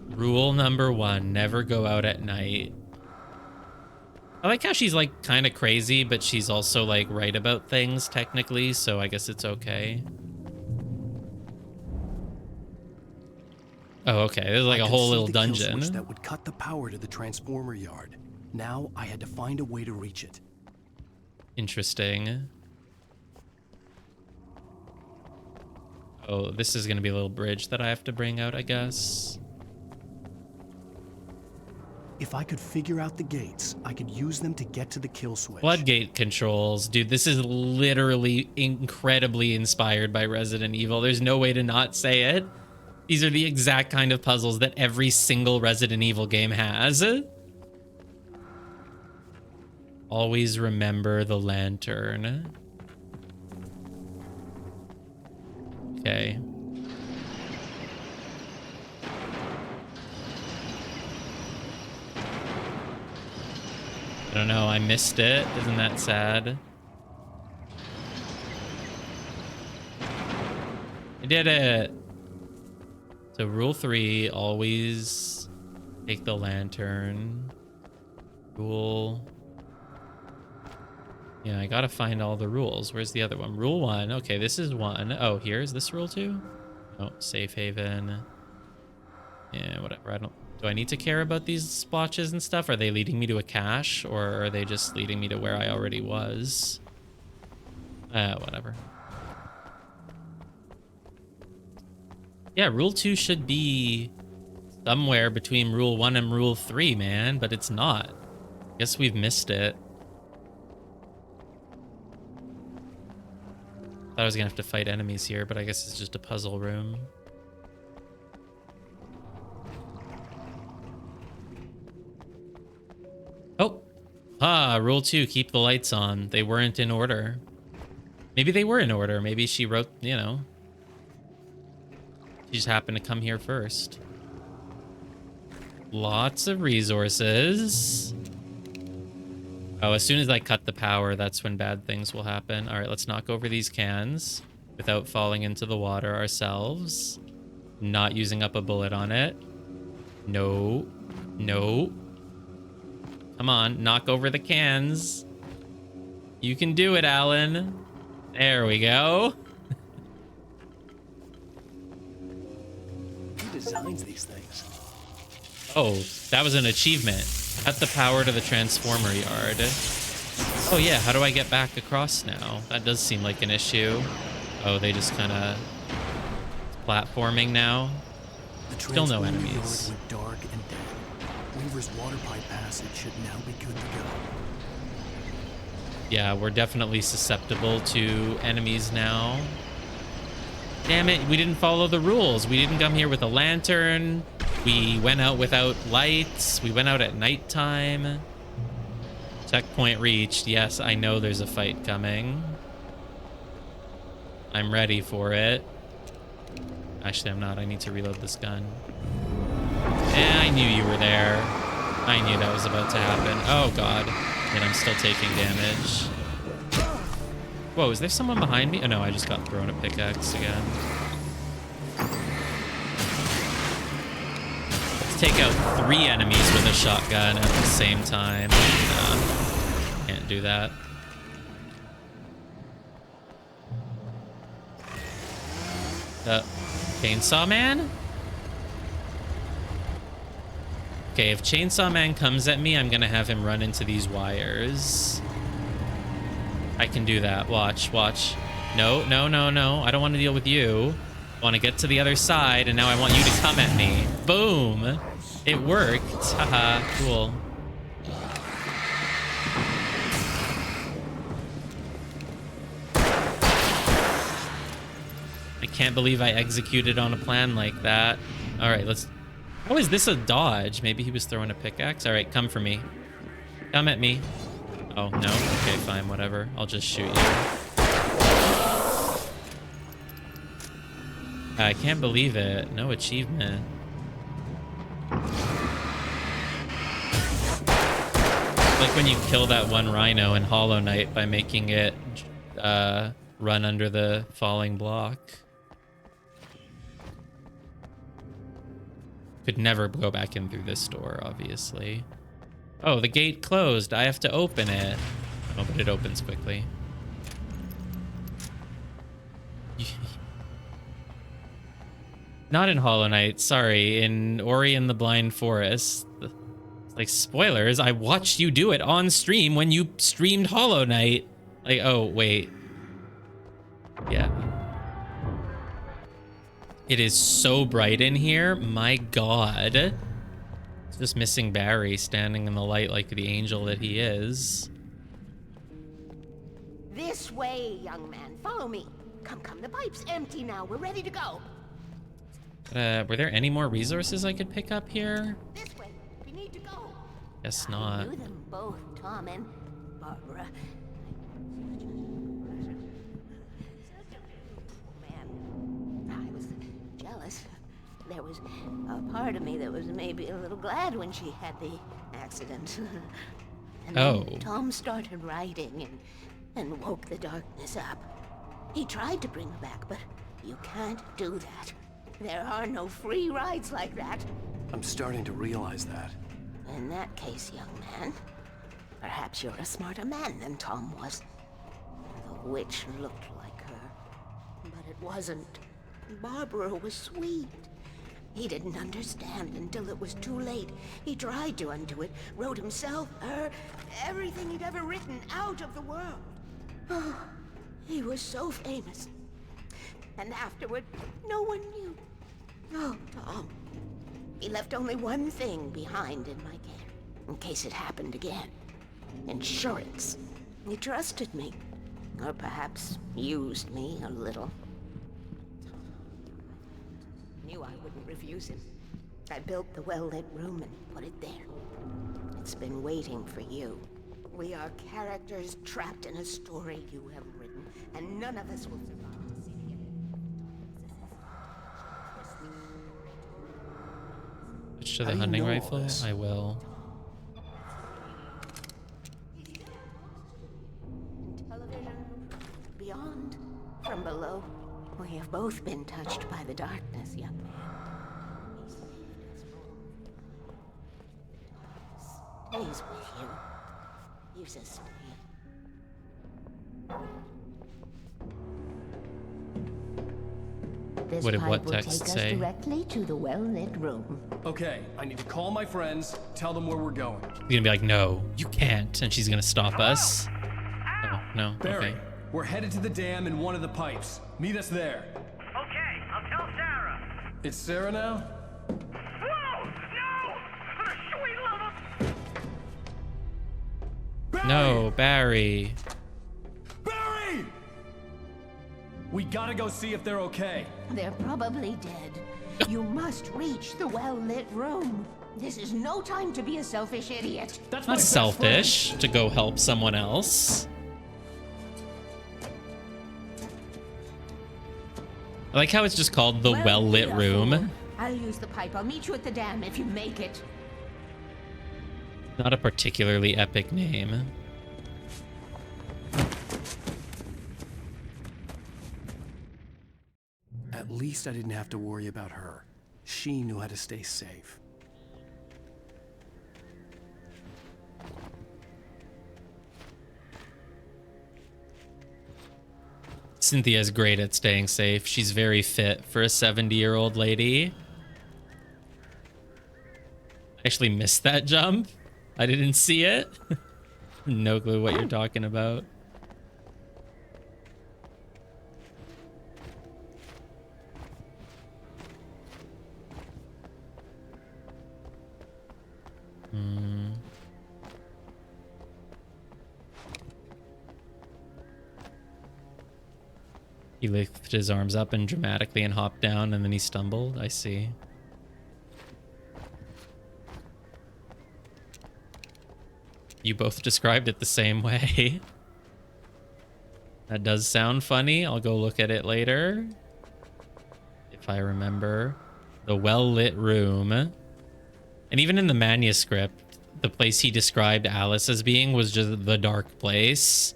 Rule number 1, never go out at night. I like how she's like kind of crazy, but she's also like right about things technically, so I guess it's okay. Oh, okay. There's like a whole little dungeon. That would cut the power to the transformer yard. Now I had to find a way to reach it. Interesting. Oh, this is going to be a little bridge that I have to bring out, I guess. If I could figure out the gates, I could use them to get to the kill switch. Floodgate controls. Dude, this is literally incredibly inspired by Resident Evil. There's no way to not say it. These are the exact kind of puzzles that every single Resident Evil game has. Always remember the lantern. Okay. I don't know, I missed it. Isn't that sad? I did it. So rule 3, always take the lantern. Rule... Yeah, I gotta find all the rules. Where's the other one? Rule 1. Okay, this is 1. Oh, here's this rule 2? Oh, safe haven. Yeah, whatever. I don't... Do I need to care about these splotches and stuff? Are they leading me to a cache, or are they just leading me to where I already was? Whatever. Yeah, rule 2 should be somewhere between rule 1 and rule 3, man, but it's not. Guess we've missed it. Thought I was gonna have to fight enemies here, but I guess it's just a puzzle room. Oh! Ah, rule 2, keep the lights on. They weren't in order. Maybe they were in order. Maybe she wrote, you know, She just happened to come here first. Lots of resources. Oh, as soon as I cut the power, that's when bad things will happen. All right, let's knock over these cans without falling into the water ourselves. Not using up a bullet on it. No. No. Come on, knock over the cans. You can do it, Alan. There we go. Who designs these things? Oh, that was an achievement. Cut the power to the transformer yard. Oh yeah, how do I get back across now? That does seem like an issue. Oh, they just kind of platforming now. Still no enemies. Went dark and dead. Weaver's water pipe passage should now be good to go. Yeah, we're definitely susceptible to enemies now. Damn it, we didn't follow the rules. We didn't come here with a lantern. We went out without lights. We went out at nighttime. Checkpoint reached. Yes, I know there's a fight coming. I'm ready for it. Actually, I'm not. I need to reload this gun. Yeah, I knew you were there. I knew that was about to happen. Oh, God. And I'm still taking damage. Whoa, is there someone behind me? Oh, no, I just got thrown a pickaxe again. Let's take out 3 enemies with a shotgun at the same time. Nah, can't do that. Chainsaw Man? Okay, if Chainsaw Man comes at me, I'm gonna have him run into these wires. I can do that. Watch, watch. No, no, no, no. I don't want to deal with you. I want to get to the other side, and now I want you to come at me. Boom! It worked. Haha, cool. I can't believe I executed on a plan like that. All right, let's... Oh, is this a dodge? Maybe he was throwing a pickaxe? All right, come for me. Come at me. Oh, no? Okay, fine, whatever. I'll just shoot you. I can't believe it. No achievement. Like when you kill that one rhino in Hollow Knight by making it run under the falling block. Could never go back in through this door, obviously. Oh, the gate closed. I have to open it. Oh, but it opens quickly. Not in Hollow Knight, sorry. In Ori and the Blind Forest. Like, spoilers, I watched you do it on stream when you streamed Hollow Knight. Like, oh, wait. Yeah. It is so bright in here. My God. It's just missing Barry standing in the light like the angel that he is. This way, young man. Follow me. Come, come. The pipe's empty now. We're ready to go. Were there any more resources I could pick up here? This way. We need to go. Guess not. I knew them both, Tom and Barbara. I was jealous. There was a part of me that was maybe a little glad when she had the accident. And then Tom started writing and woke the darkness up. He tried to bring her back, but you can't do that. There are no free rides like that. I'm starting to realize that. In that case, young man, perhaps you're a smarter man than Tom was. The witch looked like her, but it wasn't. Barbara was sweet. He didn't understand until it was too late. He tried to undo it, wrote himself, her, everything he'd ever written out of the world. Oh, he was so famous. And afterward, no one knew. Oh, Tom. He left only one thing behind in my care, in case it happened again. Insurance. He trusted me. Or perhaps used me a little. Knew I wouldn't refuse him. I built the well-lit room and put it there. It's been waiting for you. We are characters trapped in a story you have written, and none of us will survive to see the end. Switch to How the do you hunting know all rifle. this? I will. Television. Beyond. From below. We have both been touched by the darkness, young man. He stays with you. You sustain. This What did pipe what will text take us say? directly to the well-lit room. Okay, I need to call my friends, tell them where we're going. He's gonna be like, no, you can't, and she's gonna stop us. Oh, no, Barry, okay. we're headed to the dam in one of the pipes. Meet us there. Okay, I'll tell Sarah. It's Sarah now? Whoa! No! For the sweet love of... No, Barry. Barry! We gotta go see if they're okay. They're probably dead. You must reach the well-lit room. This is no time to be a selfish idiot. That's Not selfish to go help someone else. I like how it's just called the well-lit room. I'll use the pipe. I'll meet you at the dam if you make it. Not a particularly epic name. At least I didn't have to worry about her. She knew how to stay safe. Cynthia's great at staying safe. She's very fit for a 70-year-old lady. I actually missed that jump. I didn't see it. No clue what you're talking about. He lifted his arms up and dramatically and hopped down, and then he stumbled. I see. You both described it the same way. That does sound funny. I'll go look at it later. If I remember. The well-lit room. And even in the manuscript, the place he described Alice as being was just the dark place.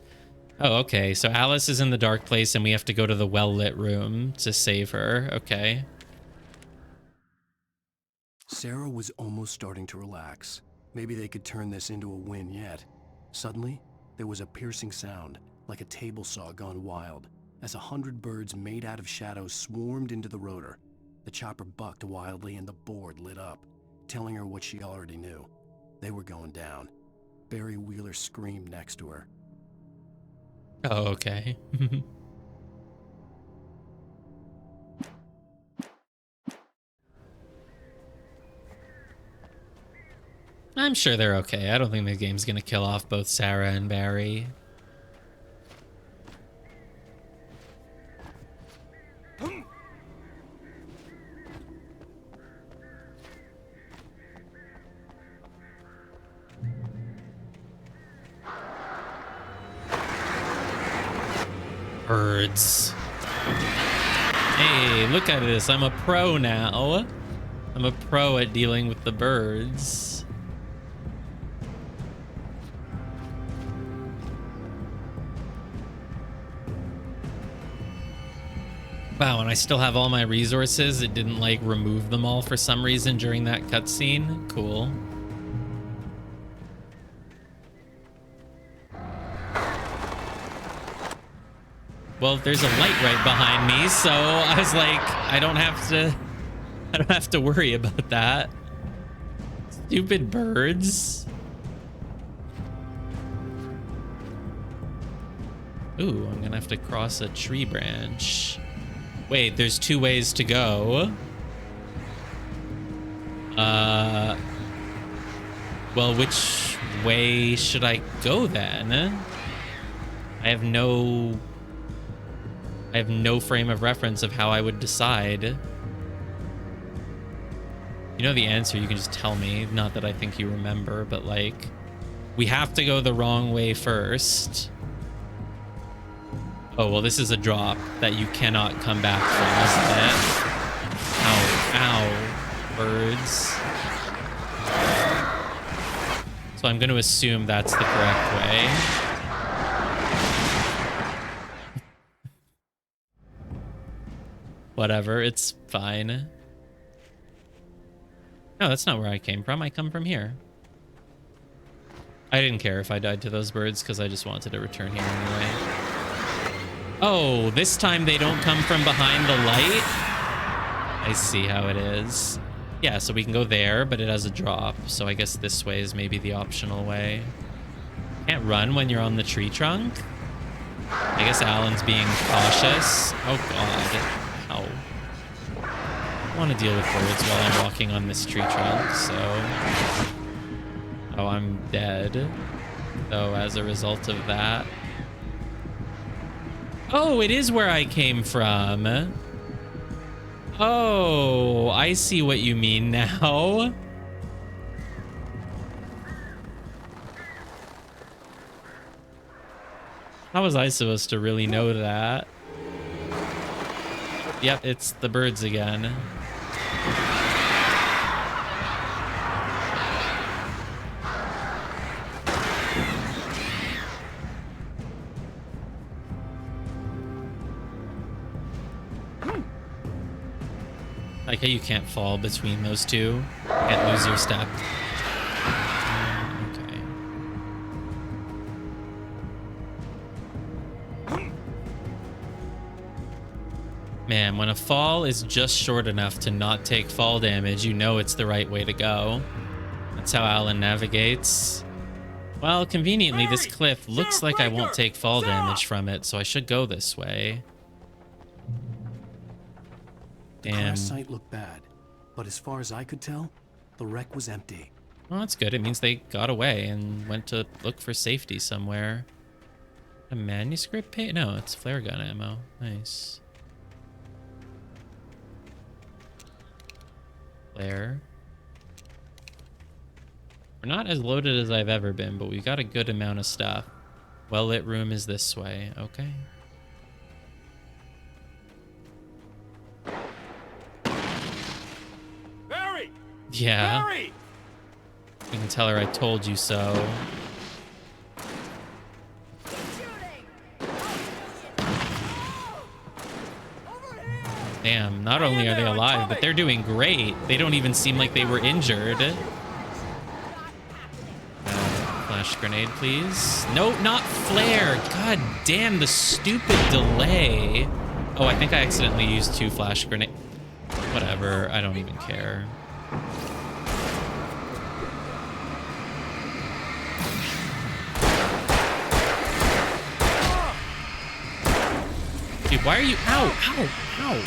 Oh, okay. So Alice is in the dark place and we have to go to the well-lit room to save her. Okay. Sarah was almost starting to relax. Maybe they could turn this into a win yet. Suddenly, there was a piercing sound, like a table saw gone wild, as 100 birds made out of shadows swarmed into the rotor. The chopper bucked wildly and the board lit up, telling her what she already knew. They were going down. Barry Wheeler screamed next to her. Oh, okay. I'm sure they're okay. I don't think the game's gonna kill off both Sarah and Barry. Birds. Hey, look at this. I'm a pro now. I'm a pro at dealing with the birds. Wow, and I still have all my resources. It didn't like remove them all for some reason during that cutscene. Cool. Well, there's a light right behind me, so I was like, I don't have to worry about that. Stupid birds. Ooh, I'm gonna have to cross a tree branch. Wait, there's 2 ways to go. Well, which way should I go then? I have no frame of reference of how I would decide. You know the answer, you can just tell me. Not that I think you remember, but like, we have to go the wrong way first. Oh, well, this is a drop that you cannot come back from, isn't it? Ow, ow, birds. So I'm going to assume that's the correct way. Whatever, it's fine. No, that's not where I came from. I come from here. I didn't care if I died to those birds because I just wanted to return here anyway. Oh, this time they don't come from behind the light? I see how it is. Yeah, so we can go there, but it has a drop. So I guess this way is maybe the optional way. Can't run when you're on the tree trunk? I guess Alan's being cautious. Oh, God. Ow. I want to deal with birds while I'm walking on this tree trunk, so... Oh, I'm dead. So as a result of that... Oh, it is where I came from. Oh, I see what you mean now. How was I supposed to really know that? Yep, it's the birds again. Like how you can't fall between those two. Can't lose your step. Okay. Man, when a fall is just short enough to not take fall damage, you know it's the right way to go. That's how Alan navigates. Well, conveniently, this cliff looks like I won't take fall damage from it, so I should go this way. The crash site looked bad, but as far as I could tell, the wreck was empty. Well, that's good. It means they got away and went to look for safety somewhere. A manuscript page? No, it's flare gun ammo. Nice. Flare. We're not as loaded as I've ever been, but we got a good amount of stuff. Well-lit room is this way. Okay. Yeah. Barry! You can tell her I told you so. Damn, not only are they alive, but they're doing great. They don't even seem like they were injured. Flash grenade, please. No, not flare. God damn, the stupid delay. Oh, I think I accidentally used 2 flash grenades. Whatever, I don't even care. Dude, why are you... Ow! Ow! Ow!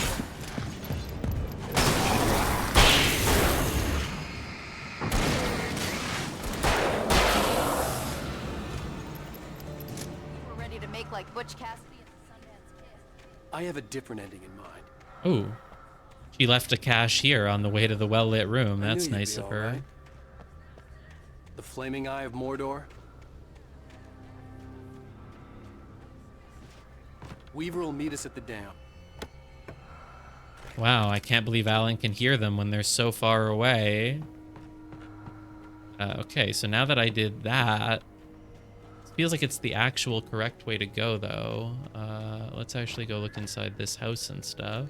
We're ready to make like Butch Cassidy and the Sundance Kid. I have a different ending in mind. Oh. She left a cache here on the way to the well-lit room. That's nice of her. Right. The Flaming Eye of Mordor? Weaver will meet us at the dam. Wow, I can't believe Alan can hear them when they're so far away. Okay, so now that I did that, it feels like it's the actual correct way to go, though. Let's actually go look inside this house and stuff.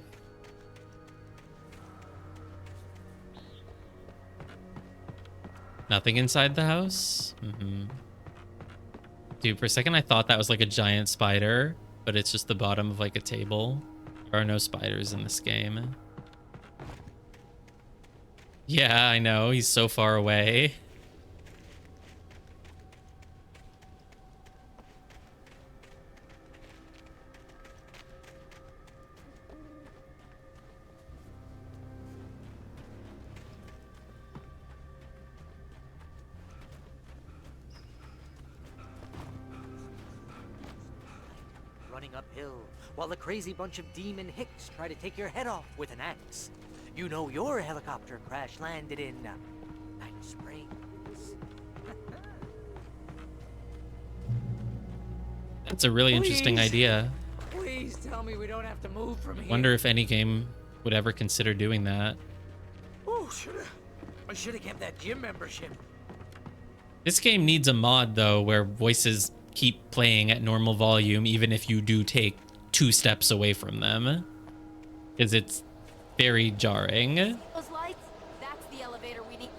Nothing inside the house? Dude, for a second I thought that was like a giant spider, but it's just the bottom of like a table. There are no spiders in this game. Yeah, I know. He's so far away. Running uphill while a crazy bunch of demon hicks try to take your head off with an axe. You know your helicopter crash landed in Night Springs. That's a really interesting idea. Please tell me we don't have to move from here. Wonder if any game would ever consider doing that. Oh, I should have kept that gym membership. This game needs a mod, though, where voices keep playing at normal volume, even if you do take 2 steps away from them. Because it's very jarring. Those lights, that's the elevator we need.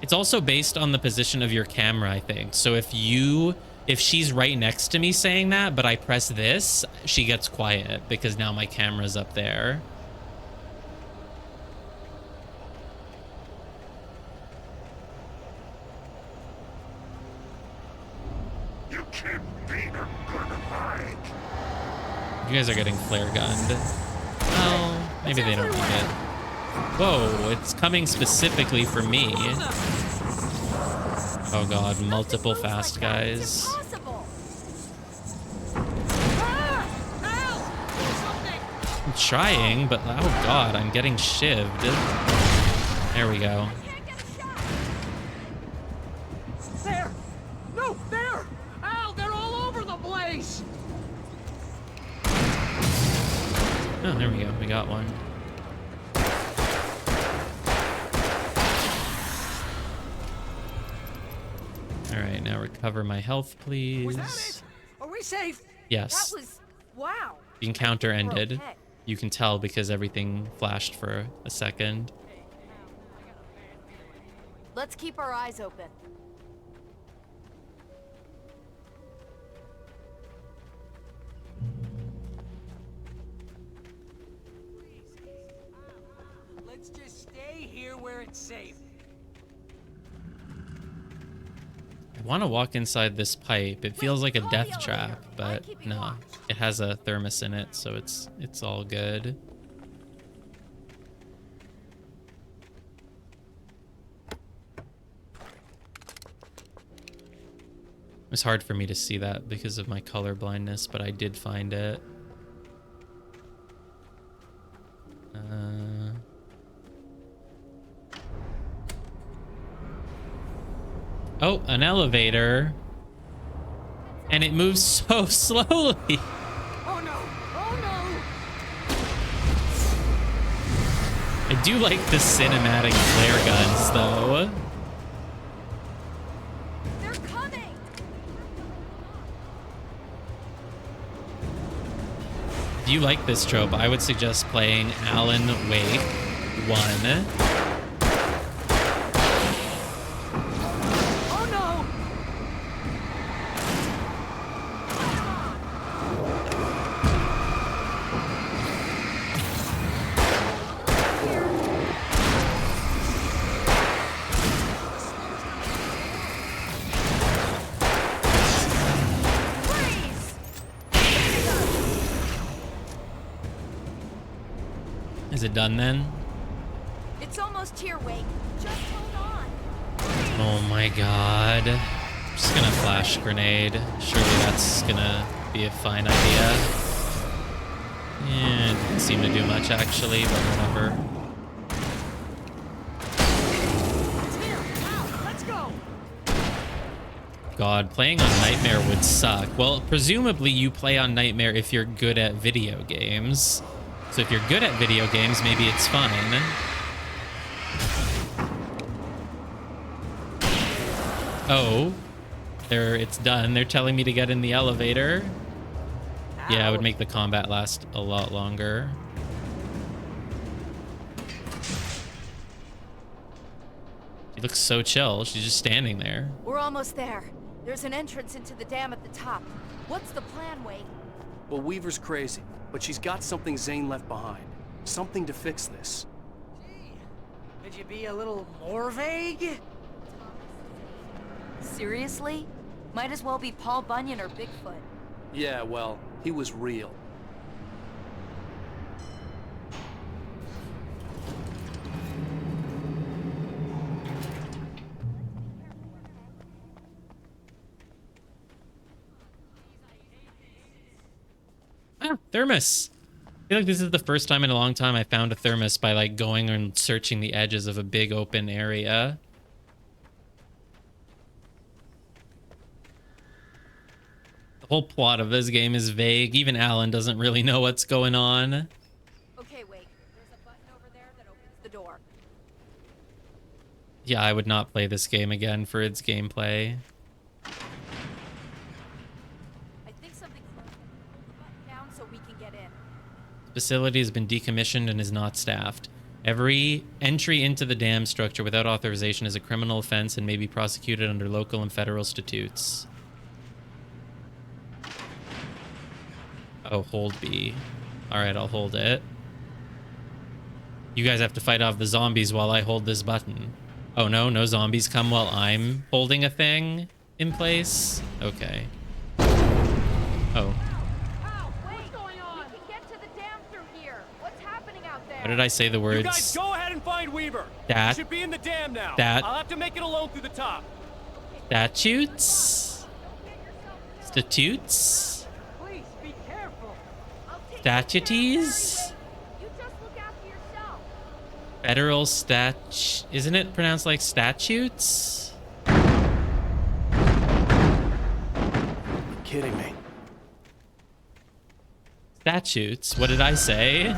It's also based on the position of your camera, I think. So if she's right next to me saying that, but I press this, she gets quiet because now my camera's up there. You can't beat a good fight. You guys are getting flare gunned. Well, maybe they don't need it. Whoa, it's coming specifically for me. Oh god, multiple fast guys. I'm trying, but oh god, I'm getting shivved. There we go. There! No, there! Al, they're all over the place! Oh, there we go. We got one. All right, now recover my health, please. Was that it? Are we safe? Yes. That was wow. The encounter ended. Okay. You can tell because everything flashed for a second. Let's keep our eyes open. Let's just stay here where it's safe. I want to walk inside this pipe. It feels like a death trap, but no. It has a thermos in it, so it's all good. It was hard for me to see that because of my color blindness, but I did find it. Oh, an elevator. And it moves so slowly. Oh no! Oh no! I do like the cinematic flare guns, though. They're coming. If you like this trope, I would suggest playing Alan Wake 1. Oh no! Is it done then? It's almost here, Wake. Just hold on. Oh my god. I'm just gonna flash grenade. Surely that's gonna be a fine idea. Yeah, it didn't seem to do much actually, but whatever. It's here! Al, let's go! God, playing on Nightmare would suck. Well, presumably you play on Nightmare if you're good at video games. So if you're good at video games, maybe it's fine. Oh, it's done. They're telling me to get in the elevator. Yeah, it would make the combat last a lot longer. She looks so chill. She's just standing there. We're almost there. There's an entrance into the dam at the top. What's the plan, Wake? Well, Weaver's crazy, but she's got something Zane left behind. Something to fix this. Could you be a little more vague? Seriously? Might as well be Paul Bunyan or Bigfoot. Yeah, well, he was real. Ah, thermos. I feel like this is the first time in a long time I found a thermos by like going and searching the edges of a big open area. The whole plot of this game is vague. Even Alan doesn't really know what's going on. Okay, Wake. There's a button over there that opens the door. Yeah, I would not play this game again for its gameplay. I think something's down so we can get in. Facility has been decommissioned and is not staffed. Every entry into the dam structure without authorization is a criminal offense and may be prosecuted under local and federal statutes. Oh, hold B. Alright, I'll hold it. You guys have to fight off the zombies while I hold this button. Oh no, no zombies come while I'm holding a thing in place? Okay. Oh. What did I say the words? You guys go ahead and find Weaver. That. He should be in the dam now. That. I'll have to make it alone through the top. Statutes? Statutes? Please be careful. Statuties? Federal isn't it pronounced like statutes? You're kidding me. Statutes? What did I say?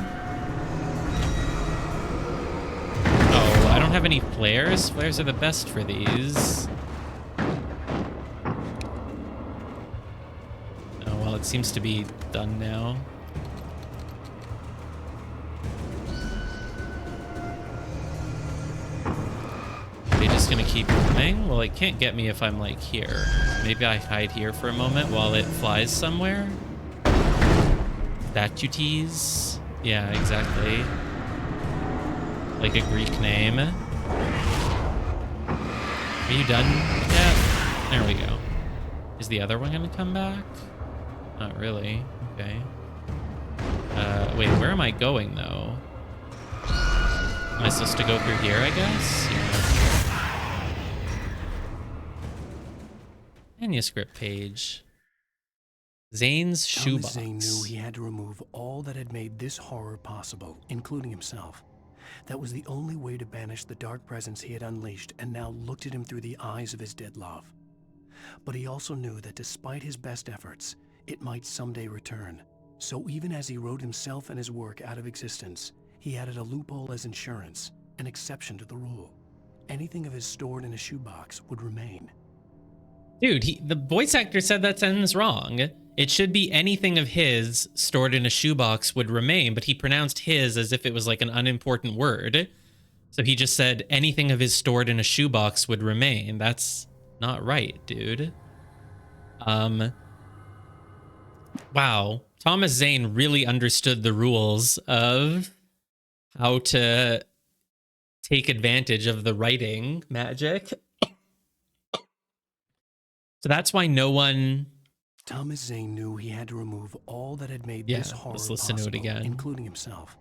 Oh, I don't have any flares. Flares are the best for these. Oh, well, it seems to be done now. They just gonna keep coming? Well, it can't get me if I'm like here. Maybe I hide here for a moment while it flies somewhere. Statutes? Yeah, exactly. Like a Greek name. Are you done yet? There we go. Is the other one gonna come back? Not really. Okay. Wait, where am I going though? Am I supposed to go through here, I guess? Yeah. Manuscript page. Zane's shoebox. Zane knew he had to remove all that had made this horror possible, including himself. That was the only way to banish the dark presence he had unleashed and now looked at him through the eyes of his dead love. But he also knew that despite his best efforts, it might someday return. So even as he wrote himself and his work out of existence, he added a loophole as insurance, an exception to the rule. Anything of his stored in a shoebox would remain. Dude, the voice actor said that sentence wrong. It should be anything of his stored in a shoebox would remain, but he pronounced his as if it was like an unimportant word. So he just said anything of his stored in a shoebox would remain. That's not right, dude. Wow. Thomas Zane really understood the rules of how to take advantage of the writing magic. So that's why no one... Thomas Zane knew he had to remove all that had made this horror let's listen possible, to it again. including himself.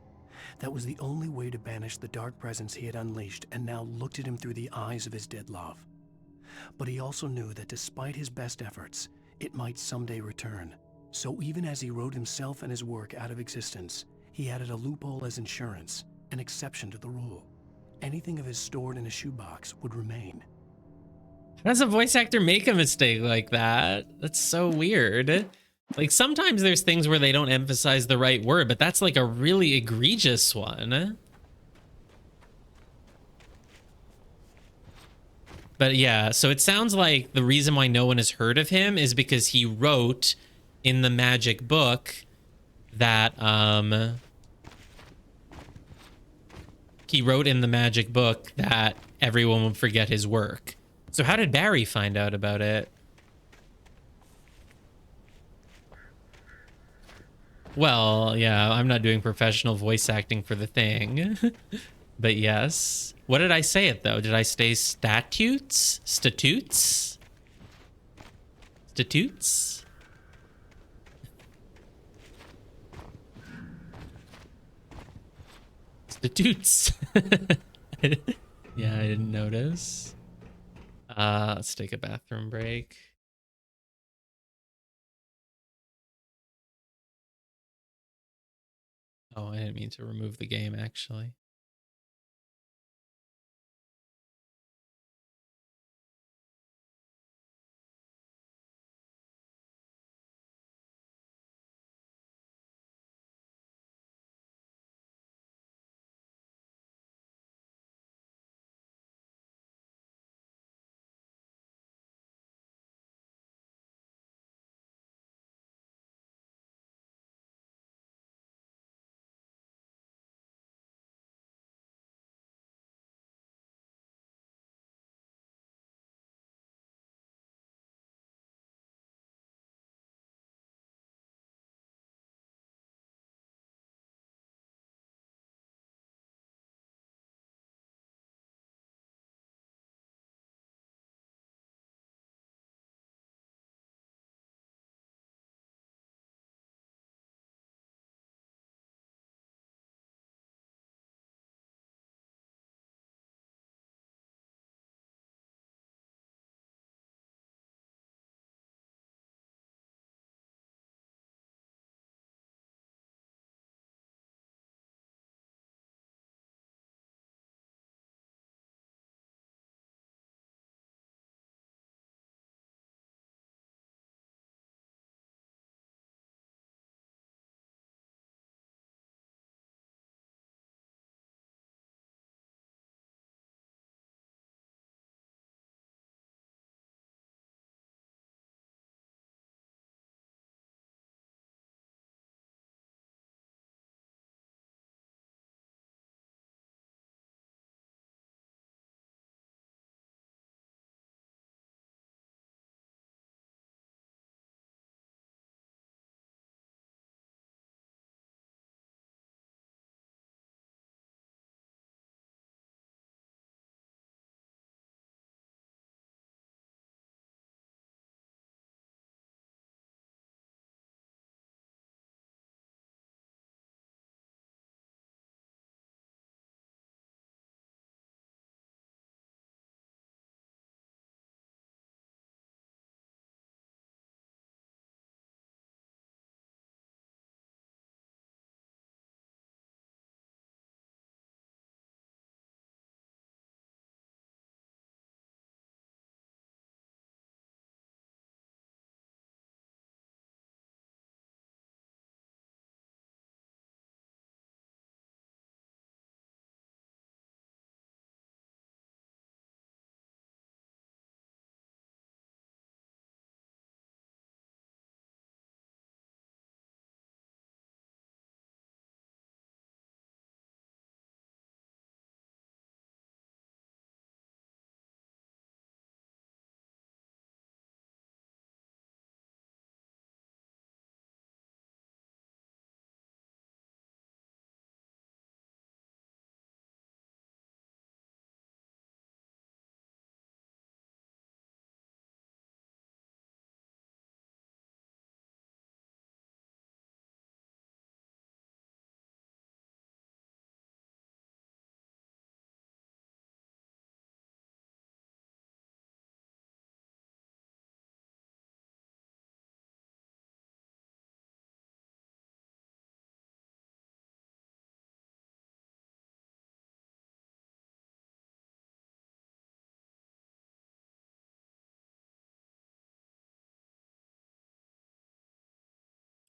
That was the only way to banish the dark presence he had unleashed and now looked at him through the eyes of his dead love. But he also knew that despite his best efforts, it might someday return. So even as he wrote himself and his work out of existence, he added a loophole as insurance, an exception to the rule. Anything of his stored in a shoebox would remain. How does a voice actor make a mistake like that? That's so weird. Like sometimes there's things where they don't emphasize the right word, but that's like a really egregious one. But yeah, so it sounds like the reason why no one has heard of him is because he wrote in the magic book that everyone would forget his work. So how did Barry find out about it? Well, yeah, I'm not doing professional voice acting for the thing. But yes. What did I say it though? Did I say statutes? Statutes? Statutes? Statutes. Yeah, I didn't notice. Let's take a bathroom break. Oh, I didn't mean to remove the game, actually.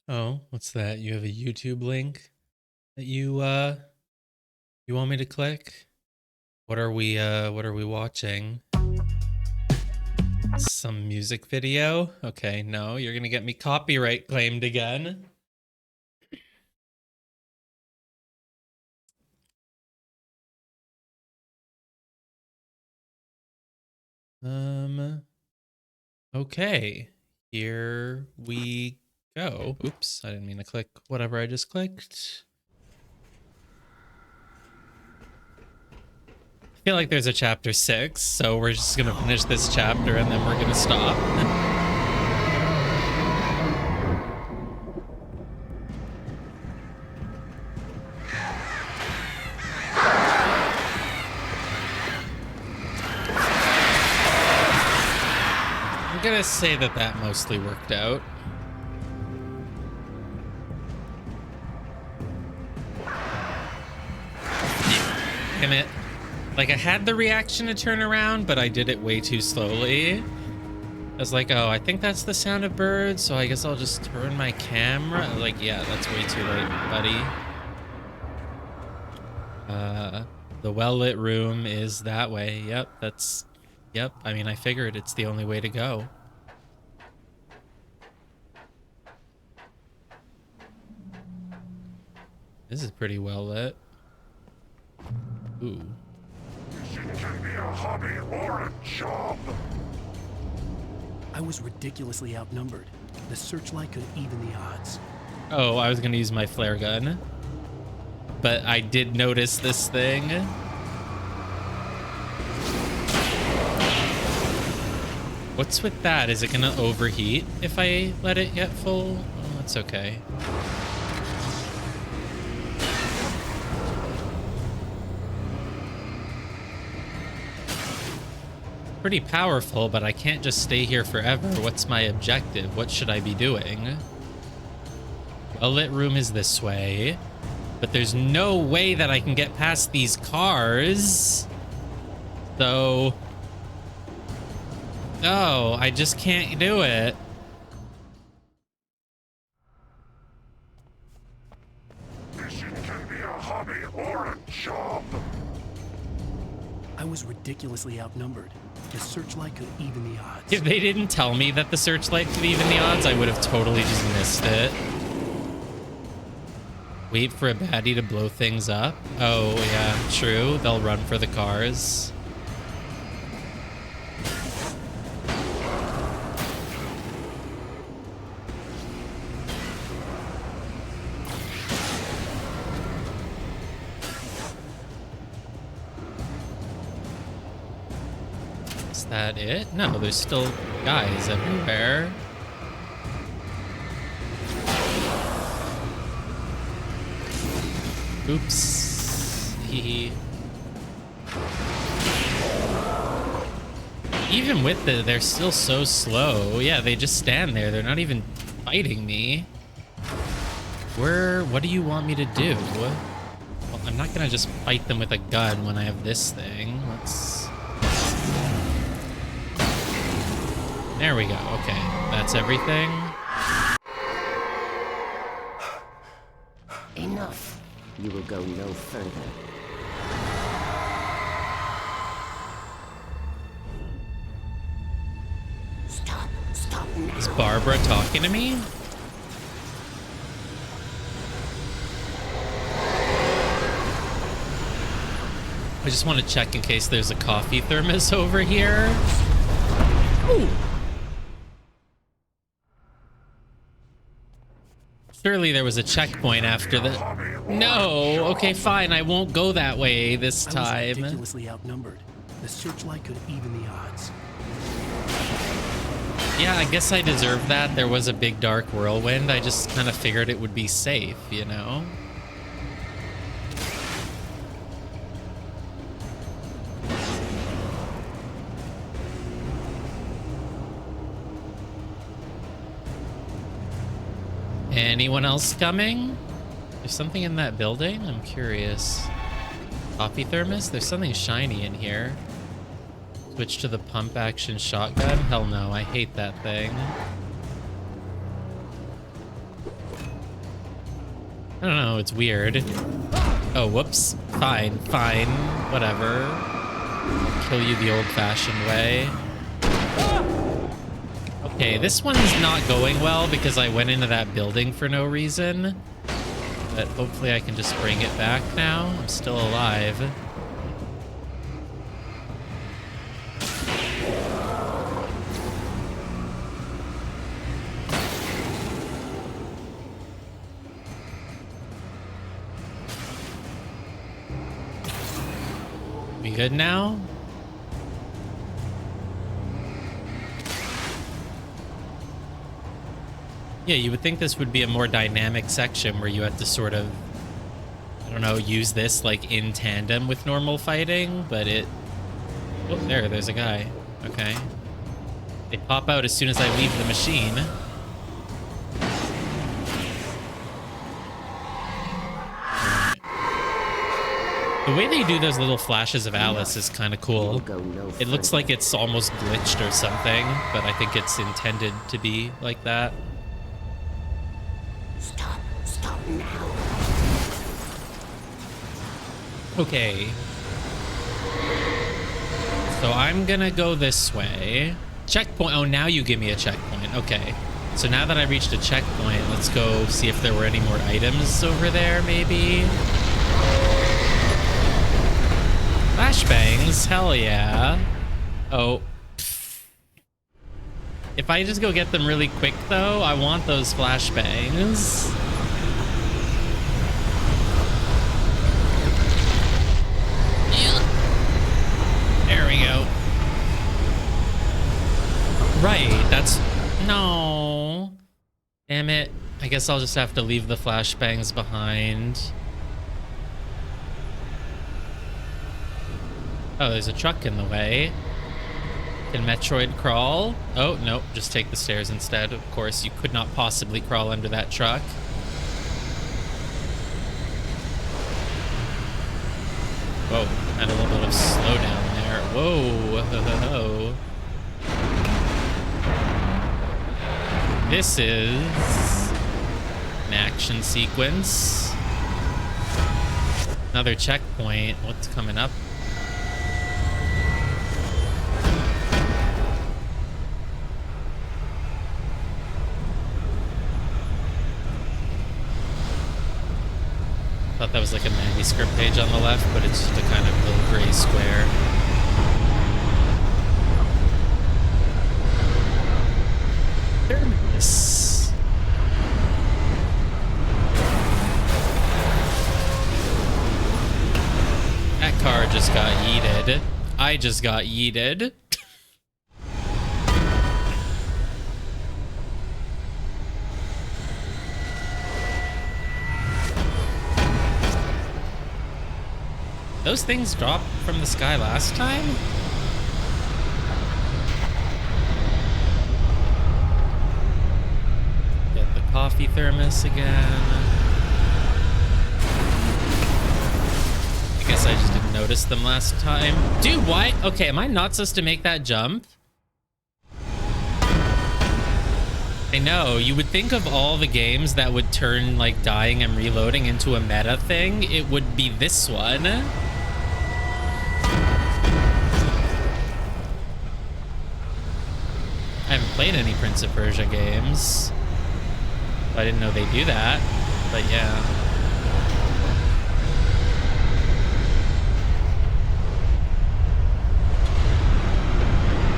Oh, what's that? You have a YouTube link that you want me to click? What are we watching? Some music video? Okay, no, you're gonna get me copyright claimed again. Okay, here we go. Oops, I didn't mean to click whatever I just clicked. I feel like there's a chapter 6, so we're just gonna finish this chapter and then we're gonna stop. I'm gonna say that mostly worked out. Damn it. Like, I had the reaction to turn around, but I did it way too slowly. I was like, oh, I think that's the sound of birds, so I guess I'll just turn my camera. Like, yeah, that's way too late, buddy. The well-lit room is that way. Yep, that's... Yep, I mean, I figured it's the only way to go. This is pretty well lit. Ooh. It can be a hobby or a job. I was ridiculously outnumbered. The searchlight could even the odds. Oh, I was gonna use my flare gun. But I did notice this thing. What's with that? Is it gonna overheat if I let it get full? Oh, that's okay. Pretty powerful, but I can't just stay here forever. What's my objective? What should I be doing? Well-lit room is this way, but there's no way that I can get past these cars. So... Oh, I just can't do it. Mission can be a hobby or a job. I was ridiculously outnumbered. The searchlight could even the odds. If they didn't tell me that the searchlight could even the odds, I would have totally just missed it. Wait for a baddie to blow things up. Oh, yeah, true. They'll run for the cars. Is that it? No, there's still guys everywhere. Oops. Even with they're still so slow. Yeah, they just stand there. They're not even fighting me. What do you want me to do? Well, I'm not gonna just fight them with a gun when I have this thing. There we go. Okay, that's everything. Enough. You will go no further. Stop now. Is Barbara talking to me? I just want to check in case there's a coffee thermos over here. Ooh. Surely there was a checkpoint after the... No! Okay, fine. I won't go that way this time. I was ridiculously outnumbered. The searchlight could even the odds. Yeah, I guess I deserve that. There was a big dark whirlwind. I just kind of figured it would be safe, you know? Anyone else coming? There's something in that building? I'm curious. Coffee thermos? There's something shiny in here. Switch to the pump action shotgun? Hell no, I hate that thing. I don't know, it's weird. Oh, whoops. Fine, fine. Whatever. I'll kill you the old-fashioned way. Okay, this one's not going well because I went into that building for no reason. But hopefully I can just bring it back now. I'm still alive. We good now? Yeah, you would think this would be a more dynamic section where you had to sort of, I don't know, use this like in tandem with normal fighting, but it... Oh, there's a guy. Okay. They pop out as soon as I leave the machine. The way they do those little flashes of Alice is kind of cool. It looks like it's almost glitched or something, but I think it's intended to be like that. Stop now. Okay. So I'm gonna go this way. Checkpoint. Oh, now you give me a checkpoint. Okay. So now that I reached a checkpoint, let's go see if there were any more items over there, maybe. Flashbangs? Hell yeah. Oh. If I just go get them really quick, though, I want those flashbangs. There we go. Right, that's... No. Damn it. I guess I'll just have to leave the flashbangs behind. Oh, there's a truck in the way. Can Metroid crawl? Oh, no, just take the stairs instead. Of course, you could not possibly crawl under that truck. Whoa, had a little bit of slowdown there. Whoa, ho. This is an action sequence. Another checkpoint. What's coming up? Thought that was like a manuscript page on the left, but it's just a kind of little gray square. Terminus. That car just got yeeted. I just got yeeted. Those things dropped from the sky last time? Get the coffee thermos again. I guess I just didn't notice them last time. Dude, why? Okay, am I not supposed to make that jump? I know, you would think of all the games that would turn like dying and reloading into a meta thing, it would be this one. I haven't played any Prince of Persia games. I didn't know they do that, but yeah.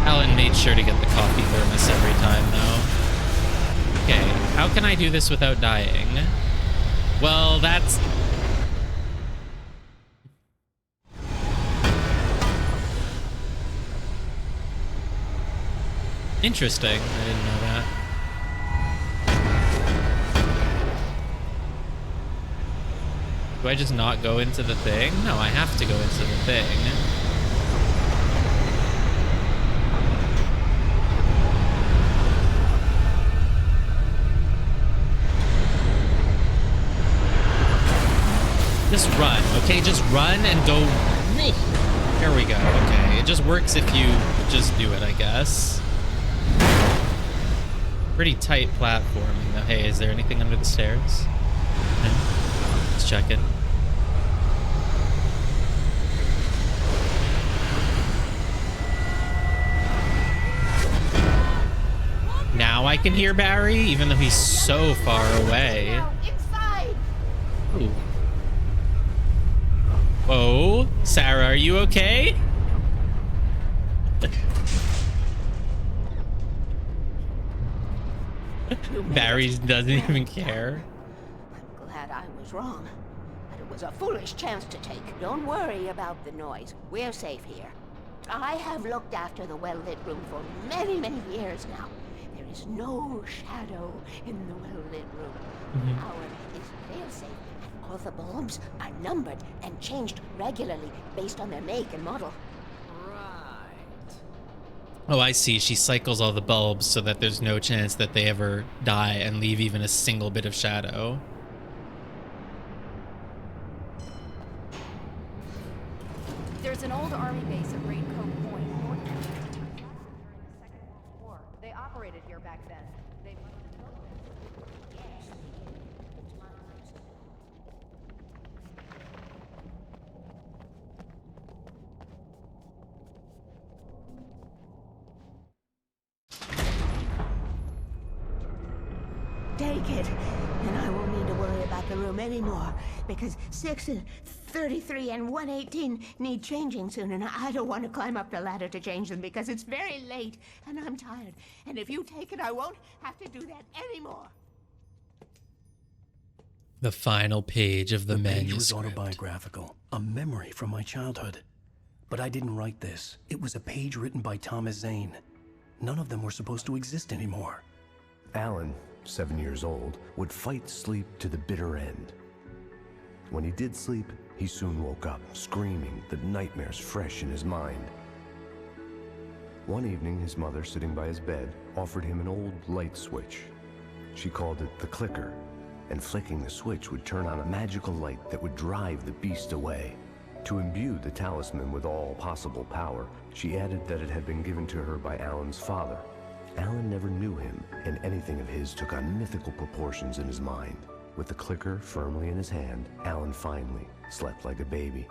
Alan made sure to get the coffee thermos every time, though. Okay, how can I do this without dying? Well, that's... interesting. I didn't know that. Do I just not go into the thing? No, I have to go into the thing. Just run, okay? Just run and go. There we go. Okay, it just works if you just do it, I guess. Pretty tight platforming though. Hey, is there anything under the stairs? No? Let's check it. Now I can hear Barry, even though he's so far away. Inside! Ooh. Whoa, Sarah, are you okay? Barry doesn't even care. I'm glad I was wrong. But it was a foolish chance to take. Don't worry about the noise. We're safe here. I have looked after the well-lit room for many, many years now. There is no shadow in the well-lit room. Ours is fail-safe, and all the bulbs are numbered and changed regularly based on their make and model. Oh, I see. She cycles all the bulbs so that there's no chance that they ever die and leave even a single bit of shadow. There's an old army base at Raincoat Point, north of during the Second World War. They operated here back then. They must have built this. Yes, they did. It's my place. Take it, and I won't need to worry about the room anymore, because 6 and 33 and 118 need changing soon, and I don't want to climb up the ladder to change them because it's very late, and I'm tired. And if you take it, I won't have to do that anymore. The final page of the page manuscript. was autobiographical, a memory from my childhood. But I didn't write this. It was a page written by Thomas Zane. None of them were supposed to exist anymore. Alan, 7 years old, would fight sleep to the bitter end. When he did sleep, he soon woke up, screaming, the nightmares fresh in his mind. One evening, his mother, sitting by his bed, offered him an old light switch. She called it the clicker, and flicking the switch would turn on a magical light that would drive the beast away. To imbue the talisman with all possible power, she added that it had been given to her by Alan's father. Alan never knew him, and anything of his took on mythical proportions in his mind. With the clicker firmly in his hand, Alan finally slept like a baby.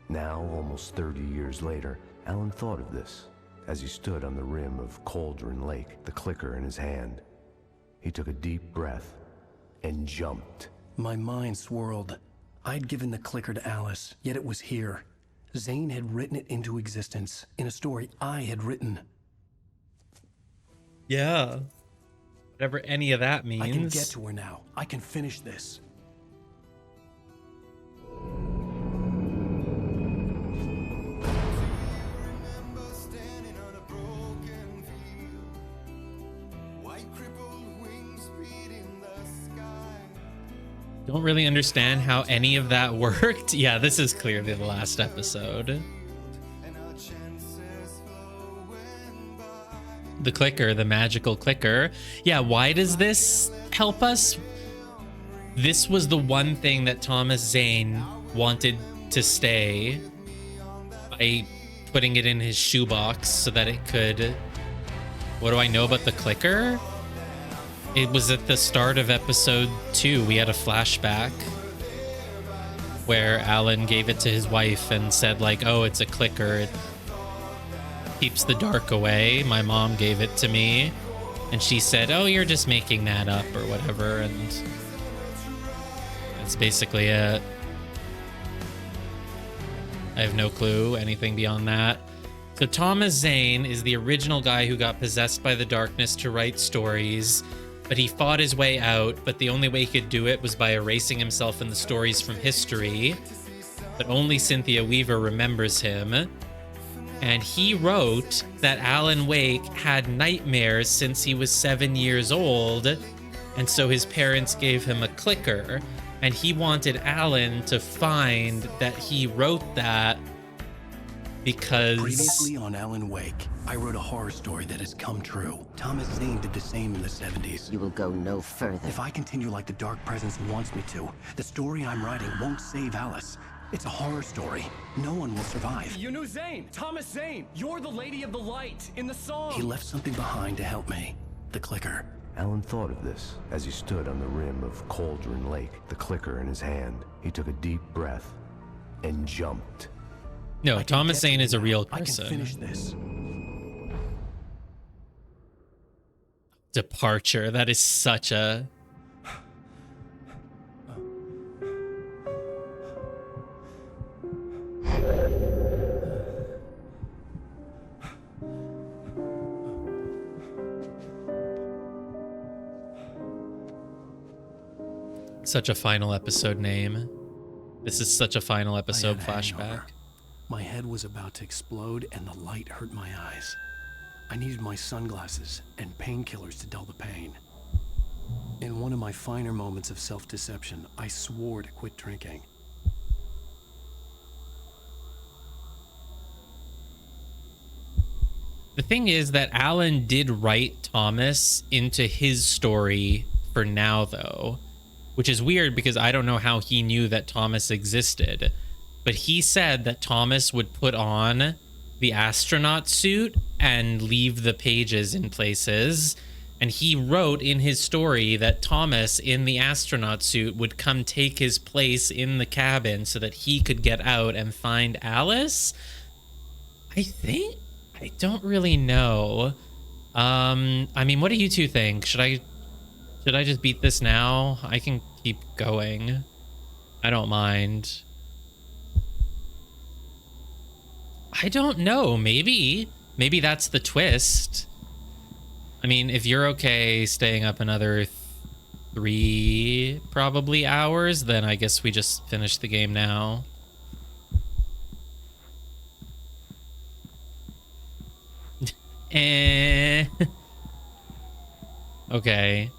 Now, almost 30 years later, Alan thought of this as he stood on the rim of Cauldron Lake, the clicker in his hand. He took a deep breath and jumped. My mind swirled. I'd given the clicker to Alice, yet it was here. Zane had written it into existence in a story I had written. Yeah. Whatever any of that means. I can get to her now. I can finish this. Don't really understand how any of that worked. Yeah, this is clearly the last episode. The clicker, the magical clicker. Yeah, why does this help us? This was the one thing that Thomas Zane wanted to stay by putting it in his shoebox so that it could... What do I know about the clicker? It was at the start of episode 2. We had a flashback where Alan gave it to his wife and said like, oh, it's a clicker. It keeps the dark away. My mom gave it to me. And she said, oh, you're just making that up or whatever. And that's basically it. I have no clue anything beyond that. So Thomas Zane is the original guy who got possessed by the darkness to write stories. But he fought his way out, but the only way he could do it was by erasing himself in the stories from history. But only Cynthia Weaver remembers him. And he wrote that Alan Wake had nightmares since he was 7 years old. And so his parents gave him a clicker. And he wanted Alan to find that he wrote that because... Previously on Alan Wake, I wrote a horror story that has come true. Thomas Zane did the same in the 70s. You will go no further. If I continue like the Dark Presence wants me to, the story I'm writing won't save Alice. It's a horror story. No one will survive. You knew Zane! Thomas Zane! You're the Lady of the Light in the song! He left something behind to help me. The clicker. Alan thought of this as he stood on the rim of Cauldron Lake, the clicker in his hand. He took a deep breath and jumped. No, Thomas Zane is a real person. I can finish this. Departure. That is such a... Such a final episode name. This is such a final episode flashback. My head was about to explode and the light hurt my eyes. I needed my sunglasses and painkillers to dull the pain. In one of my finer moments of self-deception, I swore to quit drinking. The thing is that Alan did write Thomas into his story for now, though, which is weird because I don't know how he knew that Thomas existed. But he said that Thomas would put on the astronaut suit and leave the pages in places. And he wrote in his story that Thomas in the astronaut suit would come take his place in the cabin so that he could get out and find Alice. I don't really know. I mean, what do you two think? Should I just beat this now? I can keep going. I don't mind. I don't know. Maybe that's the twist. I mean, if you're okay staying up another 3 probably hours, then I guess we just finish the game now. Okay.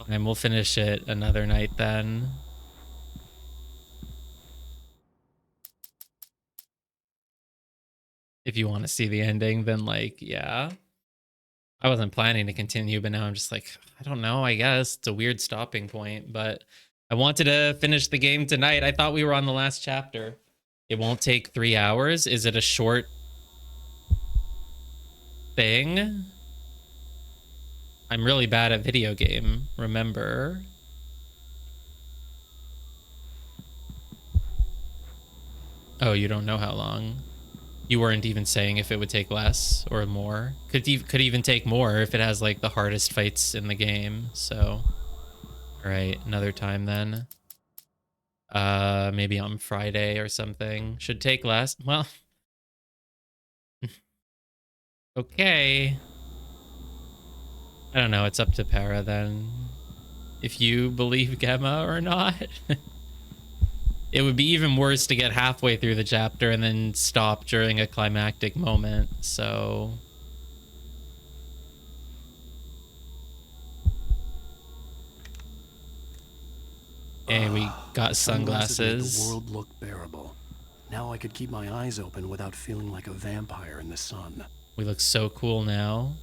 And we'll finish it another night then. If you want to see the ending, then like, yeah. I wasn't planning to continue, but now I'm just like, I don't know, I guess. It's a weird stopping point, but I wanted to finish the game tonight. I thought we were on the last chapter. It won't take 3 hours. Is it a short thing? I'm really bad at video game, remember? Oh, you don't know how long. You weren't even saying if it would take less or more. Could even take more if it has like the hardest fights in the game. So, all right, another time then. Maybe on Friday or something. Should take less. Well, okay. I don't know. It's up to Para then. If you believe Gemma or not. It would be even worse to get halfway through the chapter and then stop during a climactic moment, so... Hey, we got sunglasses. Made the world look bearable. Now I could keep my eyes open without feeling like a vampire in the sun. We look so cool now.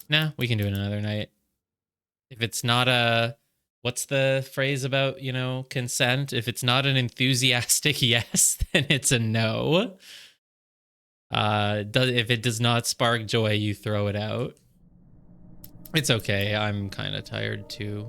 Nah, we can do it another night. If it's not a... What's the phrase about, you know, consent? If it's not an enthusiastic yes, then it's a no. If it does not spark joy, you throw it out. It's okay. I'm kind of tired too.